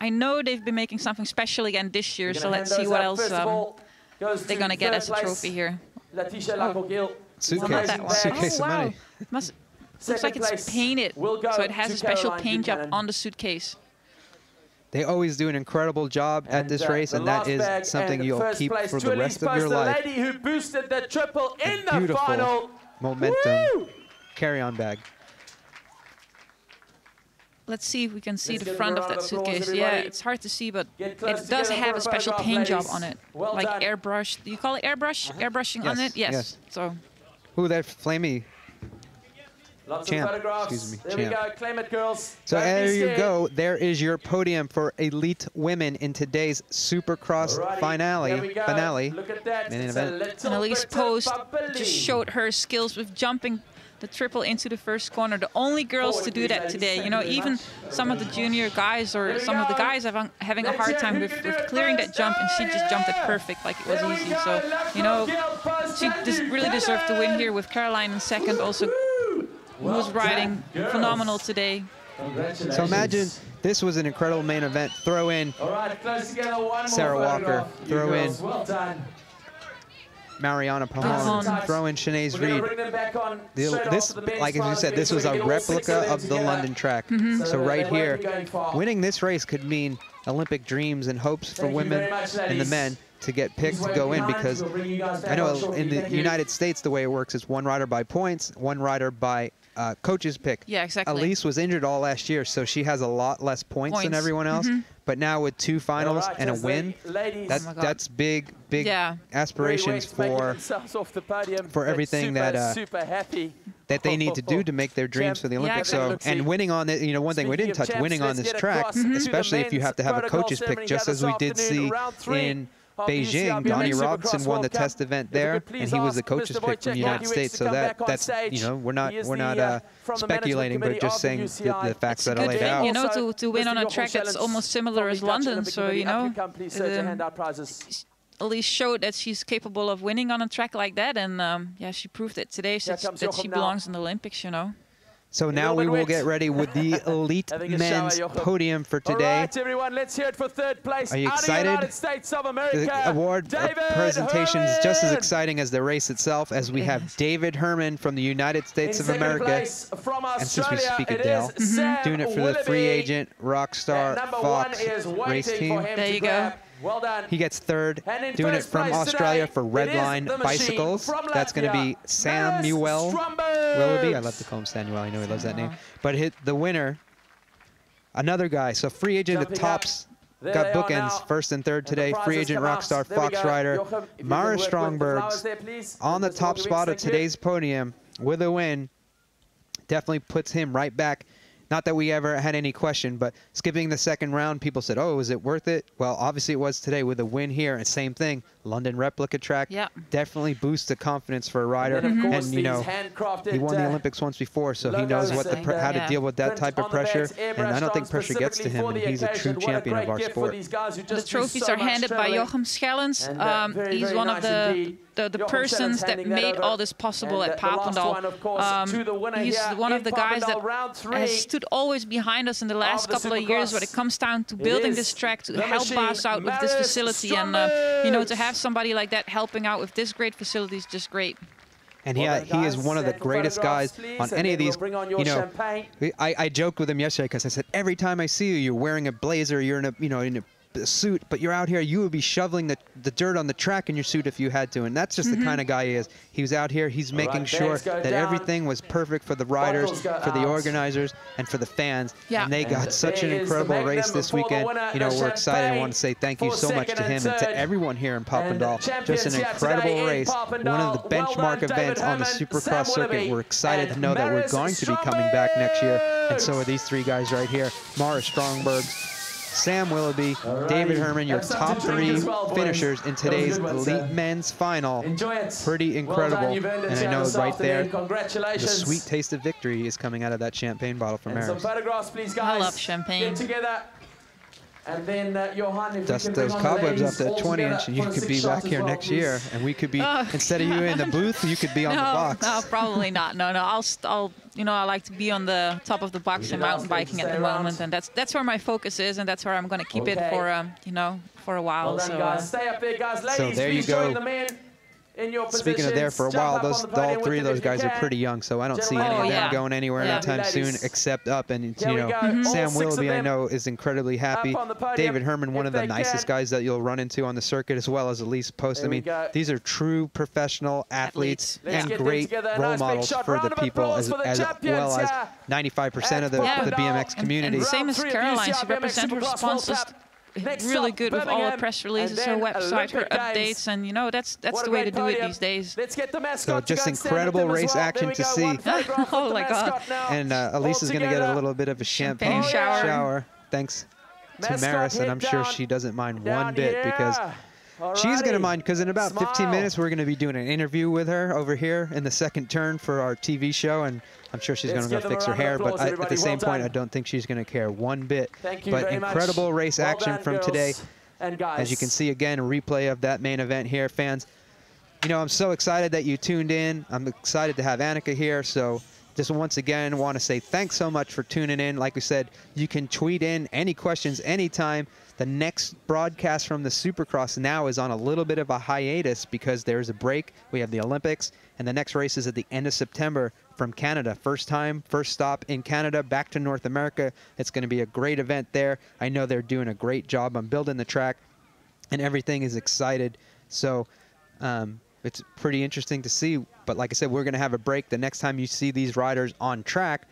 I know they've been making something special again this year, so let's see what else they're going to get as a trophy here. Suitcase of money. It looks like it's painted, so it has a special paint job on the suitcase. They always do an incredible job at this race, and that is something you'll keep for the rest of your life. The lady who boosted the triple in the beautiful final. Momentum carry-on bag. Let's see if we can see the front of that suitcase. Yeah, it's hard to see, but it does have a special paint job on it, like airbrush. Do you call it airbrush? Airbrushing on it? Yes. So. Ooh, that flamey. Lots Champ. of photographs. Excuse me. There we go. Claim it, girls. So Don't there be you scared. go. There is your podium for elite women in today's Supercross finale. Look at that. Main It's event. a And Elise Post bubbly. just showed her skills with jumping the triple into the first corner. The only girls to do that today. You know, even some of the junior guys or some of the guys having a hard time with clearing that jump, and she just jumped it perfect, like it was easy. So, you know, she really deserved to win here with Caroline in second, also who was riding phenomenal today. So imagine this was an incredible main event. Throw in Sarah Walker, throw in Mariana Pajon, throw in Shanaze Reed. This, like as you said, this was a replica of the London track. So right here, winning this race could mean Olympic dreams and hopes for women and the men to get picked to go in, because I know in the United States the way it works is one rider by points, one rider by coach's pick. Yeah, exactly. Elise was injured all last year, so she has a lot less points than everyone else. But now with 2 finals and a win, that's big aspirations for everything that they need to do to make their dreams for the Olympics. So, and winning on it, you know, one thing we didn't touch, winning on this track, especially if you have to have a coach's pick, just as we did see in Beijing. Donnie Robinson won the test event there, and he was the coach's pick from the United States. So that's, you know, we're not speculating, but just saying the facts that are laid out. You know, to win on a track that's almost similar as London. So, you know, Elise showed that she's capable of winning on a track like that, and yeah, she proved it today that she belongs in the Olympics, you know. So now we will get ready with the elite men's podium for today. All right, everyone, let's hear it for third place. Are you excited? United States of America, the award presentation is just as exciting as the race itself, as we have David Herman from the United States of America. And since we speak of Dale, doing it for the free agent Rockstar Fox race team. There you go. Well done. He gets third, doing it from Australia for Redline Bicycles. That's going to be Samuel Willoughby. I love to call him Samuel. I know he loves that name. But the winner, another guy. So free agent at tops got bookends, first and third today. Free agent Rockstar Fox rider Mara Strongbergs on the top spot of today's podium with a win. Definitely puts him right back. Not that we ever had any question, but skipping the second round, people said, oh, is it worth it? Well, obviously it was today with a win here. And same thing, London replica track. Definitely boosts the confidence for a rider. And, you know, he won the Olympics once before, so he knows what how to deal with that type of pressure. And I don't think pressure gets to him, and he's a true champion of our sport. The trophies are handed by Jochem Schellens. He's one of the persons that made all this possible at Papendal. He's one of the guys that has stood always behind us in the last couple of years when it comes down to building this track, to help us out with this facility. And, you know, to have somebody like that helping out with this great facility is just great. And he is one of the greatest guys on any of these. You know, I joked with him yesterday because I said, every time I see you, you're wearing a blazer, you're in a, you know, in a suit, but you're out here, you would be shoveling the dirt on the track in your suit if you had to. And that's just the kind of guy he is. He was out here, he's making sure that everything was perfect for the riders, for the organizers, and for the fans. And they got such an incredible race this weekend. You know, we're excited. I want to say thank you so much to him and to everyone here in Papendal. Just an incredible race. One of the benchmark events on the Supercross circuit. We're excited to know that we're going to be coming back next year. And so are these three guys right here. Mara Strongbergs, Sam Willoughby, David Herman, your top three finishers in today's elite men's final. Pretty incredible. And I know right there, the sweet taste of victory is coming out of that champagne bottle from Maris. I love champagne. And then, Johan, dust those cobwebs off that 20-inch, and you could be back here next year, and we could be, instead of you in the booth, you could be on the box. No, probably not. No, I'll, you know, I like to be on the top of the box in mountain biking at the moment, and that's where my focus is, and that's where I'm going to keep it for, you know, for a while. Well done, guys. Stay up there, guys. Ladies, so there you go. in your positions. Speaking of there for a while, all three of those guys are pretty young, so I don't see any of them going anywhere anytime soon except up. And, you know, Sam Willoughby, I know, is incredibly happy. David Herman, one of the nicest guys that you'll run into on the circuit, as well as Elise Post. I mean, these are true professional athletes and great role models for the people, as well as 95% of the BMX community. And same as Caroline, she represents her sponsors really good with all her press releases, her website, her updates, and you know that's the way to do it these days. So just incredible race action to see. Oh my God! And Elise is going to get a little bit of a champagne shower. Thanks to Maris, and I'm sure she doesn't mind one bit, because she's going to mind, because in about 15 minutes we're going to be doing an interview with her over here in the second turn for our TV show, and I'm sure she's going to go fix her hair, but at the same point, I don't think she's going to care one bit. But incredible race action from today. As you can see, again, a replay of that main event here, fans. You know, I'm so excited that you tuned in. I'm excited to have Annika here. So just once again, want to say thanks so much for tuning in. Like we said, you can tweet in any questions anytime. The next broadcast from the Supercross now is on a little bit of a hiatus because there's a break. We have the Olympics, and the next race is at the end of September from Canada. First stop in Canada, back to North America. It's going to be a great event there. I know they're doing a great job on building the track, and everything is excited. So it's pretty interesting to see. But like I said, we're going to have a break. The next time you see these riders on track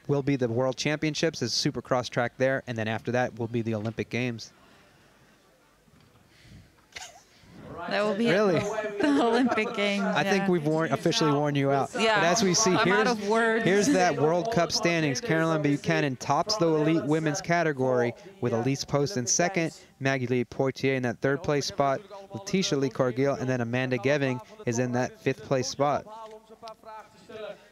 will be the World Championships, as Supercross track there, and then after that will be the Olympic Games. That will be the Olympic Games. I think we've officially worn you out. Yeah. But as we see, here's that World Cup standings. Caroline Buchanan tops the elite women's category with Elise Post in second, Maggie Lee Poitier in that third place spot, Letitia Lee Cargill, and then Amanda Geving is in that fifth place spot.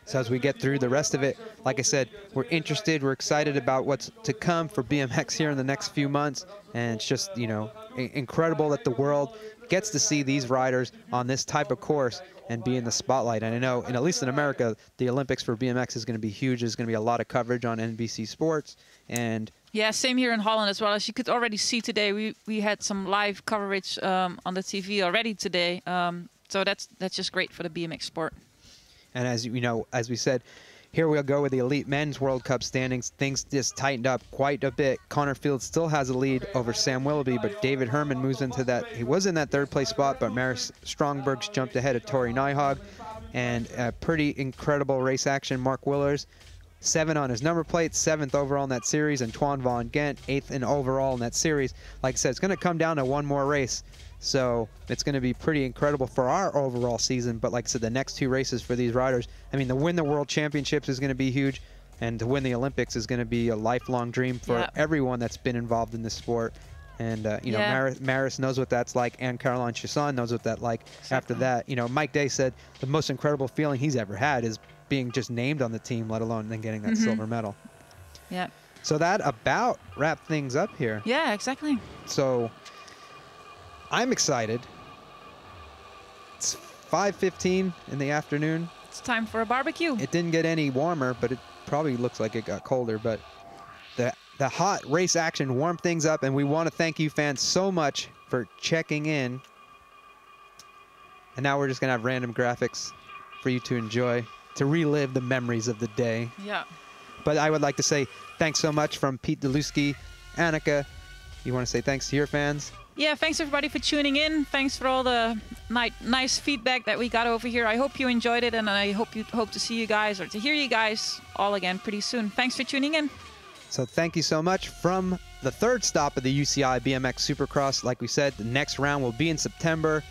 So as we get through the rest of it, like I said, we're interested, we're excited about what's to come for BMX here in the next few months. And it's just, you know, incredible that the world gets to see these riders on this type of course and be in the spotlight. And I know, and at least in America, the Olympics for BMX is going to be huge. There's going to be a lot of coverage on NBC Sports. And yeah, same here in Holland as well. As you could already see today, we had some live coverage on the TV already today. So that's just great for the BMX sport. And as you know, as we said, here we'll go with the Elite Men's World Cup standings. Things just tightened up quite a bit. Connor Fields still has a lead over Sam Willoughby, but David Herman moves into that. He was in that third place spot, but Maris Strongberg's jumped ahead of Tori Nyhog. And a pretty incredible race action. Mark Willers, 7 on his number plate, 7th overall in that series, and Twan Von Gent, 8th in overall in that series. Like I said, it's going to come down to one more race. So it's going to be pretty incredible for our overall season. But like I said, the next 2 races for these riders, I mean, to win the World Championships is going to be huge. And to win the Olympics is going to be a lifelong dream for everyone that's been involved in this sport. And, you know, Maris knows what that's like, and Caroline Chasson knows what that's like. After that, you know, Mike Day said the most incredible feeling he's ever had is being just named on the team, let alone then getting that silver medal. Yeah. So that about wrapped things up here. Yeah, exactly. So I'm excited. It's 5:15 in the afternoon. It's time for a barbecue. It didn't get any warmer, but it probably looks like it got colder. But the hot race action warmed things up, and we want to thank you fans so much for checking in. And now we're just going to have random graphics for you to enjoy, to relive the memories of the day. Yeah. But I would like to say thanks so much from Pete Deluski, Annika. You want to say thanks to your fans? Yeah, thanks everybody for tuning in. Thanks for all the nice feedback that we got over here. I hope you enjoyed it, and I hope to see you guys or to hear you guys all again pretty soon. Thanks for tuning in. So thank you so much. From the third stop of the UCI BMX Supercross, like we said, the next round will be in September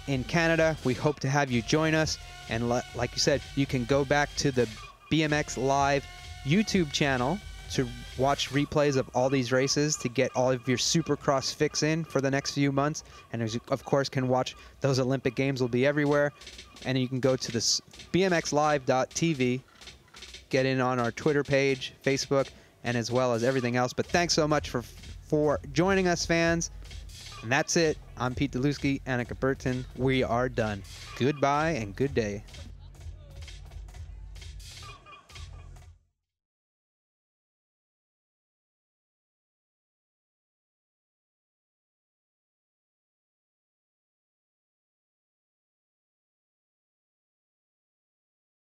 in Canada. We hope to have you join us. And like you said, you can go back to the BMX Live YouTube channel to watch replays of all these races, to get all of your Supercross fix in for the next few months. And as you, of course, can watch those Olympic Games will be everywhere. And you can go to this bmxlive.tv, get in on our Twitter page, Facebook, and as well as everything else. But thanks so much for joining us, fans. And that's it. I'm Pete Deluski, Annika Burton. We are done. Goodbye and good day.